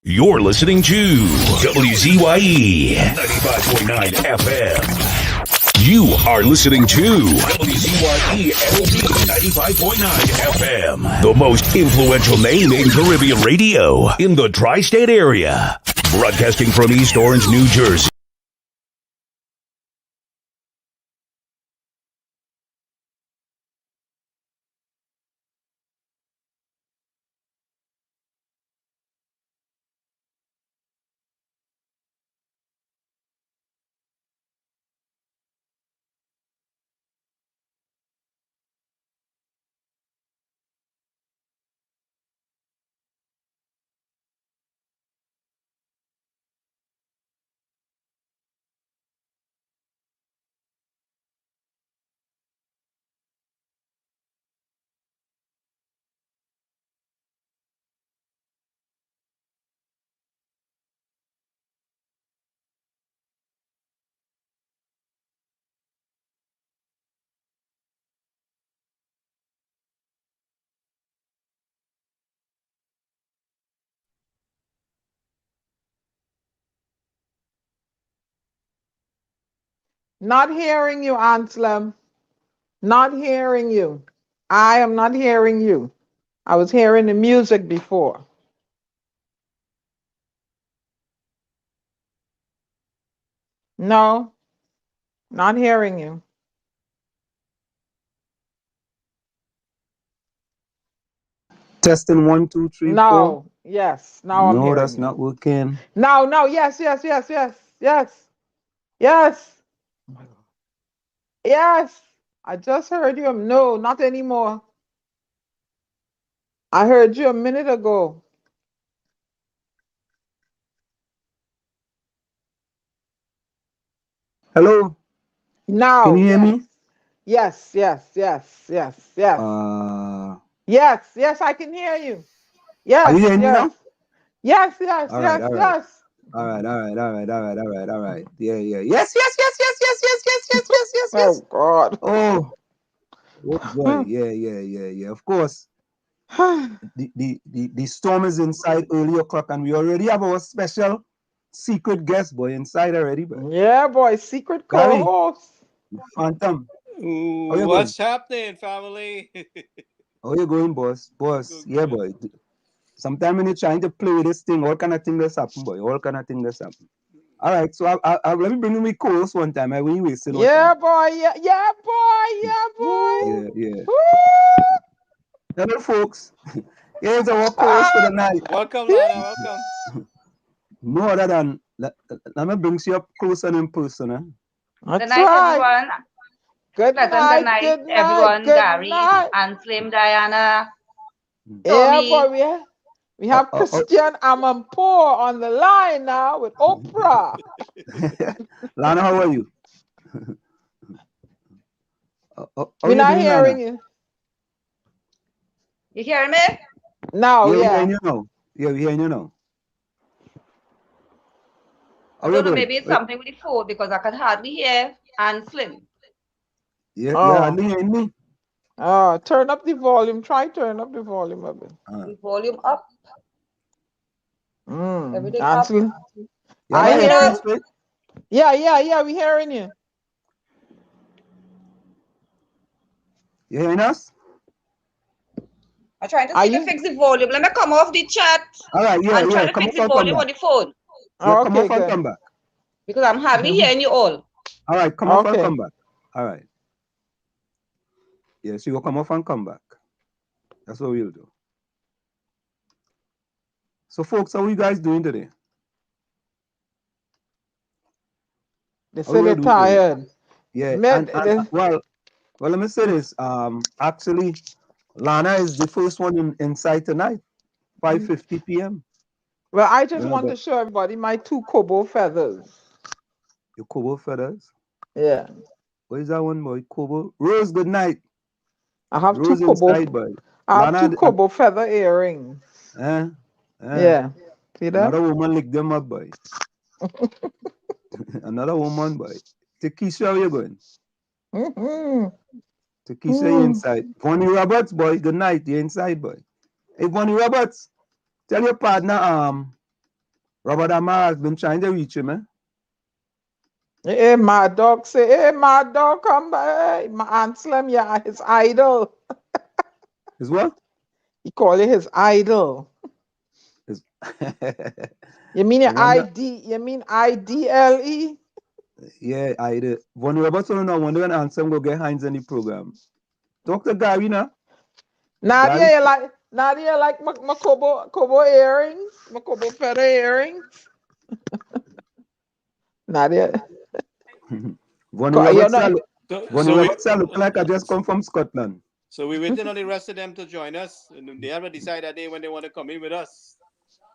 You're listening to WZYE 95.9 FM. You are listening to WZYE LP 95.9 FM, the most influential name in Caribbean radio in the tri-state area. Broadcasting from East Orange, New Jersey. Not hearing you, Anselm. Not hearing you. I am not hearing you. I was hearing the music before. No, not hearing you. Testing 1, 2, 3, 4. No, yes. Now I'm No, hearing that's you. not working. No, yes. Yes. I just heard you. No, not anymore. I heard you a minute ago. Hello? Now. Can you hear me? Yes. Yes, I can hear you. Yes. Are you hearing me now? Yes. All right. All right. Yeah. Yes. Oh God. Oh boy. Yeah. Of course. The storm is inside early o'clock, and we already have our special secret guest boy inside already. But yeah, boy, secret Gary, co-host. Phantom. What's happening, family? How you going, boss? Good. Yeah, boy. Sometimes when you're trying to play with this thing, all kind of things that's happen, boy. All kind of things that's happen. All right, so I let me bring me co-host one time. We ain't wasting no time. Boy. Yeah, boy. Yeah. Woo! Hello, folks. Here's our co-host for the night. Welcome, Lana. Welcome. No other than let me bring you up close and in person. That's Good night, right. everyone. Good night, everyone. good Gary, night. and Slim, Diana, Yeah, Tommy. boy, we have Christian Amanpour on the line now with Oprah. Lana, how are you? We're not hearing you. You hear me? No, We're yeah. hearing you now. Yeah, we're hearing you now. I don't know, maybe it's something with the phone because I can hardly hear and Slim. Yeah, hardly hearing me. Turn up the volume. Try turn up the volume a bit. The volume up. Everything Absolutely. up. I hear you. Yeah, we're hearing you. You hearing us? I'm trying to see to fix the volume. Let me come off the chat. All right, I'm trying to fix the volume on the phone. Yeah, come off and come back. Because I'm hardly hearing you all. All right, come off and come back. All right. Yes, you will come off and come back. That's what we'll do. So, folks, how are you guys doing today? They say they're tired. Yeah, well, let me say this. Actually, Lana is the first one inside tonight, 5:50 p.m. Well, I just want to show everybody my 2 Kobo feathers. Your Kobo feathers? Yeah. What is that one, boy? Kobo? Rose, good night. I have Rose 2 Kobo. inside, boy. I have 2 Kobo feather earrings. Yeah. See that? Another woman licked them up, boy. Another woman, boy. Takesha, where you going? Takesha, you inside. Bonnie Roberts, boy. Good night. You inside, boy. Hey, Bonnie Roberts, tell your partner, Robert Amar has been trying to reach him, eh? Hey, my dog say, hey, my dog, come by. Hey, my Anselm, yeah, his idol. Is what? He call it his idol. Is You mean your wonder, ID? You mean IDLE? yeah, I did. When Robert so now wonder when Anselm go get hands in the program. Talk to Gary now. Nadia, you like my Kobo earrings? My Kobo feather earrings? Nadia. When You Robert know, look like I just come from Scotland. So we waiting on the rest of them to join us. And they haven't decided that day when they want to come in with us.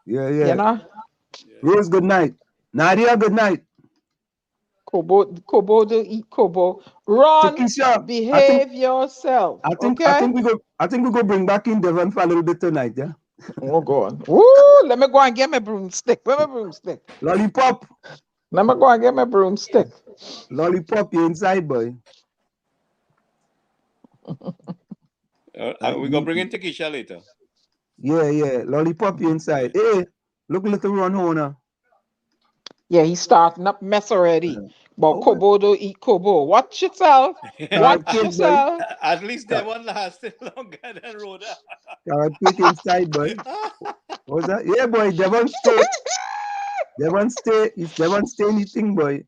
Yeah. you know, Rose, good night. Nadia, good night. Kobo do eat Kobo. Ron, Takisha, behave yourself. I Okay? think we go bring back in Devon for a little bit tonight, yeah. Oh God. Woo, let me go and get my broomstick. Where my broomstick? Lollipop. Let me go and get my broomstick. Lollipop, you inside, boy. We're going to bring in Takisha later. Yeah. Lollipop, you inside. Hey, look little Ron Horner. Yeah, he's starting up mess already. But Oh, Kobo do eat Kobo. Watch yourself. carrot Watch cake, boy. yourself. At least that one lasted longer than Rhoda. Carrot cake inside, boy. What's that? Yeah, boy. Devon stay anything, boy.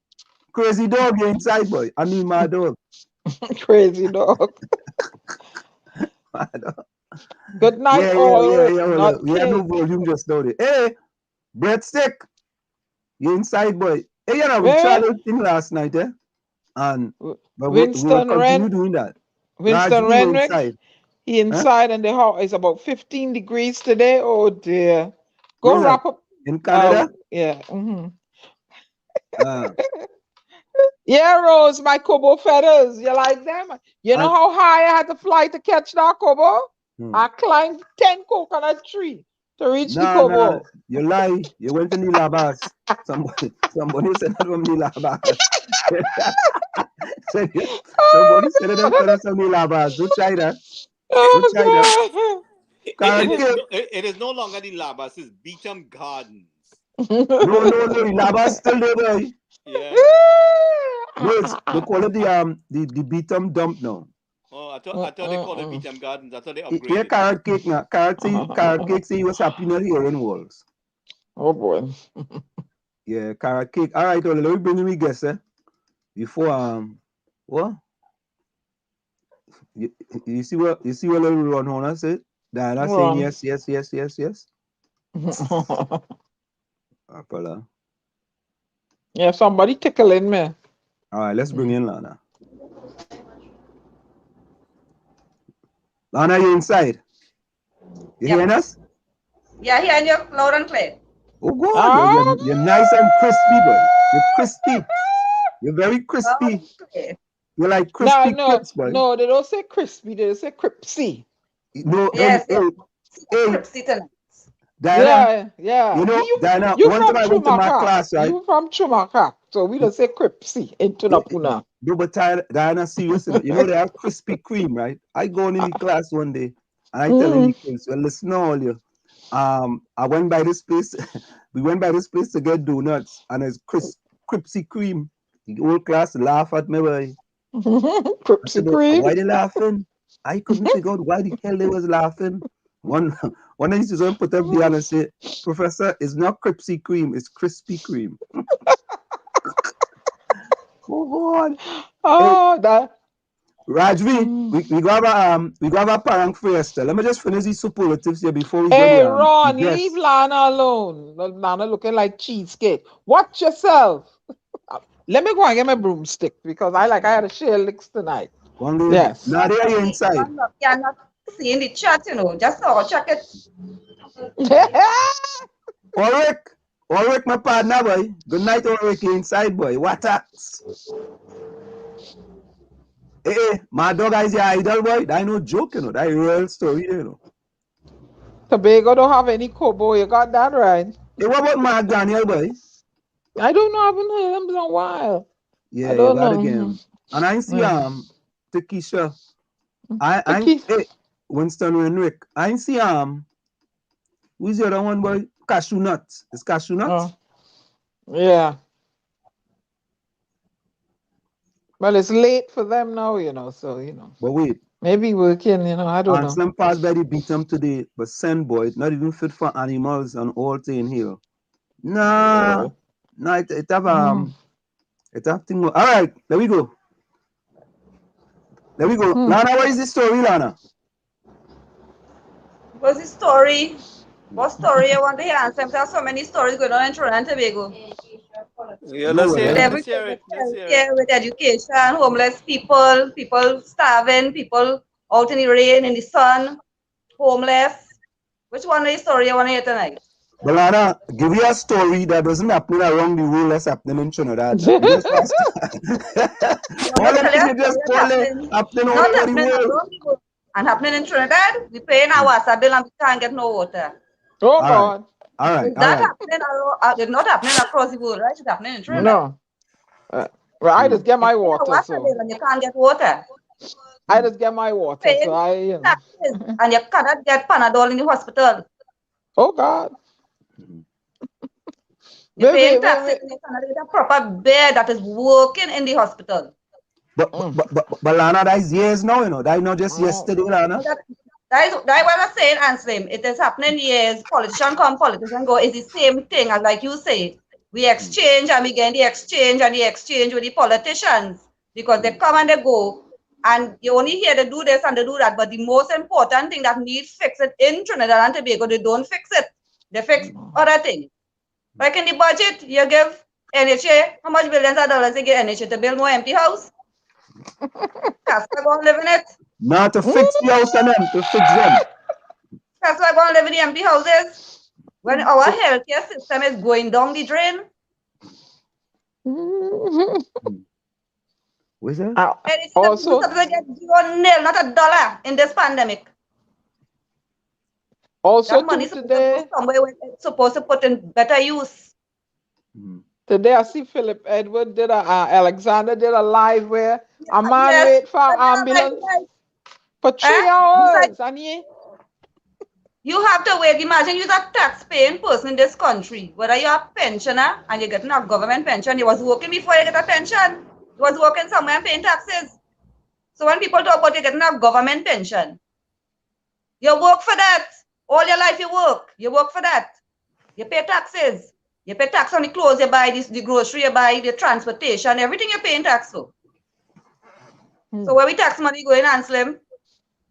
Crazy dog, you inside, boy. I mean, my dog. Crazy dog. My dog. Good night, Yeah. all. We have no volume just now. Hey, breadstick. You inside, boy. Hey, you know, we tried a thing last night, eh? And we will Winston continue doing that. Winston Rajvi, you Renwick. inside. He inside and the house is about 15 degrees today. Oh dear. Go Where's wrap that? up. In Canada? Yeah. Uh, Yeah, Rose, my Kobo feathers. You like them? You know how high I had to fly to catch that Kobo? I climbed 10 coconut tree to reach the Kobo. No, you lie. You went to Nilabas. Somebody said that from Nilabas. Somebody said that from Nilabas. Don't try that. Don't try that. It is no longer the Labas, it's Beecham Gardens. No, Nilabas still there, boy. Yeah. No, they call it the Beecham dump now. Oh, I thought they called it Beecham Gardens. I thought they upgraded. Yeah, carrot cake now. Carrot cake say he was happy not hearing walls. Oh boy. Yeah, carrot cake. All right, let me bring me guess, eh? Before what? You see what little Ron Horner said? Diana saying yes. Apala. Yeah, somebody tickling me. All right, let's bring in Lana. Lana, you inside? You hearing us? Yeah, hearing you loud and clear. Oh God, you're nice and crispy, boy. You're crispy. You're very crispy. Okay. You're like crispy No, crips, boy. no, they don't say crispy, they say cripsy. No, Yes, hey, Diana. Yeah. You know, Diana, you one from time I went to my class, right? You from Chumaka, so we don't say cripsy in Tunapuna. No, but Diana, seriously, you know they have Krispy Kreme, right? I go in the class one day and I telling the kids, well, listen all you. I went by this place, we went by this place to get donuts, and it's Krispy Kreme. The whole class laugh at me, boy. Krispy Kreme. Why they laughing? I couldn't figure out why the hell they was laughing. One of these students put up the hand and say, Professor, it's not Krispy Kreme, it's Krispy Kreme. Oh God. Oh, hey, that. Rajvi, we go have a parang first. Let me just finish these superlatives here before we Hey, get Ron, leave Lana alone. Lana looking like cheesecake. Watch yourself. Let me go and get my broomstick because I had to share licks tonight. Yes. Nadia, you inside. You're not seeing the chat, just check it. Ulrich, my partner, boy. Good night, Ulrich, you inside, boy. What tax? Hey, my dog is your idol, boy. That ain't no joke, that is a real story, Tobago don't have any Kobo. You got that right. Hey, what about Mark Daniel, boy? I don't know. I haven't heard him in a while. Yeah, I don't you got know. again. And I see Takisha. Hey, Winston Renwick. I see who's the other one, boy? cashew nuts. It's cashew nuts. Yeah. Well, it's late for them now, so, But wait. Maybe we can, I don't know. Anselm passed by the beat them today, but send boy, it's not even fit for animals and all thing here. Nah. No, it have thing. All right, there we go. Lana, what is the story, Lana? What's the story? What story I want to hear? Anselm, there are so many stories going on in Trinidad and Tobago. Yeah, let's hear it. With education, homeless people starving, people out in the rain, in the sun, homeless. Which one is the story you want to hear tonight? Balana, give you a story that doesn't happen around the world that's happening in Trinidad. You just ask. All them things just happening all over the world. And happening in Trinidad, we paying our water bill and we can't get no water. Oh, God. All right. Happening, it's not happening across the world, right? It's happening in Trinidad. No. Well, I just get my water, so. And you can't get water. I just get my water, so and you cannot get Panadol in the hospital. Oh, God. You're paying taxes and you cannot get a proper bed that is working in the hospital. But Lana, that is years now, That is not just yesterday, Lana. That is what I'm saying, Anselm. It is happening years. Politician come, politician go. It's the same thing as like you say. We exchange and we get the exchange with the politicians because they come and they go. And you only hear they do this and they do that. But the most important thing that needs fixed in Trinidad and Tobago, they don't fix it. They fix other things. Like in the budget, you give NHA, how much billions of dollars they give NHA to build more empty house? That's why going to live in it. Not to fix the house and them, to fix them. That's why going to live in the empty houses. When our healthcare system is going down the drain. What's that? Also, get nil, not $1 in this pandemic. Also, money today, somewhere it's supposed to put in better use. Today, I see Philip Edward Alexander did a live where a man wait for ambulance for 3 hours. You have to wait. Imagine you're a tax-paying person in this country. Whether you're a pensioner and you're getting a government pension, you was working before you get a pension. You was working somewhere and paying taxes. So when people talk about you getting a government pension, you work for that. All your life you work for that. You pay taxes. You pay tax on the clothes you buy, the grocery you buy, the transportation, everything you're paying tax for. So where we tax money going, Anselm?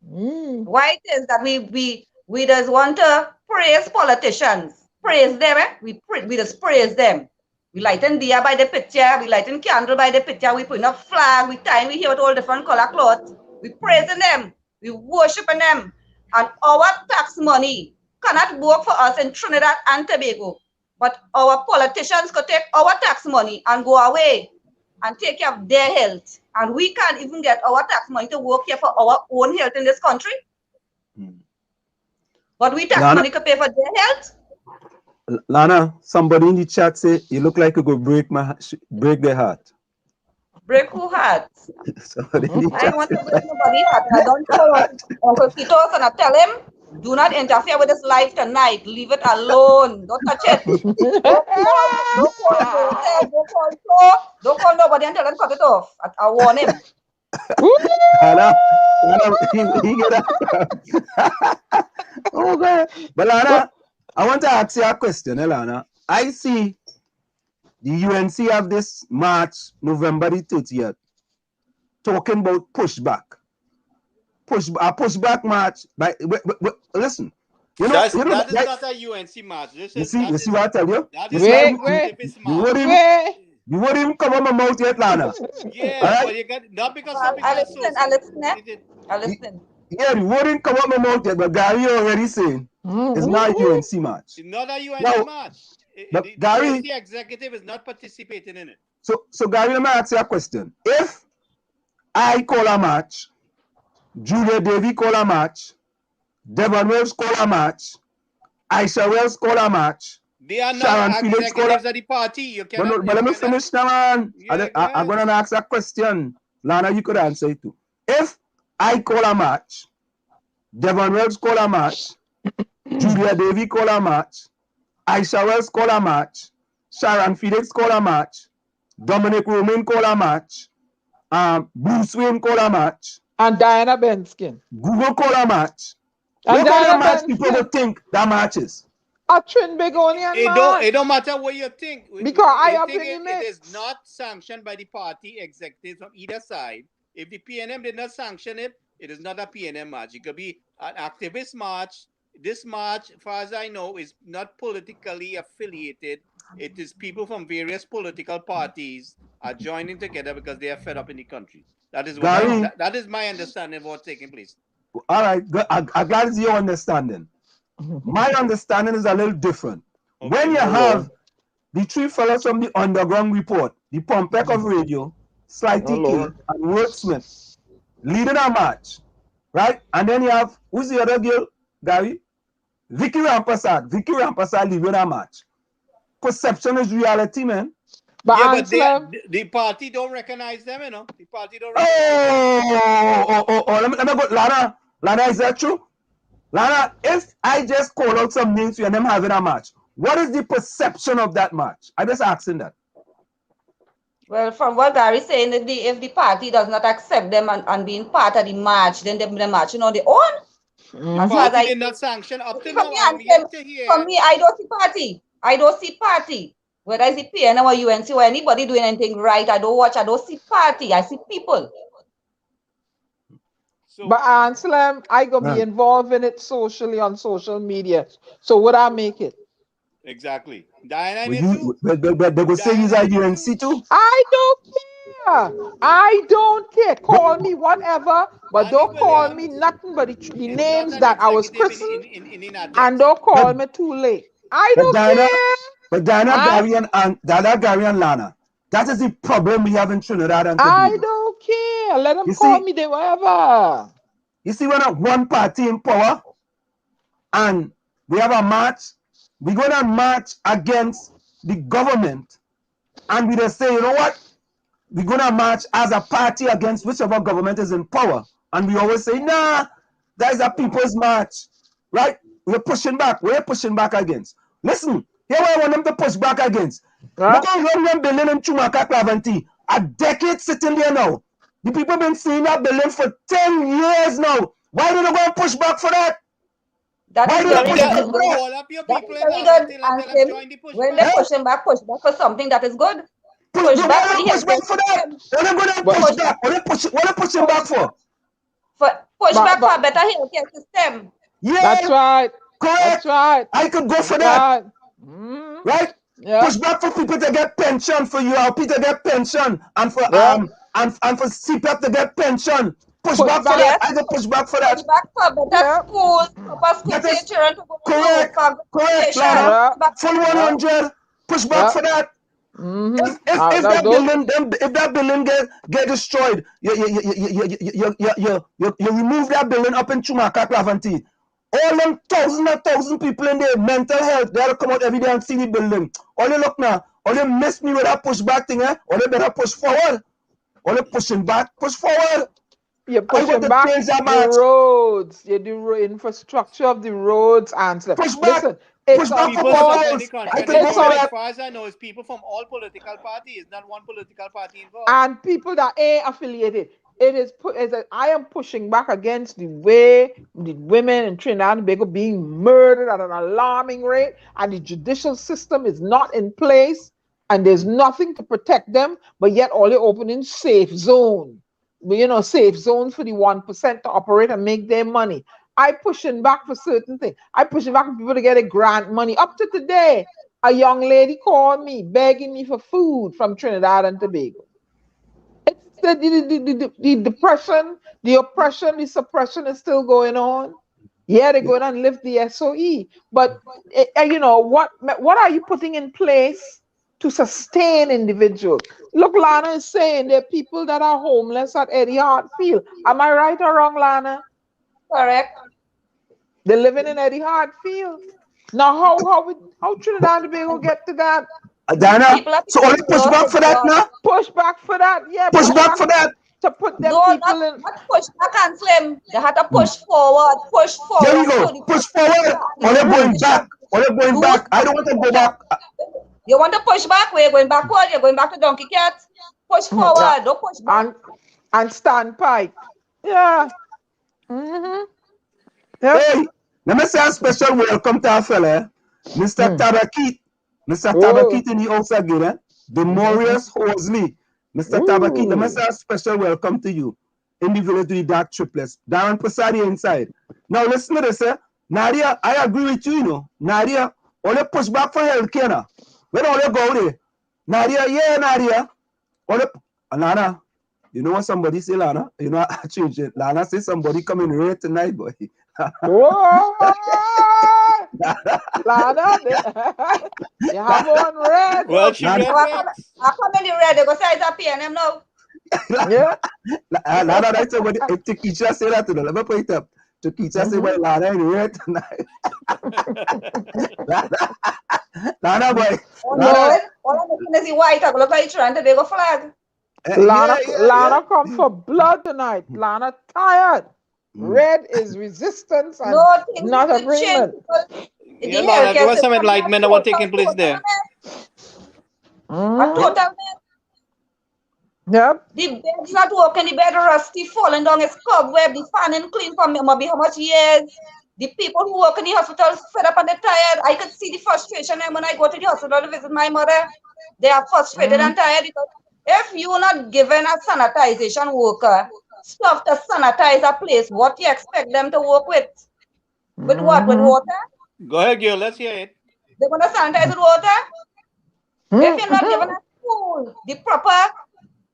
Why it is that we just want to praise politicians, praise them, we just praise them. We lighten beer by the picture, we lighten candle by the picture, we put up flag, we hear with all different color cloth, we praising them, we worshiping them, and our tax money cannot work for us in Trinidad and Tobago. But our politicians could take our tax money and go away and take care of their health. And we can't even get our tax money to work here for our own health in this country. But we tax money to pay for their health. Lana, somebody in the chat say you look like you could break their heart. Break who heart? I don't want to break nobody's heart. I don't call Uncle Kitos and I tell him, do not interfere with his life tonight. Leave it alone. Don't touch it. Don't call nobody and tell him cut it off. I warn him. Lana, he get that. Oh God. But Lana, I want to ask you a question, Lana. I see the UNC have this March, November the 30th, talking about pushback. Pushback march. Listen, that is not a UNC march. You see what I tell you? You wouldn't even come on my mouth yet, Lana. Yeah, right? But you got not because I listen. Yeah, you wouldn't come on my mouth yet, but Gary already saying it's not a UNC march. It's not a UNC march. But the Gary, UNC executive is not participating in it. So Gary, let me ask you a question. If I call a match, Julia Davy call a match, Devon Wells call a match, Aisha Wells call a match, they are not Sharon executives of the party. You cannot, but let me finish now, man. Yeah, I'm going to ask a question. Lana, you could answer it too. If I call a match, Devon Wells call a match, Julia Davy call a match, Aisha Wells call a match. Sharon Felix call a match. Dominic Romain call a match. Bruce Wayne call a match. And Diana Benskin. Google call a match. And What kind Diana of match people Benskin. would think that match is? A Trinbagonian match. It don't matter what you think. Because I have think been in it mix. is not sanctioned by the party executives from either side. If the PNM did not sanction it, it is not a PNM match. It could be an activist march. This march, as far as I know, is not politically affiliated. It is people from various political parties are joining together because they are fed up in the country. That is what that is my understanding of what's taking place. All right, I'm glad it's your understanding. My understanding is a little different. Okay, when you have the three fellows from the Underground Report, the Pompek of Radio, Sly TK, and Wordsmith leading a match, right? And then you have, who's the other girl, Gary? Vicky Rampasad. Vicky Rampasad leading a match. Perception is reality, man. But the party don't recognize them, you know. The party don't recognize them. Let me go. Lana, is that true? Lana, if I just call out some names for you and them having a match, what is the perception of that match? I'm just asking that. Well, from what Gary's saying, if the party does not accept them and being part of the match, then they're marching on their own. The party did not sanction up to now. For me, I don't see party. I don't see party. Whether it's the PNM or UNC or anybody doing anything right, I don't watch. I don't see party. I see people. But Anselm, I gonna be involved in it socially on social media. So would I make it? Exactly. Diana, they go say he's at UNC too. I don't care. I don't care. Call me whatever, but don't call me nothing but the names that I was christened, and don't call me too late. I don't care. But Diana, Gary and Lana, that is the problem we have in Trinidad and Tobago. I don't care. Let them call me whatever. You see, when one party in power and we have a match, we're going to march against the government, and we just say, you know what? We're going to march as a party against whichever government is in power. And we always say, nah, that is a people's march, right? We're pushing back. We're pushing back against. Listen, here I want them to push back against. Look how long them building in Chumaka Clavanti. A decade sitting there now. The people been seeing that building for 10 years now. Why do they go and push back for that? That is very good. When they're pushing back for something that is good. Push back for that. What are they going to push back? What are they pushing back for? Push back for a better healthcare system. Yeah, that's right. Correct. That's right. I could go for that. Right? Yeah. Push back for people to get pension, for ULP to get pension, and for and for CPAP to get pension. Push back for that. I could push back for that. Push back for better schools, for school children to go correct. Lana. Full 100. Push back for that. If that building get destroyed, you remove that building up in Chumaka Clavanti. All them thousand people in there, mental health, they have to come out every day and see the building. All you look now, all you miss me with that pushback thing, all you better push forward. All you pushing back, push forward. You're pushing back the roads, the infrastructure of the roads, and push back. Listen, push back for as far as I know, it's people from all political parties, not one political party involved. And people that ain't affiliated. I am pushing back against the way the women in Trinidad and Tobago being murdered at an alarming rate, and the judicial system is not in place, and there's nothing to protect them, but yet all you're opening safe zone. Safe zones for the 1% to operate and make their money. I pushing back for certain things. I pushing back for people to get a grant money. Up to today, a young lady called me begging me for food from Trinidad and Tobago. The depression, the oppression, the suppression is still going on. Yeah, they're going to lift the SOE. But, what are you putting in place to sustain individuals? Look, Lana is saying there are people that are homeless at Eddie Hart Field. Am I right or wrong, Lana? Correct. They're living in Eddie Hart Field. Now, how Trinidad and Tobago get to that? Diana, so only push back for that now? Push back for that, yeah. Push back for that. To put them people in. Not push back and slim. They had to push forward. Push forward. There you go. Push forward. Or they're going back. Or you're going back. I don't want to go back. You want to push back? Where you're going backward? You're going back to Donkey Cat? Push forward. Yeah. Don't push back. And standpipe. Yeah. Mm-hmm. Yep. Hey, let me say a special welcome to our fella, Mr. Tabakit. Mr. Oh. Tabakit in the house again, eh? The Maurice Horsley. Mr. Tabakit, let me Ooh. say a special welcome to you in the village to the DAG Triplets. Darren Prasadi inside. Now listen to this, eh? Nadia, I agree with you, you know. Nadia, all you push back for healthcare now. When all you go there. Nadia, yeah, Nadia. All you, Lana, you know what somebody say, Lana? You know, I changed it. Lana say somebody coming right tonight, boy. Whoa. Lana, you have on red. Well, she red I come in the red. They go say it's a PNM now. Yeah. Lana, that's what Tequila say that to them. Let me put it up. Tequila say, well, Lana in red tonight. Lana, boy. Lord, all I'm looking is the white. I look like you're trying to big a flag. Lana come for blood tonight. Lana tired. Red is resistance and No, things not need to agreement. change. Yeah, Lana, give us some enlightenment on what's taking place there. A total mess. Yep. The bed's not working, the bed rusty, falling down, it's cobweb, the fan ain't clean for maybe how much years. The people who work in the hospital fed up and they're tired. I could see the frustration when I go to the hospital to visit my mother. They are frustrated and tired because if you're not given a sanitization worker stuff to sanitize a place, what do you expect them to work with? With what? With water? Go ahead, girl. Let's hear it. They're going to sanitize with water? If you're not given a school the proper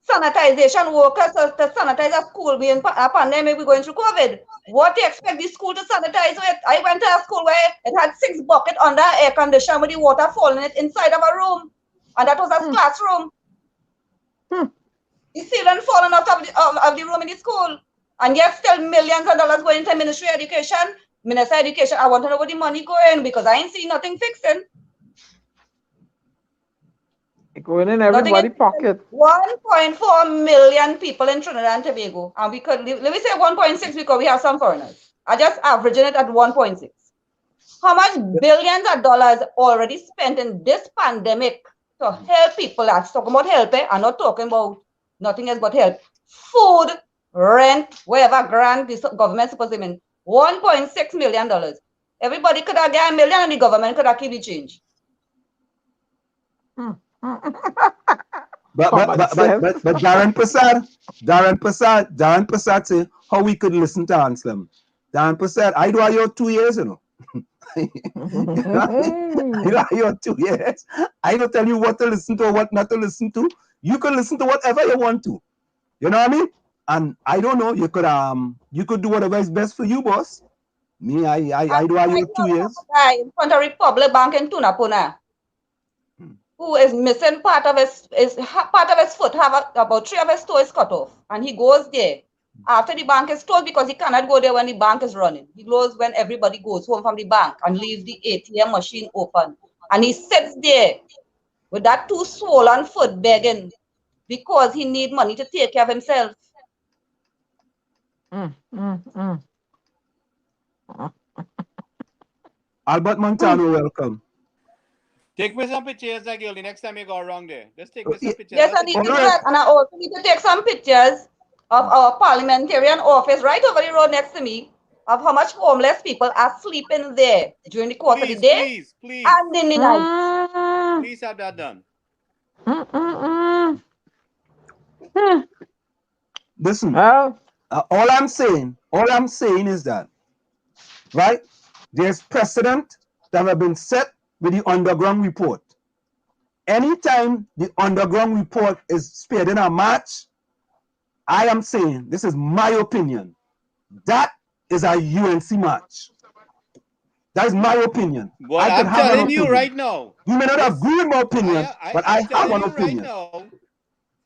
sanitization workers to sanitize a school being a pandemic, we're going through COVID. What do you expect the school to sanitize with? I went to a school where it had 6 buckets under air condition with the water falling it inside of a room. And that was a classroom. The ceiling falling out of the room in the school. And yet still millions of dollars going into Ministry of Education. Minister of Education, I want to know where the money going because I ain't seen nothing fixing. Going in everybody's pocket. 1.4 million people in Trinidad and Tobago. And we could, let me say 1.6 because we have some foreigners. I just averaging it at 1.6. How much billions of dollars already spent in this pandemic to help people? That's talking about help, eh? I'm not talking about nothing else but help. Food, rent, wherever grant the government supposed to mean. $1.6 million. Everybody could have got $1 million and the government could have kept the change. But Darren Prasad say how we could listen to Anselm. Darren Prasad, I do your 2 years, you know. I do your 2 years. I don't tell you what to listen to or what not to listen to. You can listen to whatever you want to. You know what I mean? And I don't know, you could do whatever is best for you, boss. Me, I do your 2 years. In front of Republic Bank in Tunapuna, who is missing part of his foot, have about 3 of his toes cut off, and he goes there after the bank is closed because he cannot go there when the bank is running. He goes when everybody goes home from the bank and leave the ATM machine open, and he sits there with that 2 swollen foot begging because he need money to take care of himself. Albert Montano, welcome. Take me some pictures, girl. The next time you go around there, just take me some pictures. Yes, I need to do that, and I also need to take some pictures of our parliamentarian office right over the road next to me of how much homeless people are sleeping there during the course of the day and in the night. Please have that done. Listen, all I'm saying is that, right? There's precedent that have been set with the underground report. Anytime the underground report is spared in a match, I am saying, this is my opinion, that is a UNC match. That is my opinion. Well, I'm telling you right now. You may not agree with my opinion, but I have an opinion. Right now,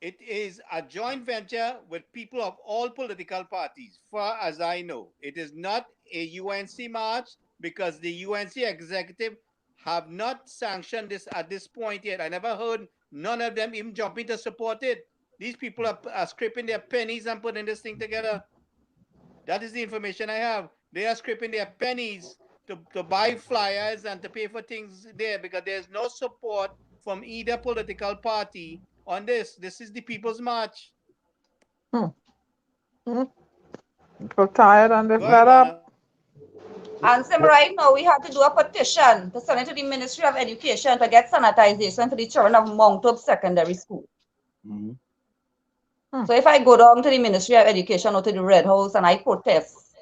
it is a joint venture with people of all political parties, far as I know. It is not a UNC march because the UNC executive have not sanctioned this at this point yet. I never heard none of them even jumping to support it. These people are scraping their pennies and putting this thing together. That is the information I have. They are scraping their pennies to buy flyers and to pay for things there because there's no support from either political party on this. This is the People's March. People tired and they're Go fed ahead, Lana. up. And Sim, right now we had to do a petition to send it to the Ministry of Education to get sanitization for the children of Mount Hope Secondary School. So if I go down to the Ministry of Education or to the Red House and I protest,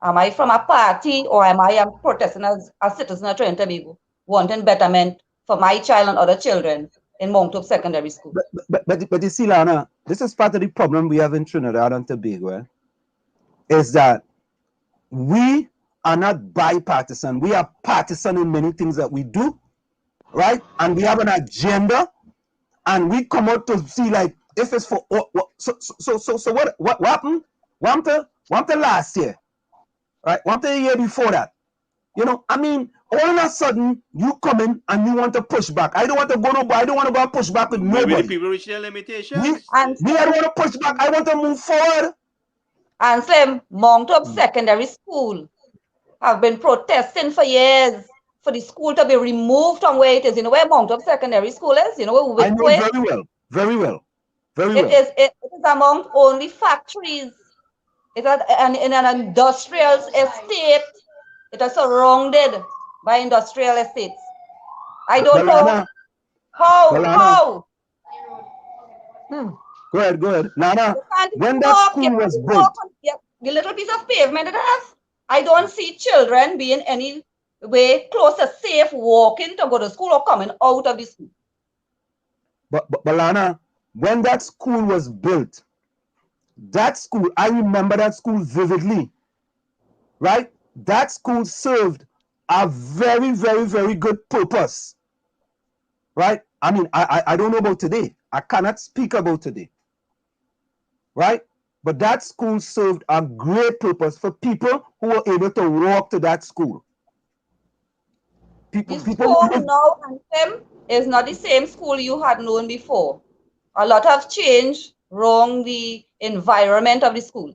am I from a party or am I protesting as a citizen of Trinidad and Tobago, wanting betterment for my child and other children in Mount Hope Secondary School? But you see, Lana, this is part of the problem we have in Trinidad and Tobago, is that we are not bipartisan. We are partisan in many things that we do, right? And we have an agenda, and we come out to see like if it's for so what happened? What happened last year, right? What happened the year before that? You know, I mean, all of a sudden you come in and you want to push back. I don't want to go and push back with Maybe nobody. the people reach their limitations. I don't want to push back. I want to move forward. And Slim, Mount Hope Secondary School have been protesting for years for the school to be removed from where it is. You know where Mount Hope Secondary School is? You know where I know very well. It is among only factories. It is in an industrial estate. It is surrounded by industrial estates. I don't know how. Go ahead. Nana, when that school was built, the little piece of pavement it has, I don't see children being any way close to safe walking to go to school or coming out of the school. But Lana, when that school was built, I remember that school vividly, right? That school served a very, very, very good purpose, right? I mean, I don't know about today. I cannot speak about today, right? But that school served a great purpose for people who were able to walk to that school. The school now, Anthem, is not the same school you had known before. A lot have changed around the environment of the school.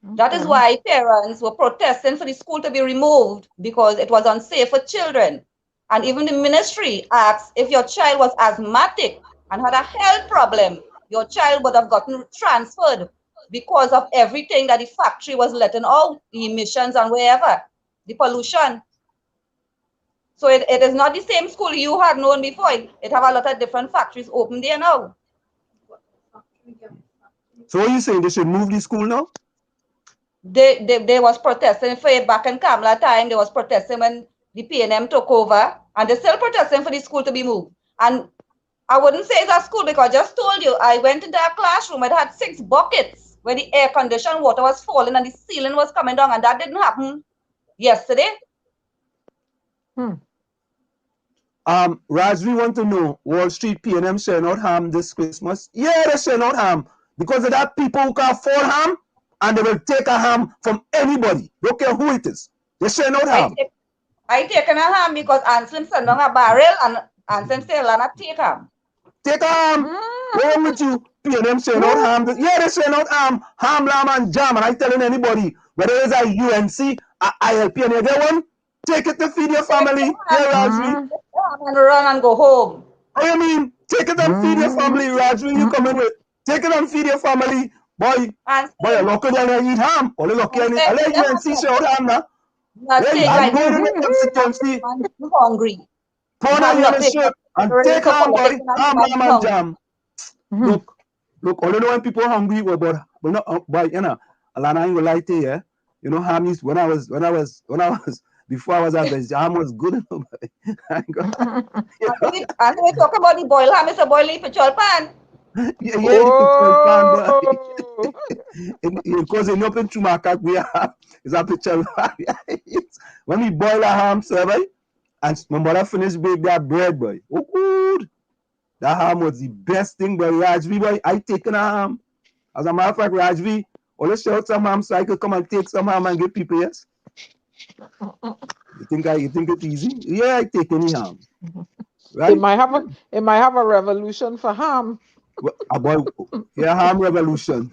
That is why parents were protesting for the school to be removed because it was unsafe for children. And even the ministry asked if your child was asthmatic and had a health problem, your child would have gotten transferred because of everything that the factory was letting out, the emissions and wherever, the pollution. So it is not the same school you had known before. It have a lot of different factories open there now. So what are you saying? They should move the school now? They was protesting for it back in Kamala time. They was protesting when the PNM took over, and they're still protesting for the school to be moved. And I wouldn't say it's a school because I just told you, I went into a classroom, it had 6 buckets where the air conditioned water was falling and the ceiling was coming down, and that didn't happen yesterday. Rajvi want to know, Wall Street PNM share not ham this Christmas? Yeah, they share not ham because of that people who can afford ham and they will take a ham from anybody. Don't care who it is. They share not ham. I taken a ham because Anselm sent on a barrel and Anselm said, Lana, take ham. Take a ham. What's wrong with you? PNM share not ham. Yeah, they share not ham. Ham, lamb, and jam. And I telling anybody, whether it's a UNC, a ILP, and you get one, take it to feed your family. Yeah, Rajvi. And run and go home. What do you mean? Take it and feed your family, Rajvi. You come in with. Take it and feed your family. Boy, you're lucky and you eat ham. Only lucky and you UNC share not ham now. I'm going to the constituency. I'm hungry. Put on your shirt and take ham, boy. Ham, lamb, and jam. Look, only when people are hungry, but not, but you know, Alana, I ain't gonna lie to you, yeah? You know, ham is when I was before I was at the ham was good enough. And we talk about the boiled ham, it's a boiled leaf pan. Yeah, pan, but because in open to my cat we have is a picture. When we boil a ham, so right, and my mother finished bake that bread, boy. Oh, good. That ham was the best thing, boy. Rajvi, boy, I taken a ham. As a matter of fact, Rajvi, let's shout some ham so I could come and take some ham and give people, yes? You think it's easy? Yeah, I take any ham. Right? It might have a revolution for ham. About yeah, harm revolution.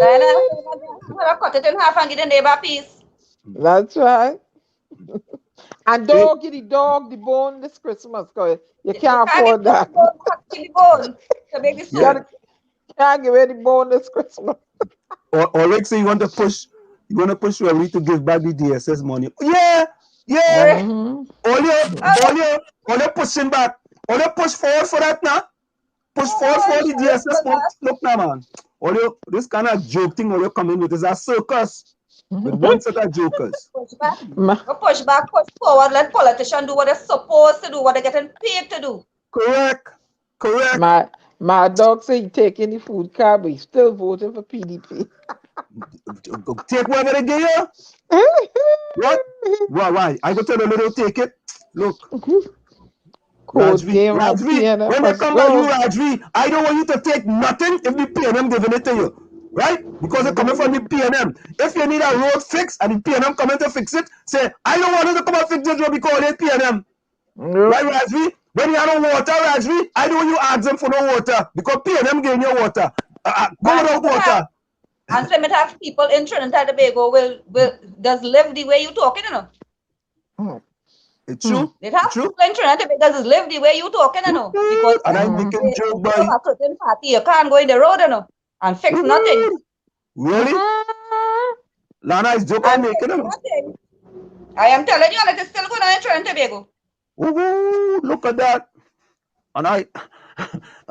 Then I cut it in half and give the neighbor a piece. That's right. And Hey, don't give the dog the bone this Christmas, cause you You can't can't afford give that. the bone to make the You yeah. soup. can't give any bone this Christmas. Or Rick say you want to push Rory to give back the DSS money. Yeah, yeah. Eh, Mm-hmm. All you oh, all you pushing back. All you push forward for that now. Push forward oh, for the sure, DSS money. Look now, man. All you this kind of joke thing all you coming with is a circus with one set of jokers. push back. My, Go push back, push forward. Let politicians do what they're supposed to do, what they're getting paid to do. Correct. Correct. my dog say he taking the food card, but he's still voting for PDP. Take whatever they give you. What? Why? I go tell the little take it. Look, Code game and Rajvi, PNF when they for come by you, sure. Rajvi, I don't want you to take nothing if the PNM giving it to you. Right? Because they're coming from the PNM. If you need a road fix and the PNM coming to fix it, say, I don't want you to come and fix this road because it's PNM. Right, Rajvi? When you have no water, Rajvi, I don't want you ask them for no water because PNM giving you water. Go without water. And some have people in Trinidad and Tobago will does live the way you talking, you know. It's true. They have True. people in Trinidad and Tobago does live the way you talking, you know. Because And I'm making joke by. a certain party, you can't go in the road, you know, and fix nothing. Really? Lana is joke I'm making. Nothing. I am telling you, and it is still going on in Trinidad and Tobago. Ooh, look at that. And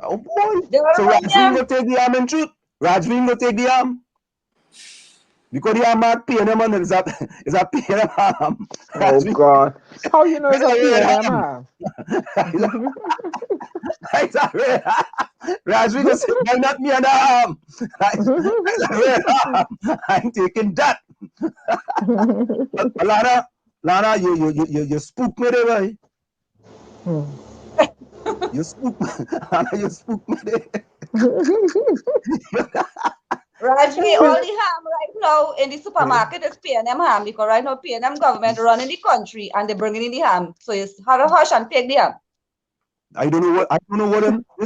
oh boy. They were So right Rajveen there. will take the arm in truth. Rajveen will take the arm. Because the arm at PNM and is a PNM arm. Oh Rajveen. God! How you know it's a That's a real PNM? arm. That's a real arm. Rajveen will say, why not me and the arm? That's a real arm. I'm taking that. Lana, you spook me there, right? You spook me. Lana, you spook me there. Rajvi, all the ham right now in the supermarket is PNM ham because right now PNM government running the country and they're bringing in the ham. So it's hush and take the ham. I don't know what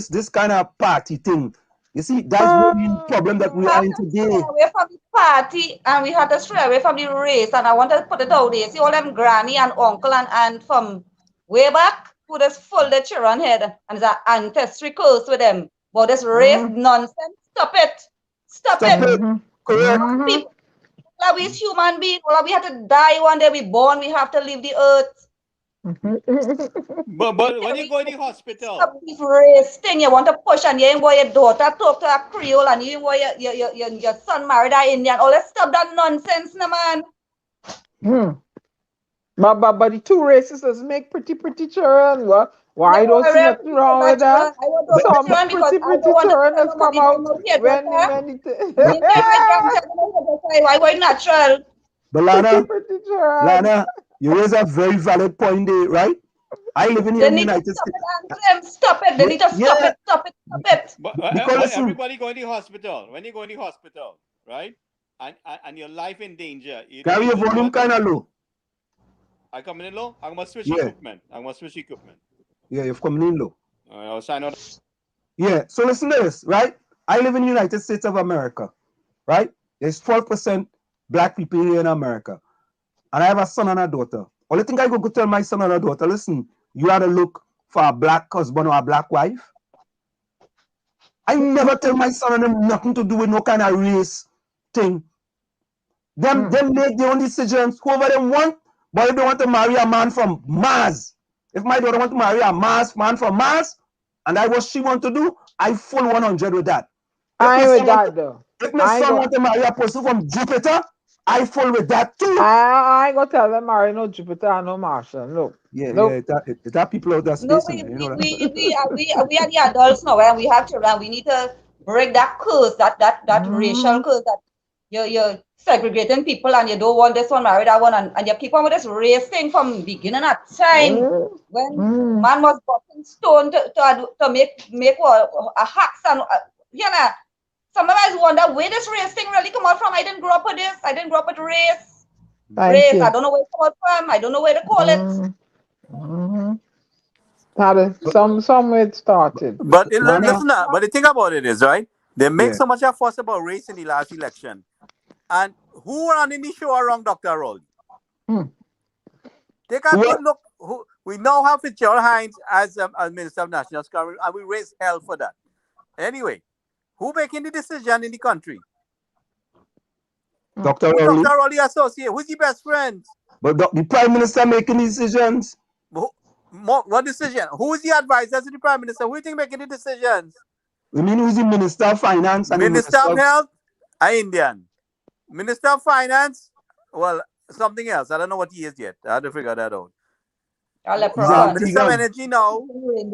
this kind of party thing. You see, that's really the problem that we are in today. Stray away from the party and we have to stray away from the race. And I want to put it out there. See all them granny and uncle and from way back who just full the children head and it's an ancestry curse with them. But this race nonsense, stop it. Stop it. Correct. People, we as human beings, we have to die one day. We born, we have to leave the earth. But when you go in the hospital, Stop this race thing. You want to push and you ain't want your daughter talk to a Creole and you ain't want your son married an Indian. All that stop that nonsense, no man. But the two races does make pretty children. What? Why don't see nothing wrong with that? I want to Some children because pretty children has come out when why were natural? But Lana, pretty children. Lana, you raise a very valid point there, right? I live in the United States. Stop it. They need to stop it. but Because everybody go in the hospital. When you go in the hospital, right? And your life in danger. Carry your volume kind of low. I come in low. I'm gonna switch Yeah. equipment. Yeah, you're coming in low. I'll sign out. Yeah, so listen to this, right? I live in the United States of America, right? There's 12% black people here in America. And I have a son and a daughter. Only thing I go tell my son and a daughter, listen, you have to look for a black husband or a black wife. I never tell my son and them nothing to do with no kind of race thing. Them make their own decisions, whoever they want, but if they want to marry a man from Mars, if my daughter want to marry a man from Mars, and that's what she want to do, I full 100 with that. I ain't with that though. If my son want to marry a person from Jupiter, I full with that too. I ain't gonna tell them marry no Jupiter and no Martian. Look. Yeah, nope. yeah, that people out there No, space. we are the adults now, and we have children. We need to break that curse, that racial curse that you're segregating people and you don't want this one marry that one, and you keep on with this race thing from beginning of time when man was busting stone to make a hacks and you know. Some of us wonder where this race thing really come out from. I didn't grow up with this. I didn't grow up with race. Thank you. I don't know where it come out from. I don't know where to call it. Somewhere it started. But Lana, listen, but the thing about it is, right? They make yeah. so much a fuss about race in the last election. And who running the show around Dr. Rowley? Hmm. Take a What? good look. We now have Fitzgerald Hines as Minister of National Security, and we raise hell for that. Anyway, who making the decision in the country? Dr. Who Rowley? Dr. Rowley associate? Who's the best friend? But the Prime Minister making decisions. What decision? Who is the advisor to the Prime Minister? Who do you think making the decisions? I mean, who's the Minister of Finance and the Minister Minister of of... Health, a Indian. Minister of Finance, well, something else. I don't know what he is yet. I had to figure that out. A He's leprechaun. Minister of Antigua. Energy now,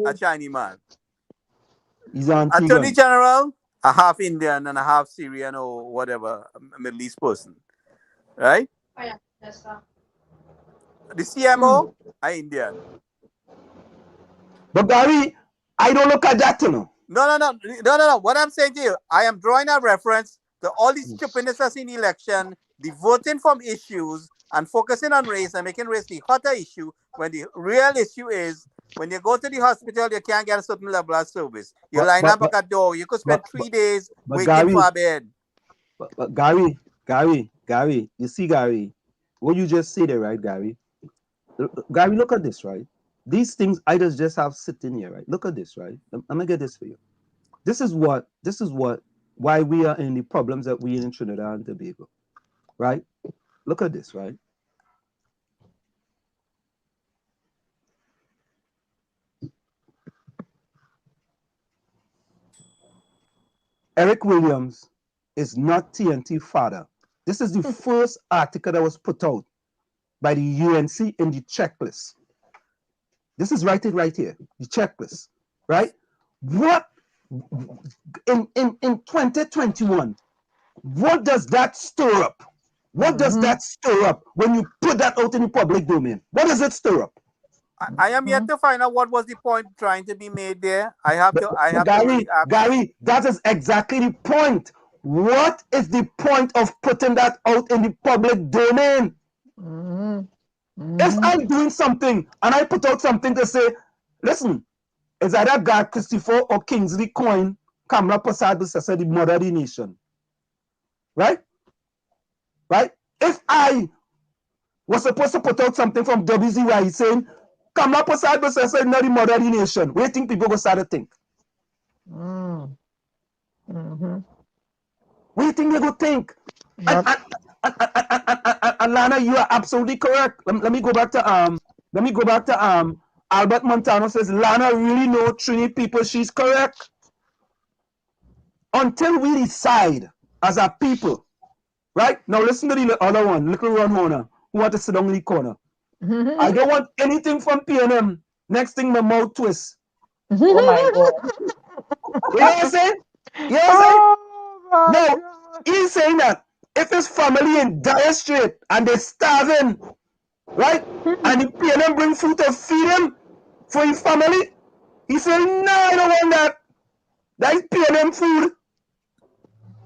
a Chinese man. He's Antigua. Attorney General, a half Indian and a half Syrian or whatever, a Middle East person. Right? The CMO, a Indian. But Gary, I don't look at that, you know. No. What I'm saying to you, I am drawing a reference to all these stupidness that's in the election, diverting from issues and focusing on race and making race the hotter issue when the real issue is when you go to the hospital, you can't get a certain level of service. You line up at a door, you could spend 3 days waiting Gary, for a bed. But Gary, you see, Gary, what you just said there, right, Gary? Gary, look at this, right? These things I just have sitting here, right? Look at this, right? I'm gonna get this for you. This is why we are in the problems that we in Trinidad and Tobago, right? Look at this, right? Eric Williams is not TNT father. This is the first article that was put out by the UNC in the checklist. This is right here, the checklist, right? What in 2021, what does that stir up? What does that stir up when you put that out in the public domain? What does it stir up? I am yet to find out what was the point trying to be made there. I have to really ask. Gary, that is exactly the point. What is the point of putting that out in the public domain? If I'm doing something and I put out something to say, listen, is either God Christopher or Kingsley Coin, Kamala Prasad Busasa, the mother of the nation. Right? Right? If I was supposed to put out something from WZYE saying, Kamala Prasad Busasa is not the mother of the nation, what do you think people will start to think? What do you think they will think? Yep. And Lana, you are absolutely correct. Let me go back to Albert Montano says Lana really know Trini people. She's correct. Until we decide as a people, right? Now listen to the other one, little Ron Horner, who want to sit down in the corner. I don't want anything from PNM. Next thing my mouth twists. Oh my God. You know what I'm saying? You know what I'm saying? No, he's saying that if his family in dire strait and they're starving, right? And the PNM bring food to feed him for his family, he said, no, I don't want that. That is PNM food.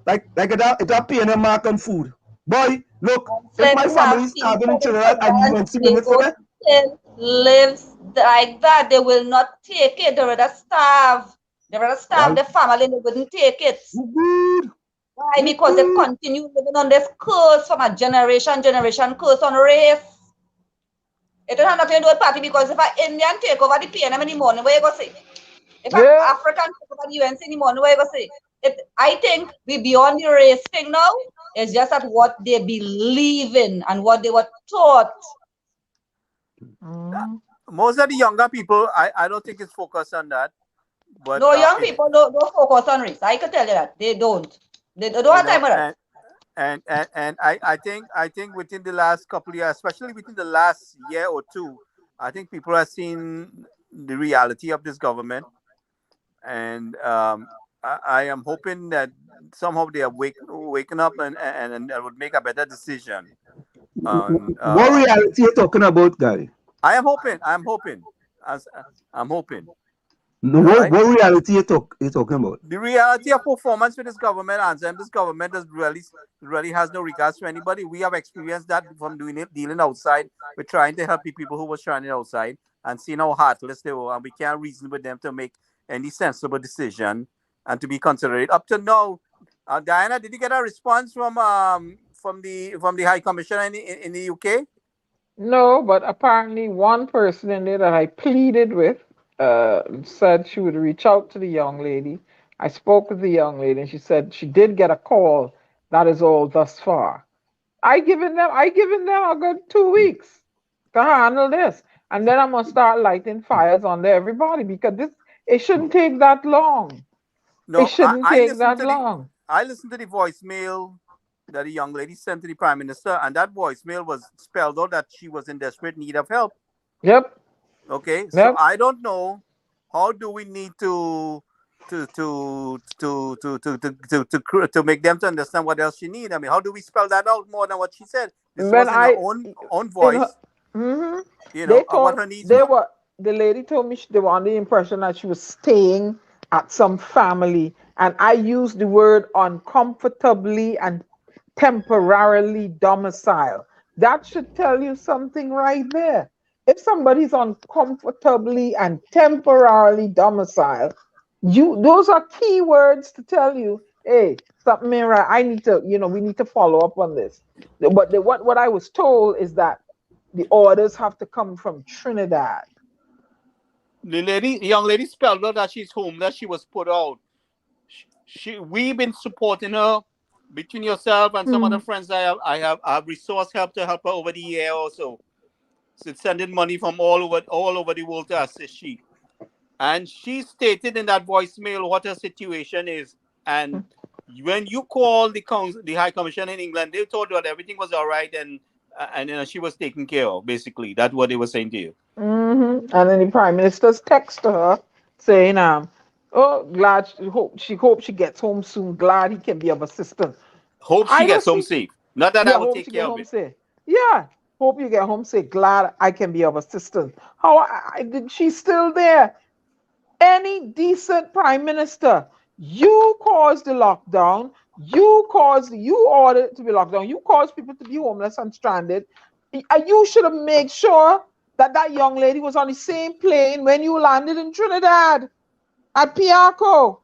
Like it's a PNM mark on food. Boy, look, if my family is starving in Trinidad and you want to bring it for me, still lives like that, they will not take it. They rather starve. They rather starve the family and they wouldn't take it. Why? Because they continue living on this curse from a generation curse on race. It don't have nothing to do with party, because if an Indian take over the PNM in the morning, where you go see? If an African take over the UNC in the morning, where you go see? I think we beyond the race thing now. It's just that what they believe in and what they were taught. Most of the younger people, I don't think it's focused on that. But no, young people don't focus on race. I can tell you that. They don't. They don't have time for that. And I think within the last couple of years, especially within the last year or two, I think people have seen the reality of this government. And I am hoping that somehow they are waking up and would make a better decision. What reality are you talking about, Gary? I am hoping. I'm hoping. No, what reality are you talking about? The reality of performance with this government, and this government does really has no regards to anybody. We have experienced that from dealing outside. We're trying to help the people who were stranded outside. and seeing how heartless they were, and we can't reason with them to make any sensible decision and to be considerate. Up to now, Diana, did you get a response from the High Commissioner in the UK? No, but apparently one person in there that I pleaded with said she would reach out to the young lady. I spoke with the young lady and she said she did get a call. That is all thus far. I given them a good 2 weeks to handle this. And then I'm gonna start lighting fires under everybody because it shouldn't take that long. No, It shouldn't I take listened that to long. I listened to the voicemail that the young lady sent to the Prime Minister, and that voicemail was spelled out that she was in desperate need of help. Yep. Okay, so Yep. I don't know how do we need to make them to understand what else she need. I mean, how do we spell that out more than what she said? This When was in her I own in her, voice, mhm. you They know, of what told her needs they were. were the lady told me they were under the impression that she was staying at some family, and I used the word uncomfortably and temporarily domicile. That should tell you something right there. If somebody's uncomfortably and temporarily domicile, those are key words to tell you, hey, something ain't right. I need to, we need to follow up on this. But what I was told is that the orders have to come from Trinidad. The young lady spelled out that she's homeless. She was put out. We've been supporting her between yourself and some other friends. I have resource help to help her over the year also. So sending money from all over the world to assist she. And she stated in that voicemail what her situation is. And when you call the High Commission in England, they told you that everything was all right and she was taken care of. Basically, that's what they were saying to you. And then the Prime Minister's text to her saying, oh, glad she hopes she gets home soon. Glad he can be of assistance. Hope she I don't gets home see. safe. Not that I Yeah, will hope she take care get of home it. safe. Yeah, hope you get home safe. Glad I can be of assistance. How did she's still there? Any decent prime minister, you caused the lockdown, you ordered it to be locked down, you caused people to be homeless and stranded. You should have made sure that young lady was on the same plane when you landed in Trinidad at Piarco.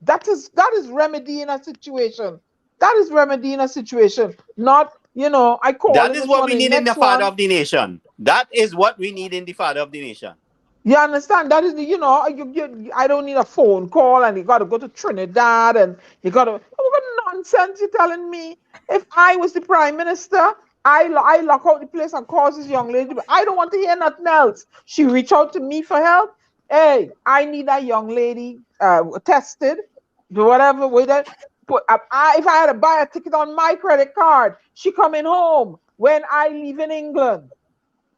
That is remedying a situation. That is remedying a situation. Not, I call That in is this what one, we the need in the next father one. of the nation. That is what we need in the father of the nation. You understand? That is the, I don't need a phone call and you got to go to Trinidad and you got to, what nonsense you telling me? If I was the prime minister, I lock out the place and call this young lady, but I don't want to hear nothing else. She reach out to me for help. Hey, I need that young lady tested, whatever with it. But if I had to buy a ticket on my credit card, she coming home when I leave in England.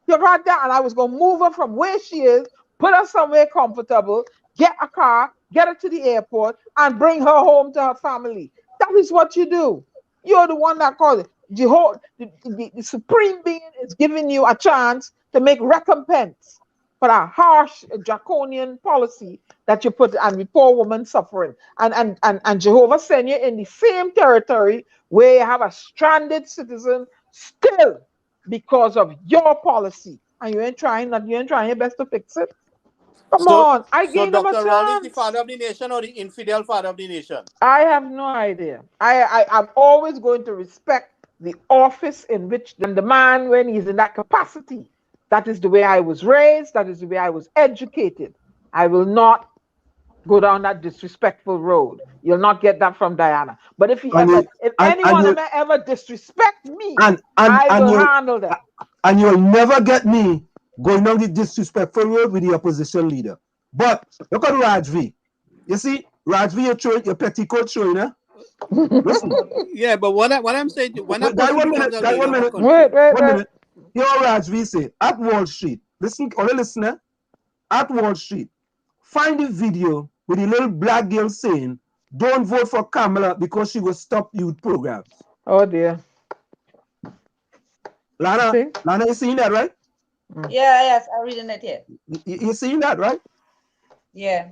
You got that? And I was going to move her from where she is, put her somewhere comfortable, get a car, get her to the airport, and bring her home to her family. That is what you do. You're the one that calls it. The supreme being is giving you a chance to make recompense for that harsh draconian policy that you put and the poor woman suffering. And Jehovah send you in the same territory where you have a stranded citizen still because of your policy. And you ain't trying your best to fix it. Come on, I So gave them a Dr. Ron is the chance. father of the nation or the infidel father of the nation? I have no idea. I'm always going to respect the office in which the man, when he's in that capacity, that is the way I was raised, that is the way I was educated. I will not go down that disrespectful road. You'll not get that from Diana. But if anyone ever disrespect me, I will handle them. And you'll never get me going down the disrespectful road with the opposition leader. But look at Rajvi. You see, Rajvi, your petticoat showing, eh? Listen. Yeah, but what I'm saying, when a Wait, guy, person 1 becomes minute, a guy, leader 1 of a minute. country, Wait. 1 minute. Here Rajvi say, at Wall Street, listen, at Wall Street, find the video with the little black girl saying, don't vote for Kamala because she will stop youth programs. Oh dear. Lana, you seeing that, right? Yeah, yes, I'm reading it here. You seeing that, right? Yeah.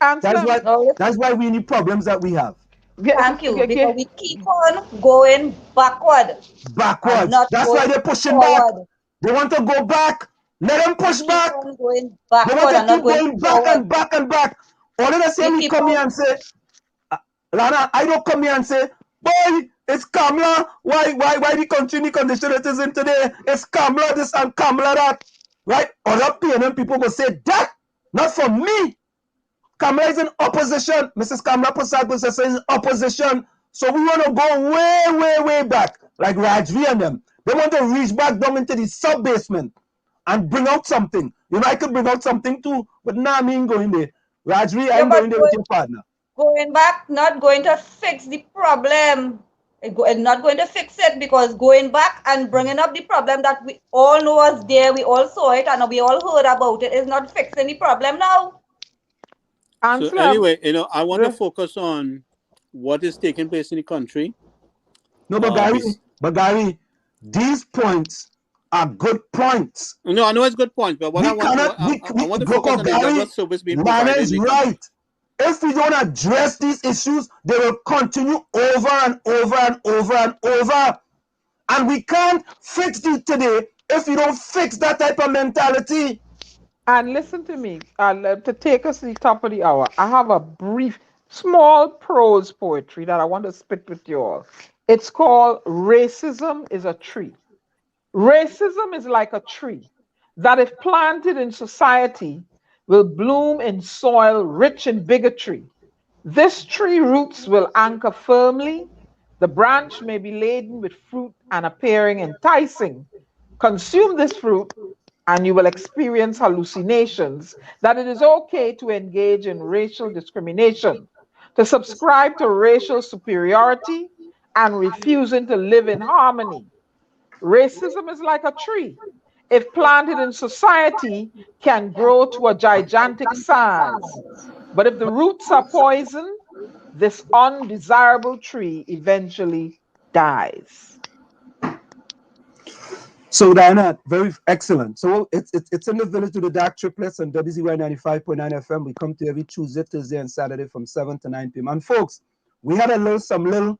That's why we need problems that we have. Thank you, because we keep on going backward. Backwards. That's why they're pushing forward. back. They want to go back Let them push keep back. on going They backward want to and not keep going going back forward. and back and back. All of them say We we keep come here on and say, Lana, I don't come here and say, boy, it's Kamala. Why the country in the condition it is in today? It's Kamala this and Kamala that. Right? Other PNM people will say that. Not for me. Kamala is in opposition. Mrs. Kamala Prasad was in opposition. So we want to go way back. Like Rajvi and them. They want to reach back down into the sub-basement and bring out something. You know, I could bring out something too, but nah, I ain't going there. Rajvi, I Yeah, ain't but going there with your partner. going back, not going to fix the problem. Not going to fix it, because going back and bringing up the problem that we all know was there, we all saw it and we all heard about it, is not fixing the problem now. So anyway, I want to focus on what is taking place in the country. No, but Gary, these points are good points. No, I know it's good point, but what I want to focus on is that what service being provided in the country. If we don't address these issues, they will continue over and over and over and over. And we can't fix it today if we don't fix that type of mentality. And listen to me, to take us to the top of the hour, I have a brief, small prose poetry that I want to spit with you all. It's called Racism is a Tree. Racism is like a tree that, if planted in society, will bloom in soil rich in bigotry. This tree roots will anchor firmly. The branch may be laden with fruit and appearing enticing. Consume this fruit, and you will experience hallucinations that it is okay to engage in racial discrimination, to subscribe to racial superiority, and refusing to live in harmony. Racism is like a tree. If planted in society, can grow to a gigantic size. But if the roots are poisoned, this undesirable tree eventually dies. So Diana, very excellent. So it's in the village to the DAG Triplets on WZYE 95.9 FM. We come to every Tuesday, Thursday, and Saturday from 7 to 9 p.m. And folks, we had some little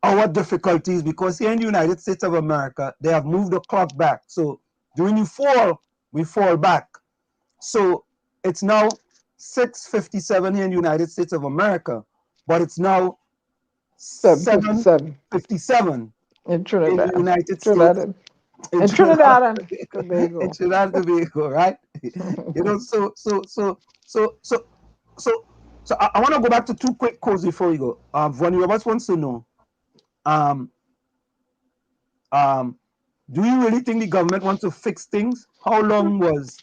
hour difficulties because here in the United States of America, they have moved the clock back. So during the fall, we fall back. So it's now 6:57 here in the United States of America, but it's now 7:57 in Trinidad. in the United States. In Trinidad and Tobago. In Trinidad and Tobago, right? So I want to go back to two quick calls before we go. Vonnie Roberts wants to know, do you really think the government wants to fix things? How long was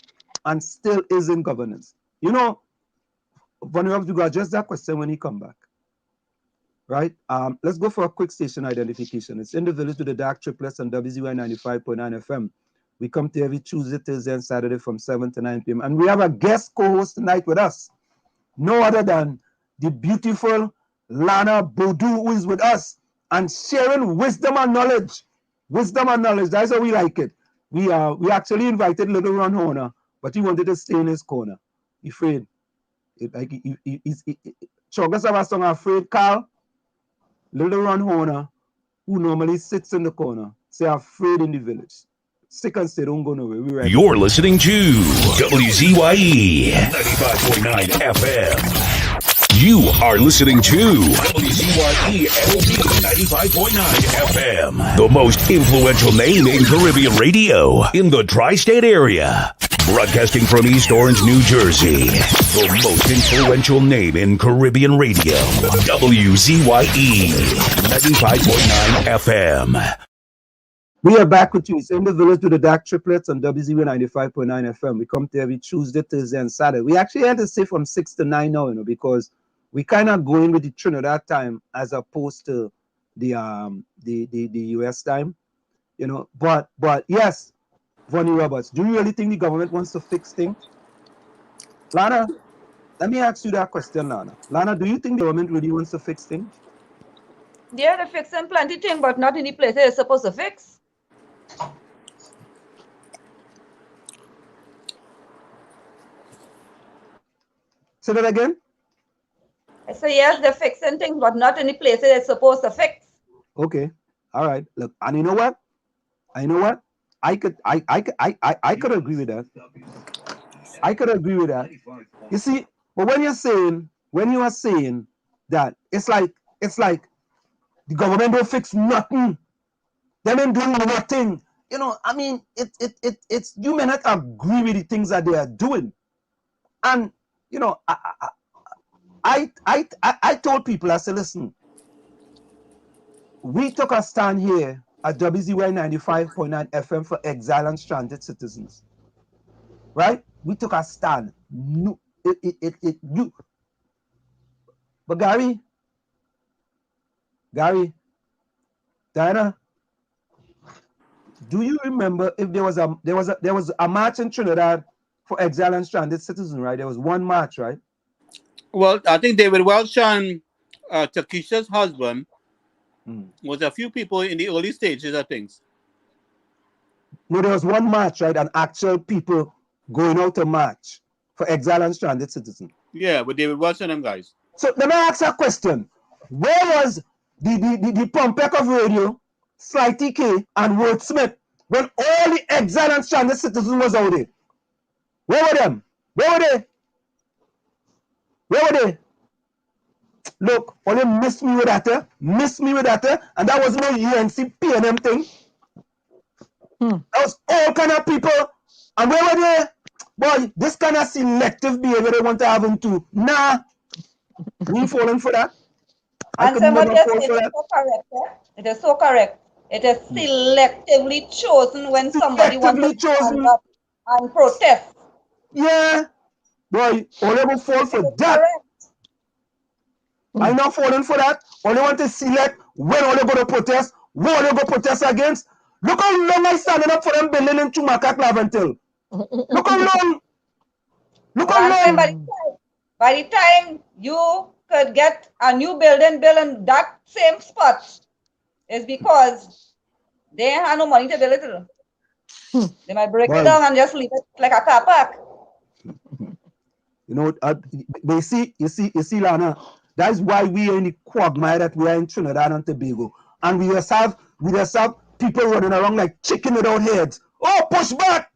and still is in governance? Vonnie Roberts, we got just that question when he come back. Right? Let's go for a quick station identification. It's in the village to the DAG Triplets on WZYE 95.9 FM. We come to every Tuesday, Thursday, and Saturday from 7 to 9 p.m. And we have a guest co-host tonight with us. No other than the beautiful Lana Boudou, who is with us and sharing wisdom and knowledge. Wisdom and knowledge. That's how we like it. We actually invited Little Ron Horner, but he wanted to stay in his corner. He's afraid. Chogas have a song, Afraid, Carl. Little Ron Horner, who normally sits in the corner, say afraid in the village. Sick and say don't go nowhere. You're listening to WZYE 95.9 FM. You are listening to WZYE LP 95.9 FM, the most influential name in Caribbean radio in the tri-state area. Broadcasting from East Orange, New Jersey, the most influential name in Caribbean radio, WZYE 95.9 FM. We are back with you. It's in the village to the DAG Triplets on WZYE 95.9 FM. We come to every Tuesday, Thursday, and Saturday. We actually had to say from 6 to 9 now, because we kind of going with the Trinidad time as opposed to the US time, But yes. Vonnie Roberts, do you really think the government wants to fix things? Lana, let me ask you that question, Lana. Lana, do you think the government really wants to fix things? Yeah, they're fixing plenty of things, but not in the place they're supposed to fix. Say that again? I say, yes, they're fixing things, but not in the place they're supposed to fix. Okay. All right. Look, and you know what? I could agree with that. I could agree with that. You see, but when you are saying that it's like the government don't fix nothing, they don't do nothing. You know, I mean, it's you may not agree with the things that they are doing, and you know, I told people, I said, listen, we took a stand here at WZYE 95.9 FM for exile and stranded citizens, right? We took a stand. No, but Gary, Diana, do you remember if there was a march in Trinidad for exile and stranded citizens, right? There was one march, right? Well, I think David Welch and Takesha's husband was a few people in the early stages of things. No, there was one march, right? And actual people going out to march for exile and stranded citizens. Yeah, with David Welch and them guys. So let me ask a question. Where was the Pompek of radio, Sly TK, and Wordsmith when all the exile and stranded citizens was out there? Where were them? Where were they? Where were they? Look, only missed me with that, and that was no UNC PNM thing. That was all kind of people. And where were they? Boy, this kind of selective behavior they want to have into. Nah, we ain't falling for that. And someone just said it's so correct. It is so correct. It is selectively chosen when somebody wants to stand up and protest. Yeah. Boy, all they will fall for that. I'm not falling for that. All they want to select when all they go to protest, what they go protest against. Look how long I standing up for them building in Chumaka, Claventil. Look how long. Look how long. By the time you could get a new building built in that same spot, is because they have no money to build it. They might break it down and just leave it like a car park. You know, you see, Lana, that's why we are in the quagmire that we are in Trinidad and Tobago. And we just have people running around like chicken without heads. Oh, push back!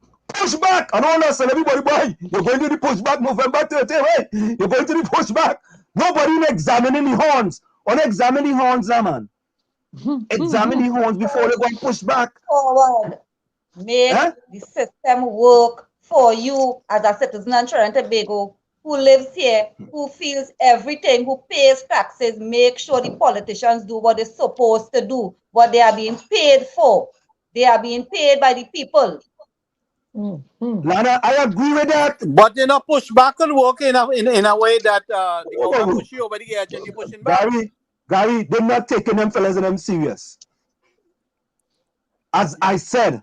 And all us and everybody, boy, you're going to the pushback November 30th, right? You're going to the pushback. Nobody examining the horns. On examine the horns now, man. Examine the horns before they go and push back. Forward. Make the system work for you as a citizen of Trinidad and Tobago who lives here, who feels everything, who pays taxes. Make sure the politicians do what they're supposed to do, what they are being paid for. They are being paid by the people. Lana, I agree with that. But they not push back and work in a way that the government push you over the edge and you pushing back. Gary, they're not taking them fellas and them serious. As I said,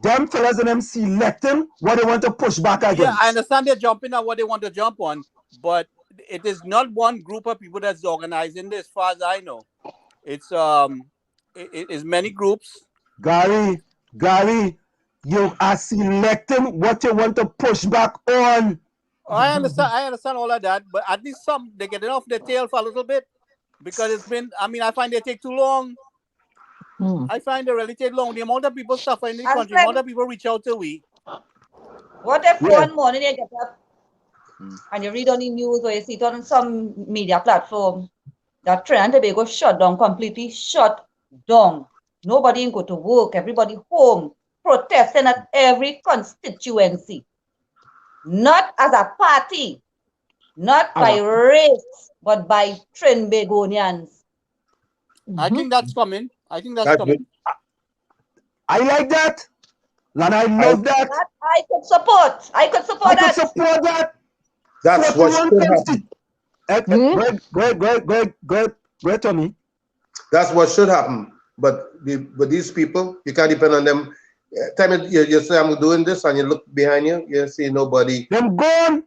them fellas and them selecting what they want to push back against. Yeah, I understand they're jumping on what they want to jump on, but it is not one group of people that's organizing this, as far as I know. It's it is many groups. Gary, you are selecting what you want to push back on. I understand all of that, but at least they're getting off their tail for a little bit because it's been, I find they take too long. I find they really take long. The amount of people suffer in the country, the amount of people reach out to we. What if one morning you get up and you read on the news or you see it on some media platform that Trinidad and Tobago shut down, completely shut down. Nobody can go to work, everybody home, protesting at every constituency. Not as a party, not by race, but by Trinbagonians. I think that's coming. Coming. I like that. Lana, I love that. I could support. I could support that. That's what should happen. Great, Tommy. That's what should happen. But these people, you can't depend on them. Time you say I'm doing this, and you look behind you, you see nobody. They're gone.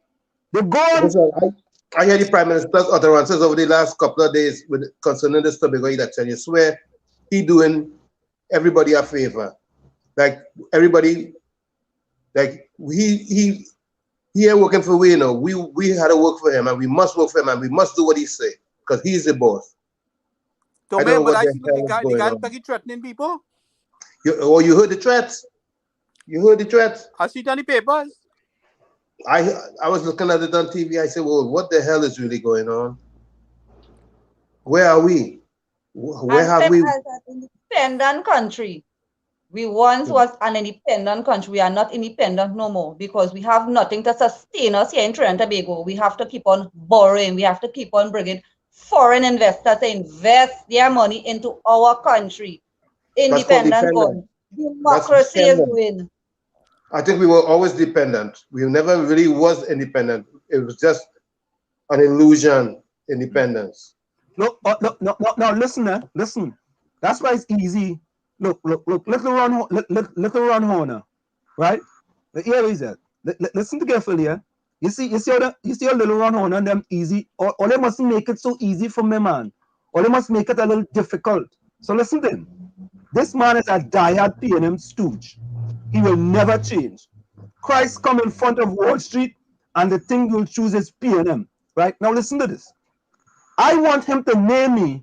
Listen, I hear the Prime Minister's utterances over the last couple of days concerning this Tobago election. You swear he doing everybody a favor. Like everybody, like he ain't working for we, you know. We had to work for him, and we must work for him, and we must do what he say because he's the boss. I see the guy threatening people. You heard the threats? You heard the threat? I see it on the papers. I was looking at it on TV. I said, well, what the hell is really going on? Where are we? Where And have same we? as an independent country. We once was an independent country. We are not independent no more because we have nothing to sustain us here in Trinidad and Tobago. We have to keep on borrowing. We have to keep on bringing foreign investors to invest their money into our country. That's called Independent dependent. gone. Democracy is dependent. going. I think we were always dependent. We never really was independent. It was just an illusion, independence. Look, no, listen, listen. That's why it's easy. Look, little run Horner, right? Here is it. Listen carefully, yeah. You see a little run Horner and them easy. Or they mustn't make it so easy for me, man. Or they must make it a little difficult. So listen to him. This man is a diehard P&M stooge. He will never change. Christ come in front of Wall Street and the thing you'll choose is P&M, right? Now listen to this. I want him to name me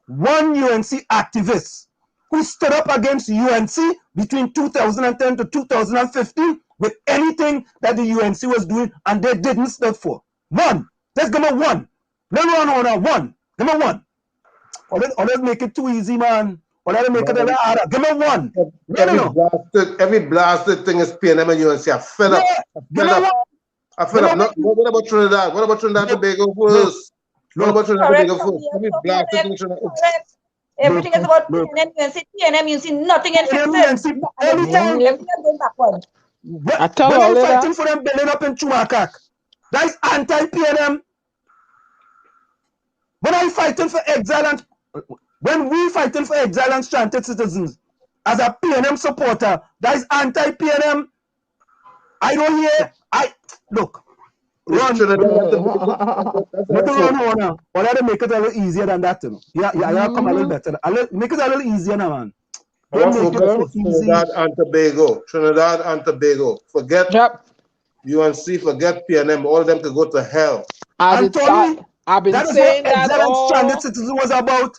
one UNC activist who stood up against UNC between 2010 to 2015 with anything that the UNC was doing and they didn't stand for. One. Let's give me one. Let me run one. Give me one. Or let's make it too easy, man. Or let me make it a little harder. Give me one. Every blasted thing is P&M and UNC. I'm fed up. I'm fed up. What about Trinidad? What about Trinidad and Tobago first? What about Trinidad and Tobago first? Every blasted thing is Trinidad. Everything is about PNM, you see nothing in fixes. Anytime. Everything is going backward. I tell when all I'm of fighting that. for them building up in Chumakak, that is anti-PNM. When I'm fighting for exile and when we fighting for exile and stranded citizens as a PNM supporter, that is anti-PNM. I don't hear. Look. Run. Let the run Horner. Or let them make it a little easier than that. You know? Yeah, come a little better. Make it a little easier now, man. Don't make it so easy. Trinidad and Tobago. Trinidad and Tobago. Forget UNC, forget PNM. All of them could go to hell. I've been saying that all. Stranded citizens was about.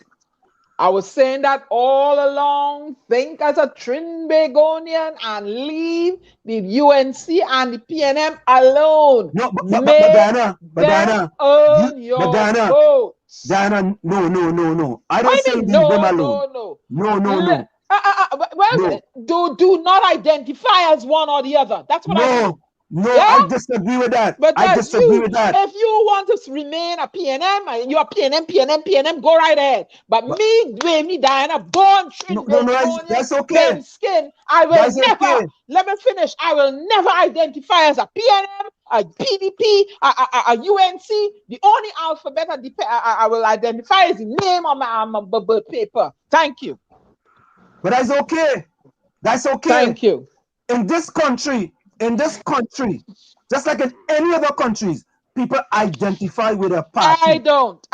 I was saying that all along. Think as a Trinbagonian and leave the UNC and the PNM alone. No, but Diana, Diana, no. I don't say leave them alone. No. Do not identify as one or the other. That's what I mean. No, yeah? I disagree with that. But I disagree with that. If you want to remain a PNM, you're PNM, go right ahead. But me, Diana, born Trinidad, that's okay. Skin, I will never, let me finish, I will never identify as a PNM, a PDP, a UNC. The only alphabet I will identify is the name on my birth paper. Thank you. But that's okay. That's okay. Thank you. In this country, just like in any other countries, people identify with a party. I don't.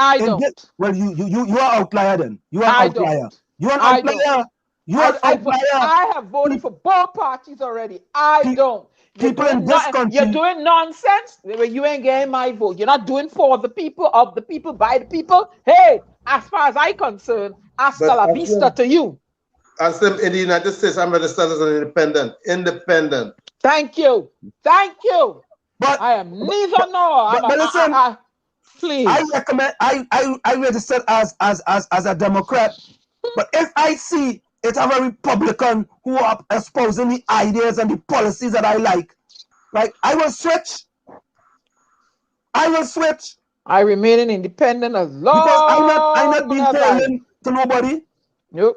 Well, you are outlier then. You are outlier. You are outlier. You are outlier. I have voted for both parties already. I don't. People in this country. You're doing nonsense. You ain't getting my vote. You're not doing for the people, of the people, by the people. Hey, as far as I'm concerned, hasta la vista to you. As in the United States, I'm registered as an independent. Thank you. But I am neither nor. But listen, please. I recommend. I registered as a Democrat. But if I see it have a Republican who are espousing the ideas and the policies that I like, I will switch. I remain an independent as long because I'm not being tailed to nobody. Nope.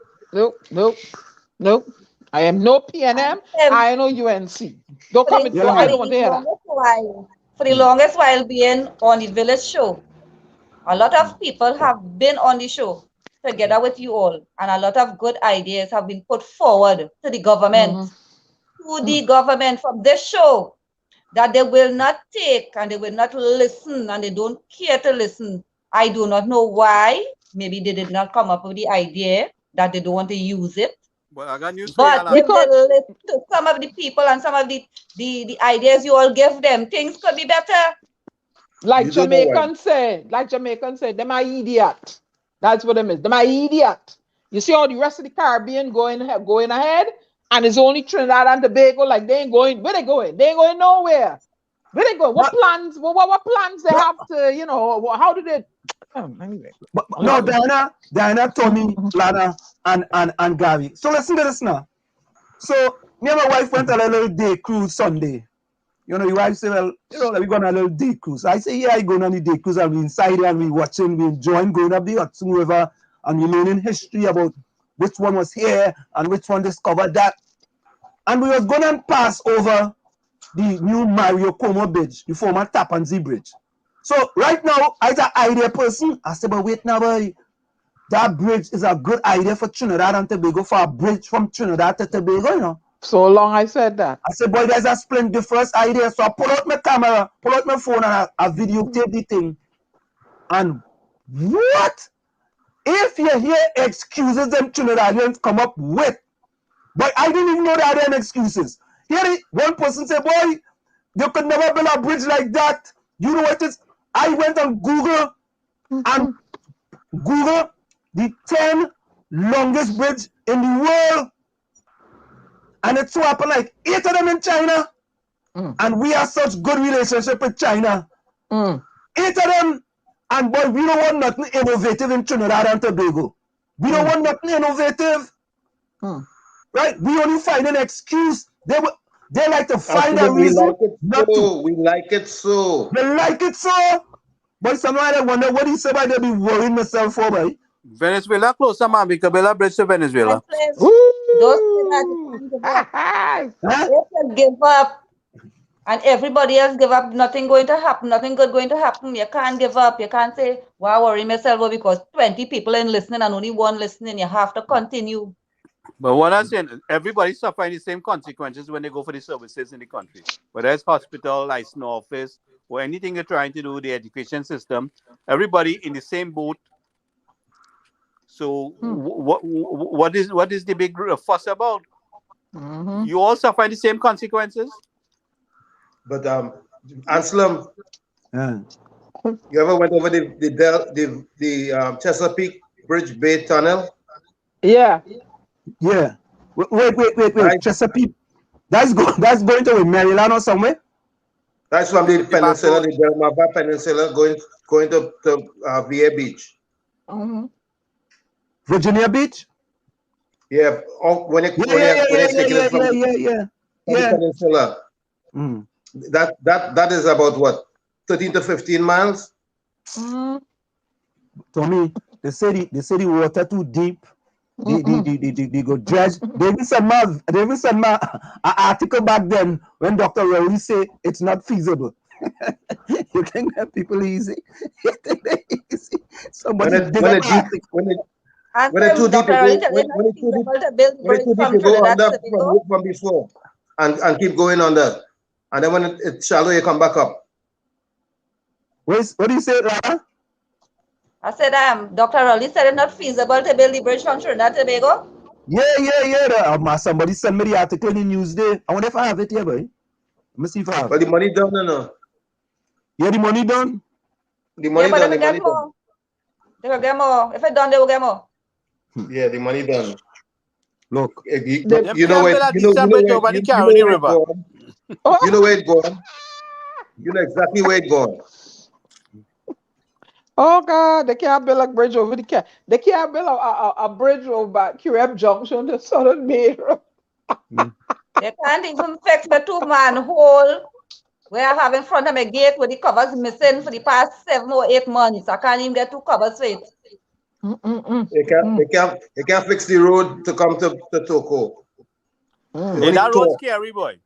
I am no PNM. I am no UNC. Don't come in. I don't want to hear that. For the longest while being on the Village Show, a lot of people have been on the show together with you all, and a lot of good ideas have been put forward to the government, from this show, that they will not take and they will not listen and they don't care to listen. I do not know why. Maybe they did not come up with the idea that they don't want to use it. Well, I got news but if they listen to some of the people and some of the ideas you all give them, things could be better. Like Jamaicans say, them are idiot. That's what them is. Them are idiot. You see all the rest of the Caribbean going ahead, And it's only Trinidad and Tobago, like they ain't going, where they going? They ain't going nowhere. Where they going? What plans? What plans they have to, you know, how do they anyway. But no, Diana, Tony, Lana, and Gary. So listen to this now. So me and my wife went on a little day cruise Sunday. You know, your wife said, well, you know, we going on a little day cruise. I say, yeah, I going on the day cruise and we inside and we watching, we enjoying going up the Hudson River and we learning history about which one was here and which one discovered that. And we was going to pass over the new Mario Como Bridge, the former Tappan Zee Bridge. So right now, as an idea person, I said, but wait now, boy, that bridge is a good idea for Trinidad and Tobago, for a bridge from Trinidad to Tobago, you know. So long I said that. I said, boy, there's a splendid first idea. So I pull out my camera, pull out my phone, and I videotape the thing. And what? If you hear excuses them Trinidadians come up with, but I didn't even know that there are excuses. Here, one person said, boy, you could never build a bridge like that. You know what it is? I went on Google and Google the 10 longest bridge in the world. And it so happened like 8 of them in China. And we have such good relationship with China. 8 of them. And boy, we don't want nothing innovative in Trinidad and Tobago. We don't want nothing innovative. Right? We only find an excuse. They like to find a reason. We like it so. They like it so. But sometimes I wonder what he said, they be worrying myself for, boy. Venezuela close to Bella Bridge to Venezuela. Those they give up, and everybody else give up. Nothing going to happen. Nothing good going to happen. You can't give up. You can't say, "Wow, worry myself," because 20 people ain't listening and only one listening. You have to continue. But what I'm saying, everybody suffering the same consequences when they go for the services in the country, whether it's hospital, license office, or anything you're trying to do, the education system. Everybody in the same boat. So what is the big fuss about? You all suffer the same consequences. But Anselm, you ever went over the Chesapeake Bridge Bay Tunnel? Yeah. Yeah. Wait. Chesapeake. That's going to Maryland or somewhere? That's from the peninsula, the Delmarva Peninsula, going to VA Beach. Virginia Beach? Yeah. When you're taking it from the peninsula. That is about what? 13 to 15 miles? Tommy, they say the water too deep. They go dredge. They even send me an article back then when Dr. Rowley say it's not feasible. You think that people easy? You think they easy? Somebody when they're too deep, you go under from before and keep going under. And then when it's shallow, you come back up. What do you say, Lana? I said, Dr. Rowley said it's not feasible to build the bridge from Trinidad and Tobago. Yeah. Somebody sent me the article in Newsday. I wonder if I have it here, boy. Let me see if I have it. But the money done or no? Yeah, the money done. The money done. They will get more. They will get more. If it's done, they will get more. Yeah, the money done. Look, you know where it's going. You know exactly where it's going. Oh God, they can't build a bridge over they can't build a bridge over Kireb Junction to Southern Main Road. They can't even fix the 2-man hole where I have in front of my gate with the covers missing for the past 7 or 8 months. I can't even get 2 covers for it. They can't fix the road to come to Toko. That road's scary, boy.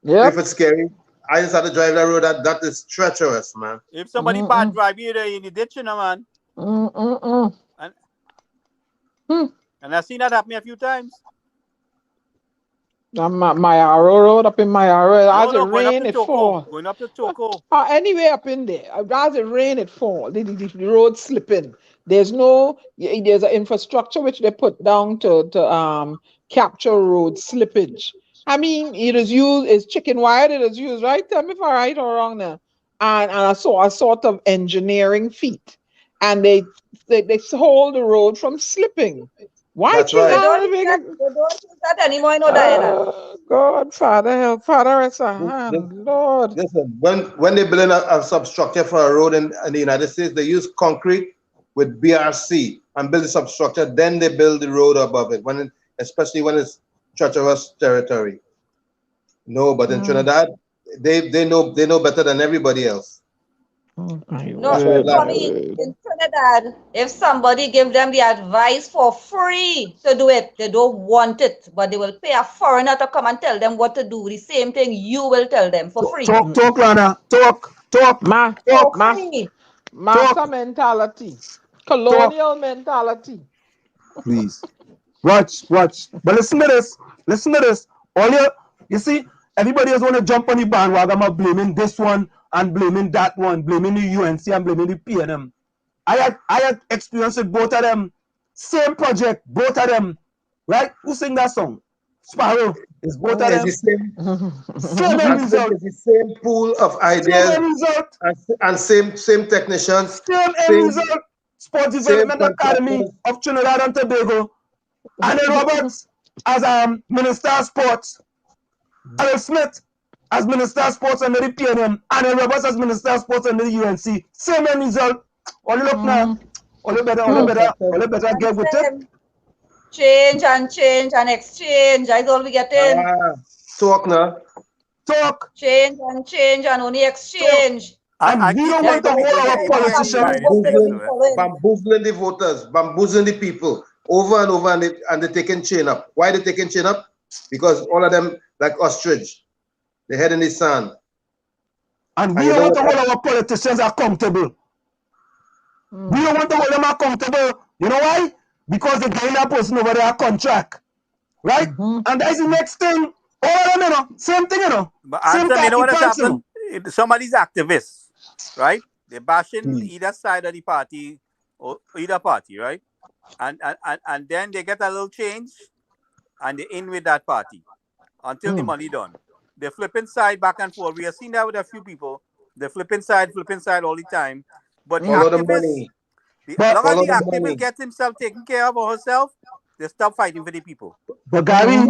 Yeah. If it's scary, I just had to drive that road. That is treacherous, man. If somebody bad drive you there in the ditch, you know, man. And I've seen that happen a few times. My road up in my road. As it rain, it fall. Going up to Toko. Anyway, up in there. As it rain, it fall. The road slipping. There's an infrastructure which they put down to capture road slippage. I mean, it is used, it's chicken wire it is used, right? Tell me if I'm right or wrong now. And I saw a sort of engineering feat. And they hold the road from slipping. Why That's right. They Trinidad don't and use that, Tobago? they don't use that anymore, no, Diana. God, Father help, Father rest a This- hand, Lord. Listen, when they build a substructure for a road in the United States, they use concrete with BRC and build the substructure. Then they build the road above it. Especially when it's treacherous territory. No, but in Trinidad, they know better than everybody else. My No, That's why I for laugh. me, in Trinidad, if somebody give them the advice for free to do it, they don't want it, but they will pay a foreigner to come and tell them what to do. The same thing you will tell them for free. Talk, Lana. Talk. For Ma, free. massa mentality, colonial mentality. Please. Watch. But listen to this. You see, everybody is want to jump on the bandwagon of blaming this one and blaming that one, blaming the UNC and blaming the PNM. I had experience with both of them. Same project, both of them. Right? Who sing that song? Sparrow. It's both of It's them. the same. Same end result. It's the same pool of Same ideas end result. and same technicians, Same end same result. Sports same Development Academy contractors. of Trinidad and Tobago. Anil Roberts as Minister of Sports. Darrell Smith as Minister of Sports under the PNM. Anil Roberts as Minister of Sports under the UNC. Same end result. All you look now. All you better get with it. Change and exchange. That's all we get in. Talk now. Talk. Change and only exchange. And we don't want to hold our politicians. Bamboozling the voters, bamboozling the people over and over, and they're taking chain up. Why they taking chain up? Because all of them like ostrich, they head in the sand. And we don't want to hold our politicians accountable. We don't want to hold them accountable. You know why? Because they're getting that person over there a contract. Right? And that's the next thing. All of them, you know, same thing, you know. But Same Anson, you know what has pants, you happened? Somebody's activists, right? They're bashing either side of the party or either party, right? And then they get a little change and they in with that party until the money done. They're flipping side back and forth. We have seen that with a few people. They're flipping side all the time. But the activists, long as the activist gets himself taken care of or herself, they stop fighting for the people. But Gary,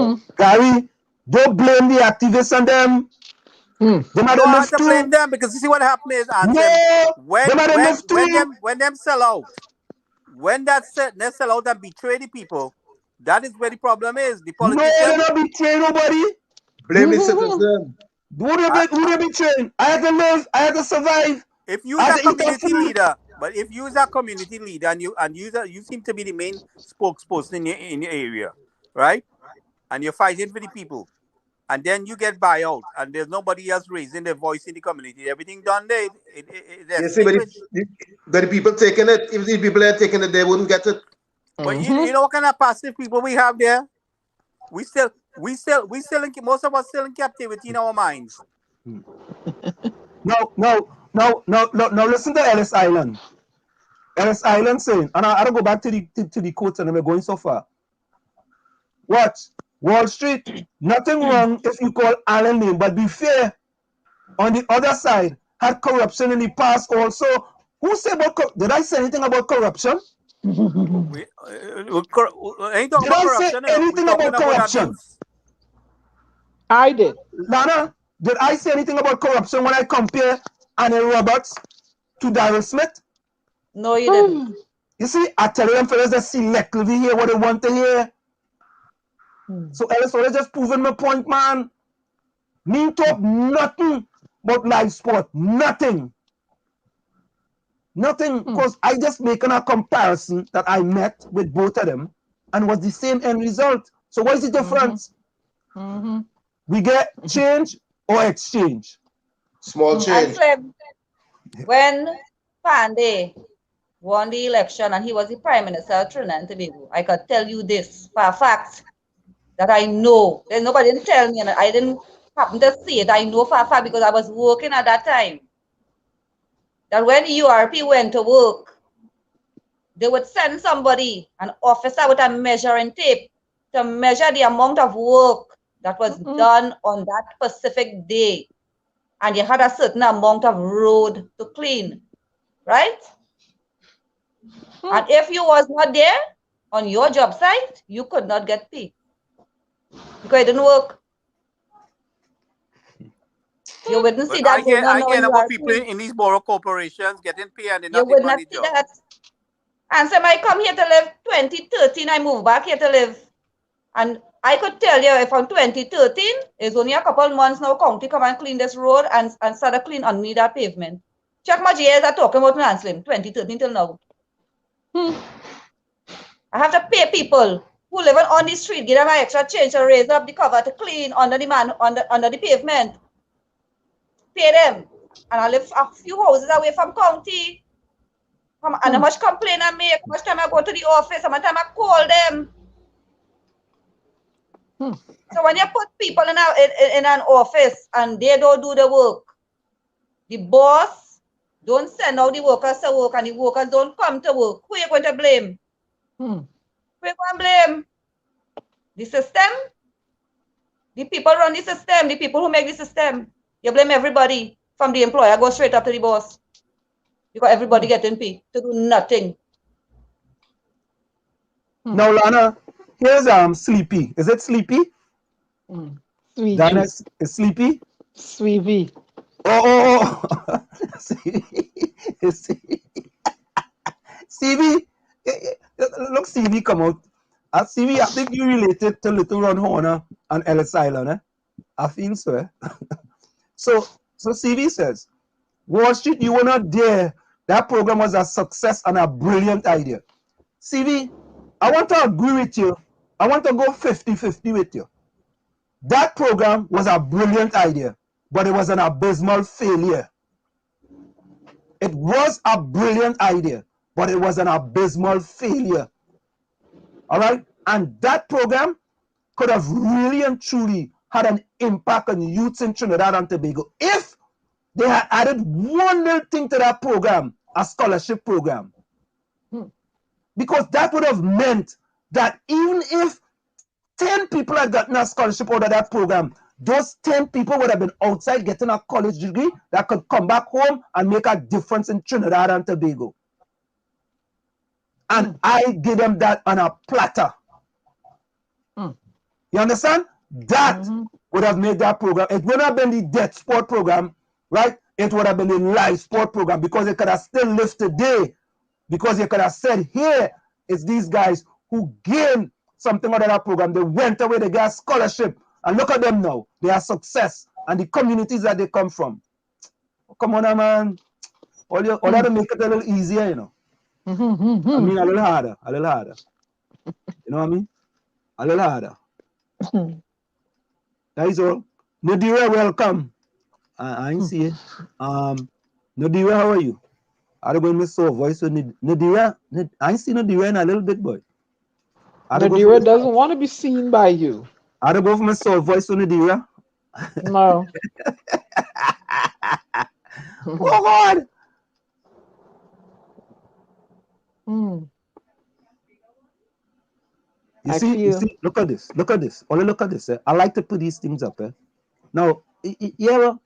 don't blame the activists on them. You don't have to blame them because you see what happened is, when them sell out, when they sell out and betray the people, that is where the problem is. The politicians. No, they don't betray nobody. Blame the citizen. Who they betray? I had to live. I had to survive. If you are a community leader, but if you are a community leader and you seem to be the main spokesperson in your area, right? And you're fighting for the people, and then you get buyout, and there's nobody else raising their voice in the community. Everything done there. You see, but the people taking it, if the people are taking it, they wouldn't get it. But you know what kind of passive people we have there? We still most of us still in captivity in our minds. No, listen to Ellis Island. Ellis Island saying, and I don't go back to the quotes and we're going so far. What? Wall Street, nothing wrong if you call Allen name, but be fair. On the other side, had corruption in the past also. Who said about did I say anything about corruption? Did I say anything about corruption? I did. Lana, did I say anything about corruption when I compare Anil Roberts to Darrell Smith? No, you didn't. You see, I tell them fellas that selectively hear what they want to hear. So Ellis always just proving my point, man. Me talk nothing about live sport. Nothing. Because I just making a comparison that I met with both of them and was the same end result. So what is the difference? We get change or exchange? Small change. When Pandey won the election and he was the Prime Minister of Trinidad and Tobago, I could tell you this for a fact that I know. There's nobody didn't tell me and I didn't happen to see it. I know for a fact because I was working at that time. That when the URP went to work, they would send somebody, an officer with a measuring tape, to measure the amount of work that was done on that specific day. And you had a certain amount of road to clean, right? And if you was not there, on your job site, you could not get paid because it didn't work. You wouldn't see But that going on I now get in about people URP. in these borough corporations getting paid and they're You not would even on not the see job. that. And so I come here to live 2013, I moved back here to live. And I could tell you if on 2013, it's only a couple months now, county come and clean this road and start to clean underneath that pavement. Check my years are talking about Nanslim, 2013 till now. I have to pay people who live on the street, give them an extra change to raise up the cover to clean under the pavement. Pay them. And I live a few houses away from county. And how much complaint I make, how much time I go to the office, how much time I call them. So when you put people in an office and they don't do the work, the boss don't send out the workers to work and the workers don't come to work, who are you going to blame? Who are you going to blame? The system? The people run the system, the people who make the system. You blame everybody from the employer, go straight up to the boss. Because everybody getting paid to do nothing. Now, Lana, here's Sleepy. Is it Sleepy? Dana is Sleepy? Sweevy. Oh. CV. Look, CV come out. CV, I think you related to Little Ron Horner and Ellis Island, eh? I feel so. Eh? So CV says, Wall Street, you were not there. That program was a success and a brilliant idea. CV, I want to agree with you. I want to go 50-50 with you. That program was a brilliant idea, but it was an abysmal failure. It was a brilliant idea, but it was an abysmal failure. All right? And that program could have really and truly had an impact on youths in Trinidad and Tobago if they had added one little thing to that program, a scholarship program. Because that would have meant that even if 10 people had gotten a scholarship out of that program, those 10 people would have been outside getting a college degree that could come back home and make a difference in Trinidad and Tobago. And I give them that on a platter. You understand? That would have made that program. It would have been the death sport program, right? It would have been the live sport program because it could have still lived today. Because you could have said, here is these guys who gained something out of that program. They went away, they got a scholarship. And look at them now. They are success. And the communities that they come from. Come on, man. All that to make it a little easier, you know. I mean, a little harder. A little harder. You know what I mean? A little harder. That is all. Nadira, welcome. I ain't see it. Nadira, how are you? I'm going to miss your voice with Nadira. I ain't seen Nadira in a little bit, boy. Nadira doesn't want to be seen by you. I don't go for my soul voice with Nadira. No. Oh, God. You see, look at this. Look at this. Only look at this. Eh? I like to put these things up. Eh? Now, here,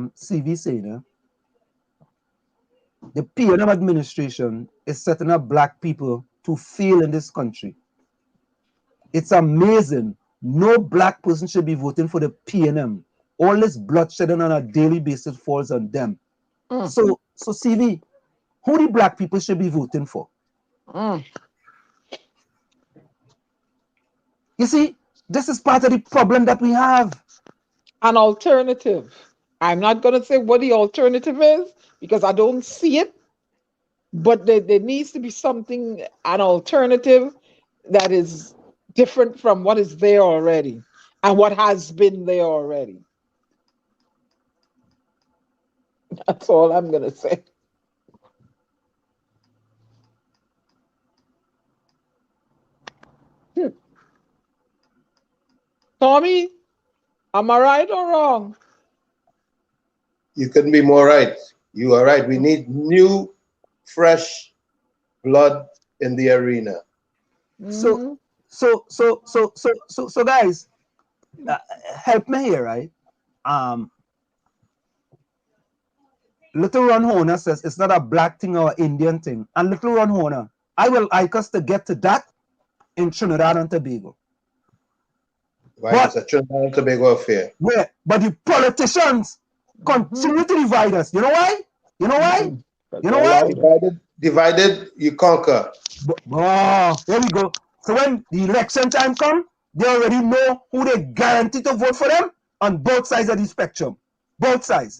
CV saying, eh? The PNM administration is setting up black people to fail in this country. It's amazing. No black person should be voting for the PNM. All this bloodshedding on a daily basis falls on them. So CV, who the black people should be voting for? You see, this is part of the problem that we have. An alternative. I'm not going to say what the alternative is because I don't see it. But there needs to be something, an alternative that is different from what is there already and what has been there already. That's all I'm going to say. Tommy, am I right or wrong? You couldn't be more right. You are right. We need new, fresh blood in the arena. So guys, help me here, right? Little Ron Horner says it's not a black thing or Indian thing. And Little Ron Horner, I will like us to get to that in Trinidad and Tobago. Right, it's a Trinidad and Tobago affair. Yeah, but the politicians continue to divide us. You know why? You know why? You know why? Divided, you conquer. Oh, there we go. So when the election time comes, they already know who they guarantee to vote for them on both sides of the spectrum. Both sides.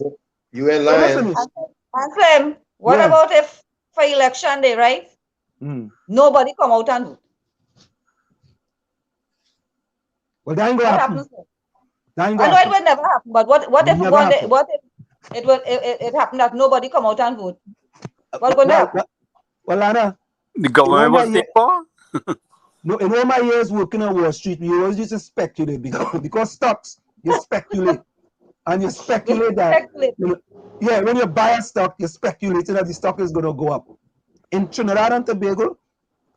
You ain't lying. And Clem, what about if for election day, right? Nobody come out and vote? Well, that ain't gonna happen. I know it will never happen, but what if it happened that nobody come out and vote? What's going to happen? Well, Anna, the government will take power. No, in all my years working on Wall Street, we always used to speculate because stocks, you speculate. And you speculate that, when you buy a stock, you're speculating that the stock is going to go up. In Trinidad and Tobago,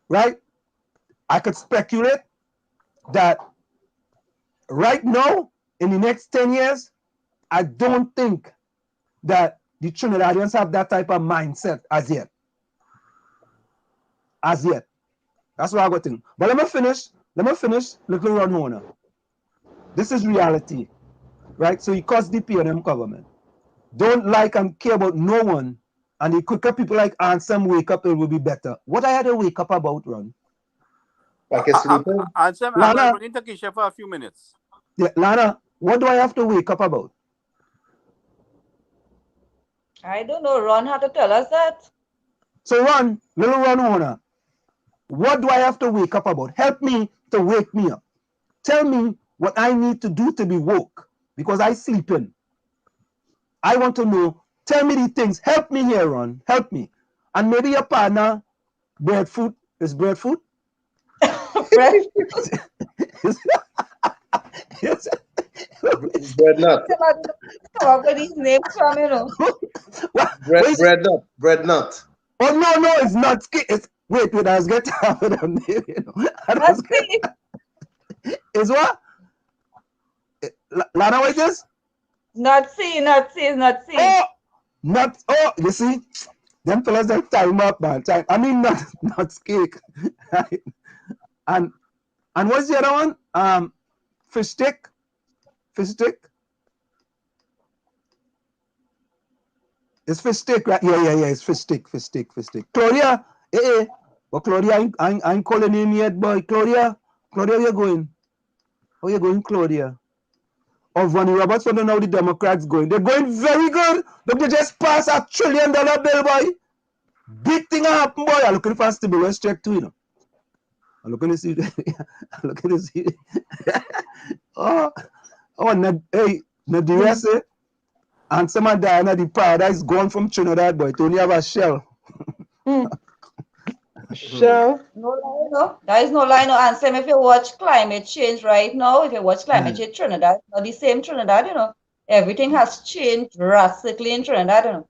right, I could speculate that right now, in the next 10 years, I don't think that the Trinidadians have that type of mindset as yet. As yet. That's what I got to think. But let me finish Little Ron Horner. This is reality. Right? So he caused the PNM government. Don't like and care about no one. And the quicker people like Ansem wake up, it will be better. What I had to wake up about, Ron? Like a sleeper? Ansem, I'm going to Takesha for a few minutes. Yeah, Lana, what do I have to wake up about? I don't know. Ron had to tell us that. So Ron, Little Ron Horner, what do I have to wake up about? Help me to wake me up. Tell me what I need to do to be woke. Because I sleeping. I want to know. Tell me the things. Help me here, Ron. Help me. And maybe your partner, breadfruit, is breadfruit? Bread nut. Come up with these names from, you know. Bread nut. Oh, no, it's not. Wait, I was getting out of them. You know. Is what? Lana, what is this? Not see. Oh, you see? Them fellas that time up, man. Not cake. Right? And what's the other one? Fish stick. It's fish stick, right? Yeah, it's fish stick. Claudia, but Claudia, I ain't calling him yet, boy. Claudia, where you going? Where you going, Claudia? Or Ronnie Roberts, want to know how the Democrats going. They're going very good. Look, they just passed $1 trillion bill, boy. Big thing happen, boy. I'm looking for a stimulus check too, you know. I'm looking to see. Nadia say, and some of Diana, the paradise gone from Trinidad, boy. It only have a shell. Shell? No. There is no line. No answer. If you watch climate change right now, if you watch climate change Trinidad, not the same Trinidad, you know. Everything has changed drastically in Trinidad, you know.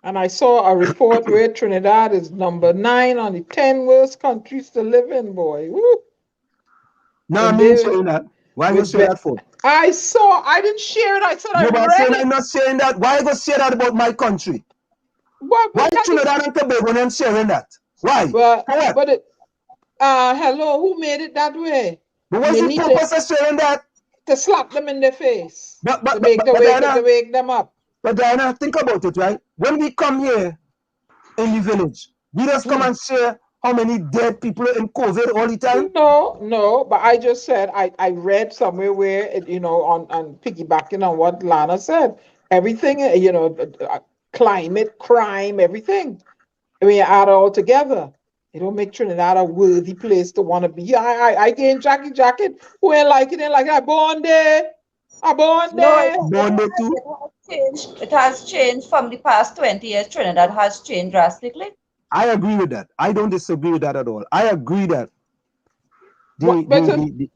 And I saw a report where Trinidad is number 9 on the 10 worst countries to live in, boy. Woo. No, I'm not saying that. Why you say that for? I didn't share it. I said I read it. I'm not saying that. Why you go say that about my country? Why Trinidad and Tobago not sharing that? Why? Hello, who made it that way? But what's the purpose of sharing that? To slap them in the face. To wake them up. But Diana, think about it, right? When we come here in the village, we just come and share how many dead people in COVID all the time? No, but I just said I read somewhere where on piggybacking on what Lana said, everything, climate, crime, everything. I mean, add it all together. It don't make Trinidad a worthy place to want to be. I gained Jackie Jacket. Who ain't like it? I born there. Born there. Born there too. It has changed from the past 20 years. Trinidad has changed drastically. I agree with that. I don't disagree with that at all. I agree that the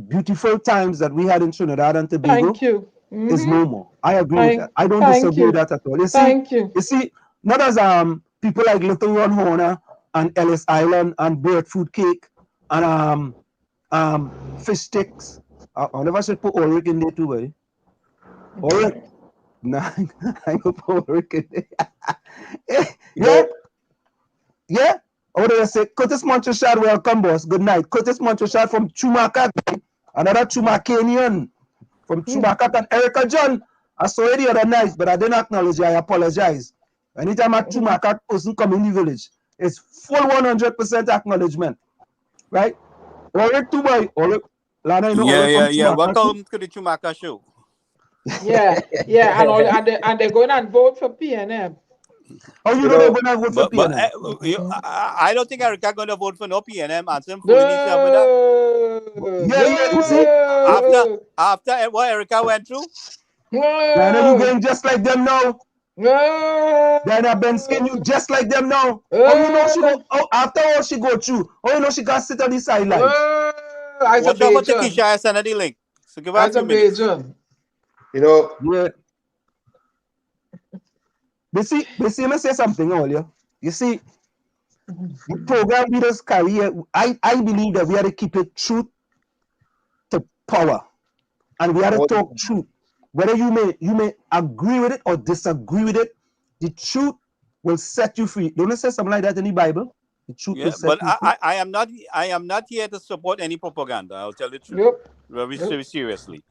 beautiful times that we had in Trinidad and Tobago is no more. I agree with that. I don't disagree with that at all. You see, not as people like Little Ron Horner and Ellis Island and breadfruit cake and fish sticks. I never should put Ulrich in there too, buddy. Ulrich. No, I go Puerto Rican. You Yeah, know, yeah. What did I say? Curtis Montreshat, welcome, boss. Good night. Curtis Montreshat from Chumacat. Another Chumacanian from Chumacat and Erica John. I saw it the other night, but I didn't acknowledge you. I apologize. Anytime a Chumacat person come in the village, it's full 100% acknowledgement. Right? Alright, too boy. Alright. Lana, you know, alright from Chumacat. Welcome to the Chumaka show. Yeah, yeah, and all, and they're going and vote for PNM. Oh, you You know know, they're going to vote for PNM. I don't think Erica going to vote for no PNM. Answer him No, for that. Yeah, you see? After what Erica went through. Lana, you going just like them now. No. Diana Benskin, you just like them now. Oh, you know she go. Oh, after all she go through. Oh, you know she got to sit on the sidelines. Watch out for Takesha and the link. So give her a few minutes. you know, Yeah. They see me say something earlier. You see, the program leaders career, I believe that we have to keep it truth to power. And we have to talk truth. Whether you may agree with it or disagree with it, the truth will set you free. Don't it say something like that in the Bible? The truth will set you free. I am not here to support any propaganda. I'll tell you the truth. Very seriously.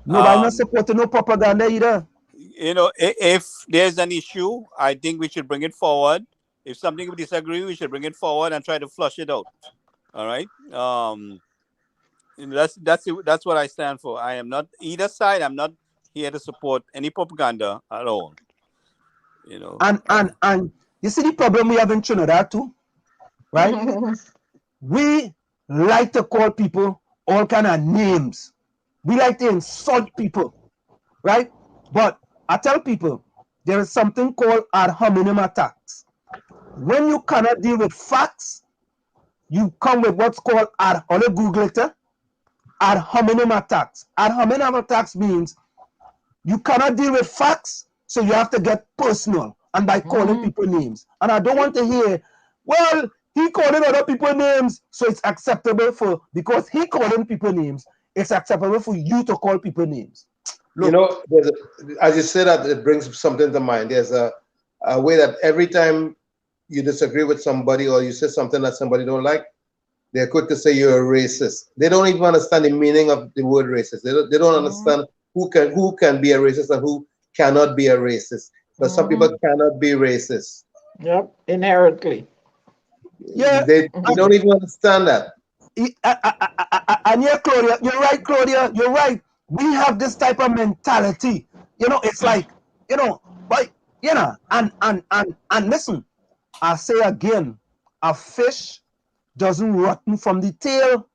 No, but I'm not supporting no propaganda either. You know, if there's an issue, I think we should bring it forward. If something we disagree, we should bring it forward and try to flush it out. All right. That's what I stand for. I am not either side. I'm not here to support any propaganda at all. You know. And you see the problem we have in Trinidad too, right? We like to call people all kind of names. We like to insult people, right? But I tell people there is something called ad hominem attacks. When you cannot deal with facts, you come with what's called Google it, ad hominem attacks. Ad hominem attacks means you cannot deal with facts, so you have to get personal and by calling people names. And I don't want to hear, well, he calling other people names, so it's acceptable because he calling people names, it's acceptable for you to call people names. Look, you know, as you say that, it brings something to mind. There's a way that every time you disagree with somebody or you say something that somebody don't like, they're quick to say you're a racist. They don't even understand the meaning of the word racist. They don't understand who can be a racist and who cannot be a racist. Because some people cannot be racist. Yep, inherently. Yeah, they don't even understand that. And yeah, Claudia, you're right, Claudia, you're right. We have this type of mentality. You know, it's like, you know, but you know, and listen, I say again, a fish doesn't rotten from the tail.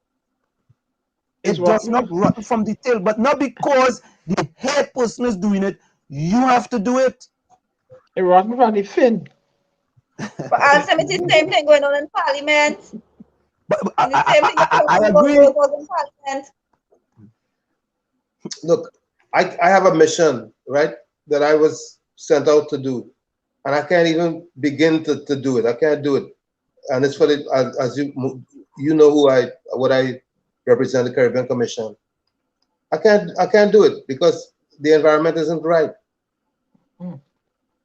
It does not rotten from the tail, but not because the head person is doing it, you have to do it. It rotten from the fin. But also, it's the same thing going on in Parliament. But I agree. In Parliament. Look, I have a mission, right, that I was sent out to do, and I can't even begin to do it. I can't do it, and it's for the as you know what I represent, the Caribbean Commission. I can't do it because the environment isn't right.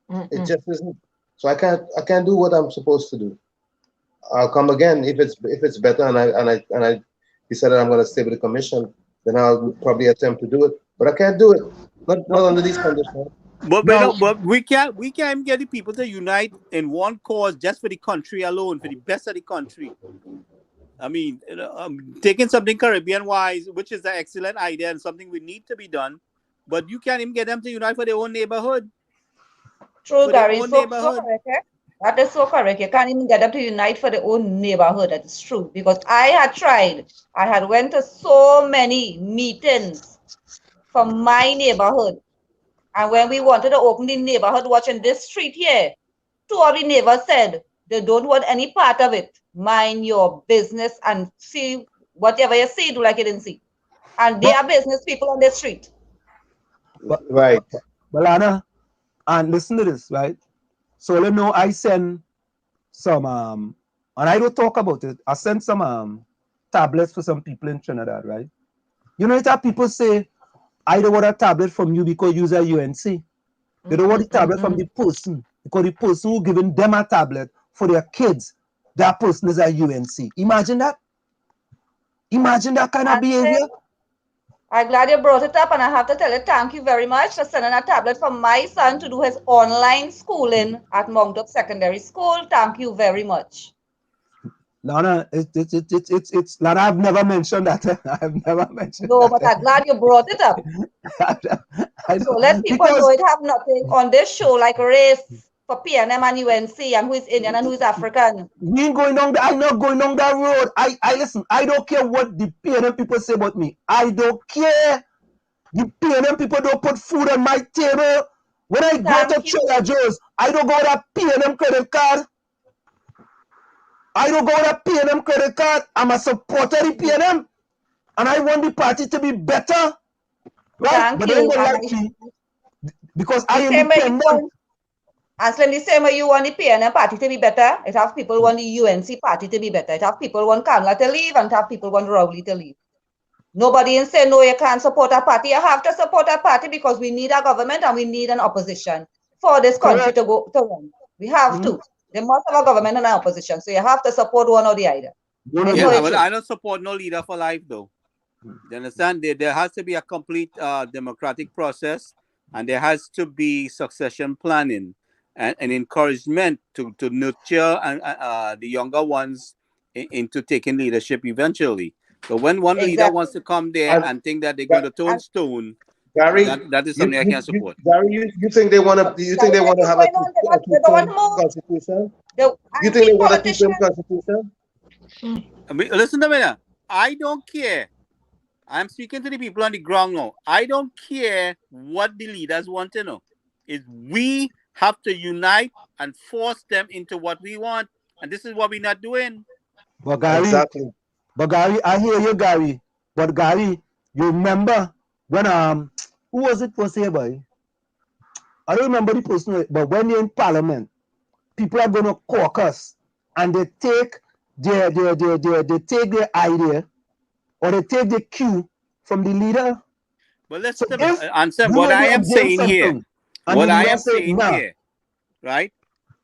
It just isn't. So I can't do what I'm supposed to do. I'll come again if it's better, and I decided I'm going to stay with the commission. Then I'll probably attempt to do it, but I can't do it. Not under these conditions. But we can't get the people to unite in one cause just for the country alone, for the best of the country. I mean, taking something Caribbean-wise, which is an excellent idea and something we need to be done, but you can't even get them to unite for their own neighborhood. True, Gary. So correct. That is so correct. You can't even get them to unite for their own neighborhood. That is true. Because I had tried. I had went to so many meetings from my neighborhood. And when we wanted to open the neighborhood watch in this street here, 2 of the neighbors said they don't want any part of it. Mind your business and see whatever you see, do like you didn't see. And they are business people on the street. Right. Well, Anna, and listen to this, right? So you know, I send some and I don't talk about it. I sent some tablets for some people in Trinidad, right? You know that people say, I don't want a tablet from you because you're a UNC. They don't want the tablet from the person, because the person who giving them a tablet for their kids, that person is a UNC. Imagine that. Imagine that kind of behavior. I'm glad you brought it up, and I have to tell you thank you very much for sending a tablet for my son to do his online schooling at Mount Up Secondary School. Thank you very much. No, it's Lana, I've never mentioned that. I've never mentioned No, that. but I'm glad you brought it up. So let people know it have nothing on this show like race for PNM and UNC and who is Indian and who is African. We ain't going down. I'm not going down that road. I listen. I don't care what the PNM people say about me. I don't care. The PNM people don't put food on my table. When I go to Trader Joe's, I don't go with a PNM credit card. I don't go with a PNM credit card. I'm a supporter of the PNM, and I want the party to be better. Right? Thank but you. they ain't gonna like me because I am independent. And Slim, the same way you want the PNM party to be better, it have people want the UNC party to be better. It have people want Kamala to leave, and it have people want Rowley to leave. Nobody is saying, no, you can't support a party. You have to support a party because we need a government and we need an opposition for this country to go to run. We have to. They must have a government and an opposition. So you have to support one or the other. Yeah, but I don't support no leader for life, though. You understand? There has to be a complete democratic process, and there has to be succession planning and encouragement to nurture the younger ones into taking leadership eventually. So when one leader wants to come there and think that they're going to turn stone, Gary, that is something I can't support. Gary, you think they want to? Do you think they want to have a constitution? You think they want to keep them constitution? I mean, listen to me now. I don't care. I'm speaking to the people on the ground now. I don't care what the leaders want to know. Is we have to unite and force them into what we want, and this is what we're not doing. But Gary, I hear you, Gary. But Gary, you remember when who was it was here, boy? I don't remember the person, but when they're in Parliament, people are gonna caucus and they take their idea or they take the cue from the leader. But let's answer what I am saying here. What I am saying here, right,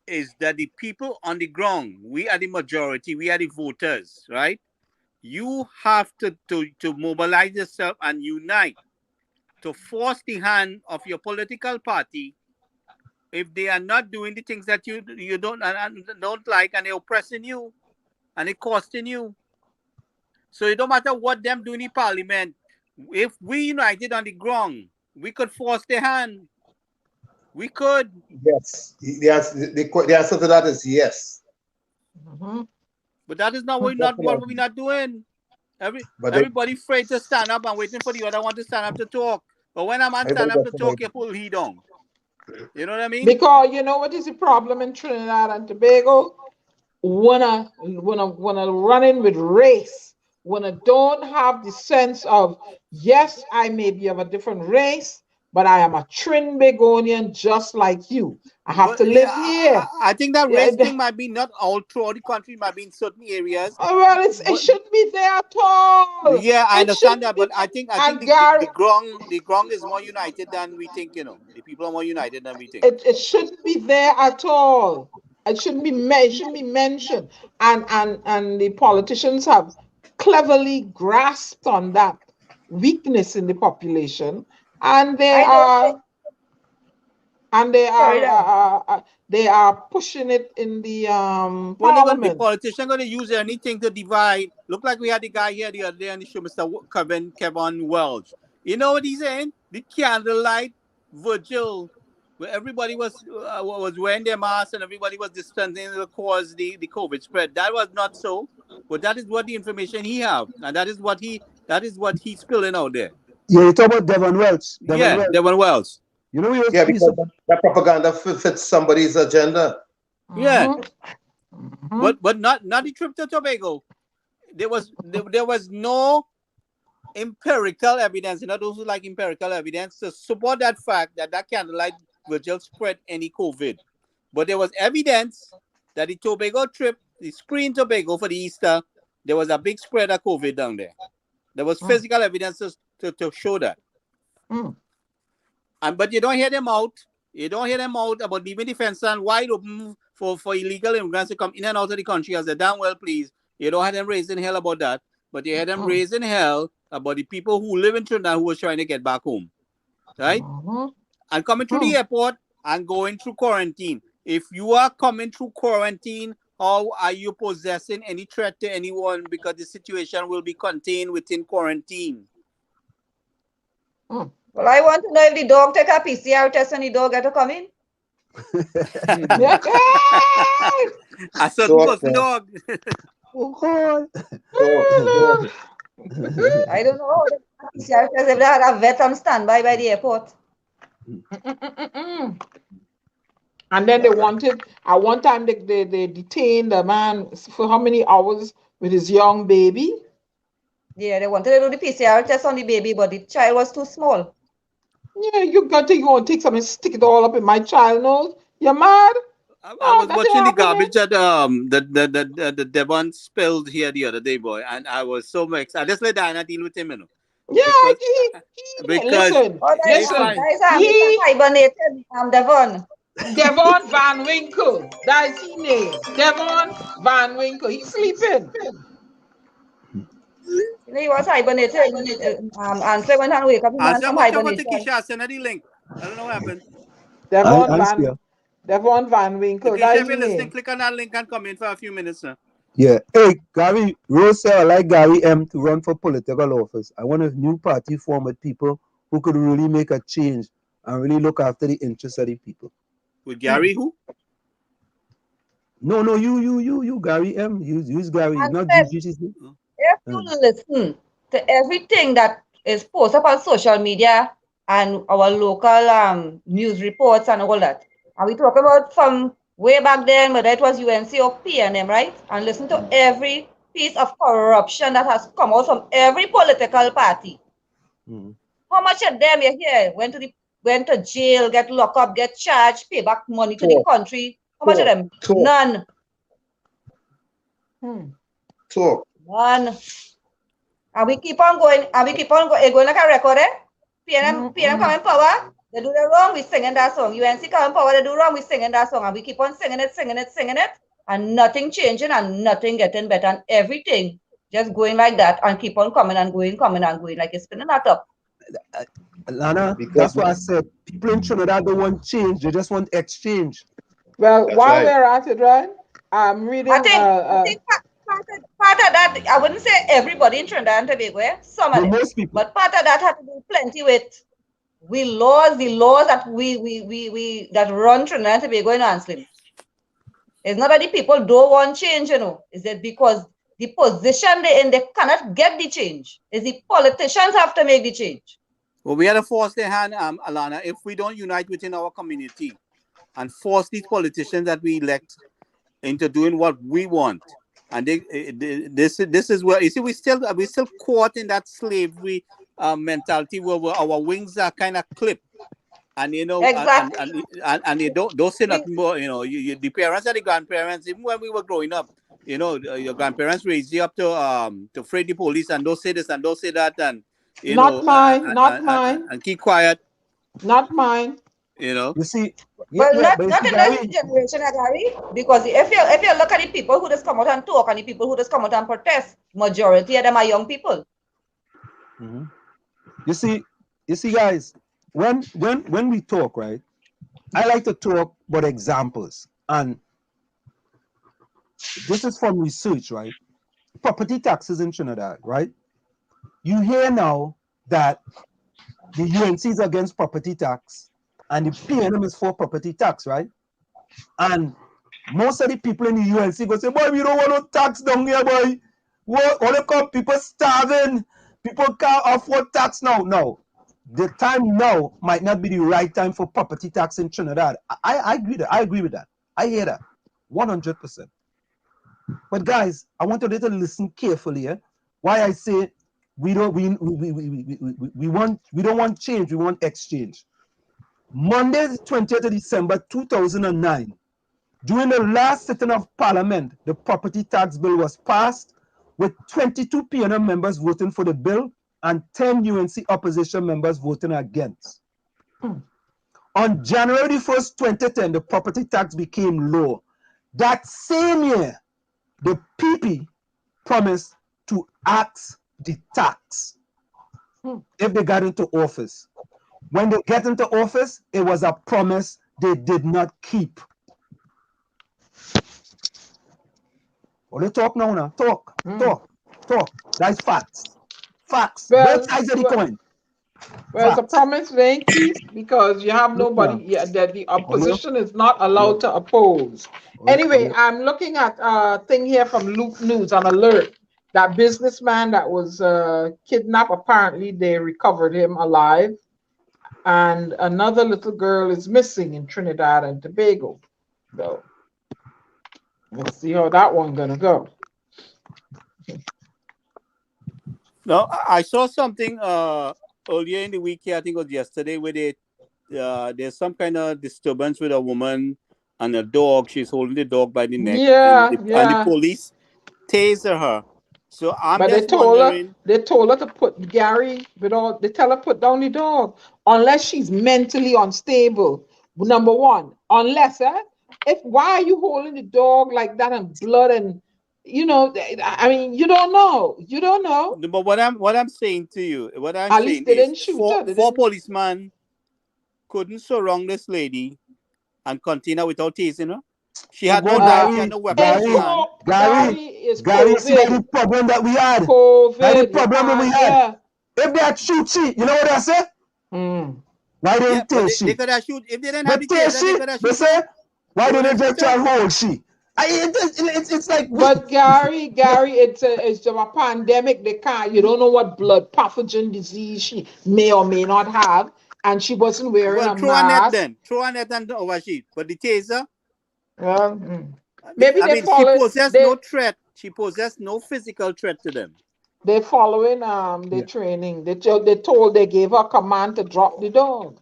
is that the people on the ground, we are the majority, we are the voters, right? You have to mobilize yourself and unite to force the hand of your political party if they are not doing the things that you don't like, and they're oppressing you and it costing you. So it don't matter what them do in the parliament. If we united on the ground, we could force their hand. We could. Yes. The answer to that is yes. But that is not what we're not doing. Everybody afraid to stand up and waiting for the other one to stand up to talk. But when I'm stand up to talk, you pull heat on. You know what I mean? Because you know what is the problem in Trinidad and Tobago? Wanna run in with race, wanna don't have the sense of, yes, I may be of a different race, but I am a Trinbagonian just like you. I have to live here. I think that race thing might be not all throughout the country, might be in certain areas. Oh, well, it shouldn't be there at all. Yeah, I understand that, but I think the ground is more united than we think. You know, the people are more united than we think. It shouldn't be there at all. It shouldn't be mentioned. And the politicians have cleverly grasped on that weakness in the population, and they are pushing it in the parliament. The politician going to use anything to divide. Look like we had the guy here the other day on the show, Mr. Kevin Welch. You know what he's saying? The candlelight vigil, where everybody was wearing their masks and everybody was distancing to cause the COVID spread. That was not so, but that is what the information he have, and that is what he's spilling out there. Yeah, you talk about Devon Welch. Devon Welch. You know, because that propaganda fits somebody's agenda. Yeah, but not the trip to Tobago. There was no empirical evidence, you know, those who like empirical evidence to support that fact that candlelight vigil spread any COVID. But there was evidence that the Tobago trip, the spring Tobago for the Easter, there was a big spread of COVID down there. There was physical evidence to show that. But you don't hear them out You don't hear them out about leaving the fence stand wide open for illegal immigrants to come in and out of the country as they damn well please. You don't have them raising hell about that, but you hear them raising hell about the people who live in Trinidad who are trying to get back home, right? And coming through the airport and going through quarantine. If you are coming through quarantine, how are you possessing any threat to anyone? Because the situation will be contained within quarantine. Well, I want to know if the dog take a PCR test and the dog get to come in. A certain person dog. I don't know. PCR test if they had a vet on standby by the airport. And then they wanted, at one time they detained a man for how many hours with his young baby? Yeah, they wanted to do the PCR test on the baby, but the child was too small. Yeah, you got to go and take something, stick it all up in my child nose. You're mad? I was watching the garbage that the Devon spilled here the other day, boy, and I was so vexed. I just let Diana deal with him, you know. Yeah, because listen, he hibernated, Devon. Devon Van Winkle, that's his name. Devon Van Winkle, he's sleeping. He was hibernated. Answer when I wake up, he Answer from what's hibernation. Takesha, send her the link. I don't know what happened. Devon Van Winkle, Takesha, if you're listening, click on that link and come in for a few minutes, sir. Yeah. Hey, Gary, Rose said I like Gary M to run for political office. I want a new party formed with people who could really make a change and really look after the interests of the people. With Gary who? No, you, Gary M. Use Gary, not GGC. If you listen to everything that is posted up on social media and our local news reports and all that, and we talk about from way back then, whether it was UNC or PNM, right? And listen to every piece of corruption that has come out from every political party. How much of them you hear went to jail, get locked up, get charged, pay back money to the country? How much of them? None. None. And we keep on going, going like a record, eh? PNM come in power, they do the wrong, we singing that song. UNC come in power, they do wrong, we singing that song. And we keep on singing it, and nothing changing and nothing getting better, and everything just going like that and keep on coming and going, like it's spinning that up. Lana, that's why I said people in Trinidad don't want change, they just want exchange. Well, while we're at it, right? I'm reading. I think part of that, I wouldn't say everybody in Trinidad and Tobago, some of them, most people. But part of that had to do plenty with the laws that we that run Trinidad and Tobago in Anslim. It's not that the people don't want change, you know. It's that because the position they're in, they cannot get the change. It's the politicians have to make the change. Well, we had to force their hand, Alana, if we don't unite within our community and force these politicians that we elect into doing what we want. And this is where you see we're still caught in that slavery mentality where our wings are kind of clipped, and you know, exactly. and you don't say nothing more. You know, the parents and the grandparents, even when we were growing up, you know, your grandparents raised you up to afraid the police and don't say this and don't say that, and you know, not mine, and keep quiet. Not mine. You know, you see. Well, not in this generation, Gary, because if you look at the people who just come out and talk and the people who just come out and protest, majority of them are young people. You see, guys, when we talk, right, I like to talk about examples, and this is from research, right? Property taxes in Trinidad, right? You hear now that the UNC is against property tax, and the PNM is for property tax, right? And most of the people in the UNC go say, boy, we don't want no tax down here, boy. All come people starving, people can't afford tax now. No, the time now might not be the right time for property tax in Trinidad. I agree with that. I hear that 100%. But guys, I want you to listen carefully. Why I say we don't want change, we want exchange. Monday, the 20th of December 2009, during the last sitting of Parliament, the property tax bill was passed with 22 PNM members voting for the bill and 10 UNC opposition members voting against. On January 1st, 2010, the property tax became low. That same year, the PP promised to axe the tax if they got into office. When they get into office, it was a promise they did not keep. Well, they talk now. Talk. That's facts. Facts. Both sides of the coin. Well, it's a promise they ain't keep because you have nobody. Yeah, the opposition is not allowed to oppose. Anyway, I'm looking at a thing here from Loop News on alert. That businessman that was kidnapped, apparently they recovered him alive. And another little girl is missing in Trinidad and Tobago. So let's see how that one gonna go. No, I saw something earlier in the week here, I think it was yesterday, where there's some kind of disturbance with a woman and a dog. She's holding the dog by the neck. And the police taser her. So I'm just wondering. They told her to put Gary, they tell her put down the dog unless she's mentally unstable. Number one, unless why are you holding the dog like that and blood and I mean you don't know. But what I'm saying to you, at least they didn't shoot her. Four policemen couldn't surround this lady and contain her without tasing her. She had no knife, she had no weapon. Gary, see the problem that we had. The problem we had. Yeah. If they had shoot she, you know what I said? Why didn't tase she? They could have shoot. If they didn't have the taser, they could have shoot. They say, why didn't they try and hold she? It's like. But Gary, it's a pandemic. They can't. You don't know what blood pathogen disease she may or may not have, and she wasn't wearing a mask. Throw a net over she. But the taser. Well, maybe she possessed no threat. She possessed no physical threat to them. They're following the training. They gave her a command to drop the dog.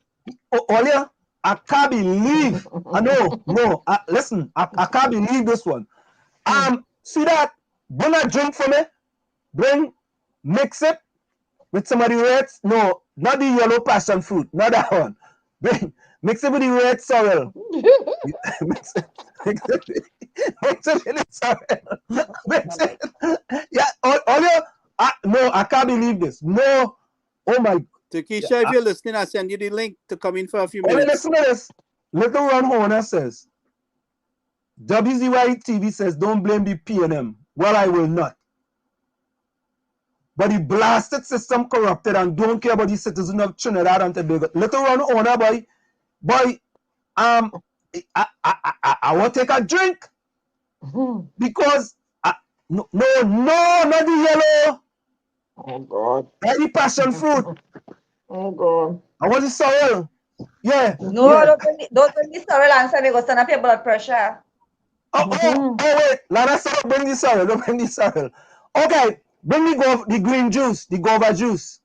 Olia, I can't believe. Listen, I can't believe this one. See that? Bring a drink for me. Mix it with some of the reds. No, not the yellow passion fruit, not that one. Mix it with the red sorrel. mix it with the sorrel. Mix it. Yeah, Olia. No, I can't believe this. No. Oh my. Takesha, if you're listening, I'll send you the link to come in for a few minutes. Listen to this. Little Ron Horner says, WZYE TV says, don't blame the PNM. Well, I will not. But the blasted system corrupted and don't care about the citizens of Trinidad and Tobago. Little Ron Horner, boy, I want to take a drink. Because, no, not the yellow. Oh, God. Not the passion fruit. Oh, God. I want the sorrel. Yeah. No, yeah. don't bring the sorrel answer. They go stand up your blood pressure. Wait. Lana, bring the sorrel. Don't bring the sorrel. Okay. Bring the green juice, the guava juice.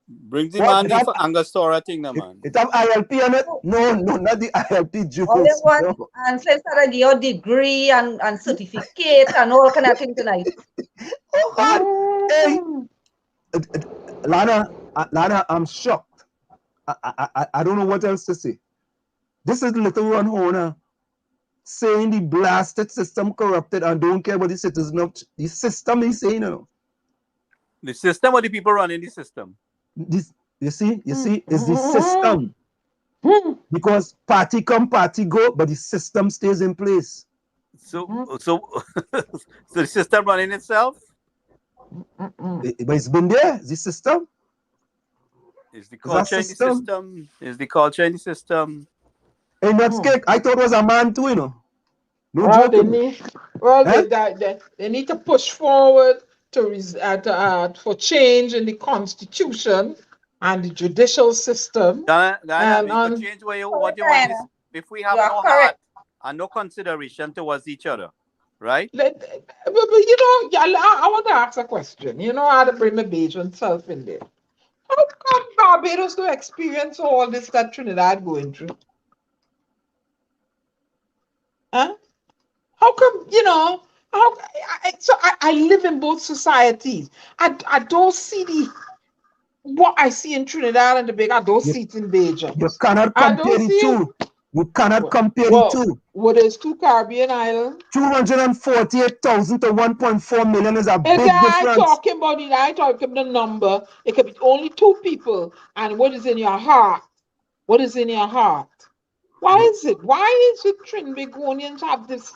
Bring the man the Angostura thing, no, man. It have ILP on it? No, not the ILP juice. All they want answers are your degree and certificate and all kind of things tonight. Oh, God. Hey. Lana, I'm shocked. I don't know what else to say. This is Little Ron Horner saying the blasted system corrupted and don't care about the citizens of the system. He's saying, the system or the people running the system? This, you see, it's the system. Because party come, party go, but the system stays in place. So the system running itself? But it's been there, the system. Is the culture in the system? Is the culture in the system? Hey, not scared. I thought it was a man too, No they need to push forward for change in the constitution and the judicial system. Dana, change what you want is if we have no heart and no consideration towards each other, right? But I want to ask a question. You know how to bring the Bajan self in there. How come Barbados don't experience all this that Trinidad going through? Huh? How come, I live in both societies. I don't see what I see in Trinidad and Tobago, I don't see it in Beijing. You cannot I compare don't the see two. You cannot compare the Well, two. what is two Caribbean islands? 248,000 to 1.4 million is a big I difference. talking about it. I talking the number. It could be only two people. And what is in your heart? What is in your heart? Why is it? Why is it Trinbagonians have this?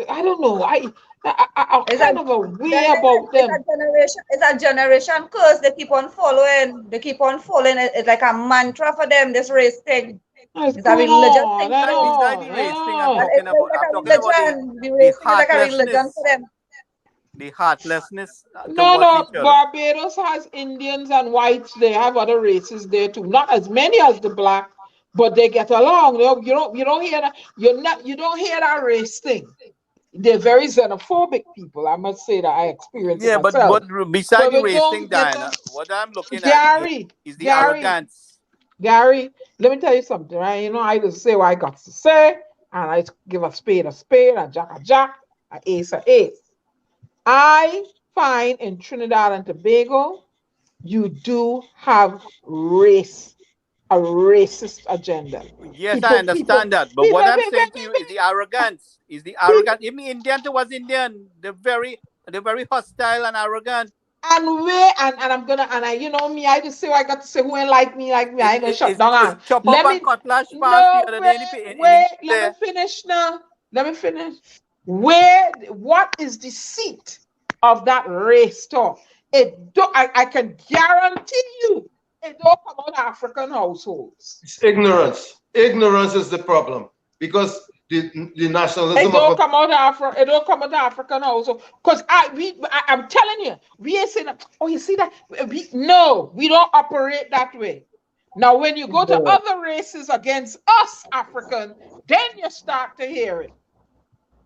I don't know. I kind of a way about them. It's a generation curse. They keep on following. They keep on following. It's like a mantra for them. This race thing. It's It's a religious thing. Besides the race thing I'm talking about, It's like I'm a talking about religion. The race thing is like a religion for them. the heartlessness No, towards each other. Barbados has Indians and whites. They have other races there too. Not as many as the black, but they get along. You don't hear that. You don't hear that race thing. They're very xenophobic people. I must say that I experienced it myself. But besides the we race don't thing, get Diana, them. what I'm looking Gary, at is the arrogance. Gary, let me tell you something, right? You know, I just say what I got to say, and I give a spade, a jack, an ace, a ace. I find in Trinidad and Tobago, you do have a racist agenda. Yes, I understand that. But what I'm saying to you is the arrogance. Even Indian towards Indian, they're very hostile and arrogant. And I'm gonna you know me, I just say what I got to say. Who ain't like me, I ain't gonna shut down on. Let me finish now. Let me finish. What is the seat of that race talk? I can guarantee you it don't come out of African households. It's ignorance. Ignorance is the problem because the nationalism. It don't come out of Africa. It don't come out of African household. Because I'm telling you, we ain't saying that. Oh, you see that? We don't operate that way. Now, when you go to other races against us, African, then you start to hear it.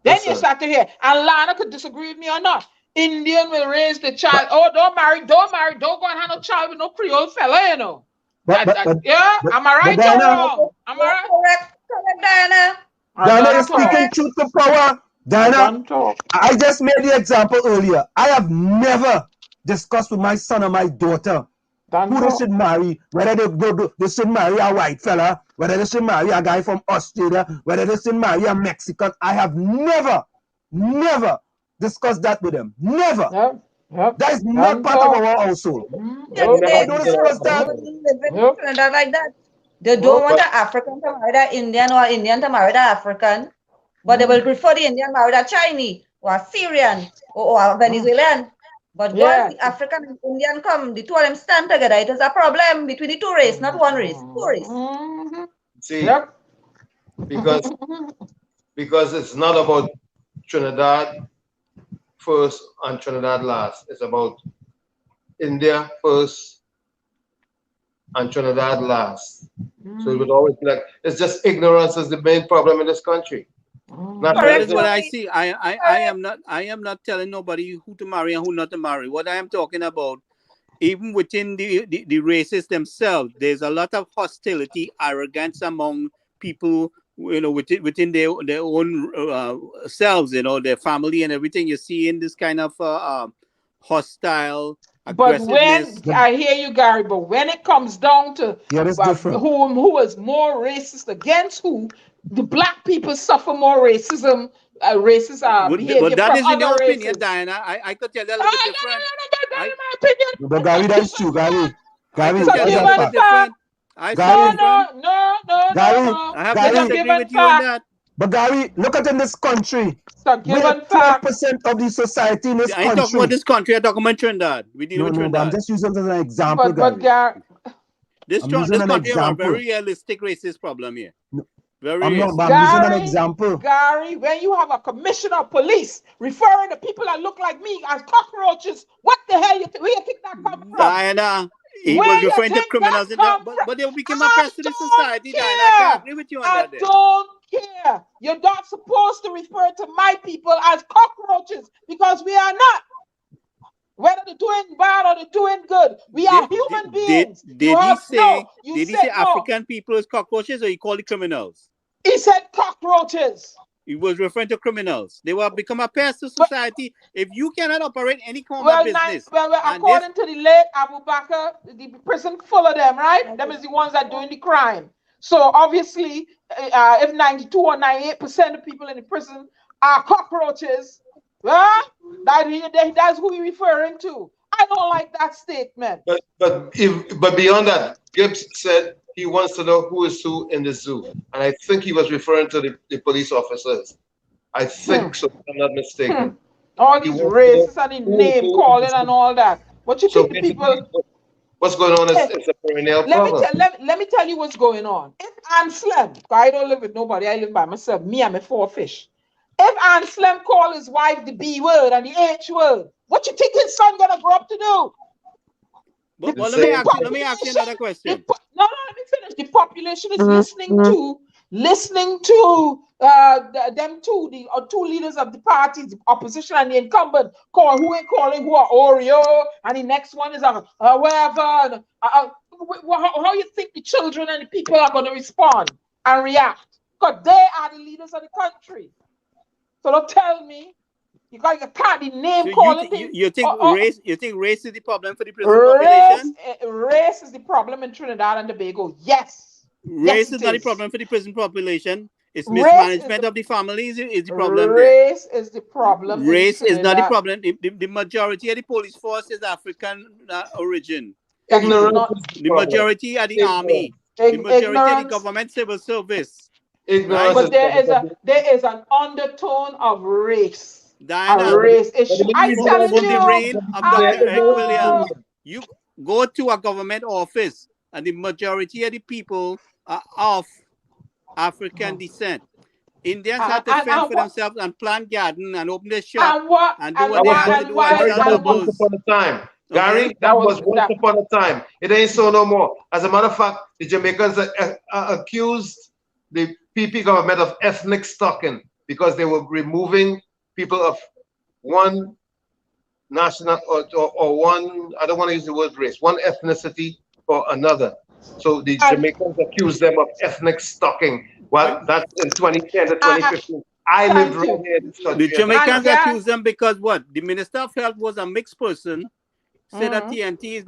And Lana could disagree with me or not. Indian will raise the child. Oh, don't marry. Don't go and have no child with no Creole fella, you know. Am I right or wrong? Am I right? Correct, Diana. Diana is speaking truth to power. Diana, I just made the example earlier. I have never discussed with my son or my daughter who they should marry, whether they should marry a white fella, whether they should marry a guy from Australia, whether they should marry a Mexican. I have never discussed that with them. Never. That is not part of our household. They don't like that. They don't want an African to marry an Indian or Indian to marry an African, but they will prefer the Indian marry a Chinese or a Syrian or a Venezuelan. But once the African and Indian come, the two of them stand together. It is a problem between the two races, not one race, two races. See, because it's not about Trinidad first and Trinidad last. It's about India first and Trinidad last. So it would always be like, it's just ignorance is the main problem in this country. That is what I see. I am not telling nobody who to marry and who not to marry. What I am talking about, even within the races themselves, there's a lot of hostility, arrogance among people, you know, within their own selves, you know, their family and everything. You see in this kind of hostile aggressiveness. But when I hear you, Gary, but when it comes down to who is more racist against who, the black people suffer more racism, racist behavior. But that from is in your other opinion, races. Diana. I could tell you a little bit different. No, in my opinion. But Gary, that's true, Gary. It's a given fact. No. I have to disagree with you on that. But Gary, look at in this country. It's a given fact. 12% of the society in this country. I ain't talking about this country. I'm talking about Trinidad. We deal with Trinidad. I'm just using it as an example, But Gary. This country has a very realistic racist problem here. I'm using an example. Gary, when you have a commissioner of police referring to people that look like me as cockroaches, what the hell where you think that come from? Diana, he was referring to criminals, but they became a press to the society, Diana. I can't agree with you on that. I don't care. You're not supposed to refer to my people as cockroaches because we are not. Whether they're doing bad or they're doing good, we are human beings. Did he say African people as cockroaches, or he called it criminals? He said cockroaches. He was referring to criminals. They will become a pest to society if you cannot operate any kind of business. According to the late Abu Bakr, the prison full of them, right? Them is the ones that doing the crime. So obviously, if 92 or 98% of people in the prison are cockroaches, that's who we're referring to. I don't like that statement. But beyond that, Gibbs said he wants to know who is who in the zoo, and I think he was referring to the police officers. I think so, if I'm not mistaken. All these racists and the name calling and all that. What you think the people? What's going on is a perennial problem. Let me tell you what's going on. If Anselm, I don't live with nobody, I live by myself, me and my 4 fish. If Anselm call his wife the B word and the H word, what you think his son gonna grow up to do? But let me ask you another question. No, let me finish. The population is listening to them two, the two leaders of the parties, the opposition and the incumbent, calling who are Oreo, and the next one is whatever. How you think the children and the people are going to respond and react? Because they are the leaders of the country. So don't tell me you can't the name so calling. You think race? You think race is the problem for the prison population? Race is the problem in Trinidad and Tobago. Yes. Race is not the problem for the prison population. It's mismanagement of the families is the problem. Race is the problem. Race is not the problem. The majority of the police force is African origin. Ignorance. The majority of the army. The majority of the government civil service. Right? But there is an undertone of race. Diana, a race issue. I tell you, the reign of Dr. Ed Williams, you go to a government office and the majority of the people are of African descent. Indians have to fend for themselves and plant garden and open their shop and do what they have to do. Once upon a time. Gary, that was once upon a time. It ain't so no more. As a matter of fact, the Jamaicans accused the PP government of ethnic stalking because they were removing people of one national or one, I don't want to use the word race, one ethnicity or another. So the Jamaicans accused them of ethnic stalking. Well, that's in 2010 to 2015. I lived right here in this country. The Jamaicans accused them because what? The Minister of Health was a mixed person, said that TNT is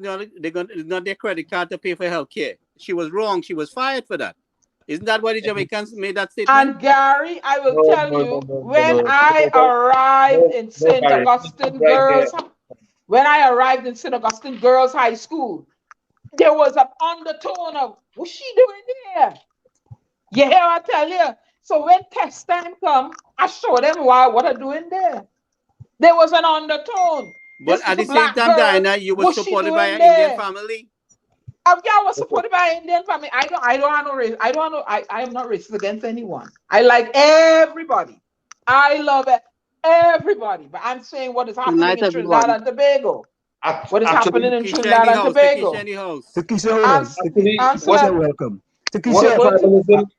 not their credit card to pay for health care. She was wrong. She was fired for that. Isn't that why the Jamaicans made that statement? And Gary, I will tell you, when I arrived in St. Augustine Girls, when I arrived in St. Augustine Girls High School, there was an undertone of, what's she doing there? You hear I tell you? So when test time come, I show them what I'm doing there. There was an undertone. But at the same time, Diana, you were supported by an Indian family. Yeah, I was supported by an Indian family. I don't have no race. I am not racist against anyone. I like everybody. I love everybody. But I'm saying what is happening in Trinidad and Tobago. What is happening in Trinidad and Tobago? Takisha, welcome.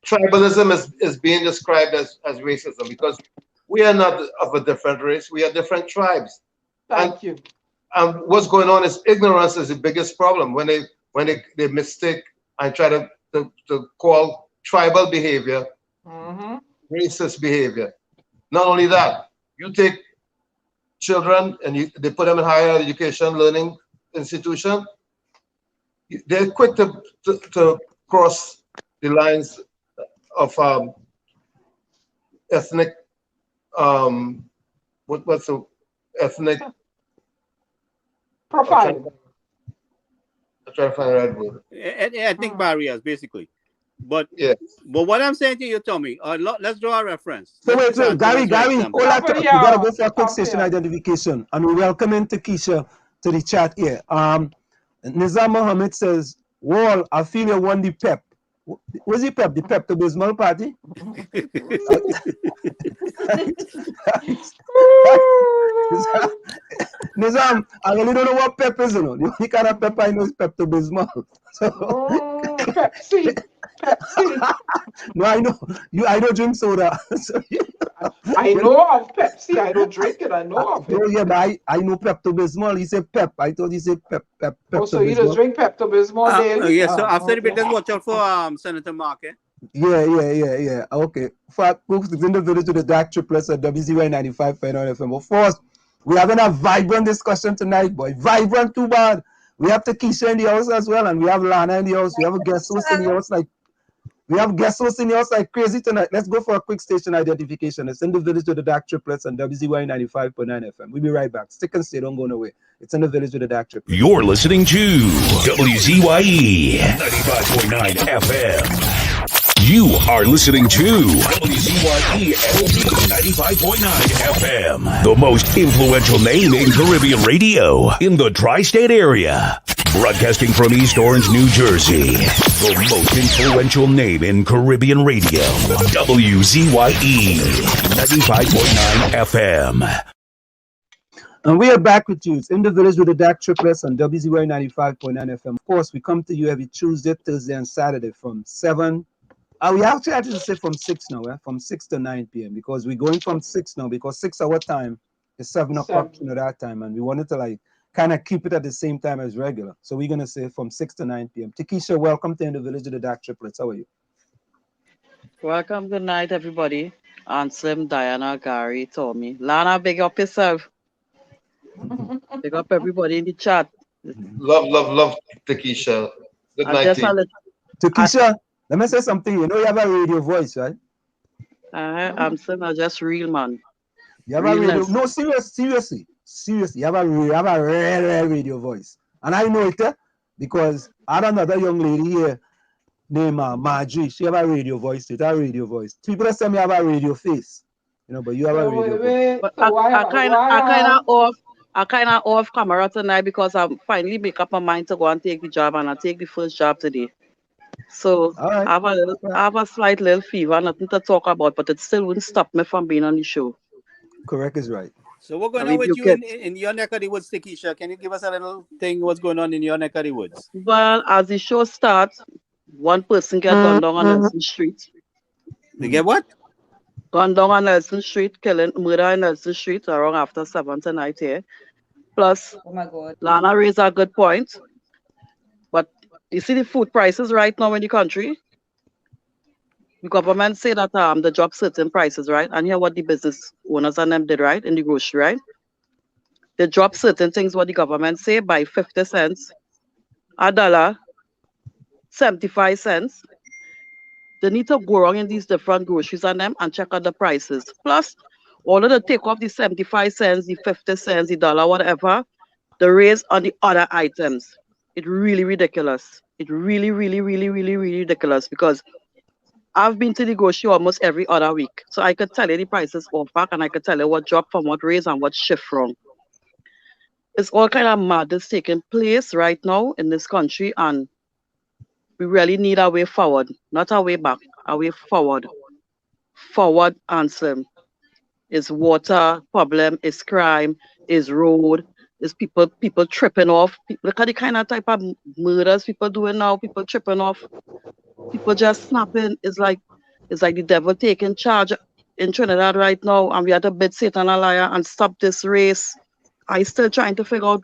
Tribalism is being described as racism because we are not of a different race. We are different tribes. Thank you. And what's going on is ignorance is the biggest problem when they mistake and try to call tribal behavior racist behavior. Not only that, you take children and they put them in higher education learning institution, they're quick to cross the lines of ethnic what's the ethnic profile. I'm trying to find the right word. Ethnic barriers, basically. But yes. But what I'm saying to you, Tommy, let's draw a reference. So wait, Gary, we gotta go for a quick station identification, and we welcome in Takisha to the chat here. Nizam Mohammed says, "Wall, I feel you won the pep." What's the pep? The Pepto-Bismol party? Nizam, I really don't know what pep is, you know. The only kind of pep I know is Pepto-Bismol. Pepsi. No, I know. I don't drink soda. I know of Pepsi. I don't drink it. I know of it. Oh, yeah, but I know Pepto-Bismol. He said pep. I thought he said pep. Oh, so you just drink Pepto-Bismol daily? Yes, so after the bit, let's watch out for Senator Mark. Yeah. Okay. Fact, folks, it's in the village with the DAG Triplets at WZYE 95.9 FM. Of course, we're having a vibrant discussion tonight, boy. Vibrant too bad. We have Takesha in the house as well, and we have Lana in the house. We have a guest host in the house like crazy tonight. Let's go for a quick station identification. It's in the village with the DAG Triplets and WZYE 95.9 FM. We'll be right back. Stick and stay, don't go nowhere. It's in the village with the DAG Triplets. You're listening to WZYE 95.9 FM. You are listening to WZYE LP 95.9 FM, the most influential name in Caribbean radio in the tri-state area. Broadcasting from East Orange, New Jersey, the most influential name in Caribbean radio, WZYE 95.9 FM. And we are back with you. It's in the village with the DAG Triplets on WZYE 95.9 FM. Of course, we come to you every Tuesday, Thursday, and Saturday from 7. We actually say from 6 now, from 6 to 9 p.m. because we're going from 6 now because 6 hour time is 7 o'clock that time, and we wanted to like kind of keep it at the same time as regular. So we're gonna say from 6 to 9 p.m. Takesha, welcome to in the village of the DAG Triplets. How are you? Welcome, good night, everybody. Anselm, Diana, Gary, Tommy. Lana, big up yourself. Big up everybody in the chat. Love, Takesha. Good night, team. Takesha, let me say something. You know you have a radio voice, right? I'm saying I'm just real, man. You have a radio. No, seriously. You have a rare radio voice. And I know it because I had another young lady here named Marjorie. She have a radio voice. People that say me have a radio face. You know, but you have a radio voice. But I kind of off camera tonight because I finally make up my mind to go and take the job, and I take the first job today. So right. I have a slight little fever, nothing to talk about, but it still wouldn't stop me from being on the show. Correct is right. So what's going on with you in your neck of the woods, Takesha? Can you give us a little thing what's going on in your neck of the woods? Well, as the show starts, one person get gunned down on Nelson Street. They get what? Gunned down on Nelson Street, murder on Nelson Street around after 7 tonight here. Plus, Oh my God. Lana raised a good point. But you see the food prices right now in the country? The government say that they drop certain prices, right? And hear what the business owners and them did, right? In the grocery, right? They drop certain things what the government say by 50 cents, $1, 75 cents. They need to go around in these different groceries and them and check out the prices. Plus, all of the take off the 75 cents, the 50 cents, the dollar, whatever, the raise on the other items. It's really ridiculous. It's really ridiculous because I've been to the grocery almost every other week. So I could tell you the prices off back and I could tell you what dropped from what raised and what shift from. It's all kind of madness taking place right now in this country, and we really need a way forward, not a way back, a way forward. Forward answer. Is water problem, is crime, is road, is people tripping off. Look at the kind of type of murders people doing now, people tripping off, people just snapping. It's like the devil taking charge in Trinidad right now, and we have to bid Satan a liar and stop this race. I still trying to figure out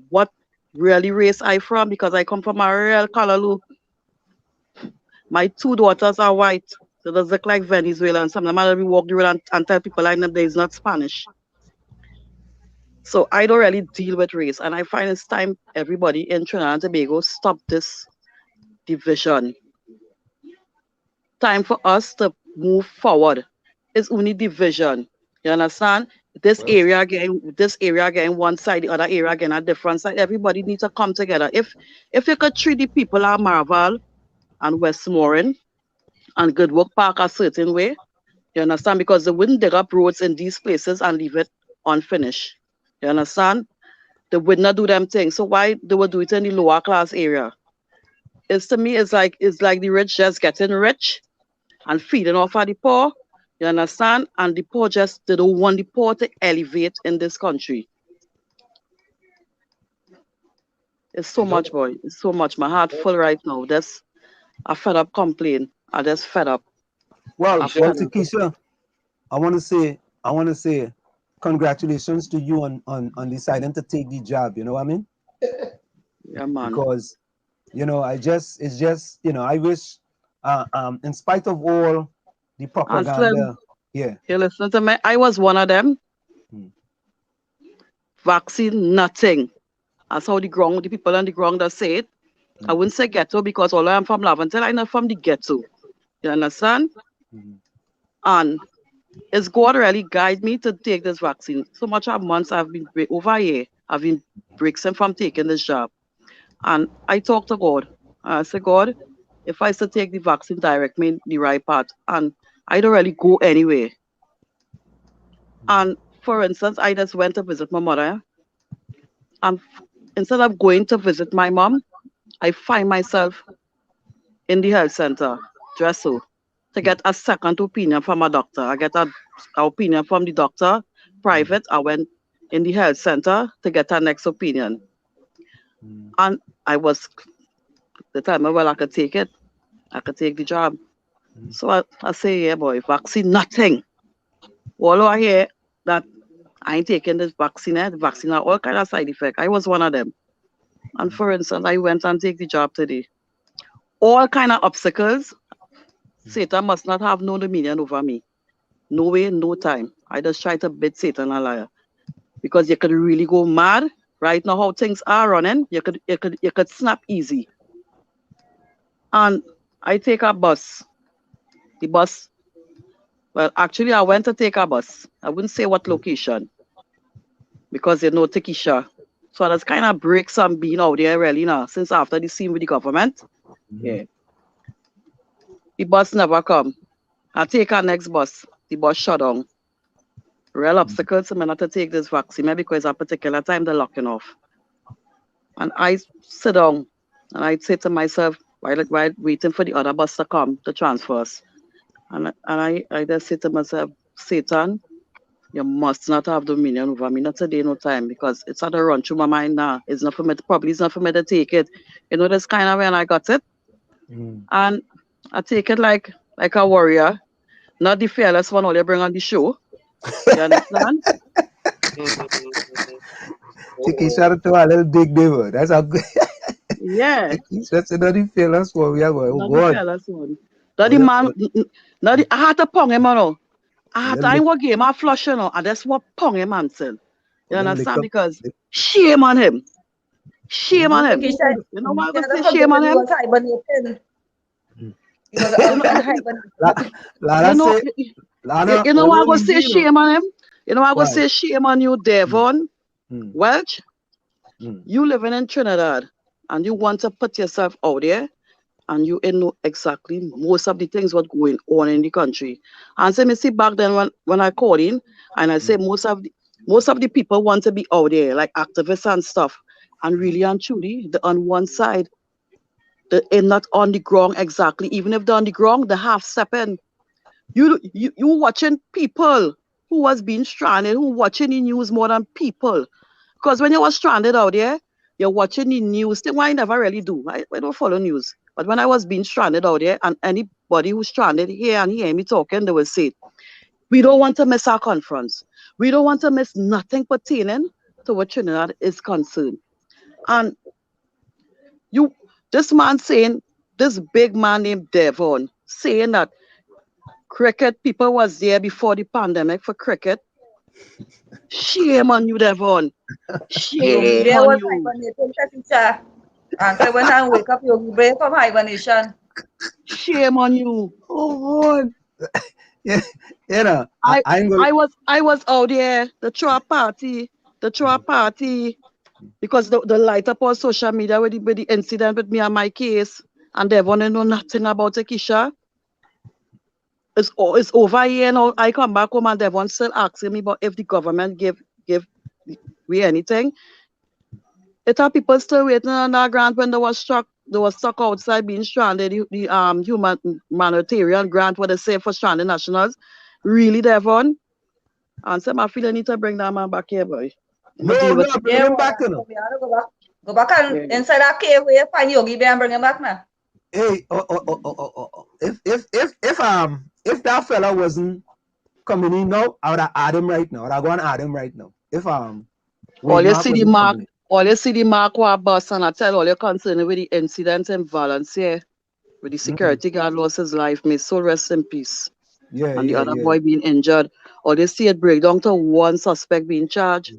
what really race I from, because I come from a real Callaloo. My 2 daughters are white. So does look like Venezuelan. Some of them already walk the road and tell people like them is not Spanish. So I don't really deal with race. And I find it's time everybody in Trinidad and Tobago stop this division. Time for us to move forward. It's only division. You understand? This area getting one side, the other area getting a different side. Everybody needs to come together. If you could treat the people at Marval and Westmoreland and Goodwood Park a certain way, you understand? Because they wouldn't dig up roads in these places and leave it unfinished. You understand? They would not do them things. So why they would do it in the lower class area? To me, it's like the rich just getting rich and feeding off of the poor. You understand? And the poor they don't want the poor to elevate in this country. It's so much, boy. It's so much. My heart full right now. That's a fed up complaint. I just fed up. Well, Takesha, I want to say congratulations to you on deciding to take the job. You know what I mean? Yeah, man. Because, I wish in spite of all the And propaganda. Slim, Yeah. you listen to me. I was one of them. Vaccine, nothing. That's how the people on the ground that say it. I wouldn't say ghetto because although I'm from Laventille, I'm not from the ghetto. You understand? And it's God really guide me to take this vaccine. So much of months I've been over a year, I've been breaking from taking this job. And I talked to God. I said, God, if I still take the vaccine, direct me in the right path. And I don't really go anywhere. And for instance, I just went to visit my mother. And instead of going to visit my mom, I find myself in the health center, just so, to get a second opinion from a doctor. I get an opinion from the doctor, private. I went in the health center to get a next opinion. And I was, the time, well, I could take it. I could take the job. So I say, yeah, boy, vaccine, nothing. All I hear that I ain't taking this vaccine, the vaccine have all kind of side effects. I was one of them. And for instance, I went and take the job today. All kind of obstacles. Satan must not have no dominion over me. No way, no time. I just try to beat Satan a liar. Because you could really go mad. Right now, how things are running, you could snap easy. And I take a bus. The bus, well, actually, I went to take a bus. I wouldn't say what location. Because you know Tikisha. So that's kind of break some being out there, really, now, since after the scene with the government. Yeah. The bus never come. I take our next bus. The bus shut down. Real obstacles to me not to take this vaccine because at a particular time they're locking off. And I sit down and I say to myself, while waiting for the other bus to come to transfer us. And I just say to myself, Satan, you must not have dominion over me, not today, no time, because it's at a run through my mind now. It's not for me, probably it's not for me to take it. You know, this kind of when I got it. And I take it like a warrior, not the fearless one all you bring on the show. You understand? Tiki shout out to our little big neighbor. That's how good. Yeah. That's another fearless one. We are going. Oh, Not God. the fearless one. Not the man. I had to pong him, man. I had to what game I flush, you know, and that's what pong him, man. You understand? Because shame on him. Shame on him. You know what I say? Shame on him. You know what I go say? Shame on him. You know what I go say? Shame on you, Devon Welch. You living in Trinidad and you want to put yourself out there and you know exactly most of the things what going on in the country. And so me see back then when I called in and I say most of the people want to be out there like activists and stuff. And really and truly, on one side, they're not on the ground exactly. Even if they're on the ground, they half step in. You watching people who was being stranded, who watching the news more than people. Because when you was stranded out there, you're watching the news. Thing I never really do. I don't follow news. But when I was being stranded out there, and anybody who's stranded here and hear me talking, they will say, we don't want to miss our conference. We don't want to miss nothing pertaining to what Trinidad is concerned. And this man saying, this big man named Devon, saying that cricket people was there before the pandemic for cricket. Shame on you, Devon. Shame on you. And so when I wake up, you'll break from hibernation. Shame on you. Oh, God. Yeah, you know, I was out there, the throw party, because the light up on social media with the incident with me and my case, and they want to know nothing about it, Keisha. It's over here now. I come back home and Devon still asking me about if the government give we anything. It are people still waiting on that grant when they was stuck outside being stranded. The humanitarian grant what they say for stranded nationals. Really, Devon? And so I feel I need to bring that man back here, boy. No, bring him back, you know. Go back and inside that cave where you find Yogi Bear and bring him back now. Hey, if that fella wasn't coming in now, I would have add him right now. I go and add him right now. If all you see the mark, or bus and I tell all your concern with the incident in Valencia. Where the security guard lost his life, may soul rest in peace. Yeah, And the yeah, other yeah. boy being injured. Or they see it break down to one suspect being charged.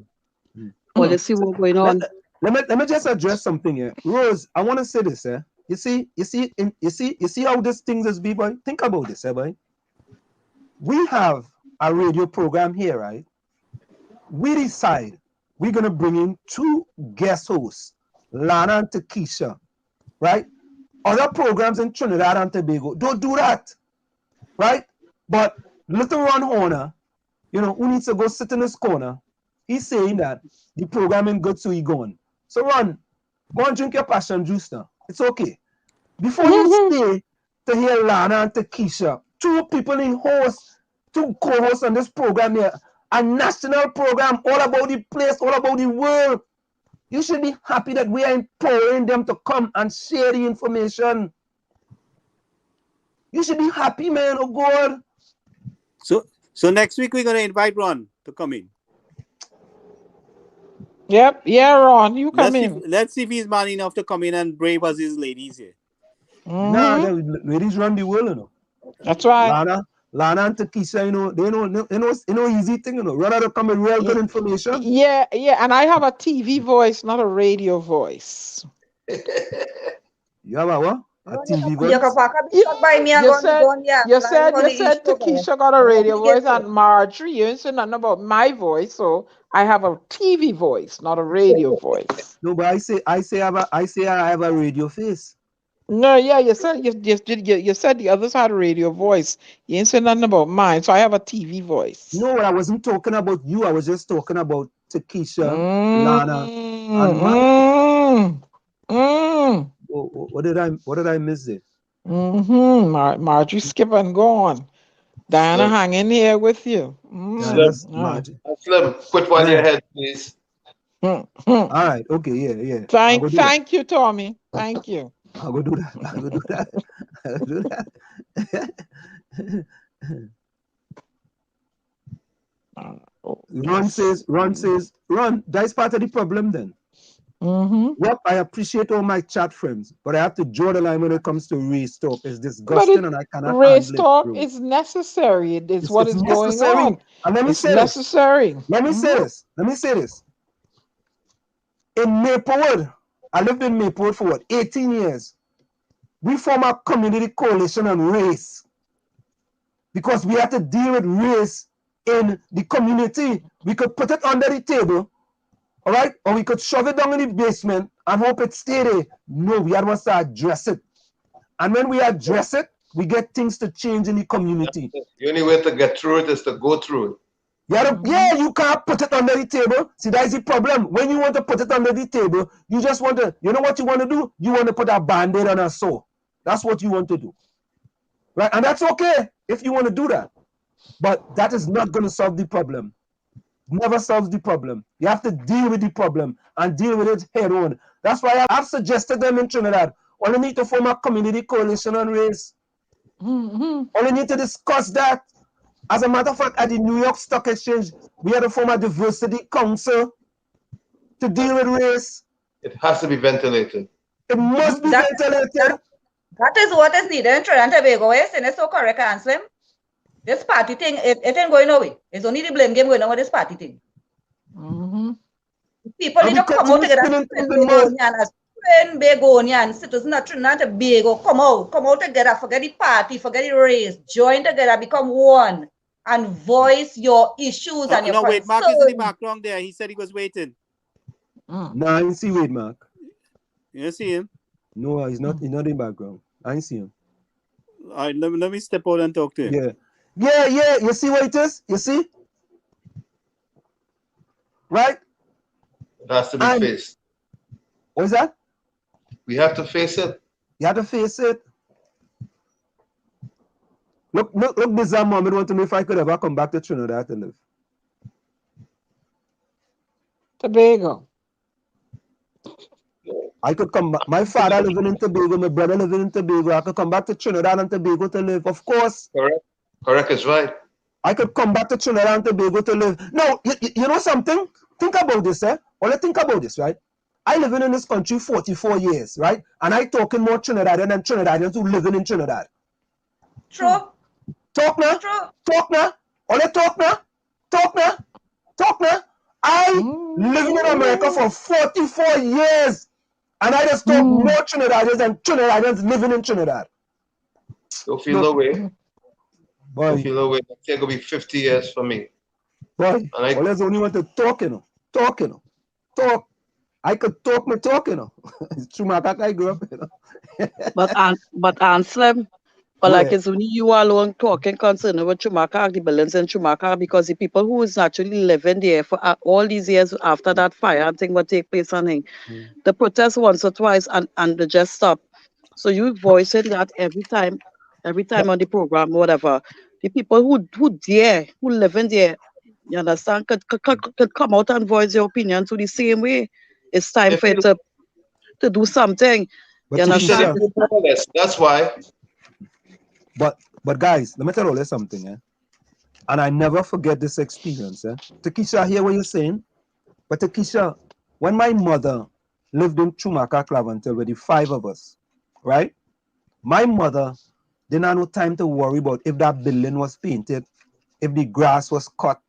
Or they see what's going on. Let me just address something here. Rose, I want to say this, eh? You see how this thing is, B-boy? Think about this, eh, boy? We have a radio program here, right? We decide we're gonna bring in 2 guest hosts, Lana and Takesha, right? Other programs in Trinidad and Tobago don't do that, right? But little Ron Horner, you know, who needs to go sit in this corner, he's saying that the program ain't good, so he going. So Ron, go and drink your passion juice now. It's okay. Before you stay to hear Lana and Takesha, 2 people in host, 2 co-hosts on this program here, a national program all about the place, all about the world. You should be happy that we are empowering them to come and share the information. You should be happy, man. Oh God. So next week we're gonna invite Ron to come in. Yep, yeah, Ron, you come in. Let's see if he's man enough to come in and brave us his ladies here. Nah, the ladies run the world, you know. That's right. Lana and Takesha, you know, they know easy thing, you know. Rather to come with real good information. Yeah, and I have a TV voice, not a radio voice. You have a what? A TV voice? You said Takesha got a radio voice and Marjorie, you didn't say nothing about my voice, so I have a TV voice, not a radio voice. No, but I say I have a radio face. No, yeah, you said you said the others had a radio voice. You ain't said nothing about mine, so I have a TV voice. No, I wasn't talking about you. I was just talking about Takesha, Lana, and What did I miss it? Marjorie skip and gone. Diana hang in here with you. Slim, quit while your head, please. All right, okay, yeah. Thank you, Tommy. Thank you. I'll go do that. Ron, that's part of the problem then. Well, I appreciate all my chat friends, but I have to draw the line when it comes to race talk. It's disgusting and I cannot race talk is necessary. It's what is going on. And let me say necessary. Let me say this. In Maplewood, I lived in Maplewood for 18 years. We formed a community coalition on race because we had to deal with race in the community. We could put it under the table, all right? Or we could shove it down in the basement and hope it stay there. No, we had to address it. And when we address it, we get things to change in the community. The only way to get through it is to go through it. Yeah, you can't put it under the table. See, that's the problem. When you want to put it under the table, you just want to, you know what you want to do? You want to put a band-aid on a sore. That's what you want to do. Right? And that's okay if you want to do that. But that is not going to solve the problem. Never solves the problem. You have to deal with the problem and deal with it head on. That's why I've suggested them in Trinidad. Only need to form a community coalition on race. Only need to discuss that. As a matter of fact, at the New York Stock Exchange, we had to form a diversity council to deal with race. It has to be ventilated. It must be ventilated. That is what is needed in Trinidad and Tobago. And it's so correct, Anslim. This party thing, it ain't going away. It's only the blame game going on with this party thing. People need to come out together and Begonian citizens of Trinidad and Tobago, come out together, forget the party, forget the race, join together, become one, and voice your issues and your concerns. Wait, Mark is in the background there. He said he was waiting. No, I didn't see Wade, Mark. You don't see him? No, he's not in the background. I didn't see him. All right, let me step out and talk to him. Yeah. You see what it is? You see? Right? It has to be faced. What is that? We have to face it. You have to face it. Look, Bizarre Mohammed want to know if I could ever come back to Trinidad to live. Tobago. I could come back. My father living in Tobago, my brother living in Tobago. I could come back to Trinidad and Tobago to live, of course. Correct is right. I could come back to Trinidad and Tobago to live. No, you know something? Think about this, Only think about this, right? I living in this country 44 years, right? And I talking more Trinidadian than Trinidadians who living in Trinidad. True. Talk now. True. Talk now. All talk now. Talk now. Talk now. I living in America for 44 years. And I just talk more Trinidadians than Trinidadians living in Trinidad. Don't feel no way. Boy. Don't feel no way. It's going to be 50 years for me. Boy. And All there's only want to talk, you know. Talk, you know. Talk. I could talk my talk, you know. It's true, my I grew up, you know. But Anselm, but like it's only you alone talking concerning with Chumaka, the balance in Chumaka, because the people who is actually living there for all these years after that fire and thing what take place and thing, the protest once or twice and they just stop. So you voicing that every time on the program, whatever. The people who dare, who live in there, you understand, could come out and voice their opinion to the same way. It's time for it to do something. But You understand? That's why. But guys, let me tell you something, eh? And I never forget this experience, eh? Takesha, I hear what you're saying. But Takesha, when my mother lived in Chumaka Clavantel with the 5 of us, right? My mother didn't have no time to worry about if that building was painted, if the grass was cut,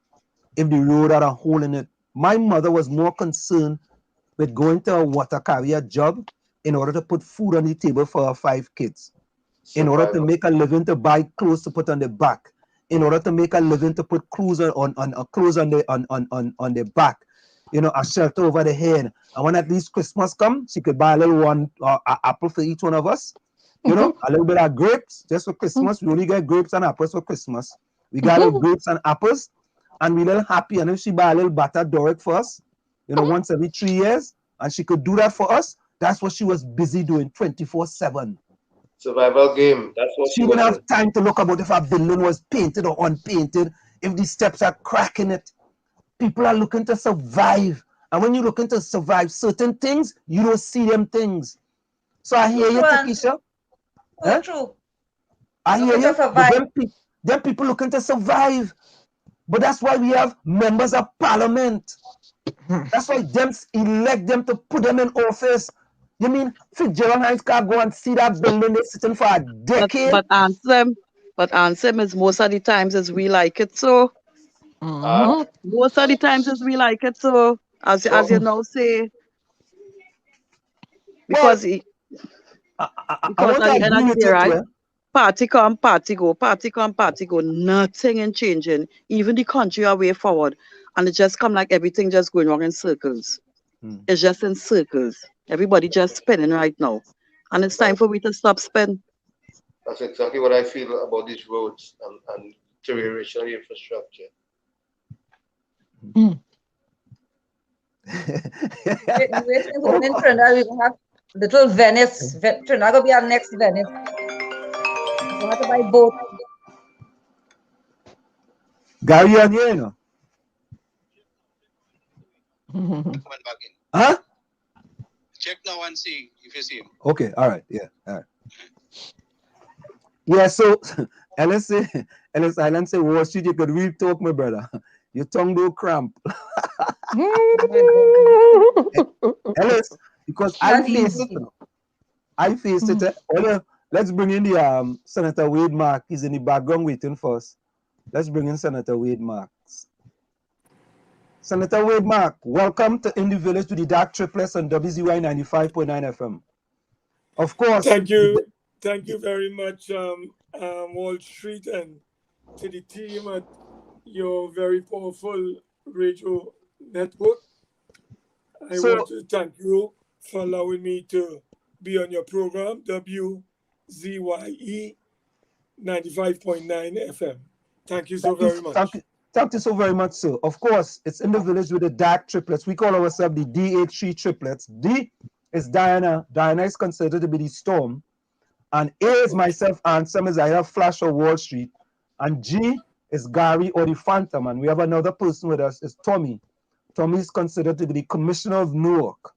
if the road had a hole in it. My mother was more concerned with going to a water carrier job in order to put food on the table for her 5 kids, in order to make a living to buy clothes to put on the back, in order to make a living to put clothes on the back, you know, a shelter over the head. And when at least Christmas comes, she could buy a little apple for each one of us, you know, a little bit of grapes just for Christmas. We only get grapes and apples for Christmas. We got little grapes and apples, and we little happy. And if she buy a little butter Doric for us, you know, once every 3 years, and she could do that for us, that's what she was busy doing 24/7. Survival game. That's what she didn't have time to look about if a building was painted or unpainted, if the steps are cracking it. People are looking to survive. And when you're looking to survive certain things, you don't see them things. So I hear you, Takesha. True. I hear you. Them people looking to survive. But that's why we have members of parliament. That's why them elect them to put them in office. You mean Fitzgerald Hines can't go and see that building they're sitting for a decade? But Ansem is most of the times as we like it so. Most of the times as we like it so, as you now say. Because at the end of the day, right? Party come, party go, party come, party go. Nothing in changing. Even the country are way forward. And it just come like everything just going wrong in circles. It's just in circles. Everybody just spinning right now. And it's time for me to stop spinning. That's exactly what I feel about these roads and deterioration of infrastructure. In Trinidad, we have little Venice. Trinidad will be our next Venice. We have to buy both. Gary on here, you know? Huh? Check now and see if you see him. Okay, all right, yeah, all right. Yeah, so Ellis Island say Wall Street, you could real talk, my brother. Your tongue do cramp. Ellis, because I face it. I face it. Let's bring in the Senator Wade Mark. He's in the background waiting for us. Let's bring in Senator Wade Marks. Senator Wade Mark, welcome to In the Village to the DAG Triplets on WZYE 95.9 FM. Of course. Thank you. Thank you very much, Wall Street, and to the team at your very powerful radio network. I want to thank you for allowing me to be on your program, WZYE 95.9 FM. Thank you so very much. Thank you so very much, sir. Of course, it's In the Village with the DAG Triplets. We call ourselves the DAG Triplets. D is Diana. Diana is considered to be the storm. And A is myself, and some is either Flash or Wall Street. And G is Gary or the Phantom. And we have another person with us, is Tommy. Tommy is considered to be the Commissioner of Newark.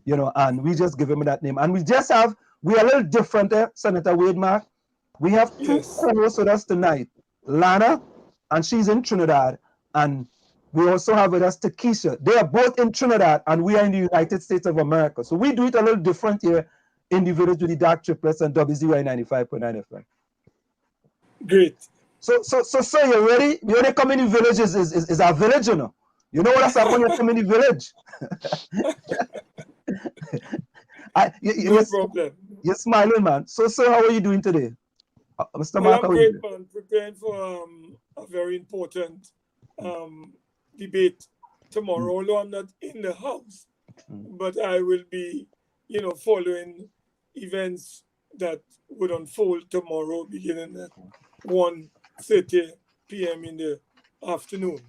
You know, and we just give him that name. And we are a little different, Senator Wade Mark. We have two co-hosts with us tonight. Lana, and she's in Trinidad, and We also have with us Takesha. They are both in Trinidad, and we are in the United States of America. So we do it a little different here in the village with the DAG Triplets and WZYE 95.9 FM. Great. So, sir, you ready? You only come in the village is our village, you know. You know what has happened? You come in the village. No problem. You're smiling, man. So, sir, how are you doing today? Mr. Well, Mark, I'm how are you great, doing? man. Preparing for a very important debate tomorrow. Although I'm not in the house, but I will be, following events that would unfold tomorrow, beginning at 1:30 p.m. in the afternoon.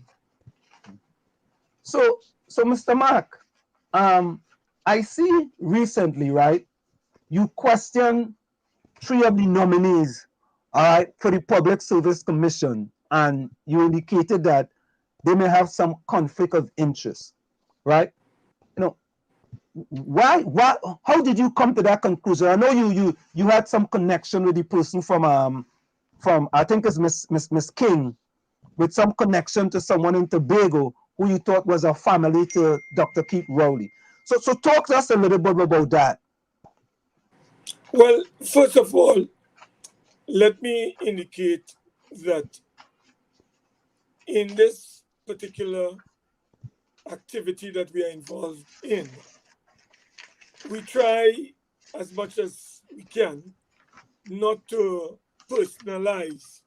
So, Mr. Mark, I see recently, right, you questioned 3 of the nominees, all right, for the Public Service Commission, and you indicated that they may have some conflict of interest, right? Why? How did you come to that conclusion? I know you had some connection with the person from I think it's Miss King, with some connection to someone in Tobago who you thought was a family to Dr. Keith Rowley. So talk to us a little bit about that. Well, first of all, let me indicate that in this particular activity that we are involved in, we try as much as we can not to personalize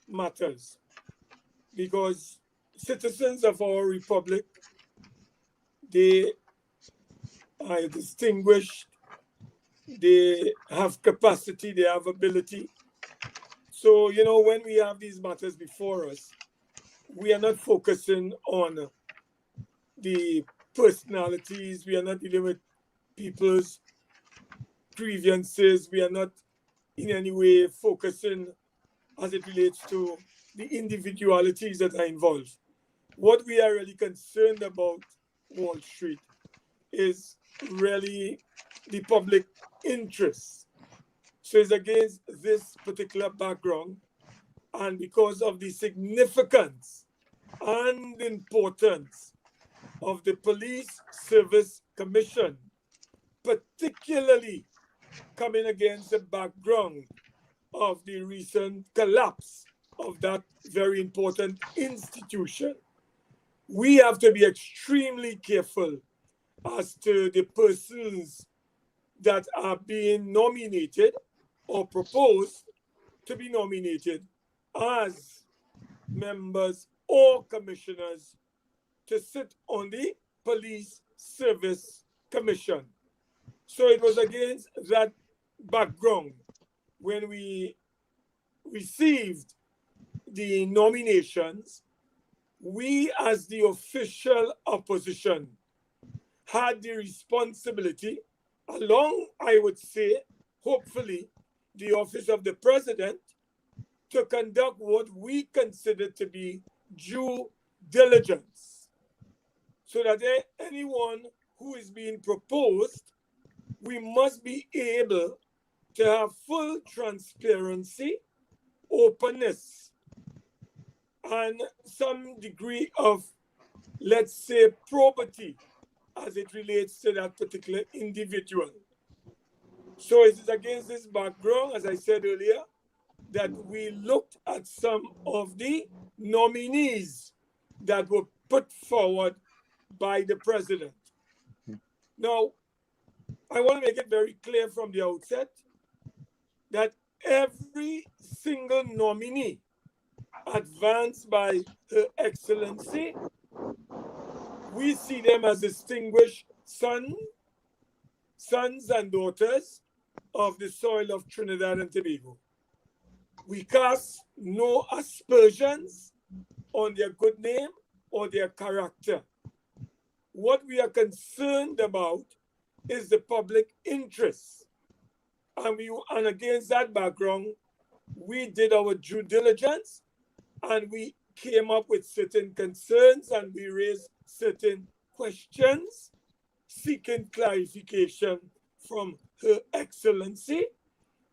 matters, because citizens of our republic, they are distinguished, they have capacity, they have ability. So, when we have these matters before us, we are not focusing on the personalities, we are not dealing with people's grievances, we are not in any way focusing as it relates to the individualities that are involved. What we are really concerned about, Wall Street, is really the public interest. So it's against this particular background, and because of the significance and importance of the Police Service Commission, particularly coming against the background of the recent collapse of that very important institution, we have to be extremely careful as to the persons that are being nominated or proposed to be nominated as members or commissioners to sit on the Police Service Commission. So it was against that background when we received the nominations, we as the official opposition had the responsibility, along, I would say, hopefully, the office of the president, to conduct what we consider to be due diligence, so that anyone who is being proposed, we must be able to have full transparency, openness, and some degree of, let's say, probity as it relates to that particular individual. So it is against this background, as I said earlier, that we looked at some of the nominees that were put forward by the president. Now, I want to make it very clear from the outset that every single nominee advanced by Her Excellency, we see them as distinguished sons and daughters of the soil of Trinidad and Tobago. We cast no aspersions on their good name or their character. What we are concerned about is the public interest. And against that background, we did our due diligence and we came up with certain concerns and we raised certain questions seeking clarification from Her Excellency,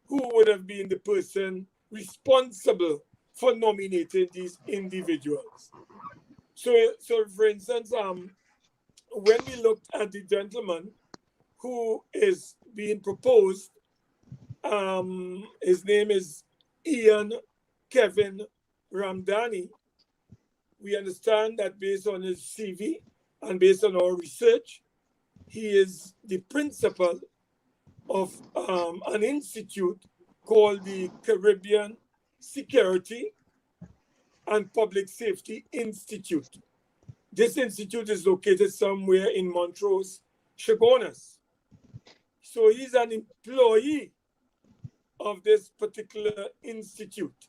who would have been the person responsible for nominating these individuals. So for instance, when we looked at the gentleman who is being proposed, his name is Ian Kevin Ramdani. We understand that based on his CV and based on our research, he is the principal of an institute called the Caribbean Security and Public Safety Institute. This institute is located somewhere in Montrose, Chaguanas. So he's an employee of this particular institute.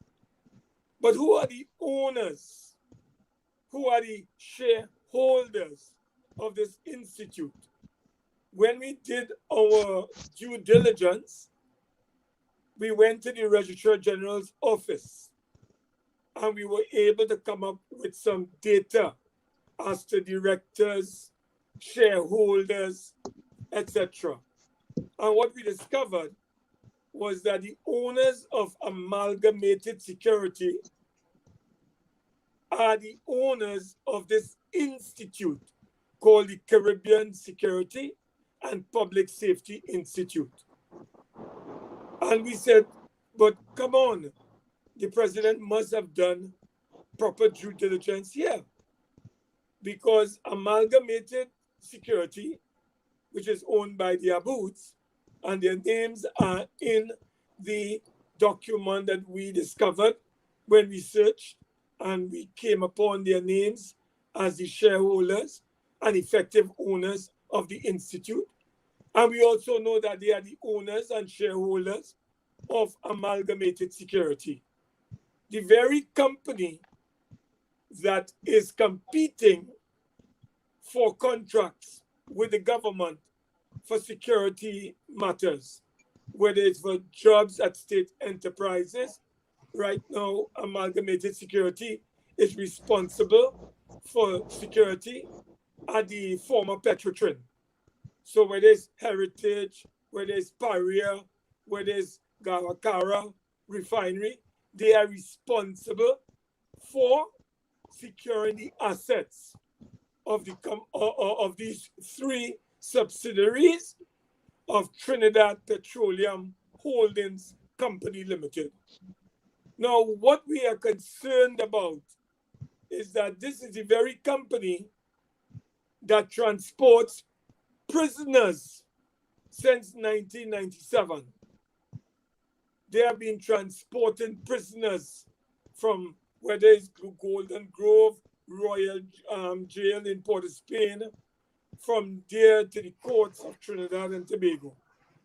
But who are the owners? Who are the shareholders of this institute? When we did our due diligence, we went to the Registrar General's office and we were able to come up with some data as to directors, shareholders, etc. And what we discovered was that the owners of Amalgamated Security are the owners of this institute called the Caribbean Security and Public Safety Institute. And we said, but come on, the president must have done proper due diligence here, because Amalgamated Security, which is owned by the Aboots, and their names are in the document that we discovered when we searched, and we came upon their names as the shareholders and effective owners of the institute. And we also know that they are the owners and shareholders of Amalgamated Security, the very company that is competing for contracts with the government for security matters, whether it's for jobs at state enterprises. Right now, Amalgamated Security is responsible for security at the former Petrotrin. So whether it's Heritage, whether it's Paria, whether it's Gawakara Refinery, they are responsible for securing the assets of these three subsidiaries of Trinidad Petroleum Holdings Company Limited. Now, what we are concerned about is that this is the very company that transports prisoners since 1997. They have been transporting prisoners from whether it's Golden Grove, Royal Jail in Port of Spain, from there to the courts of Trinidad and Tobago.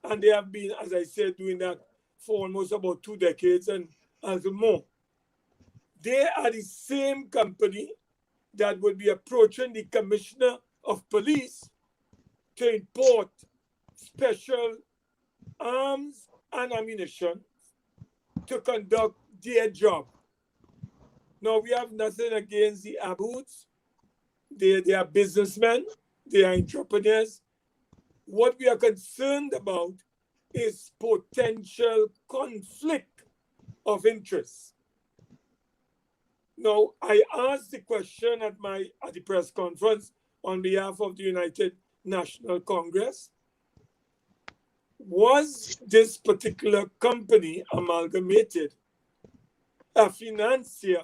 And they have been, as I said, doing that for almost about 2 decades and more. They are the same company that would be approaching the Commissioner of Police to import special arms and ammunition to conduct their job. Now, we have nothing against the Aboots. They are businessmen. They are entrepreneurs. What we are concerned about is potential conflict of interest. Now, I asked the question at the press conference on behalf of the United National Congress. Was this particular company, Amalgamated, a financier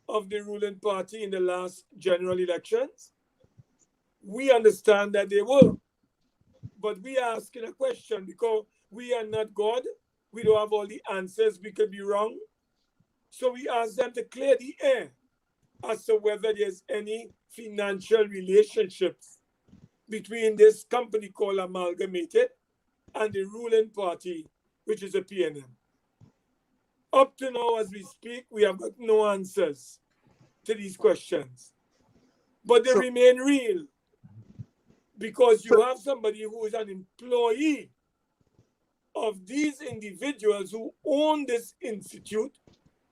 of the ruling party in the last general elections? We understand that they were, but we are asking a question because we are not God. We don't have all the answers. We could be wrong. So we ask them to clear the air as to whether there's any financial relationships between this company called Amalgamated and the ruling party, which is the PNM. Up to now, as we speak, we have got no answers to these questions. But they remain real, because you have somebody who is an employee of these individuals who own this institute,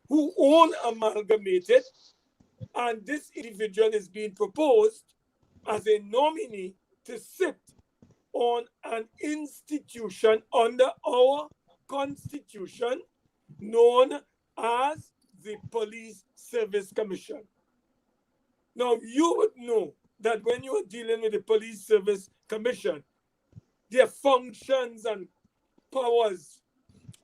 who own Amalgamated, and this individual is being proposed as a nominee to sit on an institution under our constitution known as the Police Service Commission. Now, you would know that when you are dealing with the Police Service Commission, their functions and powers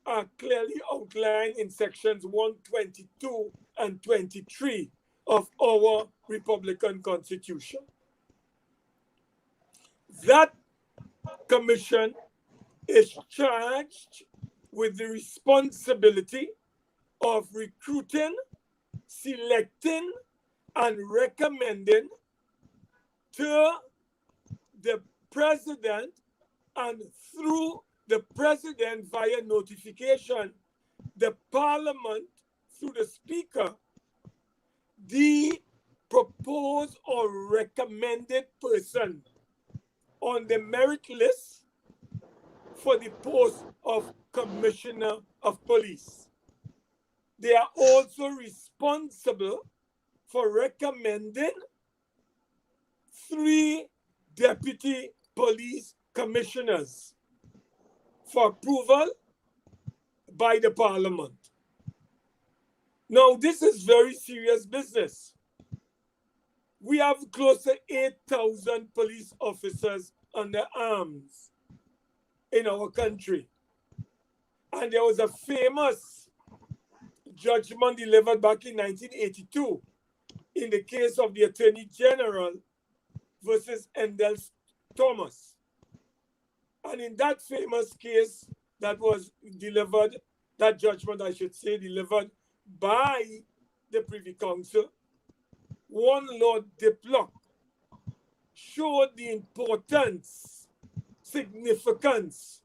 are clearly outlined in sections 122 and 23 of our Republican Constitution. That commission is charged with the responsibility of recruiting, selecting, and recommending to the president and through the president via notification, the parliament through the speaker, the proposed or recommended person on the merit list for the post of commissioner of police. They are also responsible for recommending 3 deputy police commissioners for approval by the parliament. Now, this is very serious business. We have close to 8,000 police officers under arms in our country. And there was a famous judgment delivered back in 1982 in the case of the Attorney General versus Endell Thomas. And in that famous case that was delivered, that judgment, I should say, delivered by the Privy Council, one Lord Diplock showed the importance, significance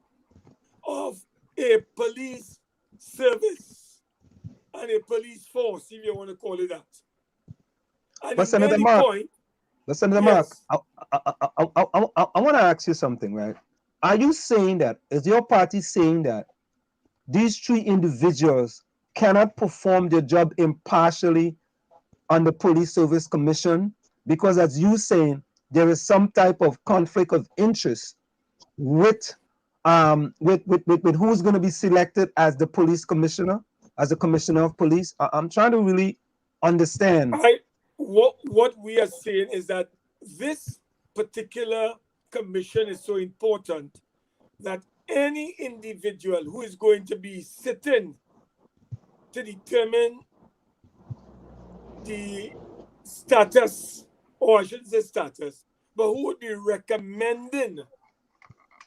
of a police service and a police force, if you want to call it that. And But Senator Mark, I want to ask you something, right? Are you saying that, is your party saying that these 3 individuals cannot perform their job impartially on the Police Service Commission? Because as you saying, there is some type of conflict of interest with who's going to be selected as the police commissioner, as a commissioner of police. I'm trying to really understand. What we are saying is that this particular commission is so important that any individual who is going to be sitting to determine the status, or I shouldn't say status, but who would be recommending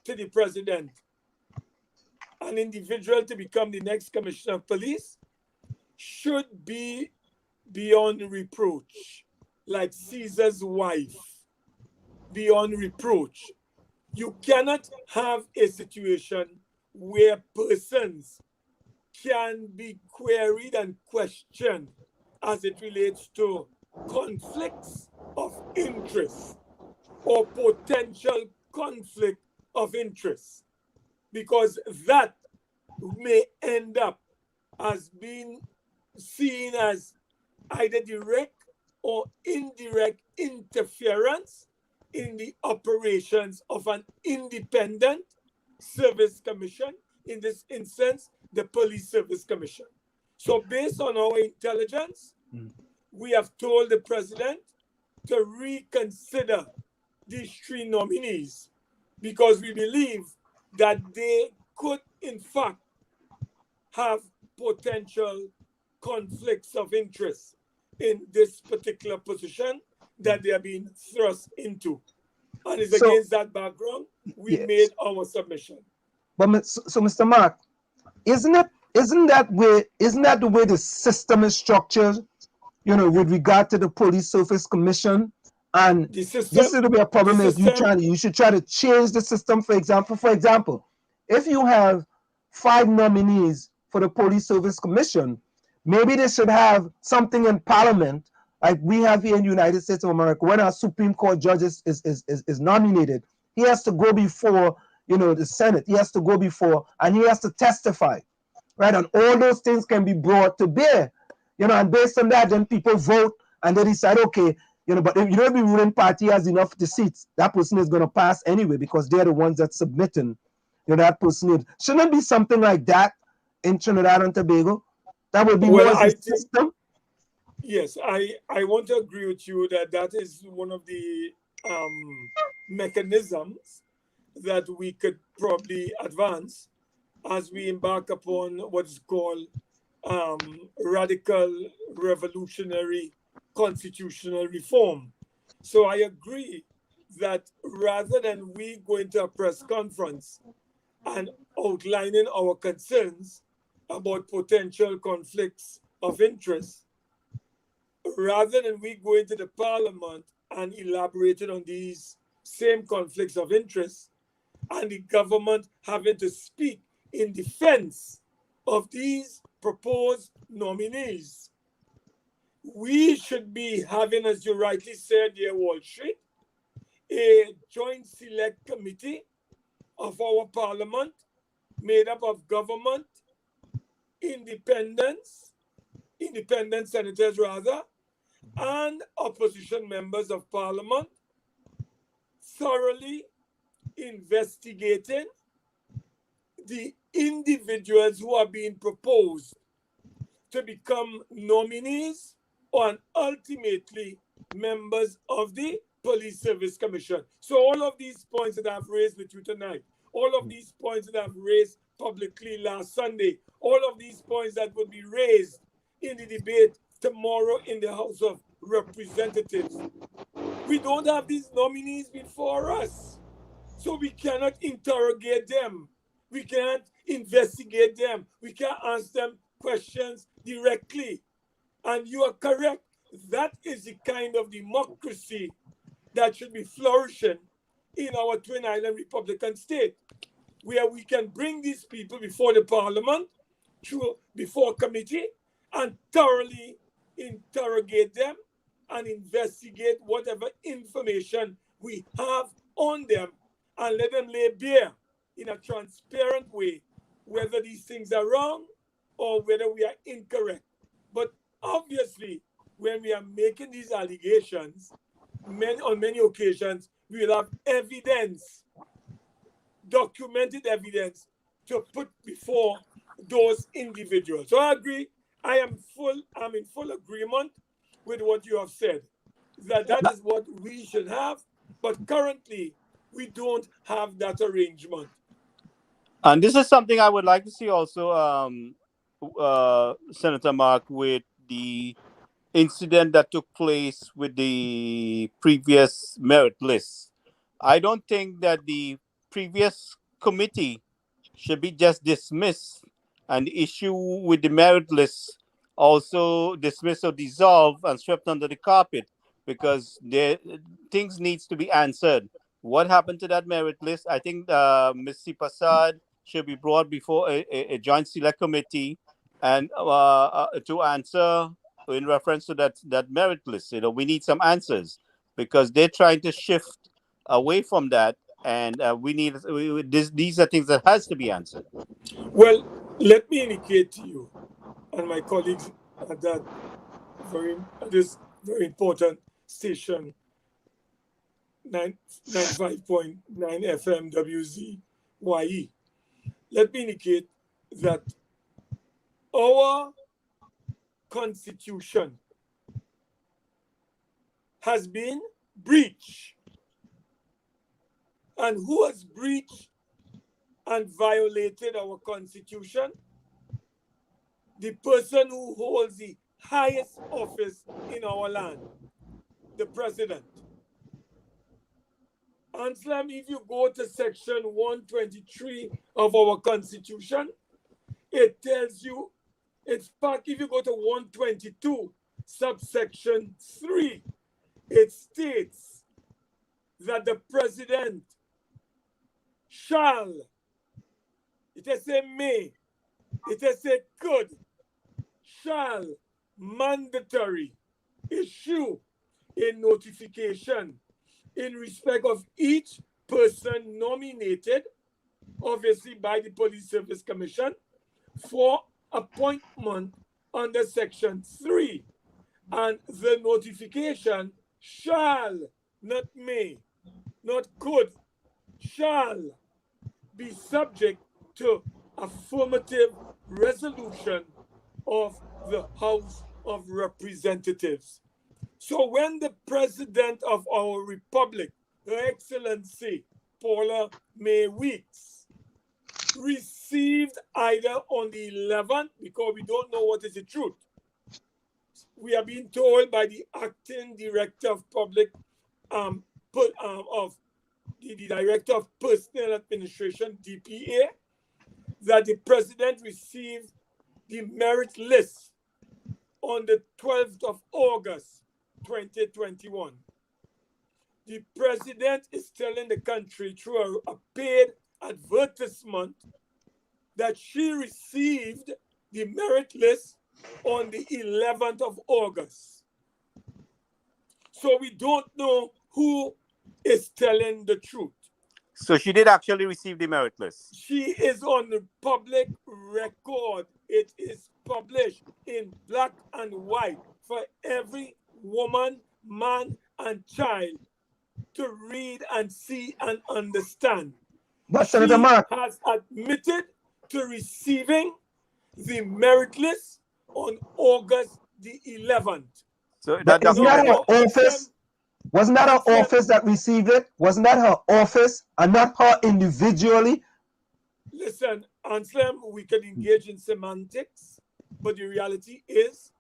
to the president an individual to become the next commissioner of police should be beyond reproach, like Caesar's wife, beyond reproach. You cannot have a situation where persons can be queried and questioned as it relates to conflicts of interest or potential conflict of interest, because that may end up as being seen as either direct or indirect interference in the operations of an independent service commission, in this instance, the Police Service Commission. So based on our intelligence, we have told the president to reconsider these 3 nominees because we believe that they could, in fact, have potential conflicts of interest in this particular position that they are being thrust into. And it's against that background we made our submission. But so, Mr. Mark, isn't that the way the system is structured, you know, with regard to the Police Service Commission? And this is to be a problem if you should try to change the system. For example, if you have 5 nominees for the Police Service Commission, maybe they should have something in Parliament like we have here in the United States of America. When our Supreme Court judge is nominated, he has to go before, you know, the Senate. He has to go before and he has to testify, right? And all those things can be brought to bear, you know, and based on that, then people vote and they decide, okay, you know, but if you know the ruling party has enough of the seats, that person is going to pass anyway because they're the ones that's submitting, you know, that person. Shouldn't it be something like that in Trinidad and Tobago? That would be more as a system. Yes, I want to agree with you that that is one of the mechanisms that we could probably advance as we embark upon what's called radical revolutionary constitutional reform. So I agree that rather than we go into a press conference and outlining our concerns about potential conflicts of interest, rather than we go into the parliament and elaborating on these same conflicts of interest, and the government having to speak in defense of these proposed nominees, we should be having, as you rightly said, dear Wall Street, a joint select committee of our parliament made up of government, independent senators rather, and opposition members of parliament, thoroughly investigating the individuals who are being proposed to become nominees and ultimately members of the Police Service Commission. So all of these points that I've raised with you tonight, all of these points that I've raised publicly last Sunday, all of these points that will be raised in the debate tomorrow in the House of Representatives. We don't have these nominees before us, so we cannot interrogate them. We can't investigate them. We can't ask them questions directly. And you are correct. That is the kind of democracy that should be flourishing in our Twin Island Republican state, where we can bring these people before the parliament, before committee, and thoroughly interrogate them and investigate whatever information we have on them and let them lay bare in a transparent way whether these things are wrong or whether we are incorrect. But obviously, when we are making these allegations, on many occasions, we will have evidence, documented evidence, to put before those individuals. So I agree. I'm in full agreement with what you have said, that is what we should have. But currently, we don't have that arrangement. And this is something I would like to see also, Senator Mark, with the incident that took place with the previous merit list. I don't think that the previous committee should be just dismissed and the issue with the merit list also dismissed or dissolved and swept under the carpet, because things needs to be answered. What happened to that merit list? I think Ms. Prasad should be brought before a joint select committee and to answer in reference to that merit list. We need some answers because they're trying to shift away from that, and these are things that has to be answered. Well, let me indicate to you and my colleagues at this very important station, 95.9 FM WZYE. Let me indicate that our Constitution has been breached. And who has breached and violated our Constitution? The person who holds the highest office in our land, the President. Anselm, if you go to section 123 of our Constitution, it tells you, in fact, if you go to 122, subsection 3, it states that the President shall, it has said may, it has said could, shall mandatory issue a notification in respect of each person nominated, obviously by the Police Service Commission, for appointment under section 3. And the notification shall, not may, not could, shall be subject to affirmative resolution of the House of Representatives. So when the President of our Republic, Her Excellency Paula May Weeks, received either on the 11th, because we don't know what is the truth. We are being told by the acting director of public, of the director of personnel administration, DPA, that the president received the merit list on the 12th of August, 2021. The president is telling the country through a paid advertisement that she received the merit list on the 11th of August. So we don't know who is telling the truth. So she did actually receive the merit list. She is on the public record. It is published in black and white for every woman, man, and child to read and see and understand. But She Senator Mark, has admitted to receiving the merit list on August the 11th. So but that isn't that document, her office? Wasn't that her office that received it? Wasn't that her office and not her individually? Listen, Anselm, we can engage in semantics, but the reality is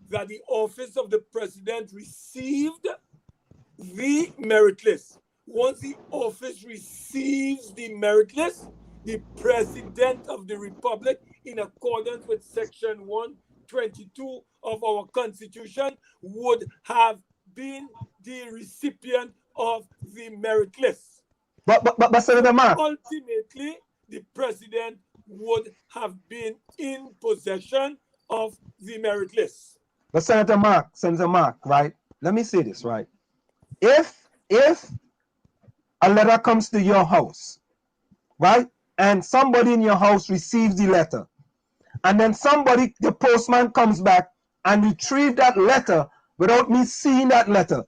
that the office of the president received the merit list. Once the office receives the merit list, the president of the republic, in accordance with section 122 of our constitution, would have been the recipient of the merit list. But Senator Mark, Ultimately, the president would have been in possession of the merit list. but Senator Mark, right? Let me say this, right? If a letter comes to your house, right, and somebody in your house receives the letter, and then the postman comes back and retrieve that letter without me seeing that letter,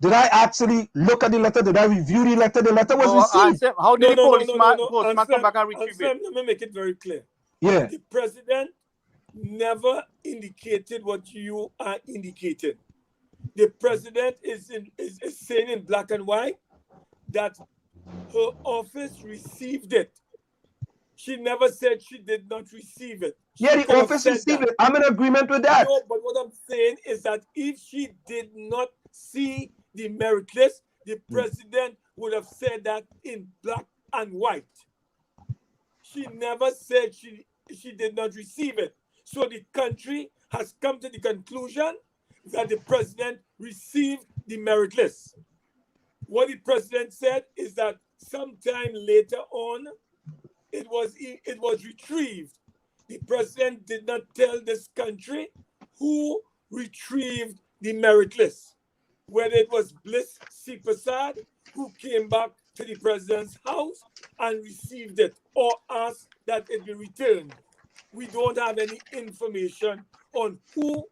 did I actually look at the letter? Did I review the letter? The letter was received. Ansem, how did the postman come back and retrieve it? Let me make it very clear. Yeah. The president never indicated what you are indicating. The president is saying in black and white that her office received it. She never said she did not receive it. Yeah, the office received it. I'm in agreement with that. No, but what I'm saying is that if she did not see the merit list, the president would have said that in black and white. She never said she did not receive it. So the country has come to the conclusion that the president received the merit list. What the president said is that sometime later on, it was retrieved. The president did not tell this country who retrieved the merit list, whether it was Bliss C. Prasad, who came back to the president's house and received it, or asked that it be returned. We don't have any information on who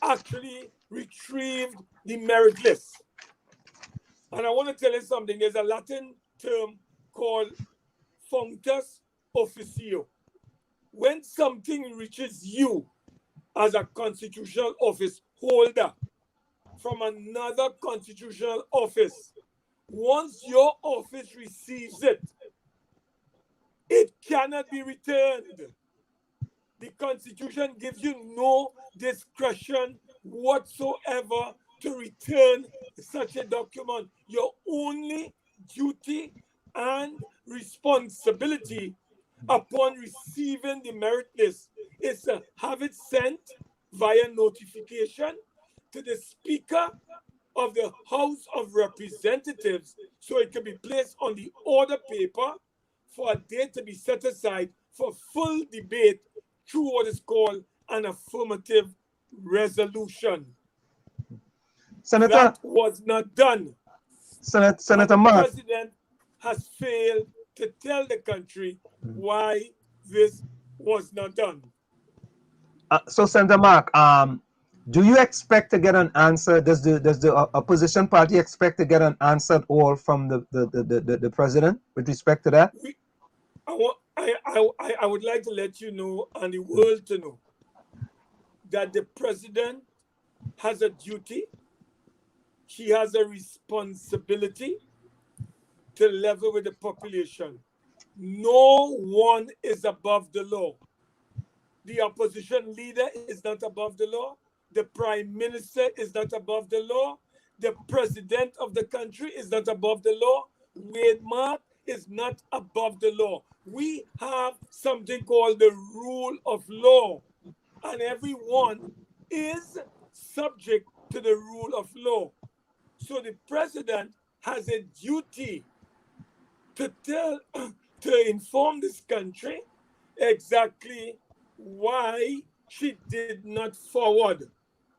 actually retrieved the merit list. And I want to tell you something. There's a Latin term called functus officio. When something reaches you as a constitutional office holder from another constitutional office, once your office receives it, it cannot be returned. The Constitution gives you no discretion whatsoever to return such a document. Your only duty and responsibility upon receiving the merit list is to have it sent via notification to the Speaker of the House of Representatives so it can be placed on the order paper for a date to be set aside for full debate through what is called an affirmative resolution. Senator, that was not done. Senator Mark. The president has failed to tell the country why this was not done. So, Senator Mark, do you expect to get an answer? Does the opposition party expect to get an answer at all from the president with respect to that? I would like to let you know and the world to know that the president has a duty, he has a responsibility to level with the population. No one is above the law. The opposition leader is not above the law. The prime minister is not above the law. The president of the country is not above the law. Wade Mark is not above the law. We have something called the rule of law, and everyone is subject to the rule of law. So the president has a duty to to inform this country exactly why she did not forward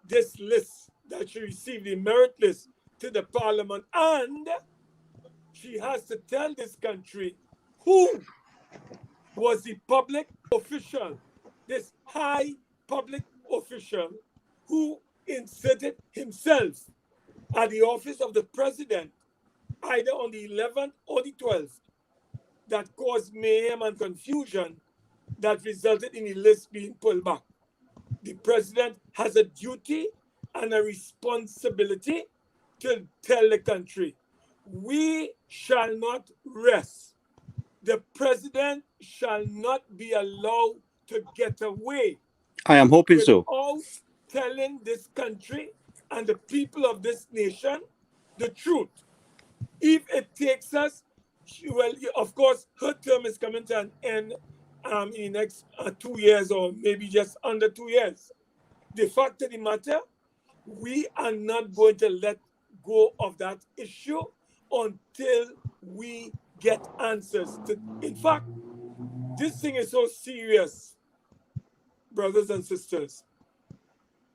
this list that she received, the merit list, to the parliament, and she has to tell this country who was the public official, this high public official who inserted himself at the office of the president either on the 11th or the 12th, that caused mayhem and confusion that resulted in the list being pulled back. The president has a duty and a responsibility to tell the country, we shall not rest. The president shall not be allowed to get away I am hoping so. without telling this country and the people of this nation the truth. If it takes us, well, of course, her term is coming to an end in the next 2 years, or maybe just under 2 years. The fact of the matter, we are not going to let go of that issue until we get answers. In fact, this thing is so serious, brothers and sisters,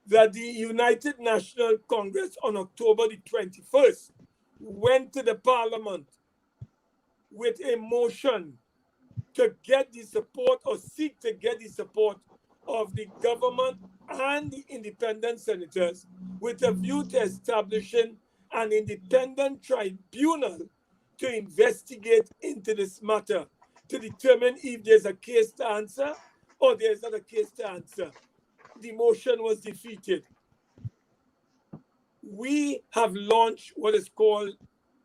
that the United National Congress on October the 21st went to the parliament with a motion to get the support or seek to get the support of the government and the independent senators with a view to establishing an independent tribunal to investigate into this matter to determine if there's a case to answer or there's not a case to answer. The motion was defeated. We have launched what is called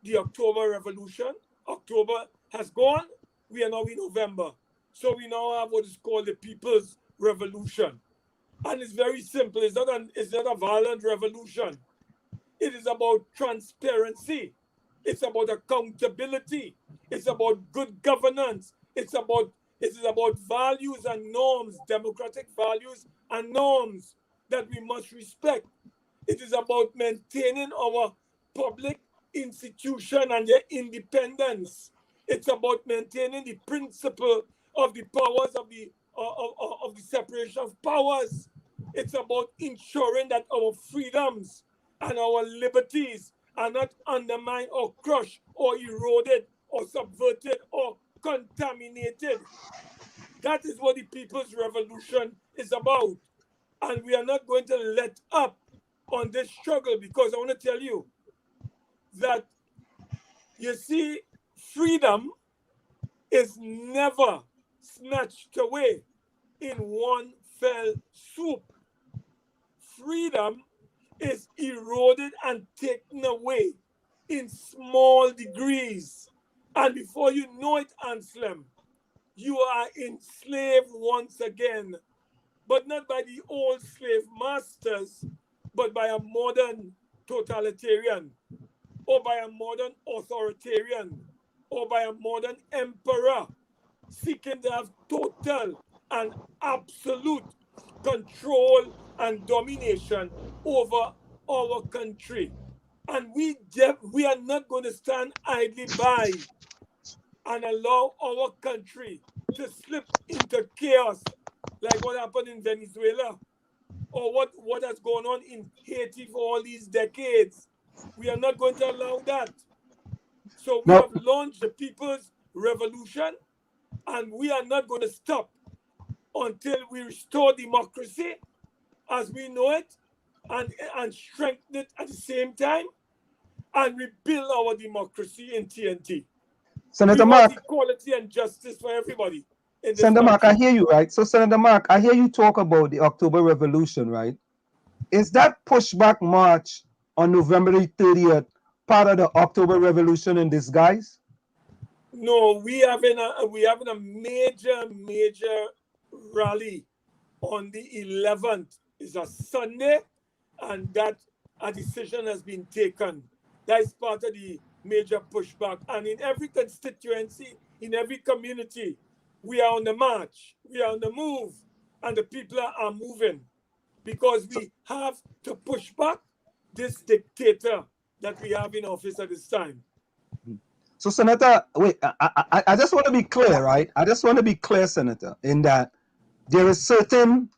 the October Revolution. October has gone. We are now in November. So we now have what is called the People's Revolution. And it's very simple. It's not a violent revolution. It is about transparency. It's about accountability. It's about good governance. It is about values and norms, democratic values and norms that we must respect. It is about maintaining our public institution and their independence. It's about maintaining the principle of the powers of the separation of powers. It's about ensuring that our freedoms and our liberties are not undermined or crushed or eroded or subverted or contaminated. That is what the People's Revolution is about. And we are not going to let up on this struggle, because I want to tell you that, you see, freedom is never snatched away in one fell swoop. Freedom is eroded and taken away in small degrees. And before you know it, Anselm, you are enslaved once again, but not by the old slave masters, but by a modern totalitarian, or by a modern authoritarian, or by a modern emperor seeking to have total and absolute control and domination over our country. And we are not going to stand idly by and allow our country to slip into chaos like what happened in Venezuela, or what has gone on in Haiti for all these decades. We are not going to allow that. So we have launched the People's Revolution, and we are not going to stop until we restore democracy as we know it, and strengthen it at the same time, and rebuild our democracy in TNT. Senator we Mark, want equality and justice for everybody. in this Senator Mark, I country. hear you, right? So, Senator Mark, I hear you talk about the October Revolution, right? Is that pushback march on November the 30th part of the October Revolution in disguise? No, we having a major rally on the 11th. It's a Sunday, and that a decision has been taken. That is part of the major pushback. And in every constituency, in every community, we are on the march, we are on the move, and the people are moving because we have to push back this dictator that we have in office at this time. So, Senator, wait, I just want to be clear, right? I just want to be clear, Senator, in that there is certain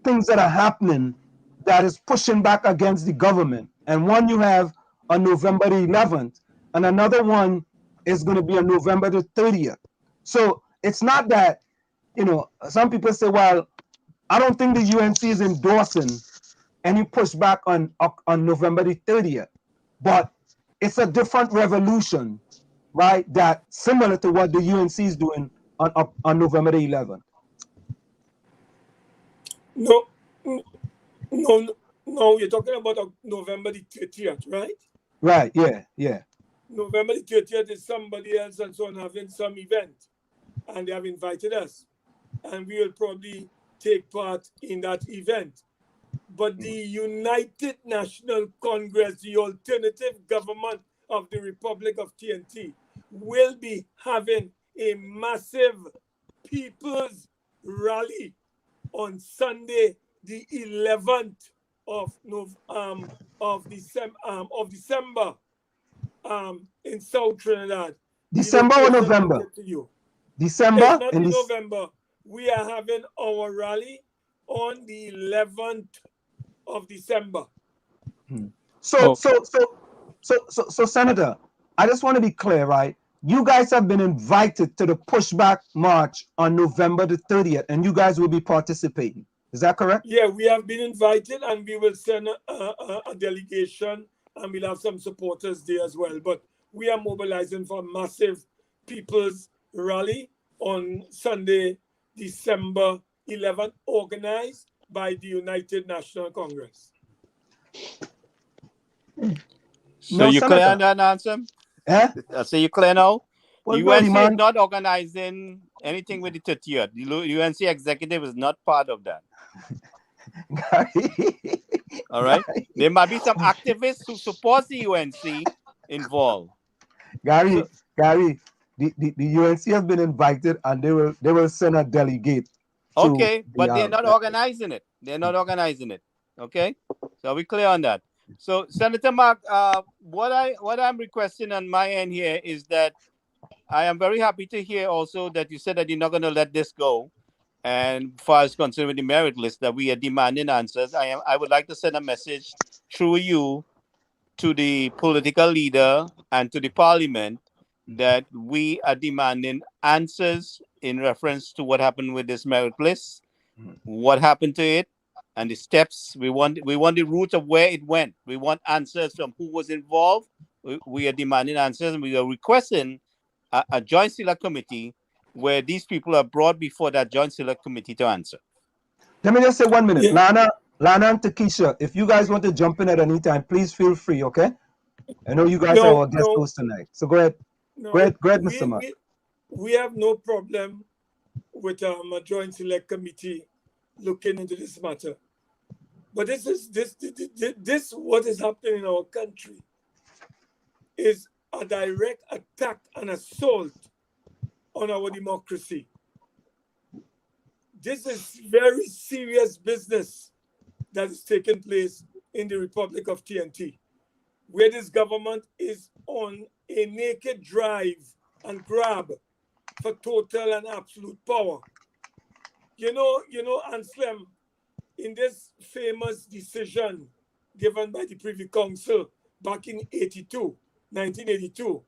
things that are happening that is pushing back against the government. And one you have on November the 11th, and another one is going to be on November the 30th. So it's not that, some people say, well, I don't think the UNC is endorsing any pushback on November the 30th. But it's a different revolution, right? That similar to what the UNC is doing on November the 11th. No, you're talking about November the 30th, right? Right, yeah. November the 30th is somebody else and so on having some event, and they have invited us, and we will probably take part in that event. But the United National Congress, the alternative government of the Republic of TNT, will be having a massive people's rally on Sunday, the 11th of December, in South Trinidad. December or November? December? It's not in November. We are having our rally on the 11th of December. So, Senator, I just want to be clear, right? You guys have been invited to the pushback march on November the 30th, and you guys will be participating. Is that correct? Yeah, we have been invited, and we will send a delegation, and we'll have some supporters there as well. But we are mobilizing for a massive people's rally on Sunday, December 11th, organized by the United National Congress. So you clear on that answer? So you clear now? Well, UNC is not organizing anything with the 30th. The UNC executive is not part of that. All right? There might be some activists who support the UNC involved. Gary, the UNC has been invited, and they will send a delegate. Okay, but they're not organizing it. They're not organizing it. Okay, so are we clear on that? So, Senator Mark, what I'm requesting on my end here is that I am very happy to hear also that you said that you're not going to let this go. And as far as concerned with the merit list, that we are demanding answers. I would like to send a message through you to the political leader and to the parliament that we are demanding answers in reference to what happened with this merit list, what happened to it, and the steps. We want the root of where it went. We want answers from who was involved. We are demanding answers, and we are requesting a joint select committee where these people are brought before that joint select committee to answer. Let me just say 1 minute. Yeah. Lana and Takesha, if you guys want to jump in at any time, please feel free, okay? I know you guys are our guest hosts tonight. So go ahead. Go ahead, Mr. Mark. We have no problem with a joint select committee looking into this matter. But this what is happening in our country is a direct attack and assault on our democracy. This is very serious business that is taking place in the Republic of TNT, where this government is on a naked drive and grab for total and absolute power. You know, Anselm, in this famous decision given by the Privy Council back in 1982,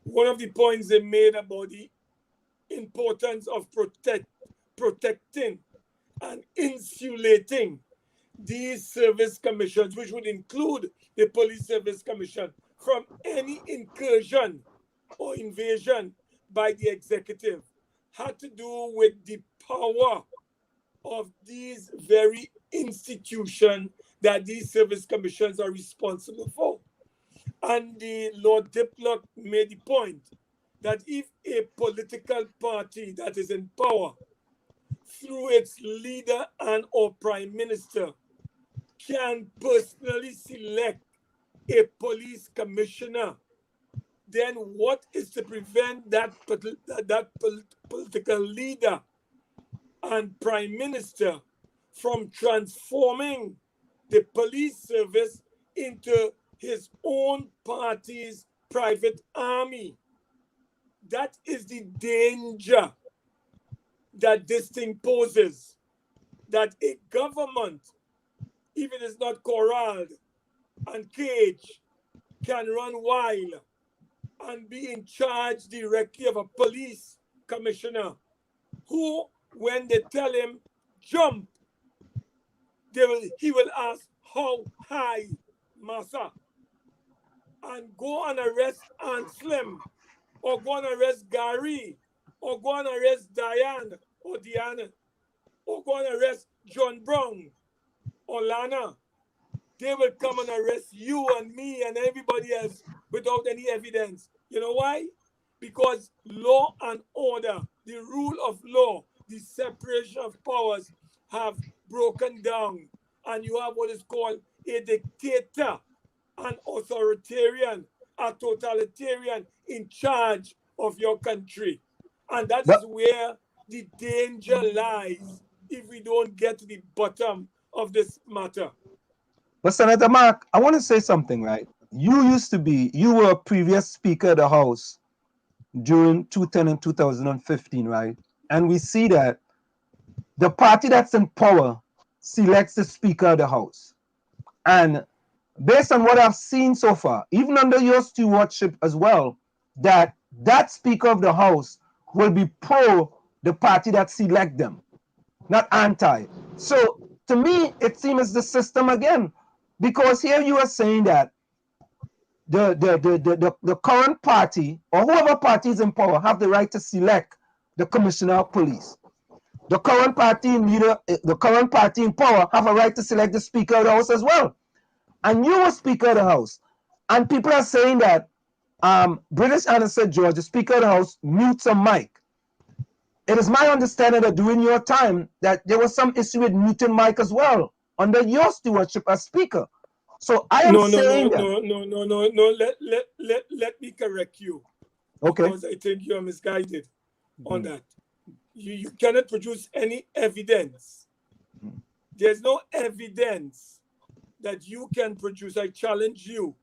one of the points they made about the importance of protecting and insulating these service commissions, which would include the Police Service Commission, from any incursion or invasion by the executive, had to do with the power of these very institutions that these service commissions are responsible for. And the Lord Diplock made the point that if a political party that is in power through its leader and or prime minister can personally select a police commissioner, then what is to prevent that political leader and prime minister from transforming the police service into his own party's private army? That is the danger that this thing poses, that a government, if it is not corralled and caged, can run wild and be in charge directly of a police commissioner who, when they tell him jump, he will ask, how high, massa? And go and arrest Aunt Slim, or go and arrest Gary, or go and arrest Diane, or Diana, or go and arrest John Brown, or Lana. They will come and arrest you and me and everybody else without any evidence. You know why? Because law and order, the rule of law, the separation of powers have broken down. And you have what is called a dictator, an authoritarian, a totalitarian in charge of your country. And that is where the danger lies if we don't get to the bottom of this matter. But Senator Mark, I want to say something, right? You were a previous Speaker of the House during 2010 and 2015, right? And we see that the party that's in power selects the Speaker of the House. And based on what I've seen so far, even under your stewardship as well, that Speaker of the House will be pro the party that select them, not anti. So to me, it seems the system again, because here you are saying that the current party or whoever party is in power have the right to select the commissioner of police. The current party in power have a right to select the Speaker of the House as well. And you were Speaker of the House. And people are saying that British Anna George, the Speaker of the House, mutes a mic. It is my understanding that during your time that there was some issue with muting mic as well under your stewardship as Speaker. So I am saying that. Let me correct you. Okay. Because I think you are misguided on that. You cannot produce any evidence. There's no evidence that you can produce. I challenge you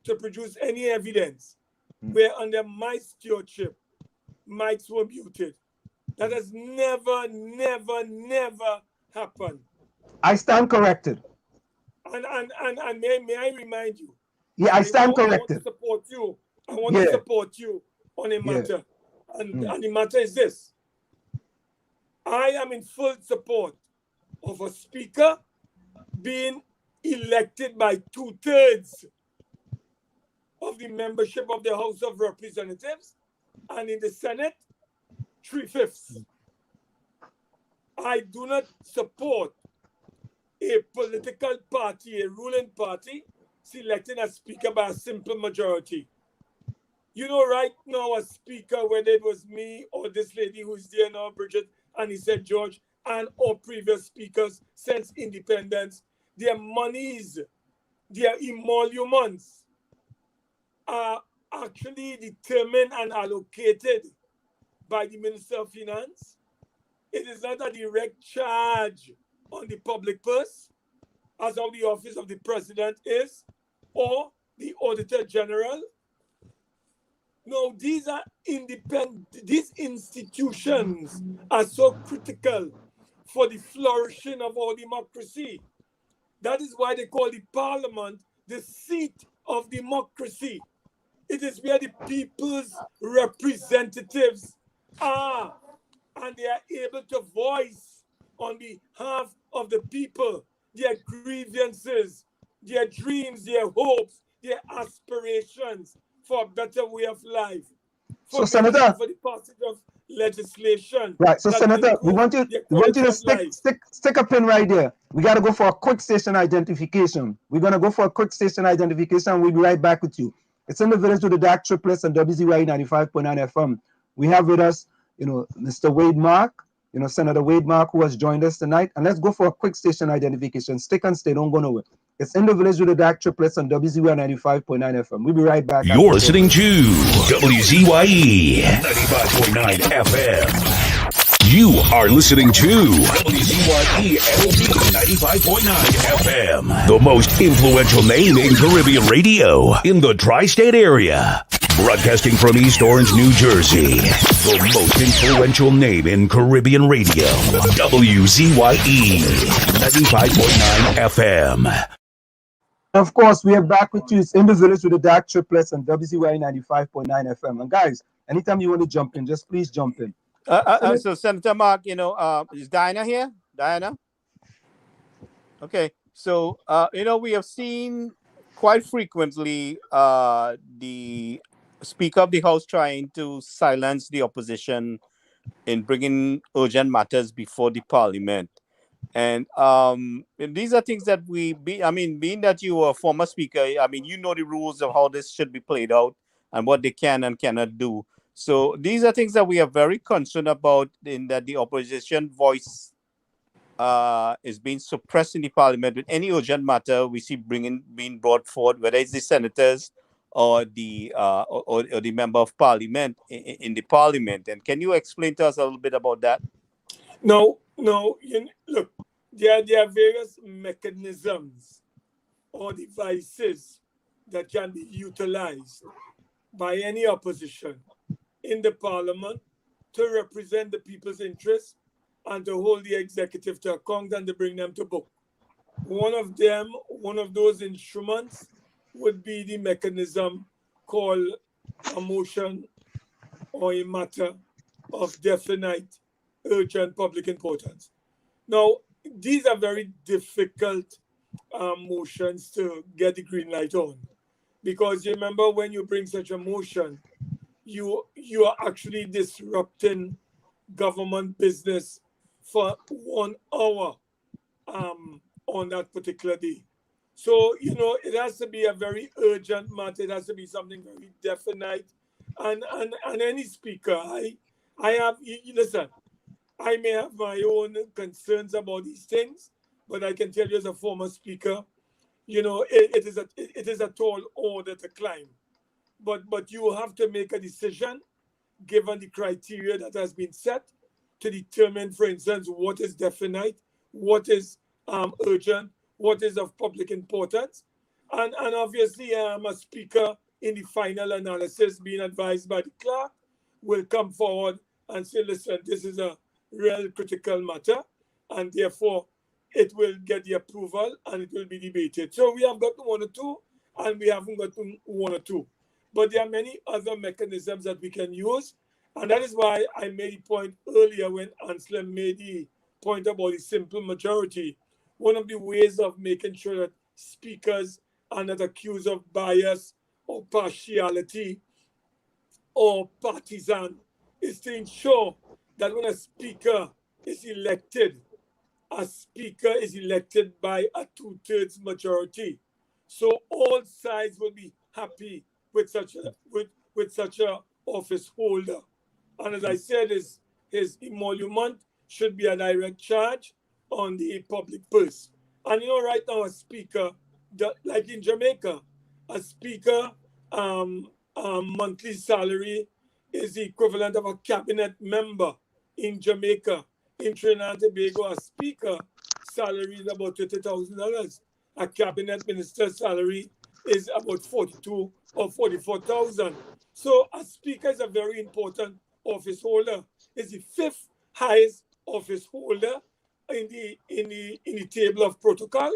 to produce any evidence where under my stewardship, mics were muted. That has never happened. I stand corrected. And may I remind you? Yeah, I stand corrected. I want to support you on a matter. And the matter is this. I am in full support of a speaker being elected by 2/3 of the membership of the House of Representatives, and in the Senate, 3/5. I do not support a political party, a ruling party, selecting a speaker by a simple majority. You know, right now, a speaker, whether it was me or this lady who's there now, Bridget, and he said, George, and or previous speakers since independence, their monies, their emoluments are actually determined and allocated by the Minister of Finance. It is not a direct charge on the public purse, as how the office of the president is, or the Auditor General. No, these are independent. These institutions are so critical for the flourishing of our democracy. That is why they call the parliament the seat of democracy. It is where the people's representatives are, and they are able to voice on behalf of the people their grievances, their dreams, their hopes, their aspirations for a better way of life, for the passage of legislation. Right. So, that Senator, improve we want you the to quality of life. stick a pin right there. We got to go for a quick station identification. We're gonna go for a quick station identification. We'll be right back with you. It's in the village with the DAG Triplets and WZYE 95.9 FM. We have with us, Mr. Wade Mark, Senator Wade Mark, who has joined us tonight. And let's go for a quick station identification. Stick and stay. Don't go nowhere. It's in the village with the DAG Triplets on WZYE 95.9 FM. We'll be right back. You're listening to WZYE 95.9 FM. You are listening to WZYE 95.9 FM, the most influential name in Caribbean radio in the tri-state area. Broadcasting from East Orange, New Jersey, the most influential name in Caribbean radio, WZYE 95.9 FM. Of course, we are back with you. It's in the village with the DAG Triplets and WZYE 95.9 FM. And guys, anytime you want to jump in, just please jump in. So Senator Mark, is Diana here? Diana? Okay. So, we have seen quite frequently the Speaker of the House trying to silence the opposition in bringing urgent matters before the Parliament. And these are things that being that you are a former speaker, you know the rules of how this should be played out and what they can and cannot do. So these are things that we are very concerned about, in that the opposition voice is being suppressed in the Parliament with any urgent matter we see being brought forward, whether it's the senators or the member of Parliament in the Parliament. And can you explain to us a little bit about that? No. Look, there are various mechanisms or devices that can be utilized by any opposition in the Parliament to represent the people's interests and to hold the executive to account and to bring them to book. One of those instruments would be the mechanism called a motion or a matter of definite urgent public importance. Now, these are very difficult motions to get the green light on, because you remember, when you bring such a motion, you are actually disrupting government business for 1 hour on that particular day. So, it has to be a very urgent matter. It has to be something very definite. And any speaker, listen, I may have my own concerns about these things, but I can tell you, as a former speaker, it is a tall order to climb. But you have to make a decision given the criteria that has been set to determine, for instance, what is definite, what is urgent, what is of public importance. And obviously, a speaker in the final analysis, being advised by the clerk, will come forward and say, listen, this is a real critical matter, and therefore it will get the approval and it will be debated. So we have gotten 1 or 2, and we haven't gotten 1 or 2. But there are many other mechanisms that we can use, and that is why I made the point earlier when Anselm made the point about the simple majority. One of the ways of making sure that speakers are not accused of bias or partiality or partisan is to ensure that when a speaker is elected by a 2/3 majority. So all sides will be happy with such a office holder. And as I said, his emolument should be a direct charge on the public purse. And right now, a speaker, like in Jamaica, a speaker monthly salary is the equivalent of a cabinet member in Jamaica. In Trinidad and Tobago, a speaker salary is about $30,000. A cabinet minister's salary is about $42,000 or $44,000. So a speaker is a very important office holder. It's the 5th highest office holder in the table of protocol,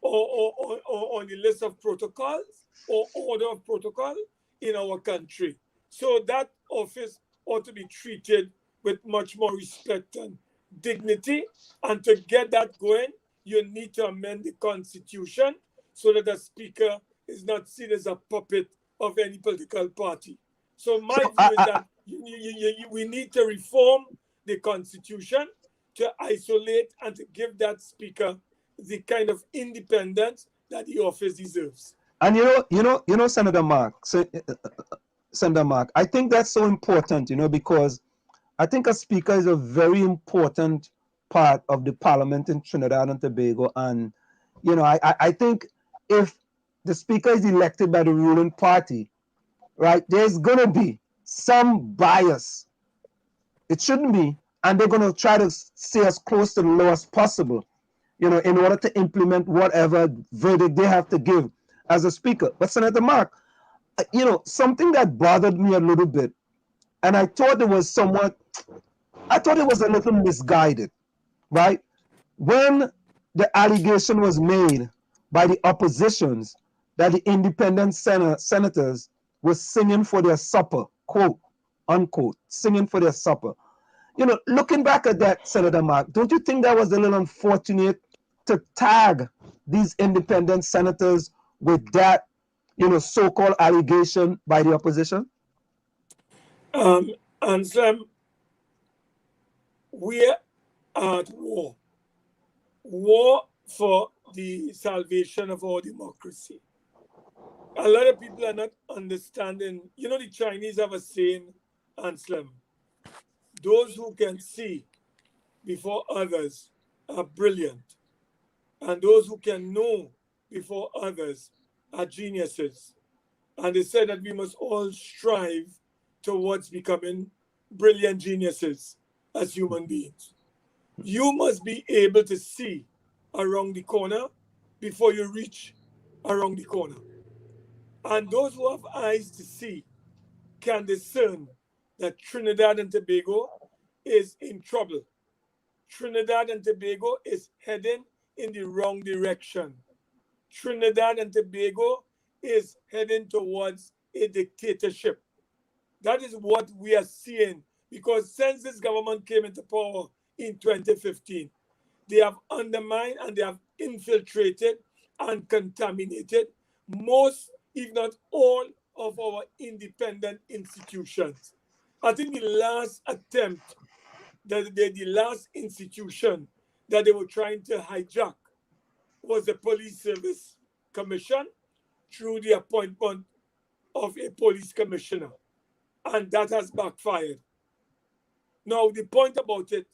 or on the list of protocols, or order of protocol in our country. So that office ought to be treated with much more respect and dignity. And to get that going, you need to amend the Constitution so that the speaker is not seen as a puppet of any political party. So my view is that We need to reform the constitution to isolate and to give that speaker the kind of independence that the office deserves. And Senator Mark, Senator Mark, I think that's so important, because I think a speaker is a very important part of the parliament in Trinidad and Tobago. And, I think if the speaker is elected by the ruling party, right, there's going to be some bias. It shouldn't be. And they're going to try to stay as close to the law as possible, in order to implement whatever verdict they have to give as a speaker. But Senator Mark, something that bothered me a little bit, and I thought it was a little misguided, right? When the allegation was made by the oppositions that the independent senators were singing for their supper, quote, unquote, singing for their supper. Looking back at that, Senator Mark, don't you think that was a little unfortunate to tag these independent senators with that, so-called allegation by the opposition? Anselm, we're at war. War for the salvation of our democracy. A lot of people are not understanding. The Chinese have a saying, Anselm, those who can see before others are brilliant, and those who can know before others are geniuses. And they said that we must all strive towards becoming brilliant geniuses as human beings. You must be able to see around the corner before you reach around the corner. And those who have eyes to see can discern that Trinidad and Tobago is in trouble. Trinidad and Tobago is heading in the wrong direction. Trinidad and Tobago is heading towards a dictatorship. That is what we are seeing, because since this government came into power in 2015, they have undermined and they have infiltrated and contaminated most, if not all, of our independent institutions. I think the last attempt, the last institution that they were trying to hijack was the Police Service Commission through the appointment of a police commissioner. And that has backfired. Now, the point about it,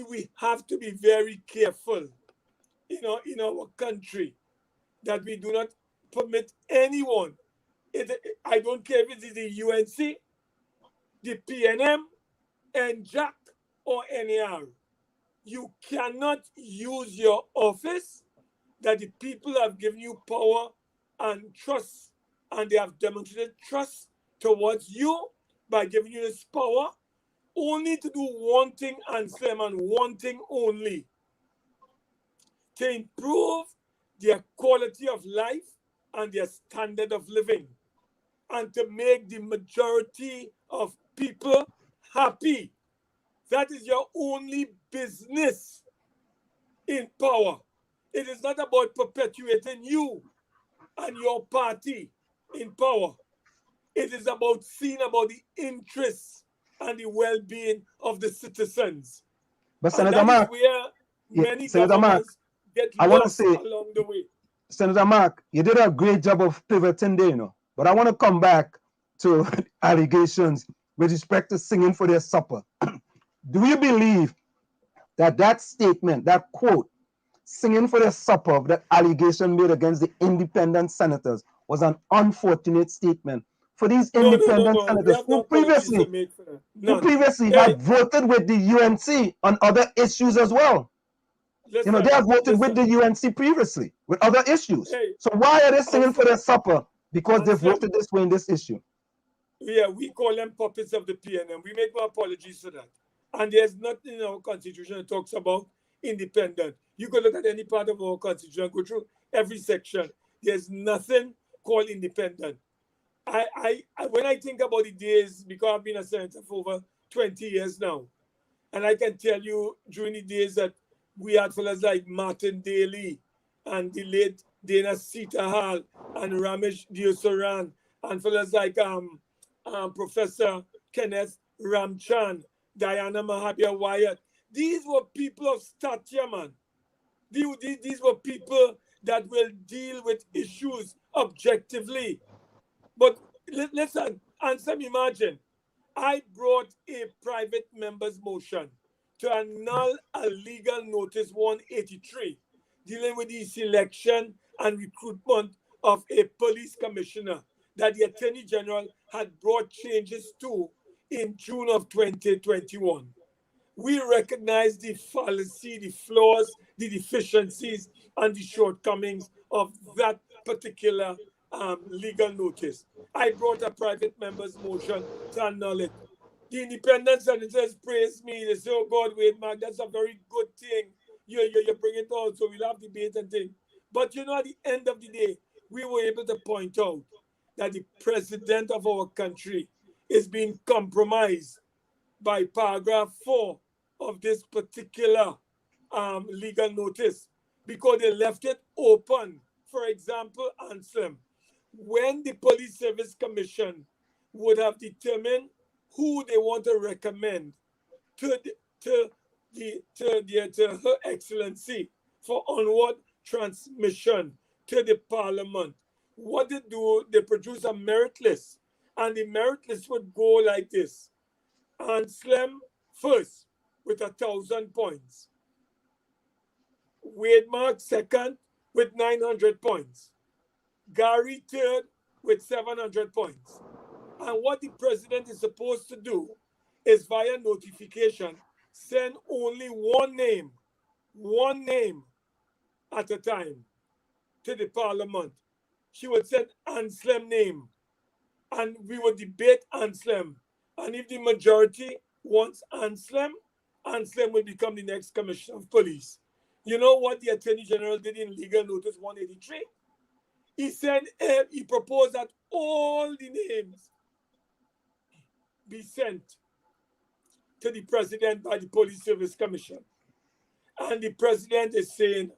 we have to be very careful, in our country, that we do not permit anyone. I don't care if it is the UNC, the PNM, NJAC, or NAR. You cannot use your office that the people have given you power and trust, and they have demonstrated trust towards you by giving you this power, only to do one thing, Anselm, and one thing only: to improve their quality of life and their standard of living, and to make the majority of people happy. That is your only business in power. It is not about perpetuating you and your party in power. It is about seeing about the interests and the well-being of the citizens. But Senator Mark, many governments get lost along the way. Senator Mark, you did a great job of pivoting there, but I want to come back to allegations with respect to singing for their supper. Do you believe that statement, that quote, singing for their supper, that allegation made against the independent senators, was an unfortunate statement for these independent senators who previously had voted with the UNC on other issues as well? They have voted with the UNC previously with other issues. So why are they singing for their supper? Because they voted this way in this issue. Yeah, we call them puppets of the PNM. We make no apologies for that. And there's nothing in our constitution that talks about independent. You can look at any part of our constitution, go through every section. There's nothing called independent. When I think about the days, because I've been a senator for over 20 years now, and I can tell you during the days that we had fellas like Martin Daly and the late Dana Sitahal and Ramesh Diosaran and fellas like Professor Kenneth Ramchan, Diana Mahabir Wyatt. These were people of stature, man. These were people that will deal with issues objectively. But listen, Ansem, imagine, I brought a private member's motion to annul a legal notice 183 dealing with the selection and recruitment of a police commissioner that the Attorney General had brought changes to in June of 2021. We recognize the fallacy, the flaws, the deficiencies, and the shortcomings of that particular legal notice. I brought a private member's motion to annul it. The independent senators praised me. They say, oh God, wait, Mark, that's a very good thing. You bring it on, so we'll have debate and thing. But you know, at the end of the day, we were able to point out that the president of our country is being compromised by paragraph 4 of this particular legal notice because they left it open. For example, Anselm, when the Police Service Commission would have determined who they want to recommend to Her Excellency for onward transmission to the Parliament, what they do, they produce a merit list, and the merit list would go like this: Anselm first with 1,000 points, Wade Mark second with 900 points, Gary third with 700 points. And what the president is supposed to do is via notification, send only one name at a time to the Parliament. She would send Anselm name, and we would debate Anselm. And if the majority wants Anselm, Anselm will become the next Commissioner of Police. You know what the Attorney General did in Legal Notice 183? He said he proposed that all the names be sent to the president by the Police Service Commission. And the president is saying,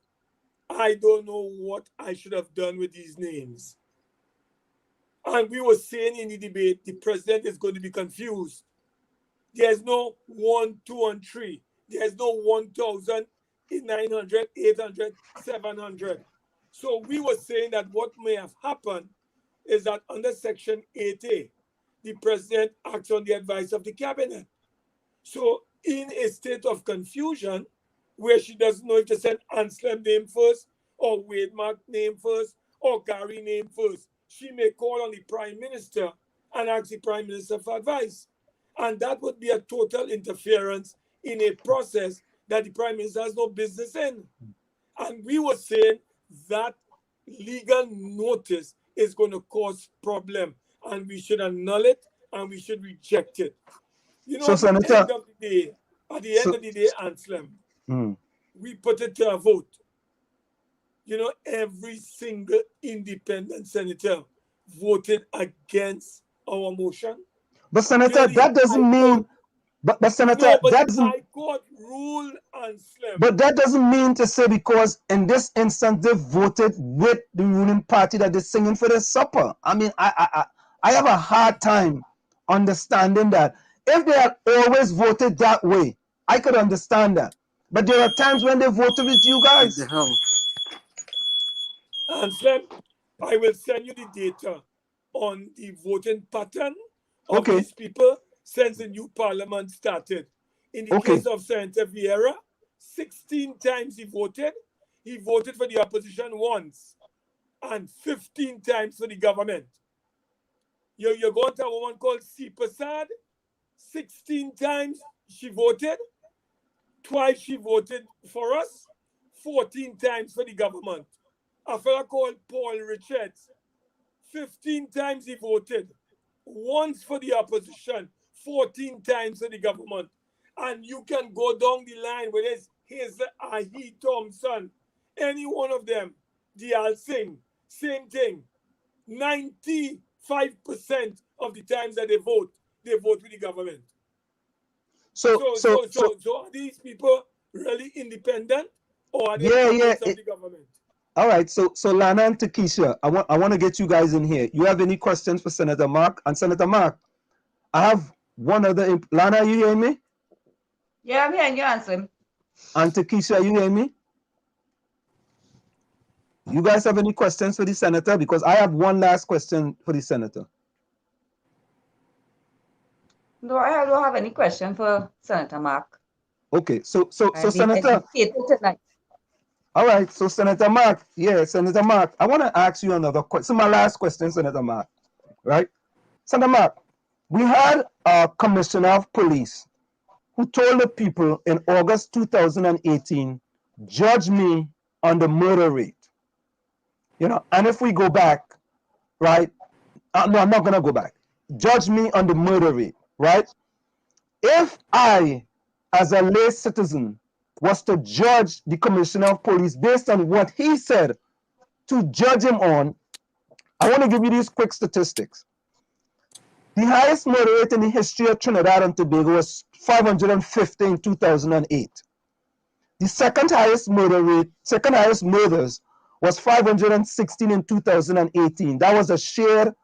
I don't know what I should have done with these names. And we were saying in the debate, the president is going to be confused. There's no 1, 2, and 3. There's no 1,000, 900, 800, 700. So we were saying that what may have happened is that under Section 8A, the president acts on the advice of the cabinet. So in a state of confusion, where she doesn't know if to send Anselm name first, or Wade Mark name first, or Gary name first, she may call on the Prime Minister and ask the Prime Minister for advice. And that would be a total interference in a process that the Prime Minister has no business in. And we were saying that legal notice is going to cause problem, and we should annul it and we should reject it. You know, So, at the Senator, end of the day, Anselm, we put it to a vote. You know, every single independent senator voted against our motion. But Senator, that doesn't mean. But Senator, No, but that the doesn't. High Court ruled Anselm. But that doesn't mean to say because in this instance they voted with the ruling party that they're singing for their supper. I mean, I have a hard time understanding that. If they had always voted that way, I could understand that. But there are times when they voted with you guys. Anselm, I will send you the data on the voting pattern of these people since the new parliament started. In the case of Senator Vieira, 16 times he voted. He voted for the opposition once and 15 times for the government. You're going to a woman called C. Prasad. 16 times she voted. Twice she voted for us. 14 times for the government. A fellow called Paul Richards. 15 times he voted. Once for the opposition. 14 times for the government. And you can go down the line with this. Here's Ahi Thompson. Any one of them. Dial Singh. Same thing. 95% of the times that they vote with the government. So are these people really independent, or are they puppets of the government? All right, so Lana and Takesha, I want to get you guys in here. You have any questions for Senator Mark? And Senator Mark, I have one other. Lana, you hear me? Yeah, I'm hearing you answer. And Takesha, you hear me? You guys have any questions for the senator? Because I have one last question for the senator. No, I don't have any question for Senator Mark. Okay, so I've been Senator. educated tonight. All right, so Senator Mark, Senator Mark, I want to ask you another question. So my last question, Senator Mark, right? Senator Mark, we had a commissioner of police who told the people in August 2018, judge me on the murder rate. And if we go back, right? No, I'm not going to go back. Judge me on the murder rate, right? If I, as a lay citizen, was to judge the commissioner of police based on what he said to judge him on, I want to give you these quick statistics. The highest murder rate in the history of Trinidad and Tobago was 550 in 2008. The second highest murders was 516 in 2018. That was a shared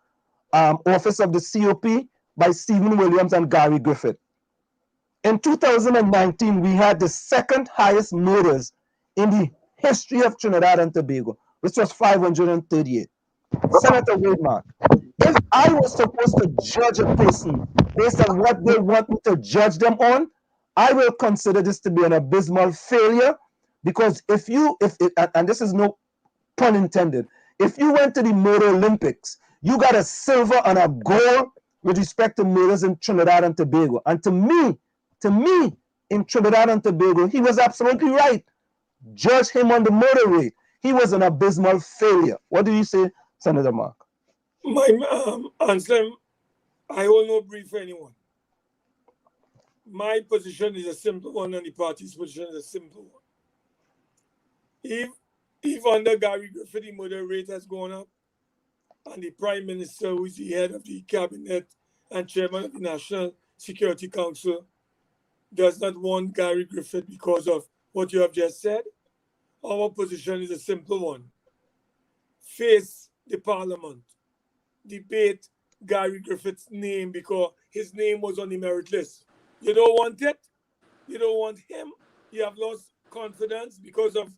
office of the COP by Stephen Williams and Gary Griffith. In 2019, we had the second highest murders in the history of Trinidad and Tobago, which was 538. Senator Wademark, if I was supposed to judge a person based on what they want me to judge them on, I will consider this to be an abysmal failure, because and this is no pun intended, if you went to the Murder Olympics, you got a silver and a gold with respect to murders in Trinidad and Tobago. And to me, in Trinidad and Tobago, he was absolutely right. Judge him on the murder rate. He was an abysmal failure. What do you say, Senator Mark? My answer, I will not brief anyone. My position is a simple one, and the party's position is a simple one. If under Gary Griffith, the murder rate has gone up, and the Prime Minister, who is the head of the cabinet and chairman of the National Security Council, does not want Gary Griffith because of what you have just said, our position is a simple one. Face the parliament. Debate Gary Griffith's name because his name was on the merit list. You don't want it. You don't want him. You have lost confidence because of,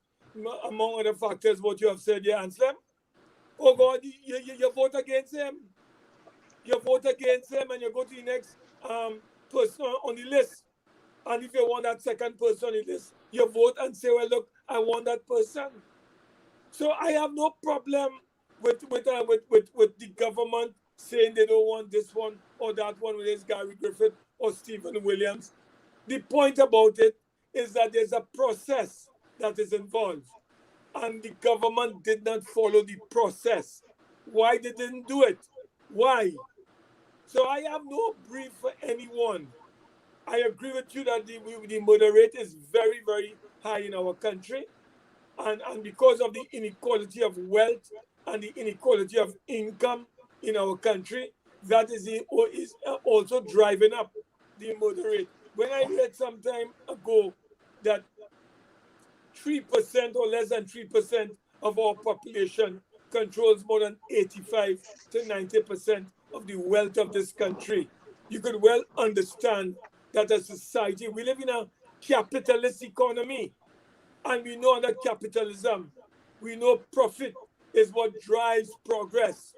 among other factors, what you have said, yeah, Anselm. Oh God, you vote against him. You vote against him and you go to the next person on the list. And if you want that second person on the list, you vote and say, well, look, I want that person. So I have no problem with the government saying they don't want this one or that one, whether it's Gary Griffith or Stephen Williams. The point about it is that there's a process that is involved, and the government did not follow the process. Why they didn't do it? Why? So I have no brief for anyone. I agree with you that the murder rate is very, very high in our country. And because of the inequality of wealth and the inequality of income in our country, that is also driving up the murder rate. When I read some time ago that 3% or less than 3% of our population controls more than 85 to 90% of the wealth of this country, you could well understand that as a society, we live in a capitalist economy. And we know under capitalism, we know profit is what drives progress.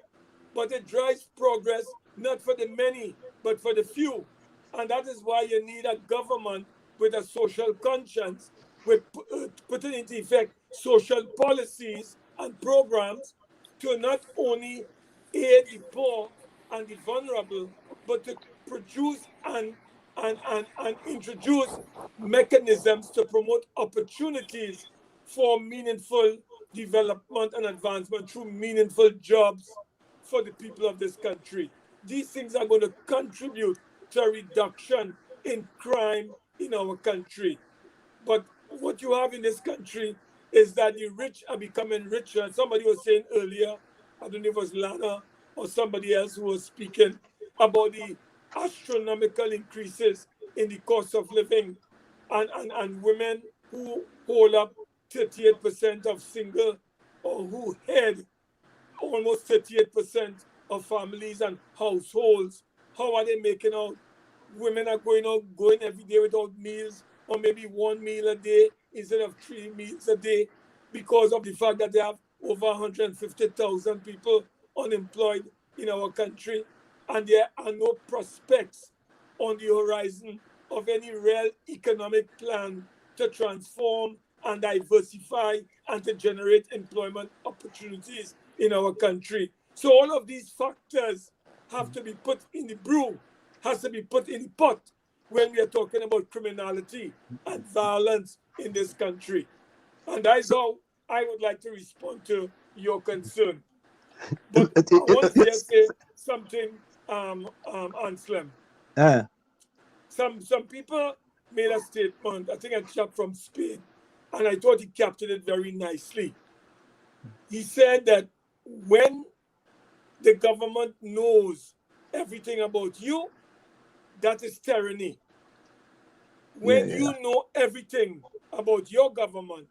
But it drives progress not for the many, but for the few. And that is why you need a government with a social conscience, with putting into effect social policies and programs to not only aid the poor and the vulnerable, but to produce and introduce mechanisms to promote opportunities for meaningful development and advancement through meaningful jobs for the people of this country. These things are going to contribute to a reduction in crime in our country. But what you have in this country is that the rich are becoming richer. Somebody was saying earlier, I don't know if it was Lana or somebody else who was speaking about the astronomical increases in the cost of living, and women who hold up 38% of single, or who head almost 38% of families and households. How are they making out? women are going every day without meals, or maybe 1 meal a day instead of 3 meals a day, because of the fact that they have over 150,000 people unemployed in our country, and there are no prospects on the horizon of any real economic plan to transform and diversify and to generate employment opportunities in our country. So all of these factors have to be put in the brew, has to be put in the pot when we are talking about criminality and violence in this country. And that's how I would like to respond to your concern. But I want to just say something, Anselm. Some people made a statement, I think a chap from Spain, and I thought he captured it very nicely. He said that when the government knows everything about you, that is tyranny. When you know everything about your government,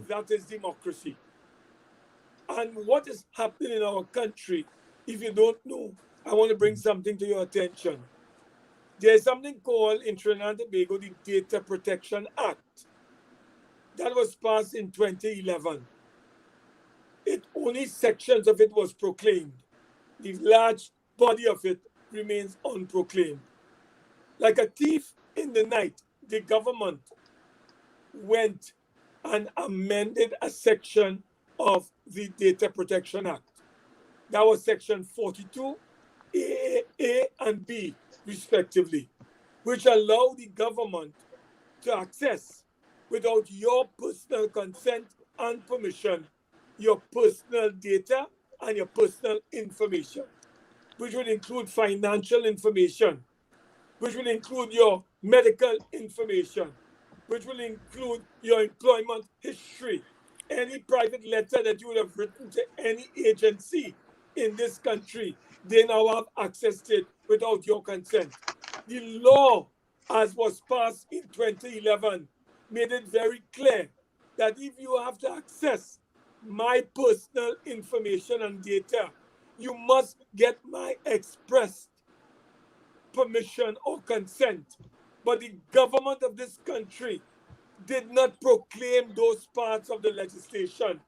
that is democracy. And what is happening in our country, if you don't know, I want to bring something to your attention. There's something called in Trinidad and Tobago, the Data Protection Act. That was passed in 2011. Only sections of it was proclaimed. The large body of it remains unproclaimed. Like a thief in the night, the government went and amended a section of the Data Protection Act. That was section 42, A and B, respectively, which allowed the government to access, without your personal consent and permission, your personal data and your personal information, which would include financial information, which will include your medical information, which will include your employment history, any private letter that you would have written to any agency in this country. They now have access to it without your consent. The law, as was passed in 2011, made it very clear that if you have to access my personal information and data, you must get my express permission or consent. But the government of this country did not proclaim those parts of the legislation.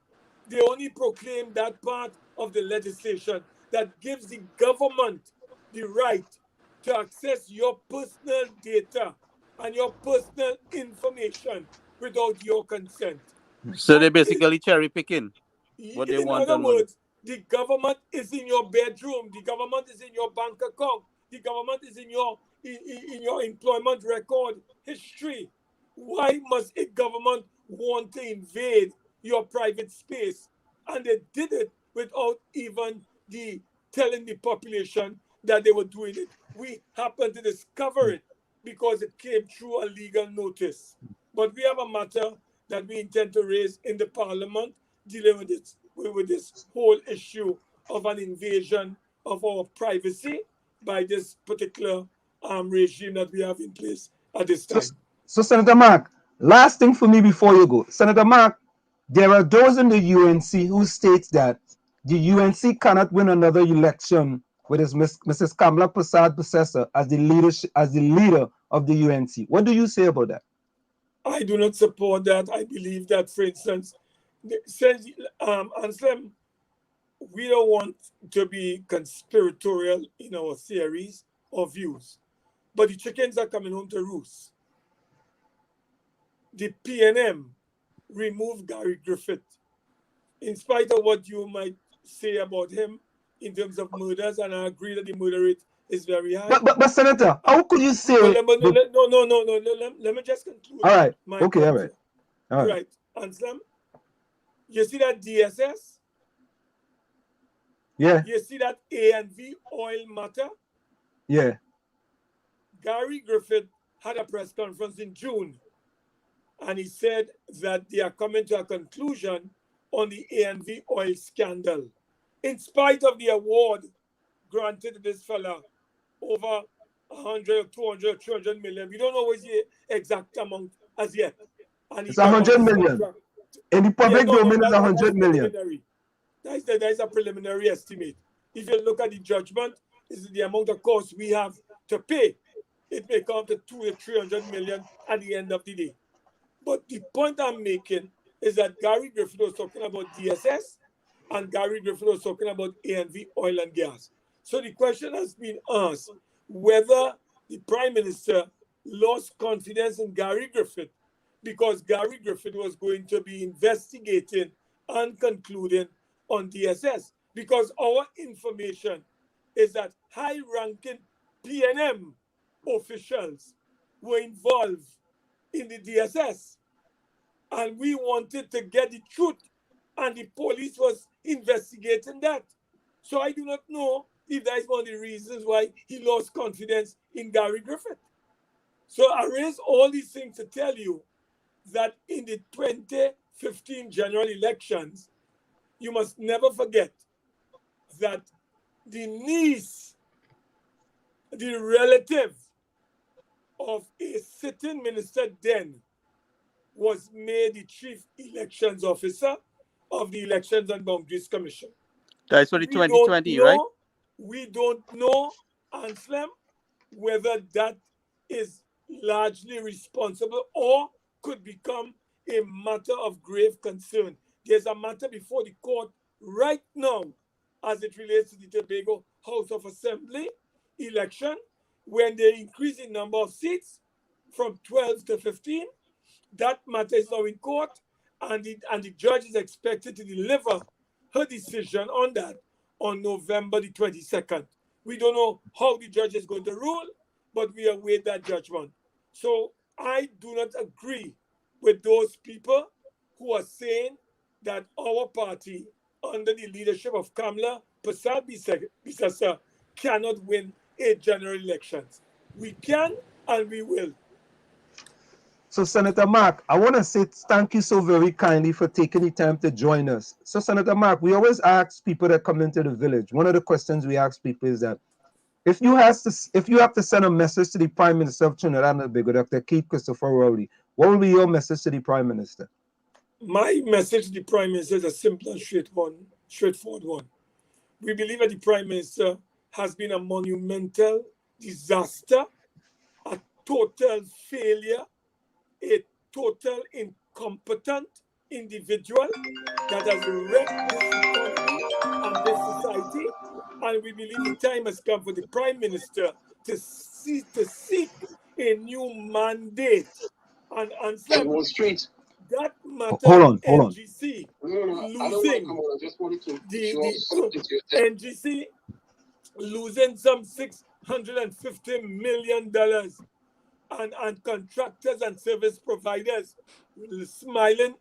They only proclaimed that part of the legislation that gives the government the right to access your personal data and your personal information without your consent. So they're basically cherry picking what they want. In other words, the government is in your bedroom, the government is in your bank account, the government is in your employment record history. Why must a government want to invade your private space? And they did it without even telling the population that they were doing it. We happened to discover it because it came through a legal notice. But we have a matter that we intend to raise in the parliament dealing with this whole issue of an invasion of our privacy by this particular regime that we have in place at this time. So Senator Mark, last thing for me before you go. Senator Mark, there are those in the UNC who state that the UNC cannot win another election with Mrs. Kamala Persad-Bissessar as the leader of the UNC. What do you say about that? I do not support that. I believe that, for instance, Anselm, we don't want to be conspiratorial in our theories or views, but the chickens are coming home to roost. The PNM removed Gary Griffith, in spite of what you might say about him in terms of murders, and I agree that the murder rate is very high. But Senator, how could you say? No. Let me just conclude. All right. Okay. All right. Anselm, you see that DSS? Yeah. You see that A&V oil matter? Yeah. Gary Griffith had a press conference in June, and he said that they are coming to a conclusion on the A&V oil scandal, in spite of the award granted to this fella over 100, 200, 300 million. We don't know what the exact amount as yet. And it's 100 million. In the public domain, it's 100 million. That is a preliminary estimate. If you look at the judgment, this is the amount of cost we have to pay it may come to 200 to 300 million at the end of the day. But the point I'm making is that Gary Griffith was talking about DSS and Gary Griffith was talking about ANV oil and gas. So the question has been asked whether the Prime Minister lost confidence in Gary Griffith because Gary Griffith was going to be investigating and concluding on DSS. Because our information is that high-ranking PNM officials were involved in the DSS. And we wanted to get the truth, and the police was investigating that. So I do not know if that is one of the reasons why he lost confidence in Gary Griffith. So I raise all these things to tell you that in the 2015 general elections, you must never forget that the niece, the relative of a sitting minister then, was made the chief elections officer of the Elections and Boundaries Commission. That's for the 2020, right? We don't know, Anselm, whether that is largely responsible or could become a matter of grave concern. There's a matter before the court right now as it relates to the Tobago House of Assembly election, when they increase the number of seats from 12 to 15. That matter is now in court, and the judge is expected to deliver her decision on that on November the 22nd. We don't know how the judge is going to rule, but we await that judgment. So I do not agree with those people who are saying that our party, under the leadership of Kamala Persad-Bissessar, cannot win a general elections. We can and we will. So, Senator Mark, I want to say thank you so very kindly for taking the time to join us. So, Senator Mark, we always ask people that come into the village, one of the questions we ask people is that if you have to send a message to the Prime Minister of Trinidad and Tobago, Dr. Keith Christopher Rowley, what will be your message to the Prime Minister? My message to the Prime Minister is a simple and straightforward one. We believe that the Prime Minister has been a monumental disaster, a total failure, a total incompetent individual that has wrecked this economy and this society. And we believe the time has come for the Prime Minister to seek a new mandate. And Wall Street. That matter, Hold on. NGC losing some $650 million, and contractors and service providers smiling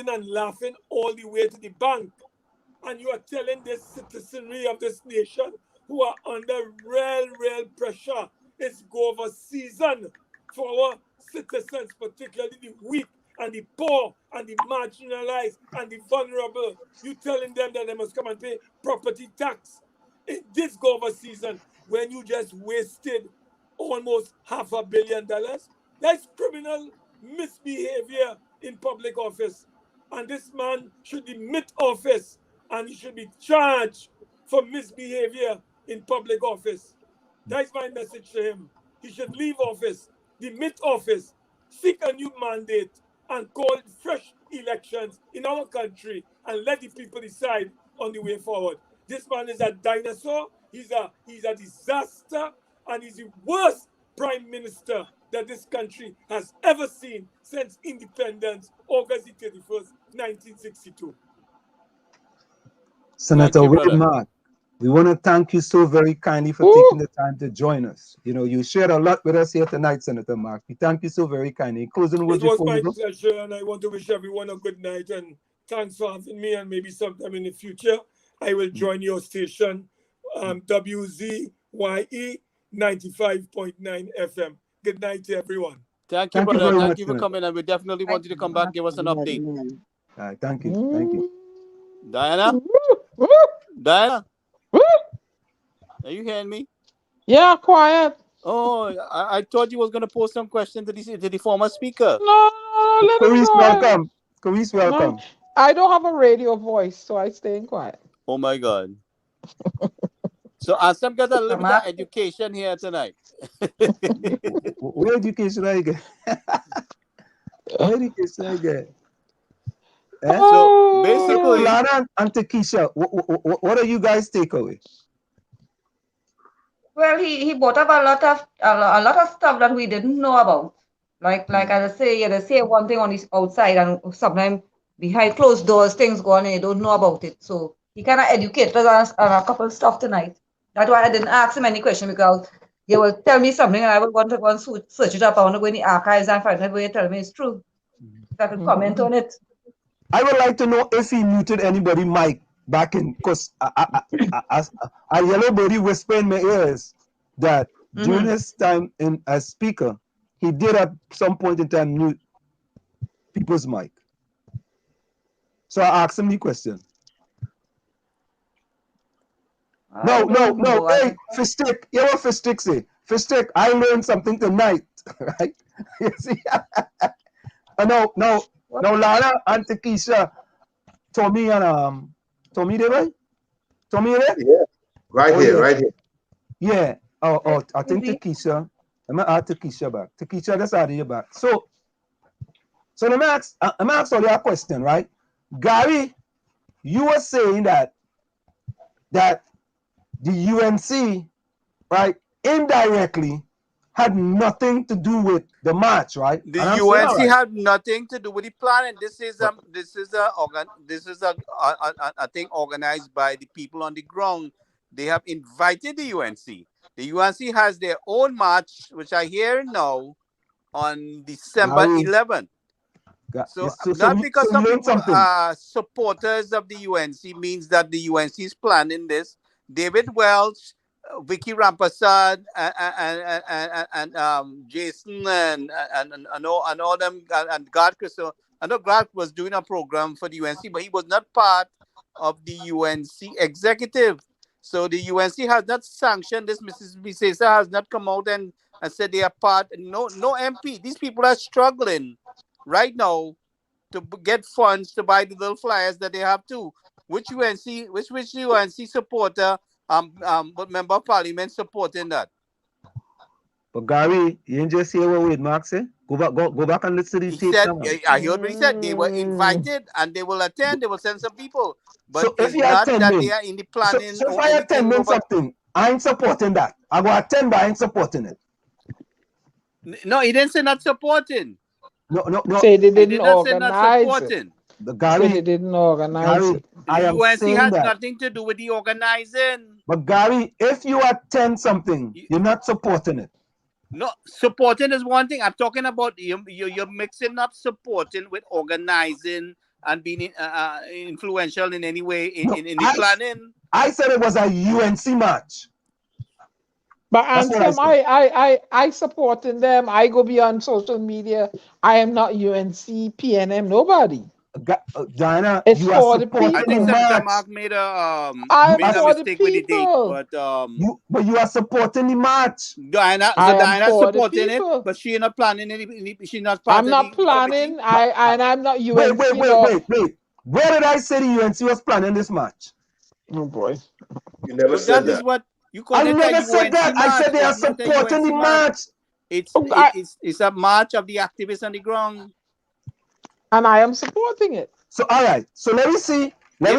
and laughing all the way to the bank. And you are telling this citizenry of this nation who are under real pressure, it's go over season for our citizens, particularly the weak and the poor and the marginalized and the vulnerable. You telling them that they must come and pay property tax in this go over season when you just wasted almost $500 million. That's criminal misbehavior in public office. And this man should demit office and he should be charged for misbehavior in public office. That's my message to him. He should leave office, demit office, seek a new mandate, and call fresh elections in our country and let the people decide on the way forward. This man is a dinosaur. He's a disaster, and he's the worst prime minister that this country has ever seen since independence, August 31st, 1962. Senator William Mark, we want to thank you so very kindly for taking the time to join us. You know, you shared a lot with us here tonight, Senator Mark. We thank you so very kindly. Closing words before we go. It was my pleasure, and I want to wish everyone a good night, and thanks for having me, and maybe sometime in the future, I will join your station, WZYE 95.9 FM. Good night to everyone. Thank you, brother. Thank you for coming, and we definitely want you to come back, give us an update. All right, thank you. Diana? Diana? Are you hearing me? Yeah, quiet. Oh, I thought you was going to pose some question to the former speaker. No, let him Clarice, go. welcome. Clarice, welcome. No, I don't have a radio voice, so I stay quiet. Oh, my God. So Assam got a little bit of Mark. education here tonight. What education I get? What education I get? Eh? So So basically, Lana and Takesha, what are you guys take away? Well, he brought up a lot of stuff that we didn't know about. Like I say, they say one thing on the outside, and sometimes behind closed doors, things go on and you don't know about it. So he kind of educated us on a couple of stuff tonight. That's why I didn't ask him any question, because he will tell me something and I will want to go and search it up. I want to go in the archives and find out where he tell me it's true. So I can comment on it. I would like to know if he muted anybody mic back in, because a yellow body whisper in my ears that during his time in as speaker, he did at some point in time mute people's mic. So I asked him the question. No. Hey, Fishstick, you know what Fishstick say? Fishstick, I learned something tonight, right? You see? No, Lana and Takesha, Tommy and Tommy there, right? Tommy there? Yeah. Right here. Yeah. I think Takesha. I'm gonna add Takesha back. Takesha, that's out of your back. So let me ask all your question, right? Gary, you were saying that the UNC, right, indirectly had nothing to do with the march, right? the UNC had nothing to do with the planning. This is a thing organized by the people on the ground. They have invited the UNC. The UNC has their own march, which I hear now, on December 11th. So not because some people are supporters of the UNC means that the UNC is planning this. David Welch, Vicky Rampasad, and Jason and all them, and God Crystal. I know God was doing a program for the UNC, but he was not part of the UNC executive. So the UNC has not sanctioned this. Mrs. Bisesa has not come out and said they are part. No MP. These people are struggling right now to get funds to buy the little flyers that they have too. Which UNC supporter, member of parliament supporting that? But Gary, you didn't just hear what Wade Mark said? Go back and listen to the tape. I heard what he said. They were invited and they will attend. They will send some people. But so it's not that they are in the planning. So if I attend something, I ain't supporting that. I go attend, but I ain't supporting it. No, he didn't say not supporting. No. Say they didn't organize it. Gary, they didn't organize it. The UNC has nothing to do with the organizing. But Gary, if you attend something, you're not supporting it. No, supporting is one thing. I'm talking about you're mixing up supporting with organizing and being influential in any way in the planning. I said it was a UNC match. But Anthem, I supporting them. I go beyond social media. I am not UNC, PNM, nobody. Diana, it's you for the people. I think Senator Mark made a mistake with the date, but you are supporting the match. Diana's supporting it, but she's not planning any. She's not. I'm not planning. I'm not UNC. Wait. Where did I say the UNC was planning this match? Oh boy, you never said that. Is what you call I never said that. I said they are supporting the match. It's a march of the activists on the ground. And I am supporting it. So all right. So let me see. They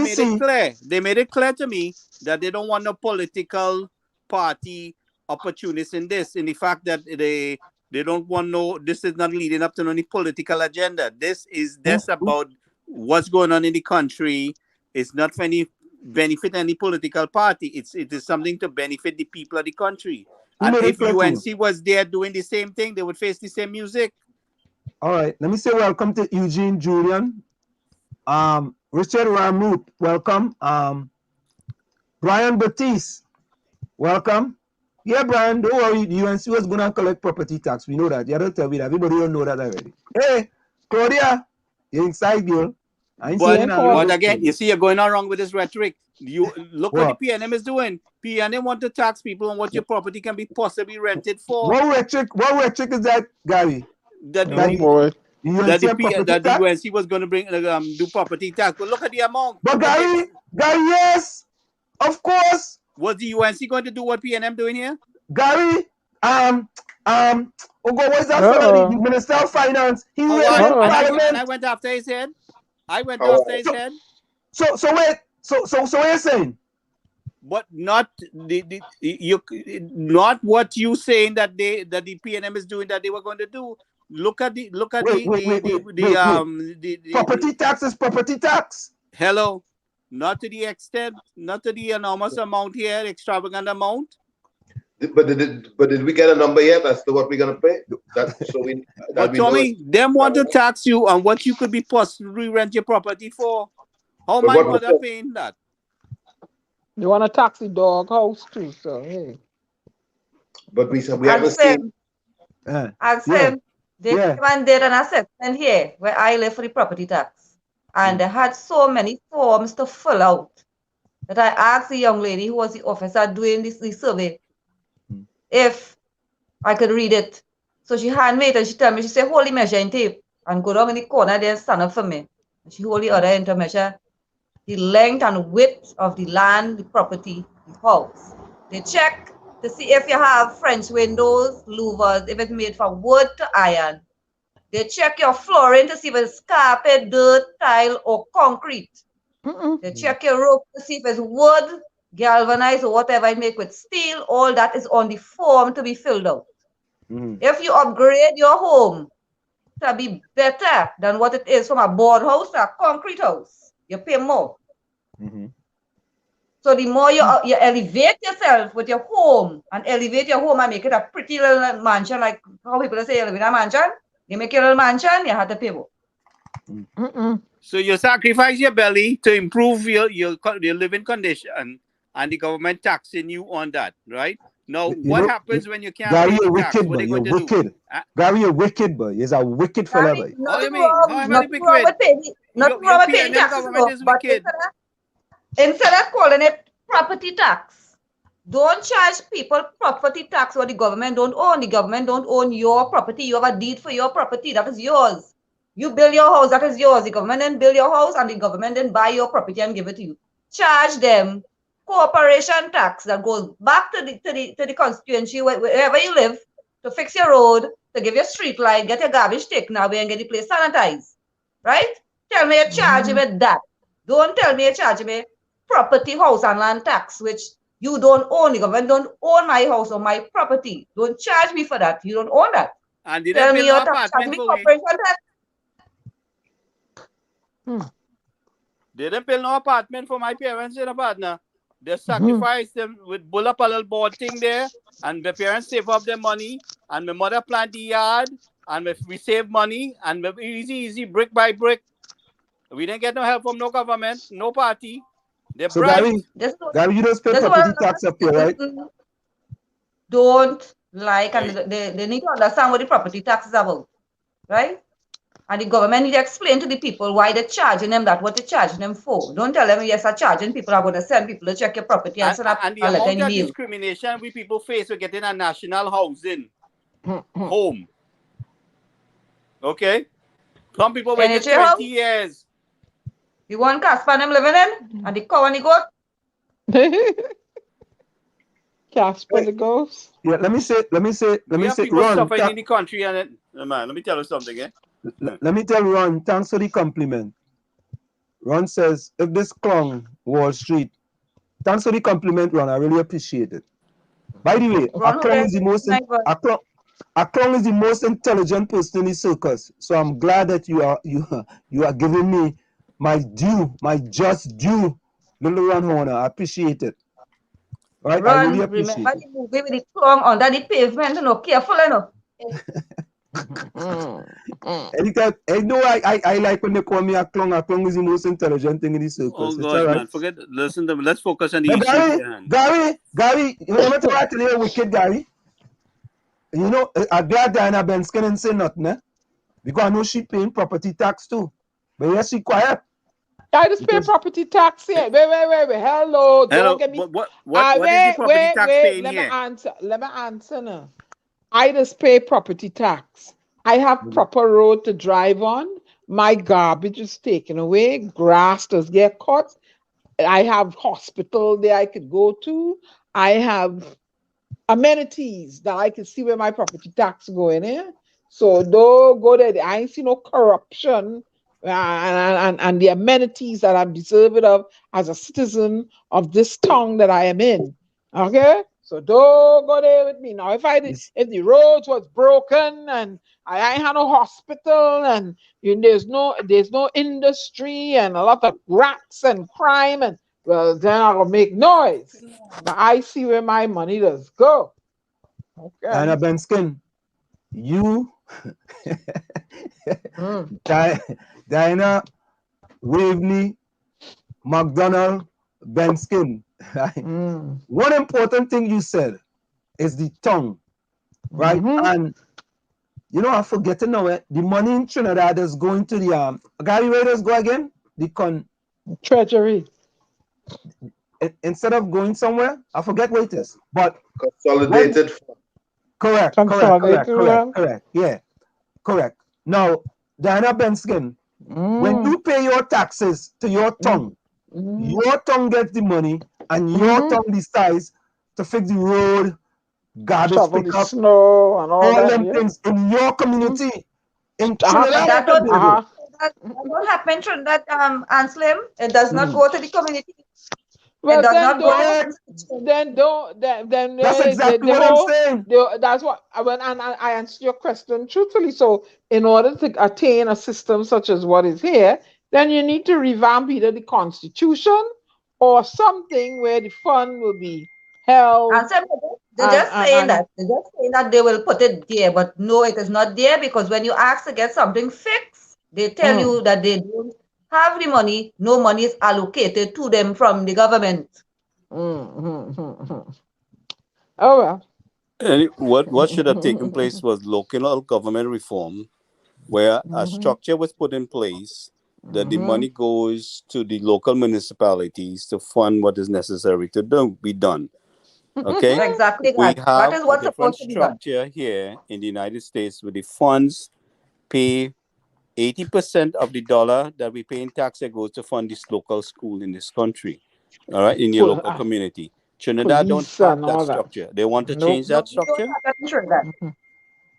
made it clear to me that they don't want no political party opportunists in this. In the fact that they don't want this is not leading up to any political agenda. This is about what's going on in the country. It's not for any benefit any political party. It is something to benefit the people of the country. And if UNC was there doing the same thing, they would face the same music. All right, let me say welcome to Eugene Julian, Richard Ramroot, welcome. Brian Batiste, welcome. Yeah, Brian, don't worry. The UNC was going to collect property tax. We know that. You don't tell me that. Everybody don't know that already. Hey, Claudia, you're inside, girl. But again, you see, you're going on wrong with this rhetoric. You look what the PNM is doing. PNM want to tax people on what your property can be possibly rented for. What rhetoric is that, Gary? That the UNC was going to bring do property tax, but look at the amount. But Gary, yes, of course. Was the UNC going to do what PNM doing here? Gary, what is that Uh-oh. fellow? The Minister of Finance. He Howard, really in Uh-oh. and Parliament. I went after his head. I went Howard. after his head. So wait. So what you're saying? But not not what you saying that the PNM is doing that they were going to do. Look at the Property tax is property tax. hello, not to the extent, not to the enormous amount here, extravagant amount. But did we get a number yet as to what we're gonna pay? But Tommy, them want to tax you on what you could be possibly rent your property for. How But my what mother paying that? You want a taxi dog house too, so hey. But we And haven't seen. Sam, they did an assessment here where I live for the property tax. And they had so many forms to fill out that I asked the young lady who was the officer doing this survey if I could read it. So she handed me it and she told me, she said, hold the measuring tape and go down in the corner there and stand up for me. And she hold the other end to measure the length and width of the land, the property, the house. They check to see if you have French windows, louvers, if it's made from wood to iron. They check your flooring to see if it's carpet, dirt, tile, or concrete. They check your roof to see if it's wood, galvanized, or whatever it make with steel. All that is on the form to be filled out. If you upgrade your home to be better than what it is from a board house to a concrete house, you pay more. So the more you elevate yourself with your home and elevate your home and make it a pretty little mansion, like how people say you live in a mansion, you make your little mansion, you have to pay more. So you sacrifice your belly to improve your living condition, and the government taxing you on that, right? Now, what happens when you can't Gary, pay you're the tax? wicked, What boy. are you You're going to do? wicked. Gary, you're wicked, boy. You're a wicked fella, boy. Nothing wrong with paying taxes, but instead of calling it property tax, don't charge people property tax what the government don't own. The government don't own your property. You have a deed for your property. That is yours. You build your house. That is yours. The government didn't build your house and the government didn't buy your property and give it to you. Charge them corporation tax that goes back to the constituency wherever you live to fix your road, to give your street light, get your garbage taken away and get the place sanitized. Right? Tell me you're charging me that. Don't tell me you're charging me property, house, and land tax, which you don't own. The government don't own my house or my property. Don't charge me for that. You don't own that. And did tell they me build you're no apartment charging me for me? corporation tax. They didn't build no apartment for my parents and a partner. They sacrificed them with bull up a little board thing there, and my parents save up their money, and my mother plant the yard, and we save money, and easy, brick by brick. We didn't get no help from no government, no party. They So bribed. Gary, you don't pay property tax up here, right? Don't and they need to understand what the property tax is about, right? And the government need to explain to the people why they're charging them that, what they're charging them for. Don't tell them, yes, I'm charging people, I'm going to send people to check your property and send up and the a letter amount in the of mail. discrimination we people face with getting a national housing home. Okay? Some people waiting 20 years. You want Casper them living in? And the cow and the goat? Casper the ghost? Yeah, let me say, People Ron, suffering in the country, and man, let me tell you something, eh? Let me tell you, Ron, thanks for the compliment. Ron says, if this clown Wall Street, thanks for the compliment, Ron. I really appreciate it. By the way, a clown is the most intelligent person in the circus. So I'm glad that you are giving me my just due, little Ron Horner. I appreciate it. Right? Ron, I really appreciate remember the movie with the clown under the pavement, you know, careful, you know. Anytime, I like when they call me a clown. A clown is the most intelligent thing in the circus. Oh, it's gosh, all right. man. Forget, listen to me. Let's focus on the issue. Gary, you know what I tell you, wicked Gary? You know, I'm glad Diana Benskin didn't say nothing, eh? Because I know she paying property tax too. But yes, she quiet. I just pay property tax here. Wait. Hello. Don't get me. What is the property tax paying let here? Let me answer now. I just pay property tax. I have proper road to drive on. My garbage is taken away. Grass does get cut. I have hospital there I could go to. I have amenities that I can see where my property tax going in. So don't go there. I ain't see no corruption and the amenities that I'm deserving of as a citizen of this town that I am in. Okay? So don't go there with me. Now, if the roads was broken and I ain't had no hospital and there's no industry and a lot of rats and crime and well then I'll make noise. But I see where my money does go. Okay. Diana Benskin, you Diana Waveney McDonald Benskin. One important thing you said is the tongue, right? And I'm forgetting now. The money in Trinidad is going to the Gary, where does go again? The treasury. Instead of going somewhere, I forget where it is. But consolidated. Correct. Yeah, correct. Now, Diana Benskin, when you pay your taxes to your tongue, your tongue gets the money, and your tongue decides to fix the road, garbage pickup, snow, and all that, them things in your community. In Trinidad, that don't happen in Trinidad, Anslim. It does not go to the community. Well, it does not go. Then that's exactly what I'm saying. That's what I answered your question truthfully. So, in order to attain a system such as what is here, then you need to revamp either the constitution or something where the fund will be held. They're just saying that they will put it there, but no, it is not there because when you ask to get something fixed, they tell you that they don't have the money. No money is allocated to them from the government. Oh well. And what should have taken place was local government reform, where a structure was put in place that the money goes to the local municipalities to fund what is necessary to be done. Okay, exactly. We have that is what's a different supposed to be done. structure here in the United States, where the funds pay 80% of the dollar that we pay in tax that goes to fund this local school in this country. All right, in your local community. Trinidad don't have that structure. They want to change that structure.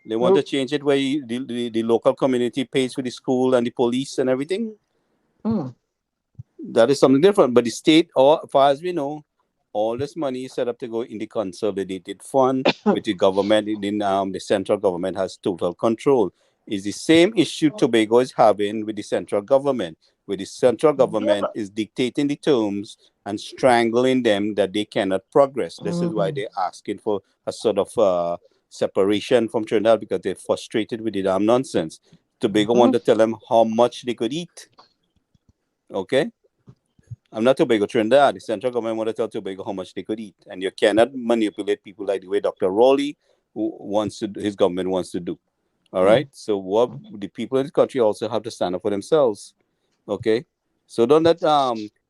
They want to change it where the local community pays for the school and the police and everything. That is something different. But the state, or as far as we know, all this money is set up to go in the consolidated fund, with the government, the central government has total control. It's the same issue Tobago is having with the central government, where the central government is dictating the terms and strangling them that they cannot progress. This is why they're asking for a sort of separation from Trinidad, because they're frustrated with the damn nonsense. Tobago want to tell them how much they could eat. Okay? I'm not Tobago, Trinidad. The central government want to tell Tobago how much they could eat. And you cannot manipulate people like the way Dr. Rowley his government wants to do. All right? So what the people in the country also have to stand up for themselves. Okay? So don't let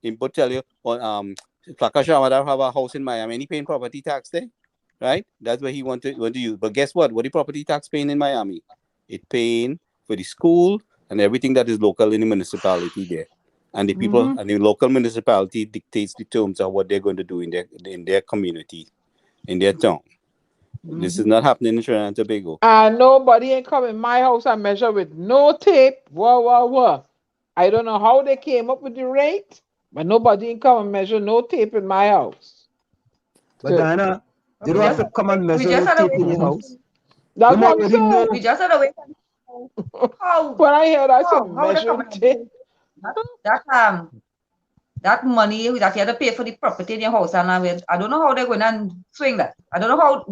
input tell you, Prakash Ramadar have a house in Miami and he paying property tax there. Right? That's what he want to use. But guess what? What the property tax paying in Miami? It paying for the school and everything that is local in the municipality there. And the people and the local municipality dictates the terms of what they're going to do in their community, in their town. This is not happening in Trinidad and Tobago. And nobody ain't come in my house and measure with no tape. Whoa. I don't know how they came up with the rate, but nobody ain't come and measure no tape in my house. But Diana, they don't have to come and measure no tape in your house. That's what I'm saying. We just had to wait. When I heard I said measure tape. That money that you had to pay for the property in your house, and I don't know how they're going to swing that. I don't know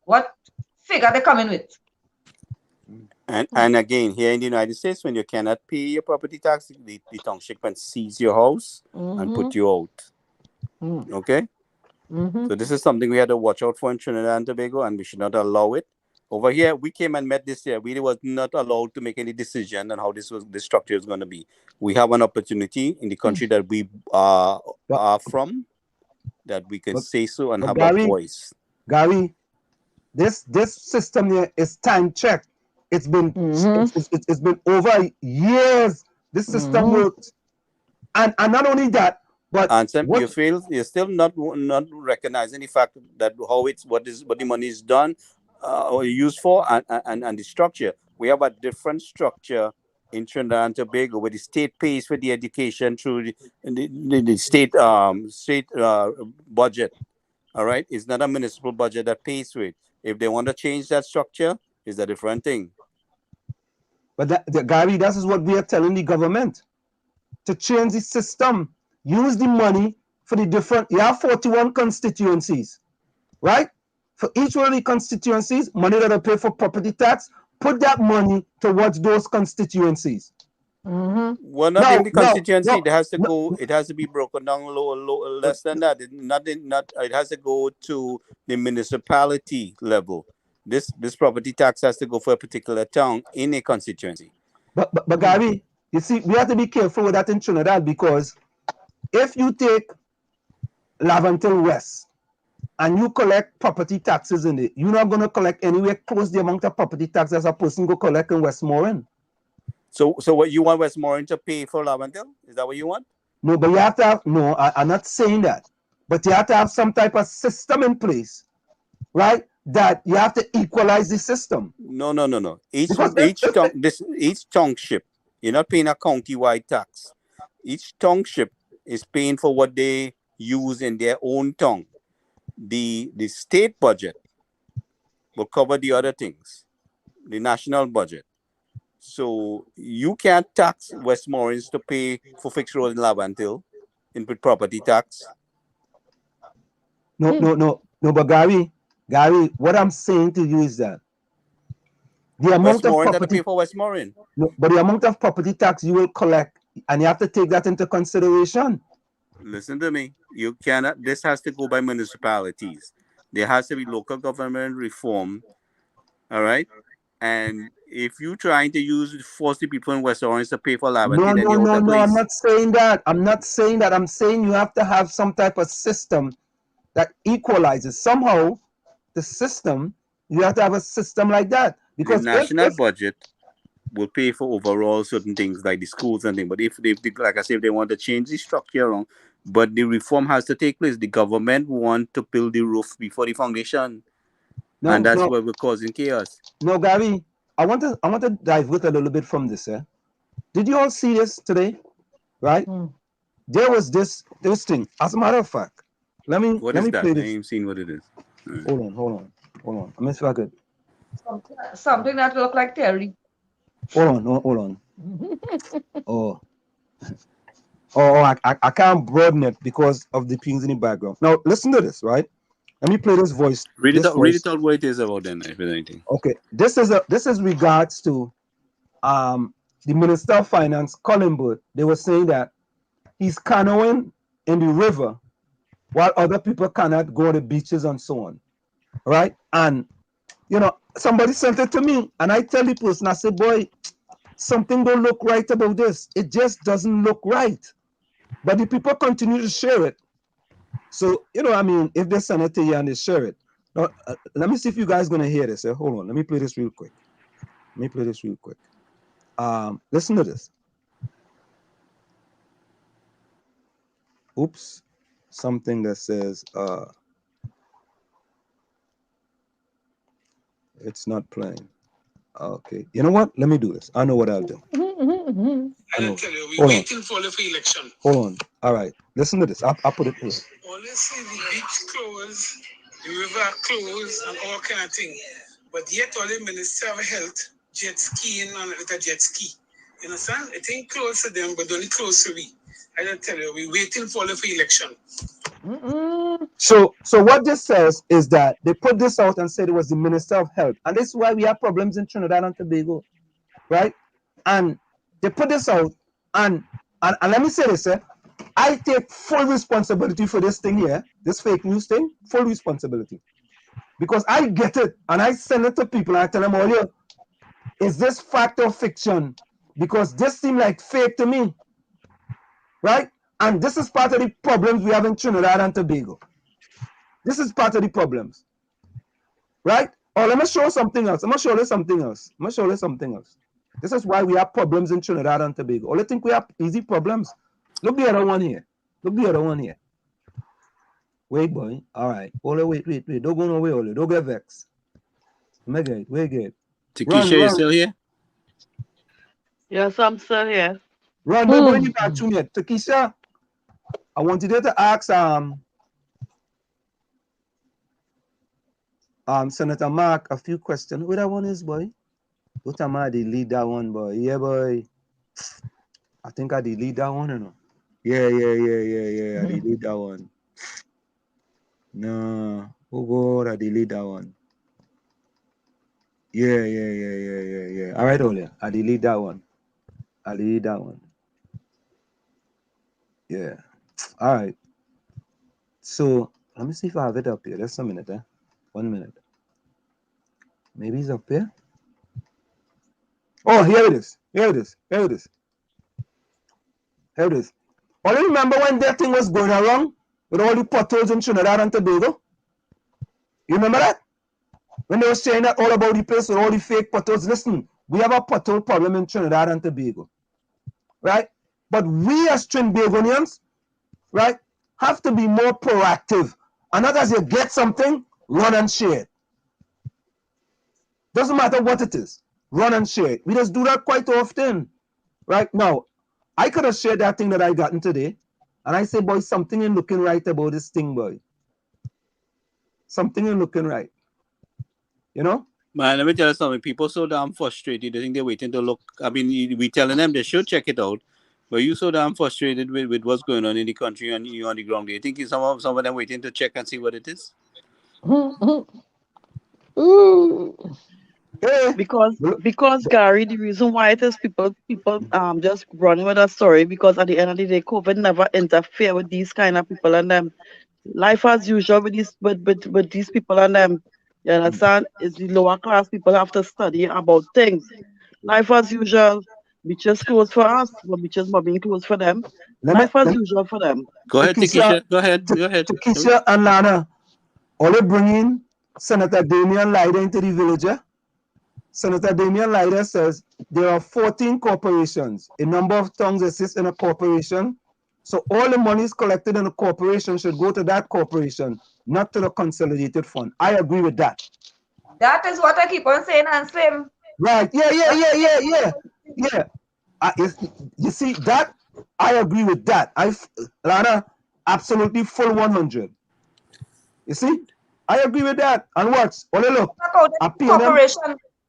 what figure they're coming with. And again, here in the United States, when you cannot pay your property tax, the township can seize your house and put you out. Okay? So this is something we had to watch out for in Trinidad and Tobago, and we should not allow it. Over here, we came and met this year. We was not allowed to make any decision on how this structure is going to be. We have an opportunity in the country that we are from, that we can say so and have a voice. Gary, this system here is time checked. It's been it's been over years. This system works, and not only that, But And some what? you feel you're still not recognizing the fact that what the money is done or used for, and the structure. We have a different structure in Trinidad and Tobago, where the state pays for the education through the state budget. All right, it's not a municipal budget that pays for it. If they want to change that structure, it's a different thing. But Gary, that is what we are telling the government, to change the system. Use the money for the different. You have 41 constituencies, right? For each one of the constituencies, money that are paid for property tax, put that money towards those constituencies. Well, not in the constituency. It has to go. It has to be broken down less than that. It has to go to the municipality level. This property tax has to go for a particular town in a constituency. But Gary, you see, we have to be careful with that in Trinidad, because if you take Laventille West and you collect property taxes in it, you're not going to collect anywhere close the amount of property tax as a person go collect in Westmoreland. So what you want Westmoreland to pay for Laventille? Is that what you want? No, but you have to have, no, I'm not saying that. But you have to have some type of system in place, right? That you have to equalize the system. No. Each township, you're not paying a county-wide tax. Each township is paying for what they use in their own town. The state budget will cover the other things, the national budget. So you can't tax Westmoreland to pay for fixed road in Laventille in property tax. No, but Gary, what I'm saying to you is that the amount of property pay for Westmoreland. No, but the amount of property tax you will collect, and you have to take that into consideration. Listen to me. You cannot. This has to go by municipalities. There has to be local government reform. All right. And if you're trying to force the people in West Orange to pay for Laventille, No, I'm not saying that. I'm saying you have to have some type of system that equalizes. Somehow, the system, you have to have a system like that. Because the national budget will pay for overall certain things like the schools and things. But if like I said, if they want to change the structure around, but the reform has to take place. The government want to build the roof before the foundation. And that's where we're causing chaos. No, Gary, I want to divert a little bit from this. Did you all see this today? Right? There was this thing. As a matter of fact, let me play this. I ain't seen what it is. Right. Hold on. I miss good. Something that look like Terry. Hold on. I can't broaden it because of the things in the background. Now listen to this, right? Let me play this voice. Read it out what it is about then, if there's anything. Okay. This is regards to the Minister of Finance, Colin Burt. They were saying that he's canoeing in the river while other people cannot go to beaches and so on. Right? And somebody sent it to me, and I tell the person, I say, boy, something don't look right about this. It just doesn't look right. But the people continue to share it. So, if they send it to you and they share it. Now, let me see if you guys going to hear this. Hold on. Let me play this real quick. Listen to this. Oops. Something that says, it's not playing. Okay. You know what? Let me do this. I know what I'll do. I'll tell you, we're waiting for the election. Hold on. All right. Listen to this. I'll put it here. Always see the beach closed, the river closed, and all kind of thing. But yet, all the Minister of Health, jet skiing and a jet ski. You understand? It ain't close to them, but only close to we. I don't tell you, we're waiting for the election. So what this says is that they put this out and said it was the Minister of Health. And this is why we have problems in Trinidad and Tobago. Right? And they put this out, and let me say this, I take full responsibility for this thing here, this fake news thing, full responsibility. Because I get it, and I send it to people, and I tell them, oh, yeah, is this fact or fiction? Because this seems like fake to me. Right? And this is part of the problems we have in Trinidad and Tobago. This is part of the problems. Right? Oh, let me show you something else. This is why we have problems in Trinidad and Tobago. Only think we have easy problems. Look the other one here. Look the other one here. Wait, boy. All right. Hold on, wait. Don't go nowhere, Ole. Don't get vexed. Wait, good. Takesha, you still here? Yes, I'm still here. Run, don't go in the bathroom yet. Takesha, I wanted you to ask Senator Mark a few questions. Who that one is, boy? What am I delete that one, boy? Yeah, boy. I think I delete that one, you know. Yeah. I delete that one. No. Oh God, I delete that one. Yeah. All right, Ole. I delete that one. Yeah. All right. So let me see if I have it up here. Just a minute, 1 minute. Maybe it's up here. Oh, here it is. Only remember when that thing was going around with all the potholes in Trinidad and Tobago? You remember that? When they were saying that all about the place with all the fake potholes. Listen, we have a pothole problem in Trinidad and Tobago, right? But we as Trinbagonians, right, have to be more proactive. And not as you get something, run and share it. Doesn't matter what it is, run and share it. We just do that quite often, right? Now, I could have shared that thing that I gotten today, and I say, boy, something ain't looking right about this thing, boy. Something ain't looking right. You know? Man, let me tell you something. People so damn frustrated. They think they're waiting to look. I mean, we telling them they should check it out, but you so damn frustrated with what's going on in the country and you on the ground. Do you think some of them waiting to check and see what it is? Because Gary, the reason why it is people just running with that story, because at the end of the day, COVID never interfere with these kind of people and them. Life as usual with these people and them. You understand? It's the lower class people have to study about things. Life as usual. Beaches closed for us, but beaches not being closed for them. Life as usual for them. Go ahead, Takesha. Go ahead. Takesha and Lana, all they bring in Senator Damian Leiter into the village. Senator Damian Leiter says there are 14 corporations. A number of tongues exist in a corporation. So all the monies collected in a corporation should go to that corporation, not to the consolidated fund. I agree with that. That is what I keep on saying, and Slim. Right. Yeah. You see that? I agree with that. Lana, absolutely full 100. You see? I agree with that. And what? Only look.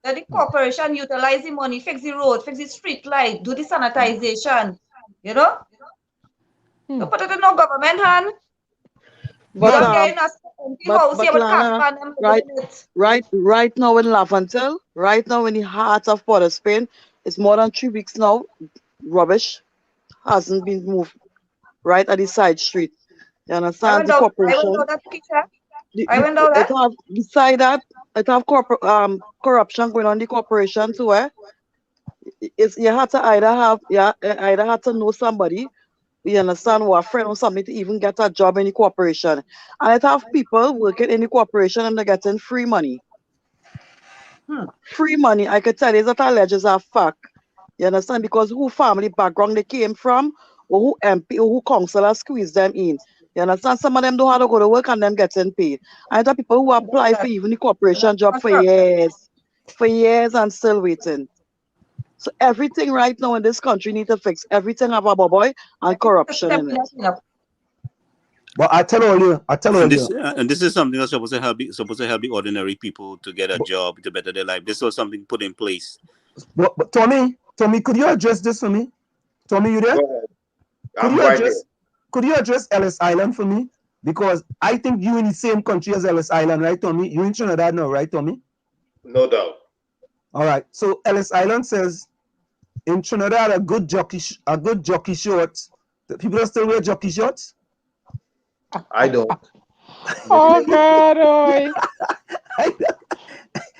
The corporation utilize the money, fix the road, fix the street light, do the sanitization. You know? Don't put it in no government hand. But Lana, right now in Lavantel, right now in the heart of Port of Spain, it's more than 3 weeks now. Rubbish hasn't been moved right at the side street. You understand? The corporation. I went down there. Beside that, it have corruption going on in the corporation too. You have to either have to know somebody, you understand, or a friend or something to even get a job in the corporation. And it have people working in the corporation and they're getting free money. Free money, I could tell you that alleges a fact. You understand? Because who family background they came from, or who MP or who councillor squeeze them in. You understand? Some of them don't have to go to work and them getting paid. I have people who apply for even the corporation job for years and still waiting. So everything right now in this country need to fix. Everything about boy and corruption in it. But I tell you. And this is something that's supposed to help the ordinary people to get a job, to better their life. This was something put in place. But Tommy, could you address this for me? Tommy, you there? Could you address Ellis Island for me? Because I think you in the same country as Ellis Island, right, Tommy? You in Trinidad now, right, Tommy? No doubt. All right. So Ellis Island says in Trinidad a good jockey shorts. People are still wear jockey shorts? I don't. Oh God,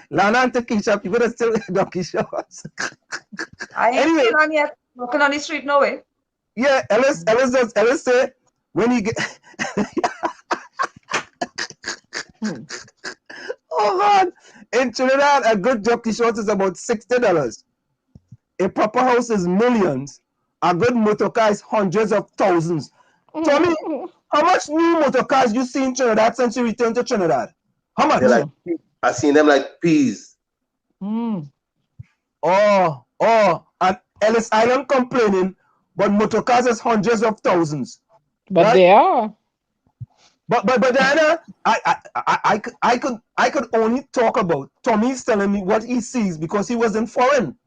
Lana and Takesha, people are still wear jockey shorts. I ain't seen on yet. Walking on the street, no way. Yeah, Ellis say when you get oh God, in Trinidad a good jockey shorts is about $60. A proper house is millions. A good motor car is hundreds of thousands. Tommy, how much new motor cars you see in Trinidad since you returned to Trinidad? How much? They're like, I seen them like peas. Mm. Oh, and Ellis Island complaining, but motor cars is hundreds of thousands. But right? they are. But Diana, I could only talk about Tommy's telling me what he sees because he was in foreign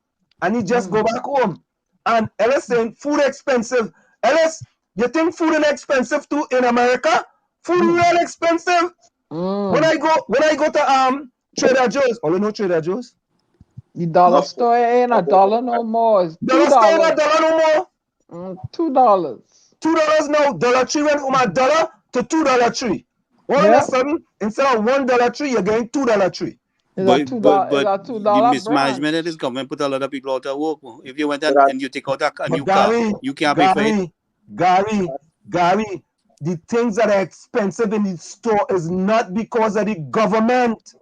and he just go back home. And Ellis saying food expensive. Ellis, you think food is expensive too in America? Food real expensive. When I go to Trader Joe's, you know Trader Joe's? The dollar store ain't $1 no more. It's Dollar store ain't $2. $1 no more. $2. $2 now. Dollar Tree went from $1 to $2 all of a sudden, instead of $1 you're getting $2 It's a $2. It's a $2 the brand. mismanagement of this government put a lot of people out of work. If you went and you take out a new car, you can't pay for it. Gary, the things that are expensive in the store is not because of the government.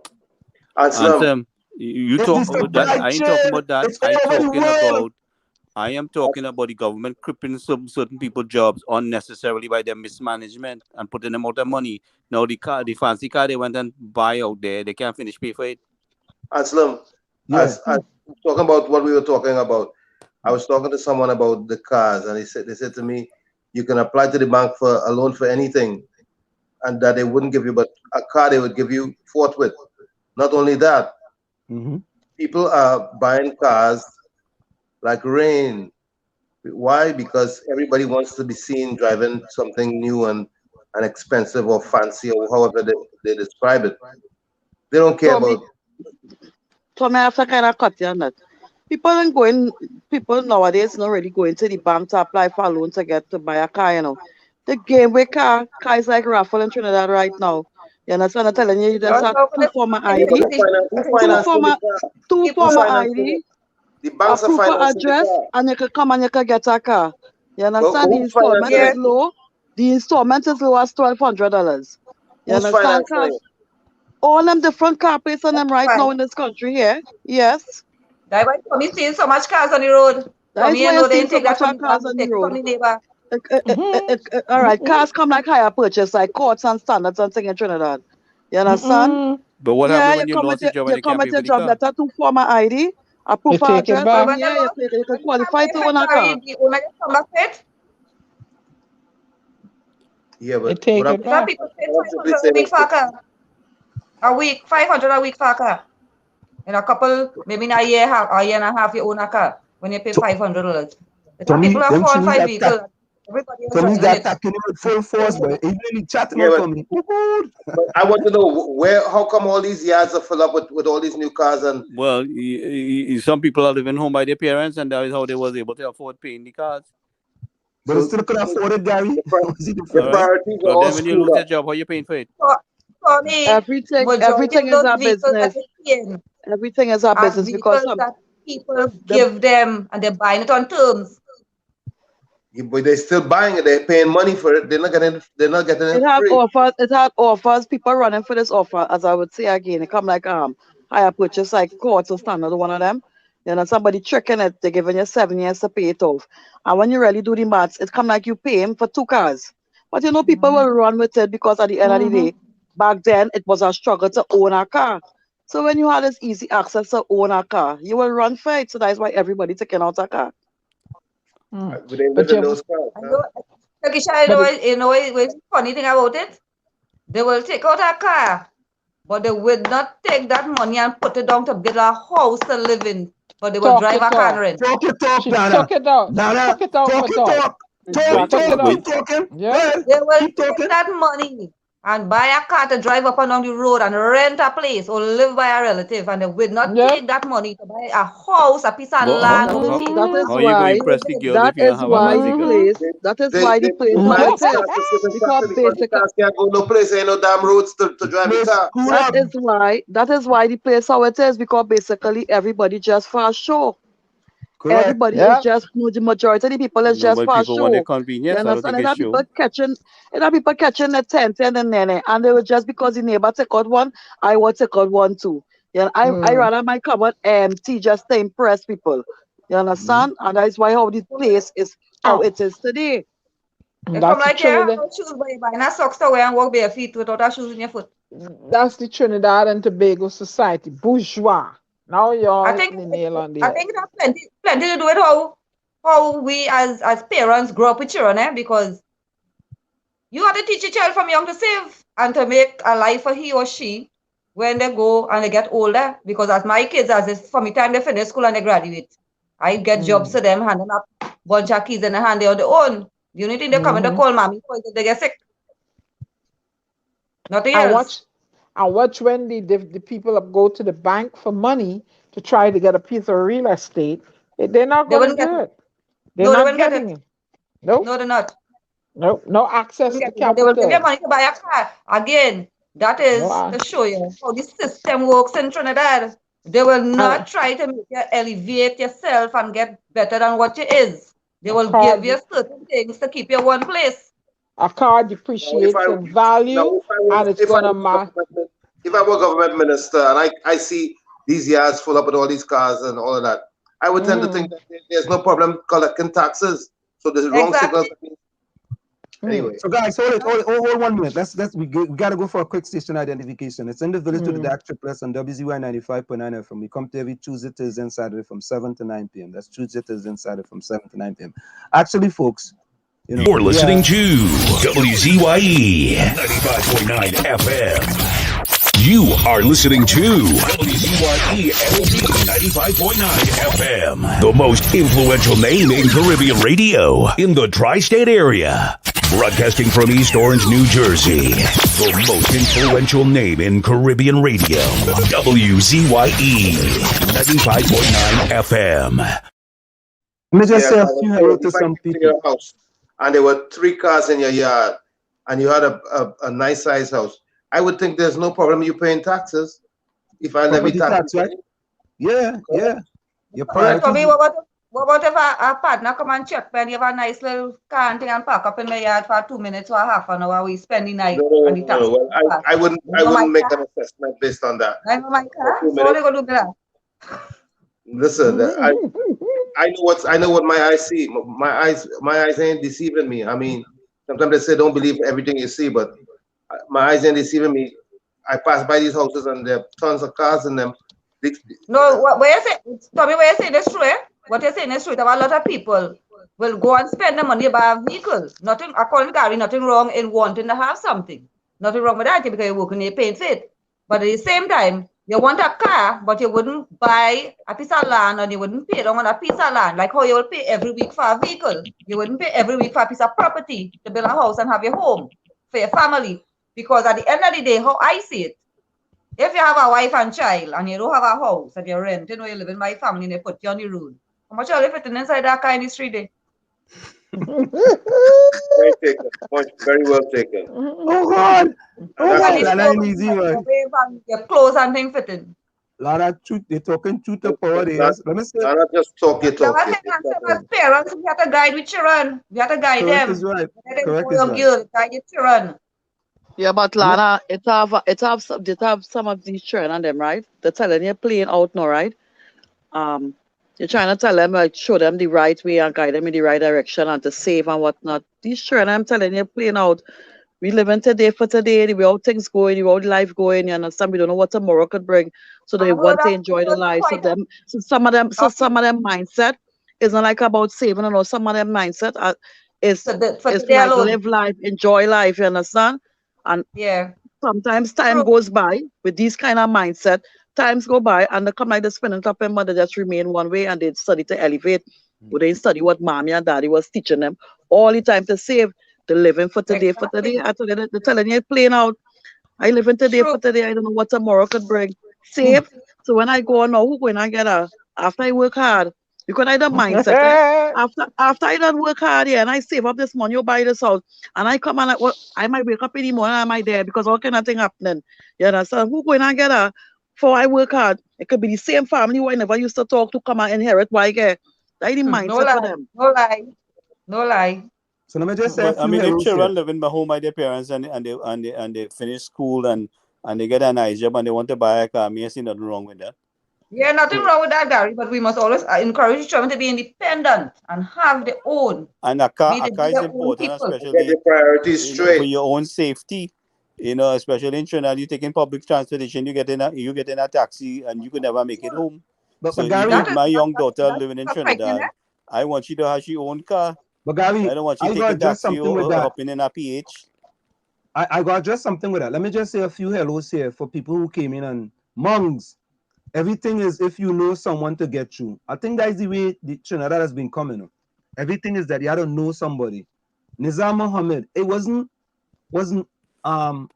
Ansem, you talk about that. I ain't talking about that. I am talking about the government crippling some certain people's jobs unnecessarily by their mismanagement and putting them out of money. Now the fancy car they went and buy out there, they can't finish pay for it. Ansem, as talking about what we were talking about, I was talking to someone about the cars, and they said to me, you can apply to the bank for a loan for anything, and that they wouldn't give you, but a car they would give you forthwith. Not only that, people are buying cars like rain. Why? Because everybody wants to be seen driving something new and expensive or fancy or however they describe it. They don't care about. So I have to kind of cut you on that. People nowadays not really going to the bank to apply for a loan to buy a car, you know. The game with car is like raffle in Trinidad right now. You understand? I'm telling you, you just have two former ID, two former ID, a proof of address, and you can come and you can get a car. You understand? The installment is low. The installment is low as $1,200. You understand? All them different car places on them right now in this country here. Yes. That's why Tommy seeing so much cars on the road. That's why you're seeing so much cars on the road. All right, cars come like higher purchase, like courts and standards and things in Trinidad. You understand? But what happens when you lost your job and you you come can't pay with for your the job car? letter, two former ID, a proof of address, and yeah, you can qualify to own a car. Yeah, but take it back. People pay $500 a week for a car. $500 a week for a car. In a couple, maybe in a year and a half, you own a car when you pay $500. People have 4 and 5 vehicles. Everybody else Tommy's attacking him with full force, but even in chatting about Tommy. But I want to know how come all these yards are full up with all these new cars and. Well, some people are living home by their parents, and that is how they was able to afford paying the cars. But they still could afford it, Gary. The priorities are all then when you lose your job, how you paying for it? Everything is our business. Everything is our business because that people give them and they're buying it on terms. Yeah, but they're still buying it. They're paying money for it. They're not getting it free. It had offers. People running for this offer, as I would say again. It come like higher purchase, like Courts or Standard, one of them. You know, somebody tricking it. They're giving you 7 years to pay it off. And when you really do the maths, it come like you pay him for 2 cars. But you know, people will run with it because at the end of the day, back then it was a struggle to own a car. So when you had this easy access to own a car, you will run for it. So that's why everybody taking out a car. But they live in those cars. You know what's funny thing about it? They will take out a car, but they will not take that money and put it down to build a house to live in. But they will drive a car and rent. Talk it up, Nana. Talk it out. Nana, talk it out. Talk. Keep talking. Yeah. They will take that money and buy a car to drive up and down the road and rent a place or live by a relative, and they will not take that money to buy a house, a piece of land. That is why the place how it is. Because basically, can't go no place, ain't no damn roads to drive a car. That is why the place how it is, because basically everybody just for a show. Correct. Everybody is just, the majority of the people is just for a show. Want convenience, you understand? And people catching the 10 and then and they were just because the neighbor take out one, I will take out one too. Yeah, I rather my cupboard empty just to impress people. You understand? And that's why how this place is how it is today. If That's I'm the like, yeah, Trinidad. no shoes, but you buy a socks to wear and walk bare feet without a shoes in your foot. That's the Trinidad and Tobago society, bourgeois. Now you're I hitting think the nail on the I head. think that plenty to do with how we as parents grow up with children, because you have to teach your child from young to save and to make a life for he or she when they go and they get older. Because as my kids, from the time they finish school and they graduate, I get jobs to them, handing up bunch of keys in the hand they on their own. The only thing they come and they call mommy for is if they get sick. Nothing else. I watch when the people go to the bank for money to try to get a piece of real estate. They're not They going to wouldn't get do it. it. They're No, they not wouldn't get getting it. it. Nope. No, they're not. Nope. No access to But they will give you capital. money to buy a car. Again, that is No, to show you how the system works in Trinidad. They will not and try to make you elevate yourself and get better than what you is. They a will car, give you certain things to keep you one place. a car Now, if depreciates I in value, now and it's if I gonna was if I were government minister and I see these yards full up with all these cars and all of that, I would tend to think that there's no problem collecting taxes. So the wrong signals. Exactly. Anyway, So guys, hold 1 minute. We gotta go for a quick station identification. It's in the village to the DAG Triplets on WZYE 95.9 FM. We come to every Tuesday, Thursday, and Saturday from 7 to 9 p.m. That's Tuesday, Thursday, and Saturday from 7 to 9 p.m. Actually, folks, You're listening to WZYE 95.9 FM. You are listening to WZYE 95.9 FM, the most influential name in Caribbean radio in the tri-state area. Broadcasting from East Orange, New Jersey, the most influential name in Caribbean radio. WZYE 95.9 FM. Let me just say a few hello to some people. Your house, and there were 3 cars in your yard, and you had a nice size house. I would think there's no problem you paying taxes if I levy taxes. Right? Yeah. Your For me, what about if a partner come and check when you have a nice little car thing and park up in my yard for 2 minutes or half an hour, we spend the night on the tax. No. Well, I wouldn't make an assessment based on that. I know my car. So what are you gonna do with that? Listen, I know what my eyes see. My eyes ain't deceiving me. I mean, sometimes they say don't believe everything you see, but my eyes ain't deceiving me. I pass by these houses and there are tons of cars in them. No, what you say? Tell me what you saying is true. What you're saying is true. There are a lot of people will go and spend the money to buy a vehicle. Nothing, according to Gary, nothing wrong in wanting to have something. Nothing wrong with that because you're working, you're paying for it. But at the same time, you want a car, but you wouldn't buy a piece of land and you wouldn't pay on a piece of land. Like how you will pay every week for a vehicle. You wouldn't pay every week for a piece of property to build a house and have your home for your family. Because at the end of the day, how I see it, if you have a wife and child and you don't have a house and you're renting or you're living by family and they put you on the road, how much are you fitting inside that car in the street day? Very taken. Very well taken. Oh God! That ain't easy, man. Your clothes and things fitting. Lot of truth. They're talking truth to power. Let me say. Not just talk. As parents, we have to guide with children. We have to guide them. Is right. Correct is right. Girl, guide your children. Yeah, but Lana, it have some of these children and them, right? They're telling you playing out now, right? You're trying to tell them, like, show them the right way and guide them in the right direction and to save and whatnot. These children, I'm telling you, playing out. We living today for today, the way how things going, the way how life going, you understand? We don't know what tomorrow could bring. So they want to enjoy the life. So some of them mindset isn't like about saving, and some of them mindset is like live life, enjoy life, you understand? And sometimes time goes by with these kind of mindset. Times go by and they come like the spinning top and mother just remain one way and they study to elevate. But they study what mommy and daddy was teaching them all the time to save. The living for today, for today. I tell you, they're telling you playing out. I live in today for today. I don't know what tomorrow could bring. Save. So when I go on now, who going to get after I work hard? Because I don't mindset. After I don't work hard here and I save up this money, you buy this house, and I come and I might wake up in the morning, I might there because all kind of thing happening. You understand? Who going to get for I work hard? It could be the same family who I never used to talk to come and inherit what I get. That's the mindset for them. No lie. So let me just say, I mean, if children living by home by their parents and they finish school and they get a nice job and they want to buy a car, I see nothing wrong with that. Yeah, nothing wrong with that, Gary, but we must always encourage each other to be independent and have their own. And Be is their own important, people. Get especially your priorities for straight. your own safety. Especially in Trinidad, you taking public transportation, you get in a taxi, and you could never make it home. But So Gary, even my young daughter living in That's right, you know? Trinidad, I want you to have your own car. but Gary, I don't want you I got taking just taxi something with or that. hopping in a PH. I got just something with that. Let me just say a few hellos here for people who came in and Mongs. Everything is if you know someone to get through. I think that's the way the Trinidad has been coming. Everything is that you had to know somebody. Nizam Mohammed, it wasn't and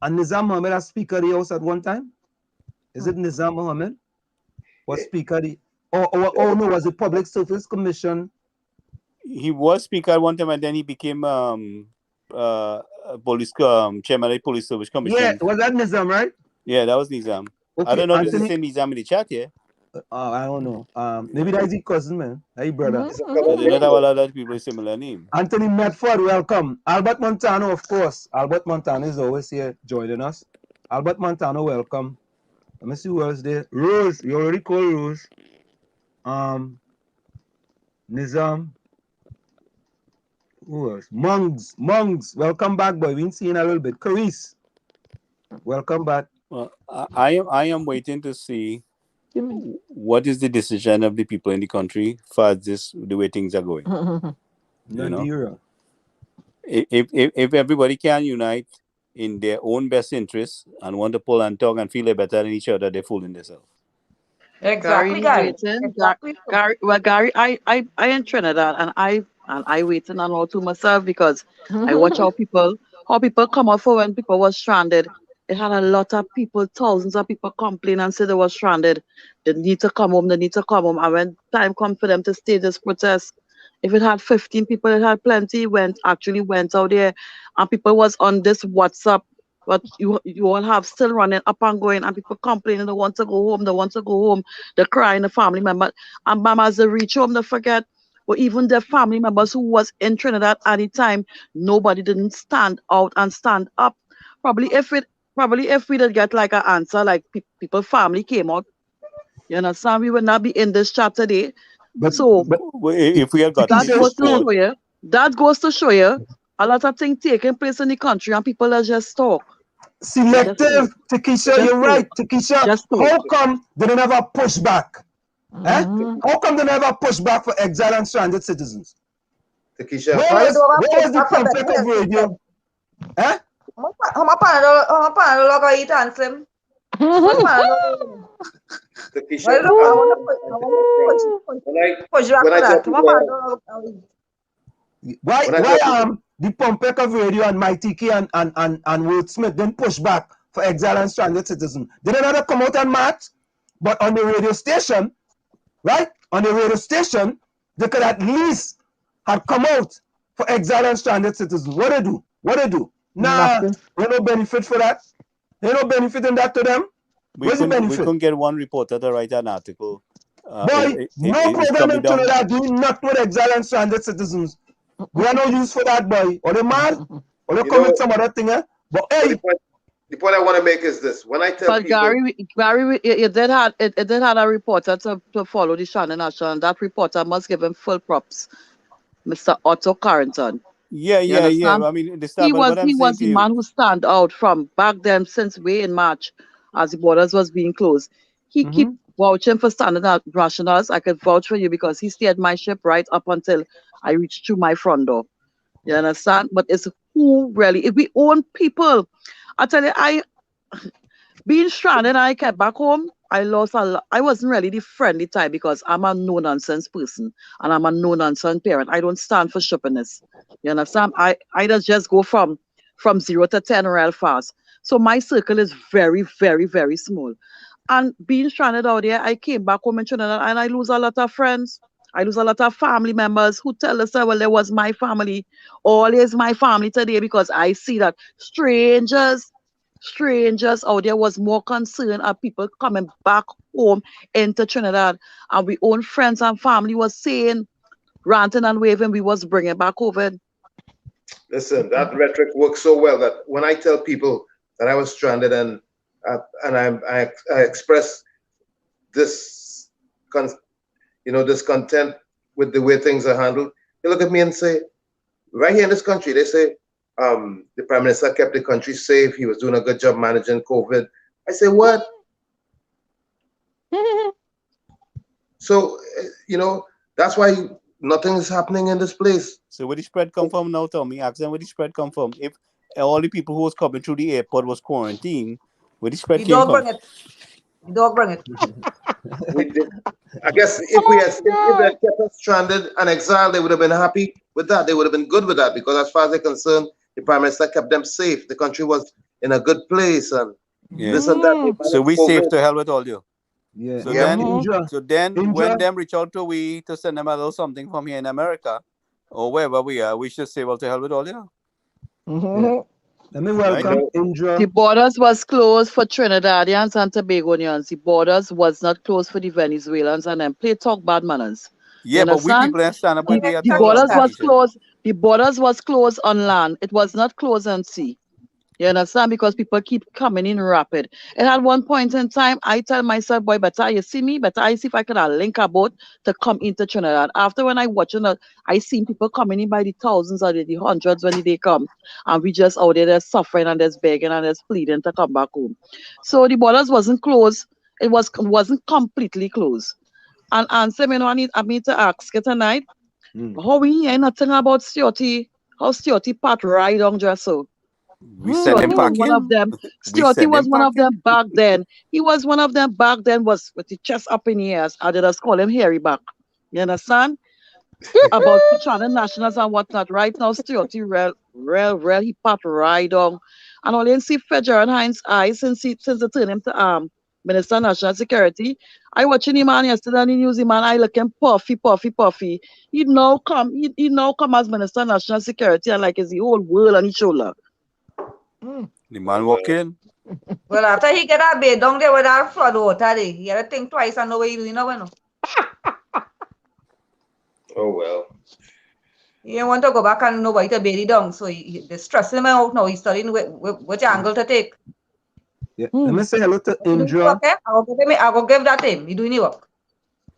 Nizam Mohammed a speaker of the house at one time? Is it Nizam Mohammed? Was speaker the oh no, was it Public Service Commission? He was speaker at one time, and then he became police chairman of the Police Service Commission. Yeah, was that Nizam, right? Yeah, that was Nizam. Okay, I don't know if it's the Anthony, same Nizam in the chat here. I don't know. Maybe that's his cousin, man. Hey, brother. But they don't have a lot of people with similar name. Anthony Medford, welcome. Albert Montano, of course. Albert Montano is always here joining us. Albert Montano, welcome. Let me see who else there. Rose, you already called Rose. Nizam. Who else? Mongs, welcome back, boy. We ain't seen a little bit. Carice, welcome back. Well, I am waiting to see what is the decision of the people in the country for the way things are going. Nadira. If everybody can unite in their own best interests and want to pull and talk and feel better than each other, they're fooling themselves. Exactly, Gary, Gary. waiting. Exactly. Gary, I in Trinidad, and I waiting and all to myself because I watch how people come out for when people were stranded. It had a lot of people, thousands of people complain and say they were stranded. They need to come home. They need to come home. And when time comes for them to stay this protest, if it had 15 people, it had plenty. Went out there, and people was on this WhatsApp. But you all have still running up and going, and people complaining they want to go home. They want to go home. They're crying, the family member. And mamas, they reach home, they forget. But even the family members who was in Trinidad at the time, nobody didn't stand out and stand up. Probably if we did get like an answer, like people family came out, you understand, we would not be in this chat today. But if we had got that goes to show you a lot of things taking place in the country and people are just talk. Selective, Takisha, you're right. Takisha, how come they don't have a pushback? How come they never push back for exile and stranded citizens? Takisha, where was the conflict of radio? How panadol logo eat and slim? Why the Pompek of radio and Mighty K and Will Smith didn't push back for exile and stranded citizens? They didn't have to come out and march, but on the radio station, right? On the radio station, they could at least have come out for exile and stranded citizens. What they do? Nah, there's no benefit for that. There's no benefit in that to them. Where's the benefit? We couldn't get one reporter to write an article. Boy, no program in Trinidad doing nothing with exile and stranded citizens. We are no use for that, boy. Or they mad, or they commit some other thing. But hey, the point I want to make is this: when I tell people, Gary, it did have a reporter to follow the Shannon National, and that reporter must give him full props, Mr. Otto Carrington. Yeah. I mean, he was the man who stand out from back then, since way in March, as the borders was being closed. He keep vouching for standard nationals. I could vouch for you because he steered my ship right up until I reached through my front door. You understand? But it's who really, if we own people, I tell you, being stranded, I kept back home. I lost a lot. I wasn't really the friendly type because I'm a no-nonsense person and I'm a no-nonsense parent. I don't stand for stupidness. You understand? I just go from 0 to 10 real fast. So my circle is very, very, very small. And being stranded out there, I came back home in Trinidad and I lose a lot of friends. I lose a lot of family members who tell us, well, there was my family. Always my family today because I see that strangers out there was more concern of people coming back home into Trinidad. And we own friends and family was saying, ranting and waving, we was bringing back COVID. Listen, that rhetoric works so well that when I tell people that I was stranded and I express discontent with the way things are handled. They look at me and say, right here in this country, they say, the Prime Minister kept the country safe. He was doing a good job managing COVID. I say, what? So, that's why nothing is happening in this place. So where the spread come from now, Tommy? Ask them where the spread come from. If all the people who was coming through the airport was quarantined, where the spread The came dog from? bring it. The dog bring it. I guess if we had kept us stranded and exiled, they would have been happy with that. They would have been good with that, because as far as they're concerned, the Prime Minister kept them safe. The country was in a good place, and this and that. So we safe to hell with all you. Yeah. So Yeah. then when them reach out to we to send them a little something from here in America or wherever we are, we should say, well, to hell with all you. Yeah. Let me welcome Indra. The borders was closed for Trinidadians and Tobagonians. The borders was not closed for the Venezuelans, and then play talk bad manners. Yeah, but we people ain't stand up when we are The talking borders about was closed. The borders was closed on land. It was not closed on sea. You understand? Because people keep coming in rapid. And at one point in time, I tell myself, boy, better you see me, better I see if I can link a boat to come into Trinidad. After when I watch it, I seen people coming in by the thousands or the hundreds when they come. And we just out there, they're suffering and there's begging and there's pleading to come back home. So the borders wasn't closed. It wasn't completely closed. And so, I need to ask you tonight, how we hear nothing about Stuarty, how Stuarty part right on just so. We send him packing. One of them. Stuarty was one of them back then. He was one of them back then, was with the chest up in the air. I did just call him hairy back. You understand? About trying the nationals and whatnot. Right now, Stuarty real, he part right on. And all you see Federal Hines eyes since they turned him to Minister of National Security. I watching him man yesterday on the news, man. I looking puffy. He now come as Minister of National Security and like it's the whole world on his shoulder. The man walk in. Well, after he get a bed down there with that flood water, he had to think twice and know what he doing now. Oh, well. He didn't want to go back and know why to bed it down. So they stress him out now. He's studying which angle to take. Yeah. Let me say hello to Indra. I'll give that to him. He doing the work.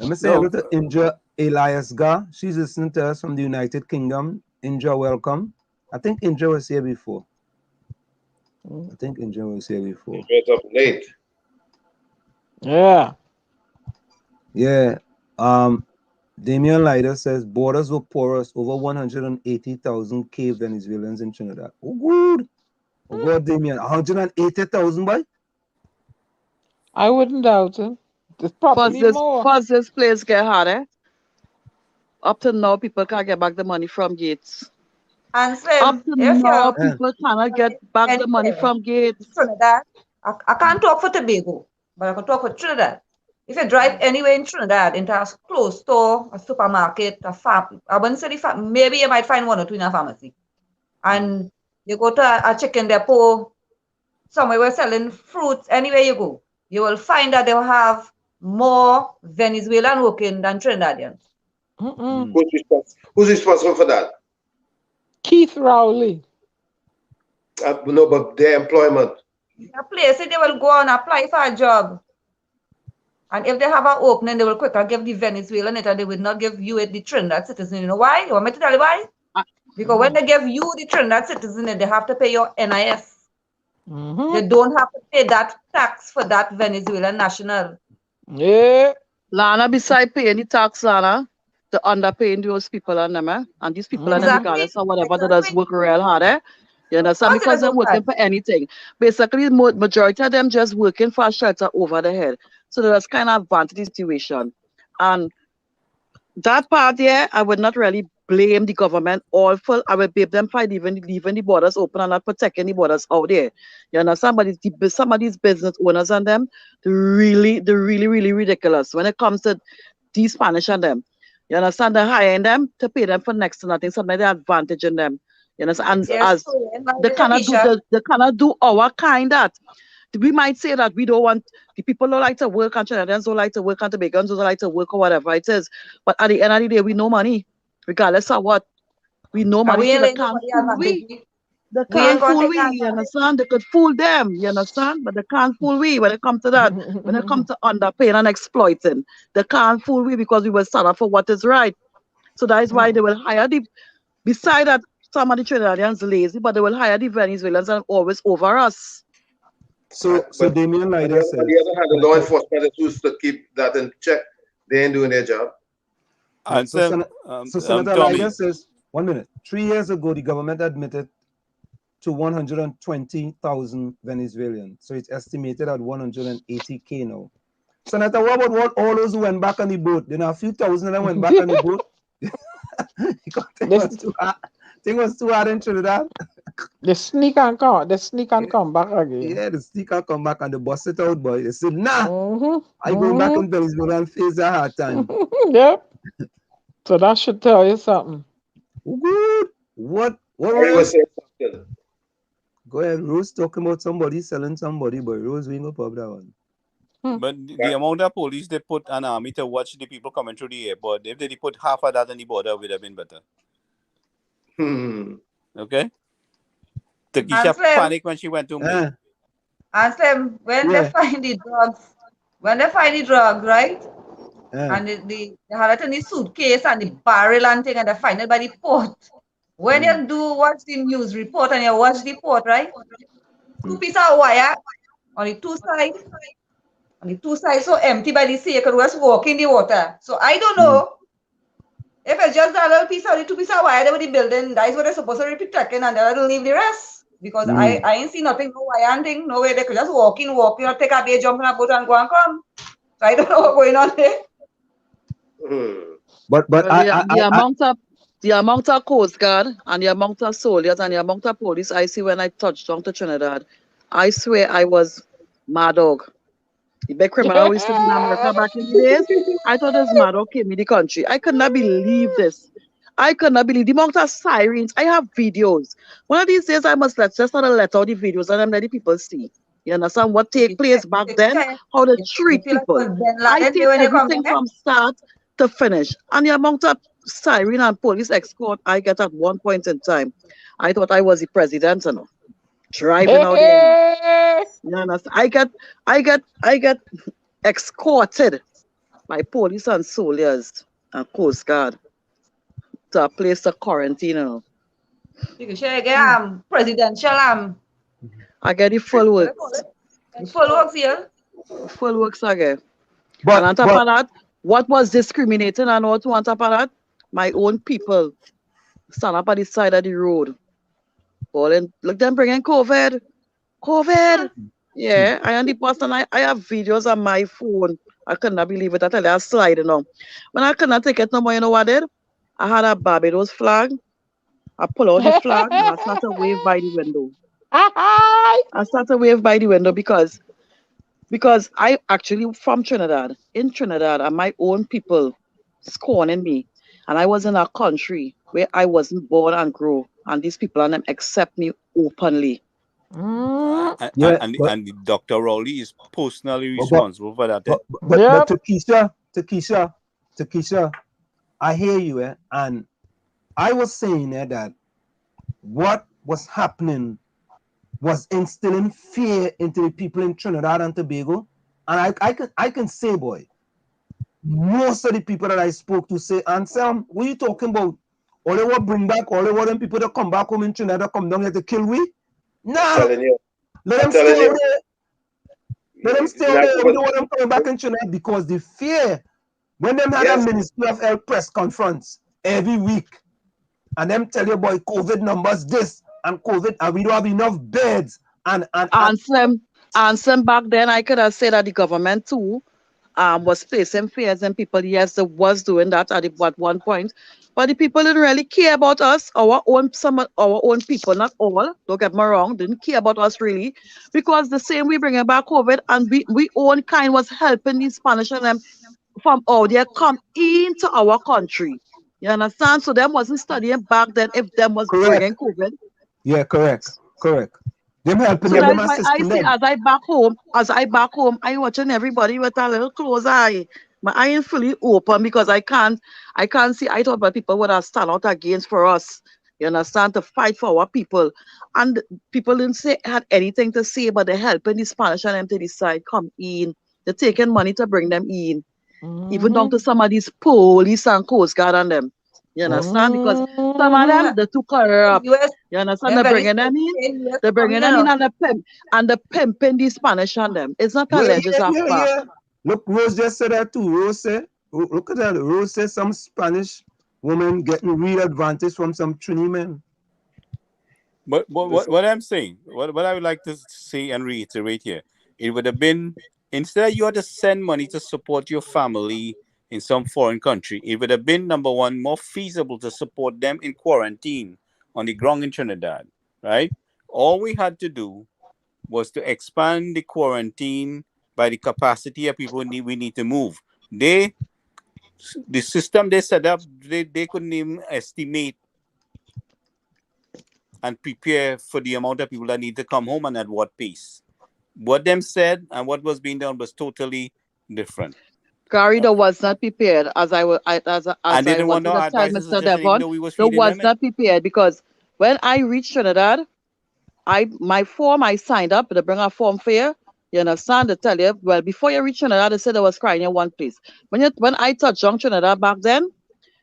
Let me say hello to Indra Elias Gar. She's listening to us from the United Kingdom. Indra, welcome. I think Indra was here before. Straight up late. Yeah. Yeah. Damian Leiter says borders were porous, over 180,000 cave Venezuelans in Trinidad. Oh, good. Oh, God, Damian. 180,000, boy? I wouldn't doubt it. There's probably more. First, this place get harder. Up to now, people can't get back the money from Gates. And up to now, people cannot get back the money from Gates. Trinidad. I can't talk for Tobago, but I can talk for Trinidad. If you drive anywhere in Trinidad, into a clothes store, a supermarket, a farm, I wouldn't say maybe you might find one or two in a pharmacy. And you go to a chicken depot, somewhere we're selling fruits, anywhere you go, you will find that they'll have more Venezuelan working than Trinidadians. Who's responsible for that? Keith Rowley. No, but their employment. A place, they will go and apply for a job. And if they have an opening, they will quicker give the Venezuelan it, and they will not give you the Trinidad citizen. You know why? You want me to tell you why? Because when they give you the Trinidad citizen, they have to pay your NIS. They don't have to pay that tax for that Venezuelan national. Yeah. Lana, beside paying the tax, Lana, the underpaying those people on them, and these people on them, regardless of whatever, that does work real hard, You understand? Because they're working for anything. Basically, majority of them just working for a shelter over the head. So that's kind of advantage situation. And that part there, I would not really blame the government all for. I would blame them for leaving the borders open and not protecting the borders out there. You understand? But some of these business owners and them, they're really ridiculous when it comes to these Spanish and them. You understand? They're hiring them to pay them for next to nothing. Sometimes they're advantaging them. You understand? And as they cannot do our kind that. We might say that we don't want, the people don't like to work, and Trinidadians don't like to work, and Tobagoans don't like to work, or whatever it is. But at the end of the day, we know money, regardless of what. We know money. They We ain't can't gonna fool take we, that. you understand? They could fool them, you understand? But they can't fool we when it comes to that. When it comes to underpaying and exploiting, they can't fool we because we will stand up for what is right. So that is why they will hire the, beside that, some of the Trinidadians lazy, but they will hire the Venezuelans and always over us. So But Damian on Lider says, the other hand, the law enforcement is supposed to keep that in check. They ain't doing their job. And so, Senator Tommy, Lider says, 1 minute. 3 years ago, the government admitted to 120,000 Venezuelans. So it's estimated at 180K now. Senator, what about all those who went back on the boat? Then a few thousand of them went back on the boat. Thing was too hard in Trinidad. The sneak and come back again. Yeah, the sneaker come back and they bust it out, boy. They said, nah, I going back in Venezuela and face a hard time. Yep. So that should tell you something. Good. What I was saying something. Go ahead, Rose talking about somebody selling somebody, but Rose we go pub that one. But the amount of police they put an army to watch the people coming through the airport, if they put half of that on the border, would have been better. Okay? Takesha panicked when she went to me. Ask them when they find the drugs. When they find the drugs, right? And they have it in the suitcase and the barrel and thing, and they find it by the port. When you do watch the news report and you watch the port, right? 2 pieces of wire on the two sides. On the two sides, so empty by the sea, you could just walk in the water. So I don't know if it's just that little piece of the 2 pieces of wire there with the building, that is what they're supposed to be protecting, and they'll leave the rest. Because I ain't see nothing, no wire and thing, no way they could just walk in, or take a day, jump in a boat and go and come. So I don't know what's going on there. But the amount of Coast Guard and the amount of soldiers and the amount of police I see when I touched down to Trinidad, I swear I was mad dog. The big criminal we used to be in America back in the days. I thought this mad dog came in the country. I could not believe this. I could not believe the amount of sirens. I have videos. One of these days I must let out the videos and let the people see. You understand what take place back then? How they treat people. I take everything from start to finish. And the amount of siren and police escort I get at one point in time, I thought I was the president, you know, driving out there. You understand? I get escorted by police and soldiers and Coast Guard to a place to quarantine. You know. You can share again, presidential I get the full work. The full works here. Full works again. And on top of that, what was discriminating and what on top of that, my own people stand up at the side of the road. Calling, look them bringing COVID. Yeah, I am the person. I have videos on my phone. I could not believe it. I tell you, I sliding on. When I could not take it no more, you know what I did? I had a Barbados flag. I pull out the flag and I start to wave by the window. I start to wave by the window because I actually from Trinidad. In Trinidad, and my own people scorning me. And I was in a country where I wasn't born and grew. And these people and them accept me openly. And Dr. Rowley is personally responsible for that. But Takesha, I hear you, and I was saying that what was happening was instilling fear into the people in Trinidad and Tobago, and I can say, boy, most of the people that I spoke to say, and Sam, what are you talking about? All they want bring back all they want them people that come back home in Trinidad come down here to kill we? Nah. Let them stay over there. Let them stay over there. We don't want them coming back in Trinidad because the fear. When them had a Ministry of Health press conference every week, and them tell you boy COVID numbers this and COVID, and we don't have enough beds. And Ansem back then I could have said that the government too was placing fears in people. Yes, they was doing that at one point. But the people didn't really care about us, our own people, not all, don't get me wrong, didn't care about us really. Because the same we bringing back COVID and we own kind was helping the Spanish and them from out there come into our country. You understand? So them wasn't studying back then if them was bringing COVID. Yeah, correct. Them helping so them. That's why I see as I back home, I watching everybody with a little close eye. My eye ain't fully open because I can't see. I thought that people would have stand out against for us. You understand? To fight for our people. And people didn't had anything to say, but they're helping the Spanish and them to decide, come in. They're taking money to bring them in. Even down to some of these police and coast guard and them. You understand? Because some of them, they're too corrupt. US, You understand? They're bringing them in. They're bringing them in and they're pimping the Spanish on them. It's not a fact. Look, Rose just said that too. Rose said, look at that. Rose said some Spanish woman getting real advantage from some Trini men. But what I'm saying, what I would like to say and reiterate here, it would have been, instead you had to send money to support your family in some foreign country, it would have been, number one, more feasible to support them in quarantine on the ground in Trinidad, right? All we had to do was to expand the quarantine by the capacity of people we need to move. The system they set up, they couldn't even estimate and prepare for the amount of people that need to come home and at what pace. What them said and what was being done was totally different. Gary, that was not prepared, as I was and they didn't want no advice or suggestion, even though we was feeding them. Not prepared because when I reached Trinidad, my form I signed up to bring a form for you. You understand? They tell you, well, before you reach Trinidad, they said I was crying in one place. When I touched on Trinidad back then,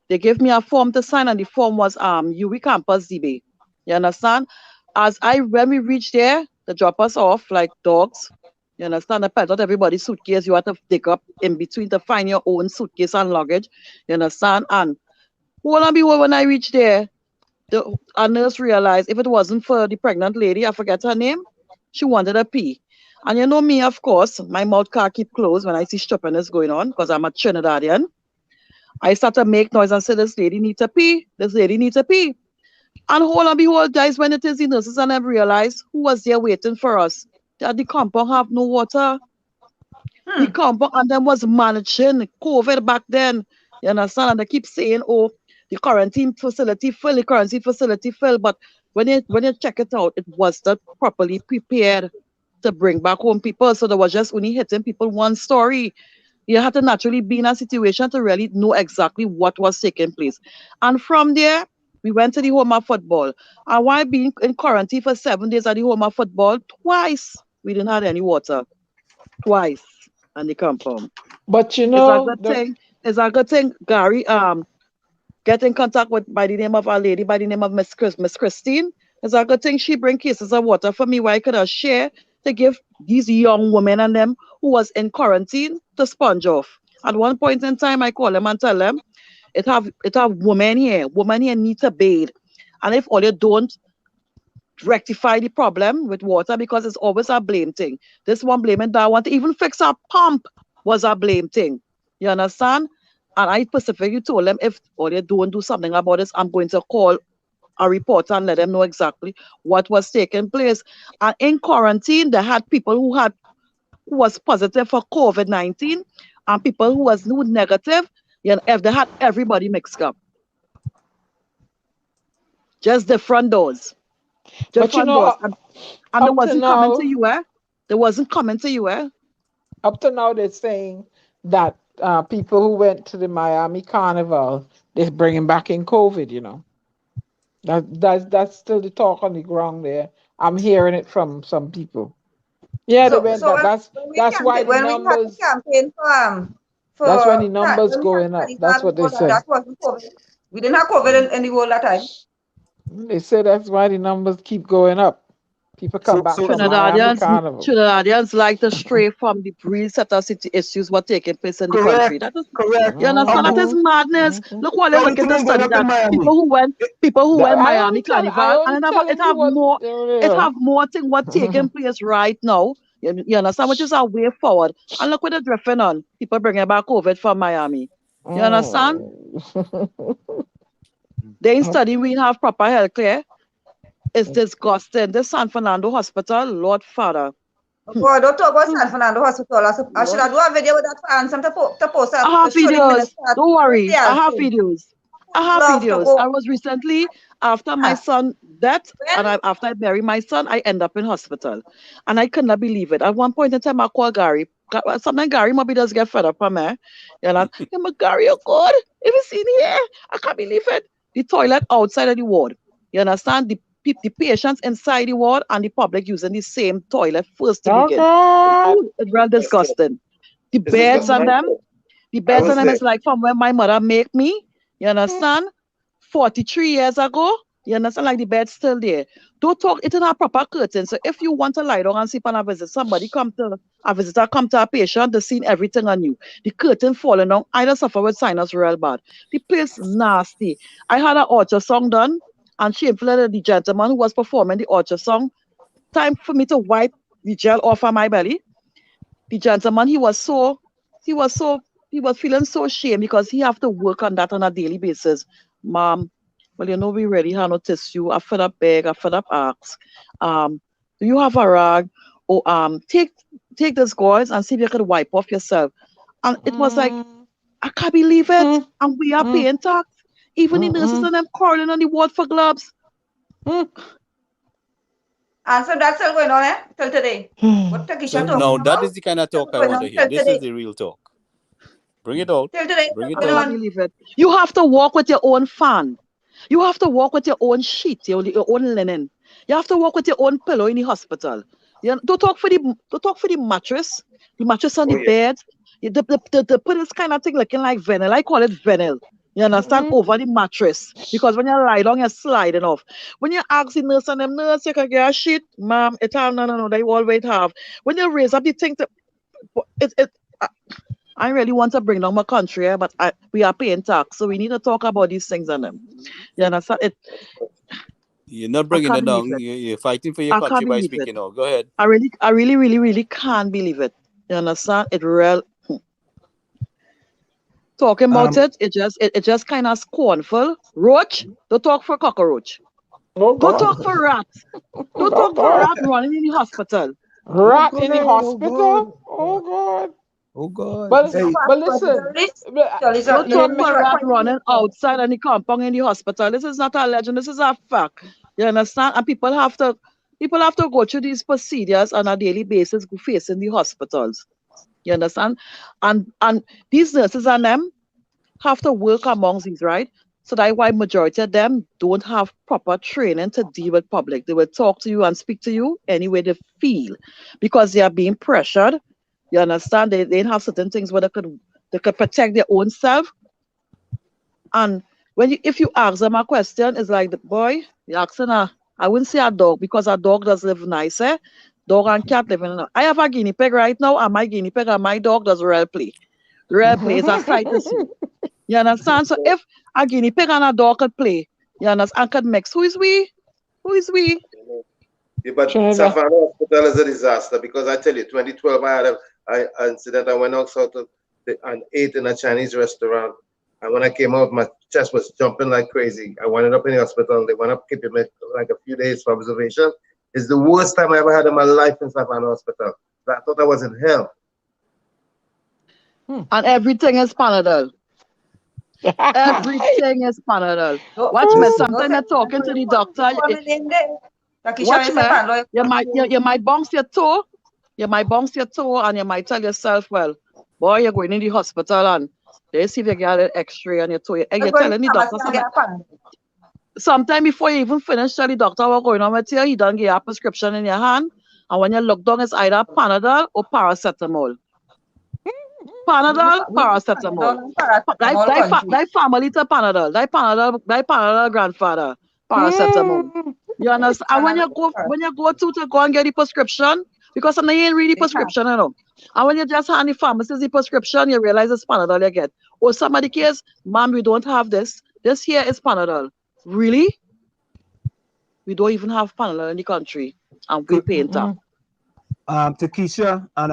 they gave me a form to sign, and the form was UWI Campus DB. You understand? When we reached there, they drop us off like dogs. You understand? They packed out everybody's suitcase. You have to dig up in between to find your own suitcase and luggage. You understand? And when I reached there, a nurse realized if it wasn't for the pregnant lady, I forget her name, she wanted a pee. And you know me, of course, my mouth can't keep closed when I see stupidness going on because I'm a Trinidadian. I start to make noise and say, this lady needs a pee. This lady needs a pee. And hold and behold, guys, when it is the nurses and them realize who was there waiting for us, that the compound have no water. The compound and them was managing COVID back then. You understand? And they keep saying, oh, the quarantine facility full. But when you check it out, it was not properly prepared to bring back home people. So there was just only hitting people one story. You had to naturally be in a situation to really know exactly what was taking place. And from there, we went to the home of football. And while being in quarantine for 7 days at the home of football, twice we didn't have any water. Twice on the compound. But you know, it's a good thing, Gary. Get in contact with by the name of a lady by the name of Miss Christine. It's a good thing she bring cases of water for me where I could share to give these young women and them who was in quarantine to sponge off. At one point in time, I call them and tell them, it have women here need to bathe. And if all you don't rectify the problem with water, because it's always a blame thing. This one blaming that one to even fix a pump was a blame thing. You understand? And I specifically told them, if all you don't do something about this, I'm going to call a reporter and let them know exactly what was taking place. And in quarantine, they had people who was positive for COVID-19 and people who was negative. You know, if they had everybody mixed up. Just different doors. But you know, and they wasn't coming to you, eh? They wasn't coming to you, eh? Up to now, they're saying that people who went to the Miami Carnival, they're bringing back in COVID, you know. That's still the talk on the ground there. I'm hearing it from some people. Yeah, they went. That's why the numbers. That's when the numbers going up. That's what they said. That wasn't COVID. We didn't have COVID in the world that time. They say that's why the numbers keep going up. People come back from Miami Carnival. Trinidadians like to stray from the real set of issues what taking place in the country. That is correct. You understand? That is madness. Look what they look at the study that people who went Miami Carnival and it have more thing what taking place right now. You understand? Which is a way forward. And look what they're drifting on. People bringing back COVID from Miami. You understand? They ain't studying we have proper health care. It's disgusting. This San Fernando Hospital, Lord Father. Oh, don't talk about San Fernando Hospital. I should have do a video with that and some to post up. I have videos. Don't worry. I have videos. I was recently, after my son death, and after I buried my son, I end up in hospital. And I could not believe it. At one point in time, I called Gary. Sometimes Gary maybe does get fed up on me. You know, Gary, oh God, have you seen here? I can't believe it. The toilet outside of the ward. You understand? The patients inside the ward and the public using the same toilet first to begin. God. It's real disgusting. The It's beds on disgusting. them, the beds was on them there. is like from when my mother made me. You understand? 43 years ago. You understand? Like the bed's still there. Don't talk it in a proper curtain. So if you want to lie down and sleep on a visit, a visitor come to a patient, they seen everything on you. The curtain falling down. I just suffer with sinus real bad. The place nasty. I had an ultrasound done, and shamefully the gentleman who was performing the ultrasound, time for me to wipe the gel off of my belly. The gentleman, he was feeling so shame because he have to work on that on a daily basis. Mom, well, you know, we really have no tissue. I fed up beg, I fed up ask. Do you have a rag? Or take this gauze and see if you could wipe off yourself. And it was like, I can't believe it. And we are paying tax. Even the nurses and them calling on the ward for gloves. And so that's still going on, till today. What Takisha So talking now about? that is the kind of talk I Going want to on hear. till This is today. the real talk. Bring it out. Till today. Bring it I Going out. can't on. believe it. You have to walk with your own fan. You have to walk with your own sheet, your own linen. You have to walk with your own pillow in the hospital. Don't talk for the mattress on the bed. They put this kind of thing looking like vinyl. I call it vinyl. You understand? Over the mattress. Because when you lie down, you're sliding off. When you ask the nurse and them, nurse, you can get a sheet, ma'am, no, they always have. When you raise up the thing I really want to bring down my country, but we are paying tax, so we need to talk about these things on them. You understand? You're not bringing can't it believe down. it. You're fighting for your I country can't by believe it. speaking out. Go ahead. I really can't believe it. You understand? It real. Talking about it just kind of scornful. Roach, don't talk for cockroach. Oh Don't God. talk for rat. Don't Oh talk for God. rat running in the hospital. Rat Oh in the God, hospital? oh God. Oh God. Oh God. But Hey, listen, Don't you talk ma- for rat running outside on the compound in the hospital. This is not a legend. This is a fact. You understand? And people have to go through these procedures on a daily basis facing the hospitals. You understand? And these nurses and them have to work amongst these, right? So that's why majority of them don't have proper training to deal with public. They will talk to you and speak to you any way they feel because they are being pressured. You understand? They have certain things where they could protect their own self. And if you ask them a question, it's like the boy, you're asking I wouldn't say a dog because a dog does live nice, eh? Dog and cat live in. I have a guinea pig right now, and my guinea pig and my dog does real play. Real play is a sight to see. You understand? So if a guinea pig and a dog could play, you understand, and could mix, who is we? Who is we? Yeah, but Savannah Hospital is a disaster because I tell you, 2012, I had an incident. I went outside and ate in a Chinese restaurant. And when I came out, my chest was jumping like crazy. I wound up in the hospital. They wound up keeping me like a few days for observation. It's the worst time I ever had in my life in Savannah Hospital. I thought I was in hell. And everything is Panadol. Everything is Panadol. Watch me. Sometimes you're talking to the doctor. Watch me. You might bounce your toe. You might bounce your toe and you might tell yourself, well, boy, you're going in the hospital and they see if you get an x-ray on your toe. And you're telling the doctor sometime before you even finish, tell the doctor what's going on with you. He done give you a prescription in your hand. And when you look down, it's either Panadol or paracetamol. Panadol, paracetamol. That family to Panadol. That Panadol grandfather, paracetamol. You understand? And when you go to go and get the prescription, because they ain't really prescription, you know. And when you just hand the pharmacist the prescription, you realize it's Panadol you get. Or somebody cares, ma'am, we don't have this. This here is Panadol. Really? We don't even have Panadol in the country, and we paying tax. Takisha and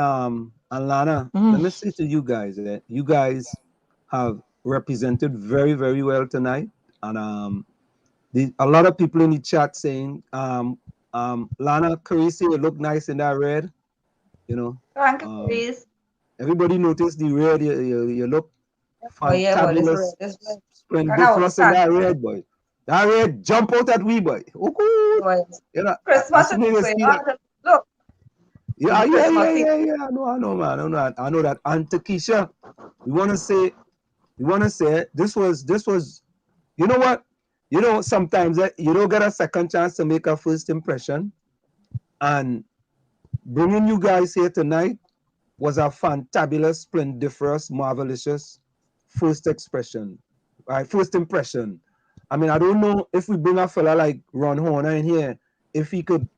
Lana, let me say to you guys that you guys have represented very, very well tonight. And a lot of people in the chat saying, Lana, Carissa, you look nice in that red. You know. Thank you, please. Everybody noticed the red. You look fantabulous. Splendiferous in that red, boy. That red jump out at we, boy. You know, Christmas look. Yeah. I know, man. I know that. And Takisha, we want to say this was. You know what? you know, sometimes you don't get a second chance to make a first impression. And bringing you guys here tonight was a fantabulous, splendiferous, marvelous first expression, right? First impression. I mean, I don't know if we bring a fella like Ron Horner in here, if he could,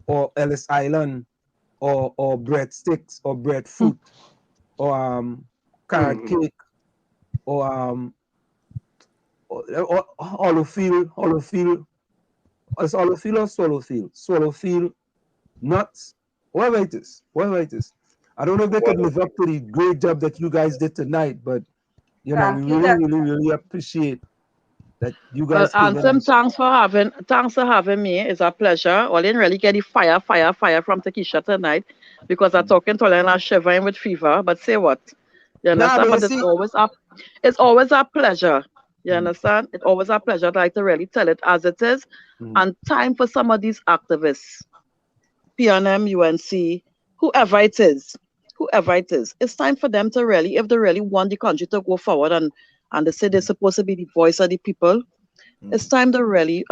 or Ellis Island, or breadsticks, or breadfruit, or carrot cake, or Holofield, it's Holofield or Swallowfield nuts, whatever it is. I don't know if they could live up to the great job that you guys did tonight, but you know, we Thank you. really appreciate that you Well, guys came in. Ansem, thanks for having me. It's a pleasure. Well, I didn't really get the fire from Takesha tonight because I'm talking to her and I'm shivering with fever. But say what? You understand? but But you see, it's always a pleasure. You understand? It's always a pleasure to really tell it as it is. And time for some of these activists, PNM, UNC, whoever it is, it's time for them to really, if they really want the country to go forward and they say they're supposed to be the voice of the people, it's time to really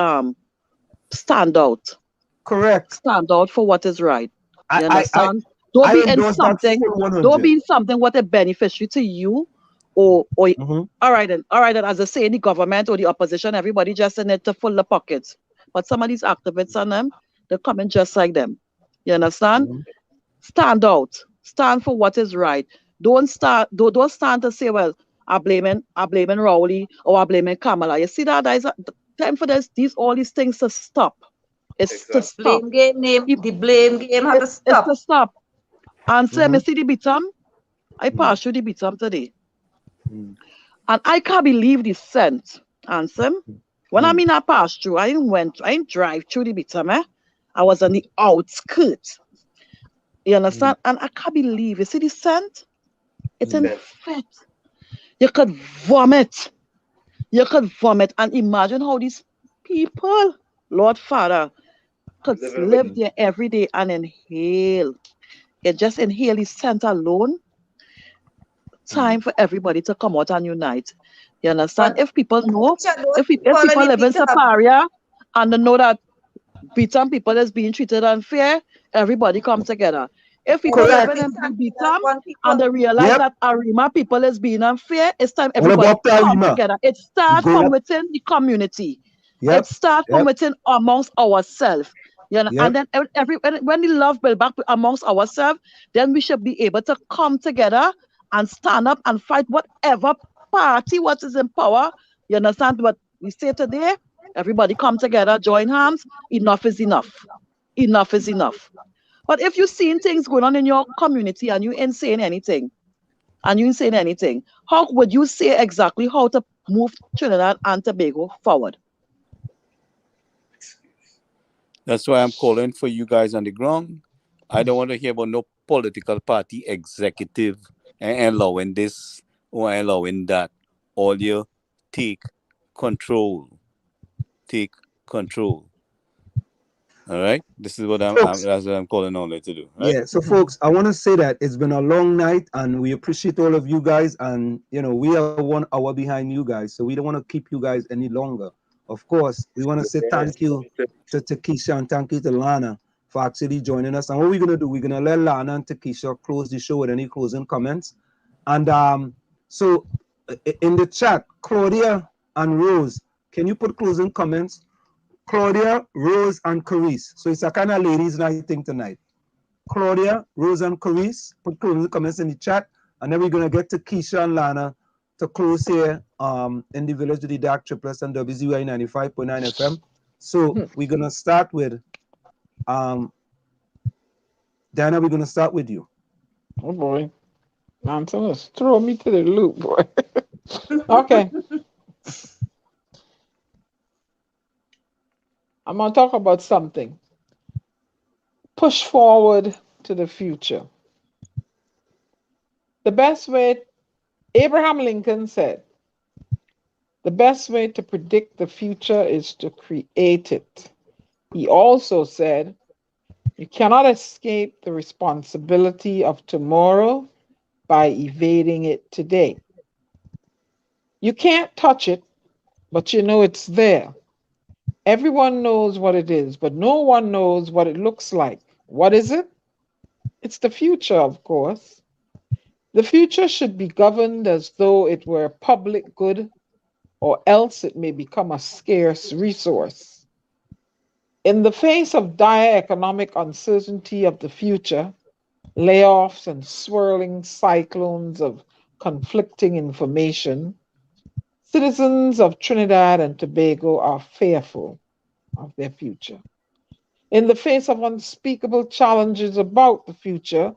stand out. correct. Stand out for what is right. You I understand? Don't be in endorse that something. full 100. Don't be in something what a beneficiary to you, or all right then. As I say, the government or the opposition, everybody just in it to fill the pockets. But some of these activists on them, they're coming just like them. You understand? Stand out. Stand for what is right. Don't stand to say, well, I'm blaming Rowley or I'm blaming Kamala. You see that? There's time for all these things to stop. It's to stop. The blame game has to stop. It's to stop. And say, me see the bitam. I passed through the bitam today. And I can't believe the scent. Ansem. When I mean I passed through, I didn't drive through the bitam, eh? I was on the outskirts. You understand? And I can't believe, you see the scent? It's infect. You could vomit. And imagine how these people, Lord Father, could live there every day and inhale. You just inhale the scent alone. Time for everybody to come out and unite. You understand? If people know, if people live in Saparia and they know that Bitam people is being treated unfair, everybody come together. If people live in Bitam and they realize that Arima people is being unfair, it's time everybody come together. It starts from within the community. It starts from within amongst ourselves. You know? And then when the love build back amongst ourselves, then we should be able to come together and stand up and fight whatever party what is in power. You understand what we say today? Everybody come together, join hands. Enough is enough. Enough is enough. But if you're seeing things going on in your community and you ain't saying anything, how would you say exactly how to move Trinidad and Tobago forward? That's why I'm calling for you guys on the ground. I don't want to hear about no political party executive and allowing this or allowing that. All you take control. Take control. All right? This is what that's what I'm calling on to do. Right? Yeah, so folks, I want to say that it's been a long night and we appreciate all of you guys. And, you know, we are 1 hour behind you guys. So we don't want to keep you guys any longer. Of course, we want to say thank you to Takesha and thank you to Lana for actually joining us. And what we're going to do, we're going to let Lana and Takesha close the show with any closing comments. And so in the chat, Claudia and Rose, can you put closing comments? Claudia, Rose, and Carice. So it's a kind of ladies' night thing tonight. Claudia, Rose, and Carice, put closing comments in the chat. And then we're going to get to Keisha and Lana to close here in the village with the DAG Triplets and WZYE 95.9 FM. So we're going to start with, Diana, we're going to start with you. Oh, boy. Nonsense. Throw me to the loop, boy. Okay. I'm going to talk about something. Push forward to the future. The best way, Abraham Lincoln said, the best way to predict the future is to create it. He also said, you cannot escape the responsibility of tomorrow by evading it today. You can't touch it, but you know it's there. Everyone knows what it is, but no one knows what it looks like. What is it? It's the future, of course. The future should be governed as though it were a public good, or else it may become a scarce resource. In the face of dire economic uncertainty of the future, layoffs and swirling cyclones of conflicting information, citizens of Trinidad and Tobago are fearful of their future. In the face of unspeakable challenges about the future,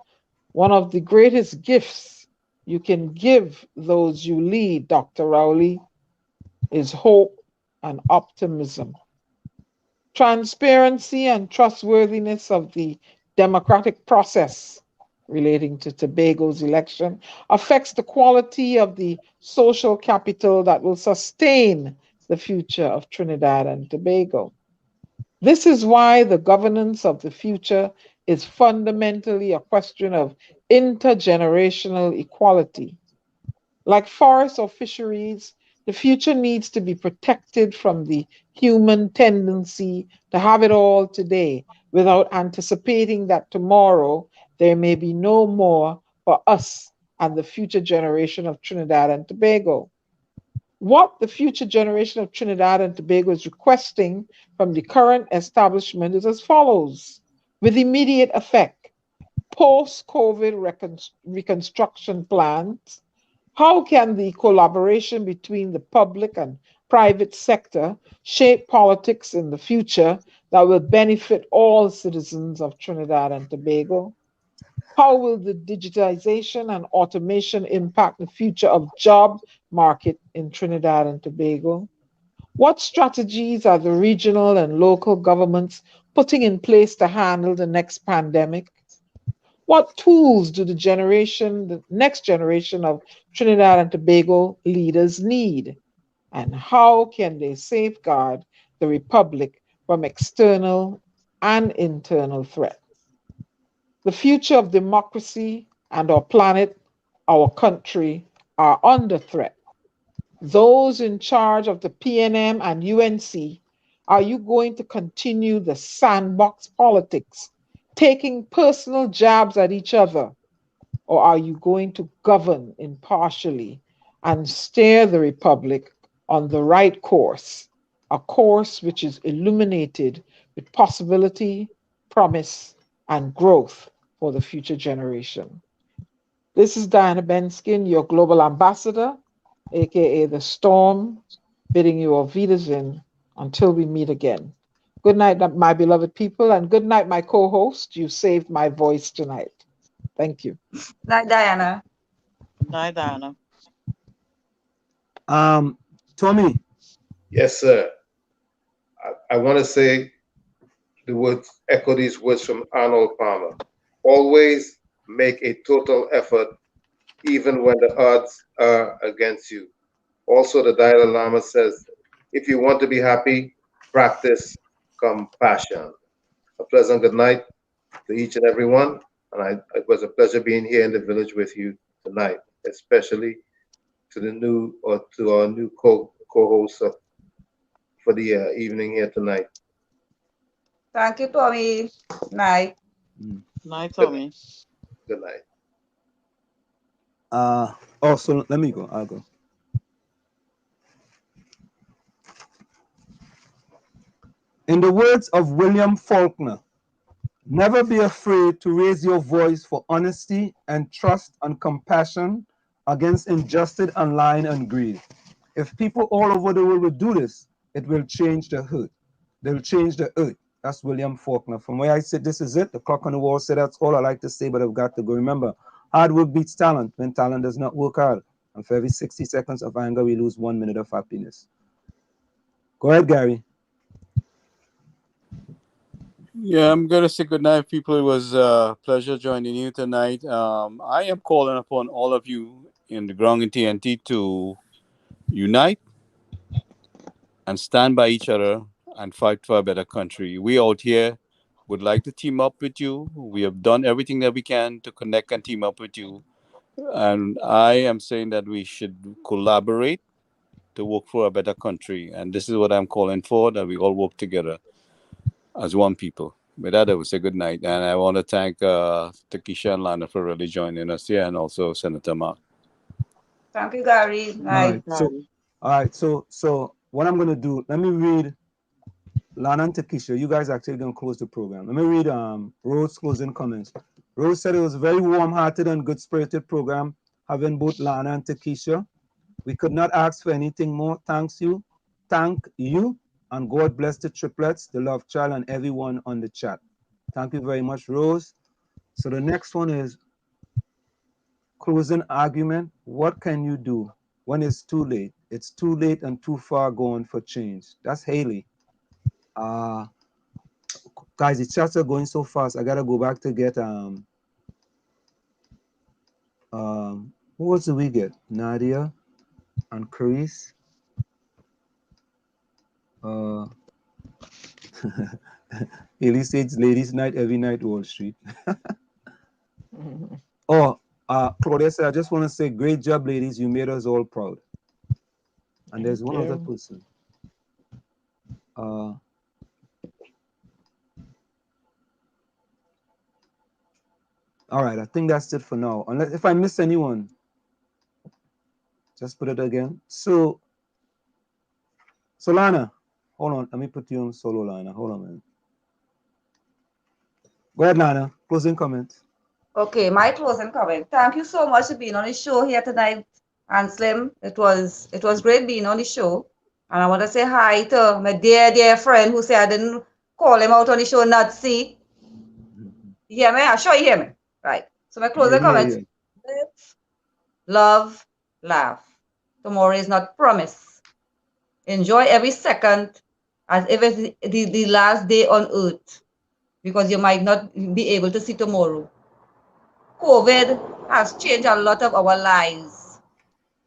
one of the greatest gifts you can give those you lead, Dr. Rowley, is hope and optimism. Transparency and trustworthiness of the democratic process relating to Tobago's election affects the quality of the social capital that will sustain the future of Trinidad and Tobago. This is why the governance of the future is fundamentally a question of intergenerational equality. Like forests or fisheries, the future needs to be protected from the human tendency to have it all today without anticipating that tomorrow there may be no more for us and the future generation of Trinidad and Tobago. What the future generation of Trinidad and Tobago is requesting from the current establishment is as follows, with immediate effect: post-COVID reconstruction plans. How can the collaboration between the public and private sector shape politics in the future that will benefit all citizens of Trinidad and Tobago? How will the digitization and automation impact the future of job market in Trinidad and Tobago? What strategies are the regional and local governments putting in place to handle the next pandemic? What tools do the next generation of Trinidad and Tobago leaders need? And how can they safeguard the Republic from external and internal threats? The future of democracy and our planet, our country, are under threat. Those in charge of the PNM and UNC, are you going to continue the sandbox politics, taking personal jabs at each other? Or are you going to govern impartially and steer the Republic on the right course, a course which is illuminated with possibility, promise, and growth for the future generation? This is Diana Benskin, your global ambassador, aka the Storm, bidding you auf Wiedersehen until we meet again. Good night, my beloved people, and good night, my co-host. You saved my voice tonight. Thank you. Night, Diana. Night, Diana. Tommy. Yes, sir. I want to say the words, echo these words from Arnold Palmer. Always make a total effort, even when the odds are against you. Also, the Dalai Lama says, if you want to be happy, practice compassion. A pleasant good night to each and every one. And it was a pleasure being here in the village with you tonight, especially to our new co-host for the evening here tonight. Thank you, Tommy. Night. Night, Tommy. Good night. So let me go. I'll go. In the words of William Faulkner, never be afraid to raise your voice for honesty and trust and compassion against injustice and lying and greed. If people all over the world will do this, it will change the earth. They will change the earth. That's William Faulkner. From where I sit, this is it. The clock on the wall said that's all I like to say, but I've got to go. Remember, hard work beats talent when talent does not work hard. And for every 60 seconds of anger, we lose 1 minute of happiness. Go ahead, Gary. Yeah, I'm going to say good night, people. It was a pleasure joining you tonight. I am calling upon all of you in the ground in TNT to unite and stand by each other and fight for a better country. We out here would like to team up with you. We have done everything that we can to connect and team up with you. And I am saying that we should collaborate to work for a better country. And this is what I'm calling for, that we all work together as one people. With that, I would say good night. And I want to thank Takesha and Lana for really joining us here, and also Senator Mark. Thank you, Gary. All Night. right. So what I'm gonna do? Let me read. Lana and Takesha, you guys actually gonna close the program. Let me read Rose's closing comments. Rose said it was a very warm-hearted and good-spirited program having both Lana and Takesha. We could not ask for anything more. Thank you, and God bless the triplets, the love child, and everyone on the chat. Thank you very much, Rose. So the next one is closing argument. What can you do when it's too late? It's too late and too far gone for change. That's Haley. Guys, the chats are going so fast. I gotta go back to get who else did we get? Nadia and Chris. Haley says ladies night every night, Wall Street. Claudia said, I just want to say great job, ladies. You made us all proud. And there's one other person. All right, I think that's it for now. Unless if I miss anyone, just put it again. So Lana, hold on. Let me put you on solo, Lana. Hold on, man. Go ahead, Lana. Closing comment. Okay, my closing comment. Thank you so much for being on the show here tonight, and Slim. It was great being on the show. And I want to say hi to my dear friend who said I didn't call him out on the show, not see. You hear me? I'm sure you hear me. Right. So my closing comments. Live, love, laugh. Tomorrow is not promised. Enjoy every second as if it's the last day on earth, because you might not be able to see tomorrow. COVID has changed a lot of our lives.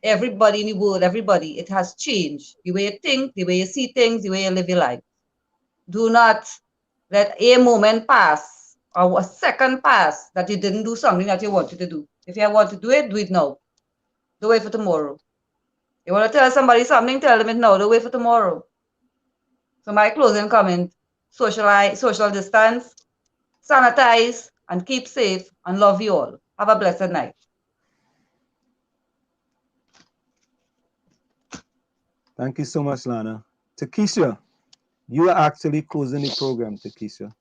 Everybody in the world, everybody, it has changed. The way you think, the way you see things, the way you live your life. Do not let a moment pass or a second pass that you didn't do something that you wanted to do. If you want to do it now. Don't wait for tomorrow. You want to tell somebody something, tell them it now. Don't wait for tomorrow. So my closing comment, social distance, sanitize, and keep safe, and love you all. Have a blessed night. Thank you so much, Lana. Takesha, you are actually closing the program, Takesha.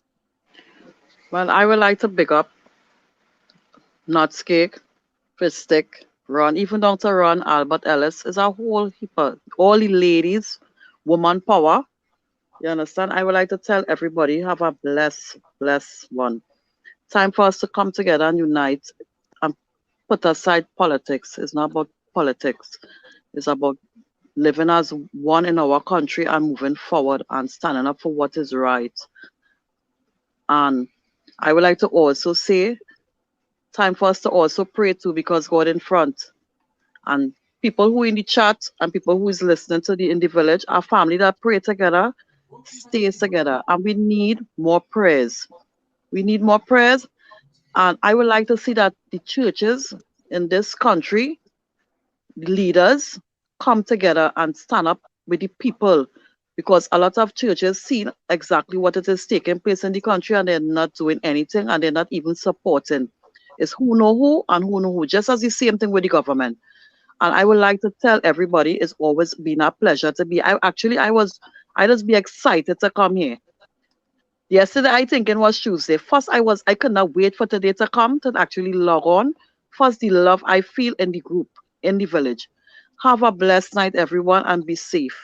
Well, I would like to big up Nuts Cake, Fistic, Ron, even down to Ron, Albert Ellis. Is a whole heap of all the ladies, woman power. You understand? I would like to tell everybody, have a blessed one. Time for us to come together and unite and put aside politics. It's not about politics. It's about living as one in our country and moving forward and standing up for what is right. And I would like to also say, time for us to also pray too, because God in front. And people who in the chat and people who is listening to in the village, our family that pray together, stays together. And we need more prayers. We need more prayers. And I would like to see that the churches in this country, the leaders, come together and stand up with the people, because a lot of churches see exactly what it is taking place in the country and they're not doing anything and they're not even supporting. It's who know who and who know who, just as the same thing with the government. And I would like to tell everybody, it's always been a pleasure to be. I just be excited to come here. Yesterday, I think it was Tuesday. First, I could not wait for today to come to actually log on. First, the love I feel in the group, in the village. Have a blessed night, everyone, and be safe.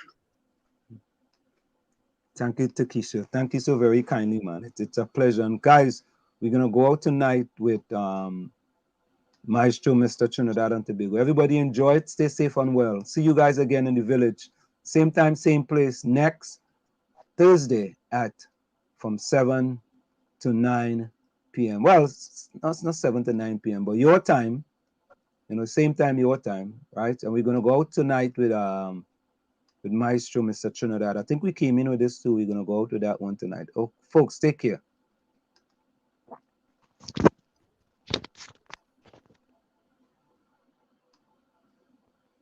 Thank you, Takesha. Thank you so very kindly, man. It's a pleasure. And guys, we're gonna go out tonight with Maestro Mr. Trinidad and Tobago. Everybody enjoy it. Stay safe and well. See you guys again in the village. Same time, same place next Thursday from 7 to 9 p.m. Well, it's not 7 to 9 p.m., but your time, same time, your time, right? And we're gonna go out tonight with Maestro Mr. Trinidad. I think we came in with this too. We're gonna go out with that one tonight. Oh, folks, take care.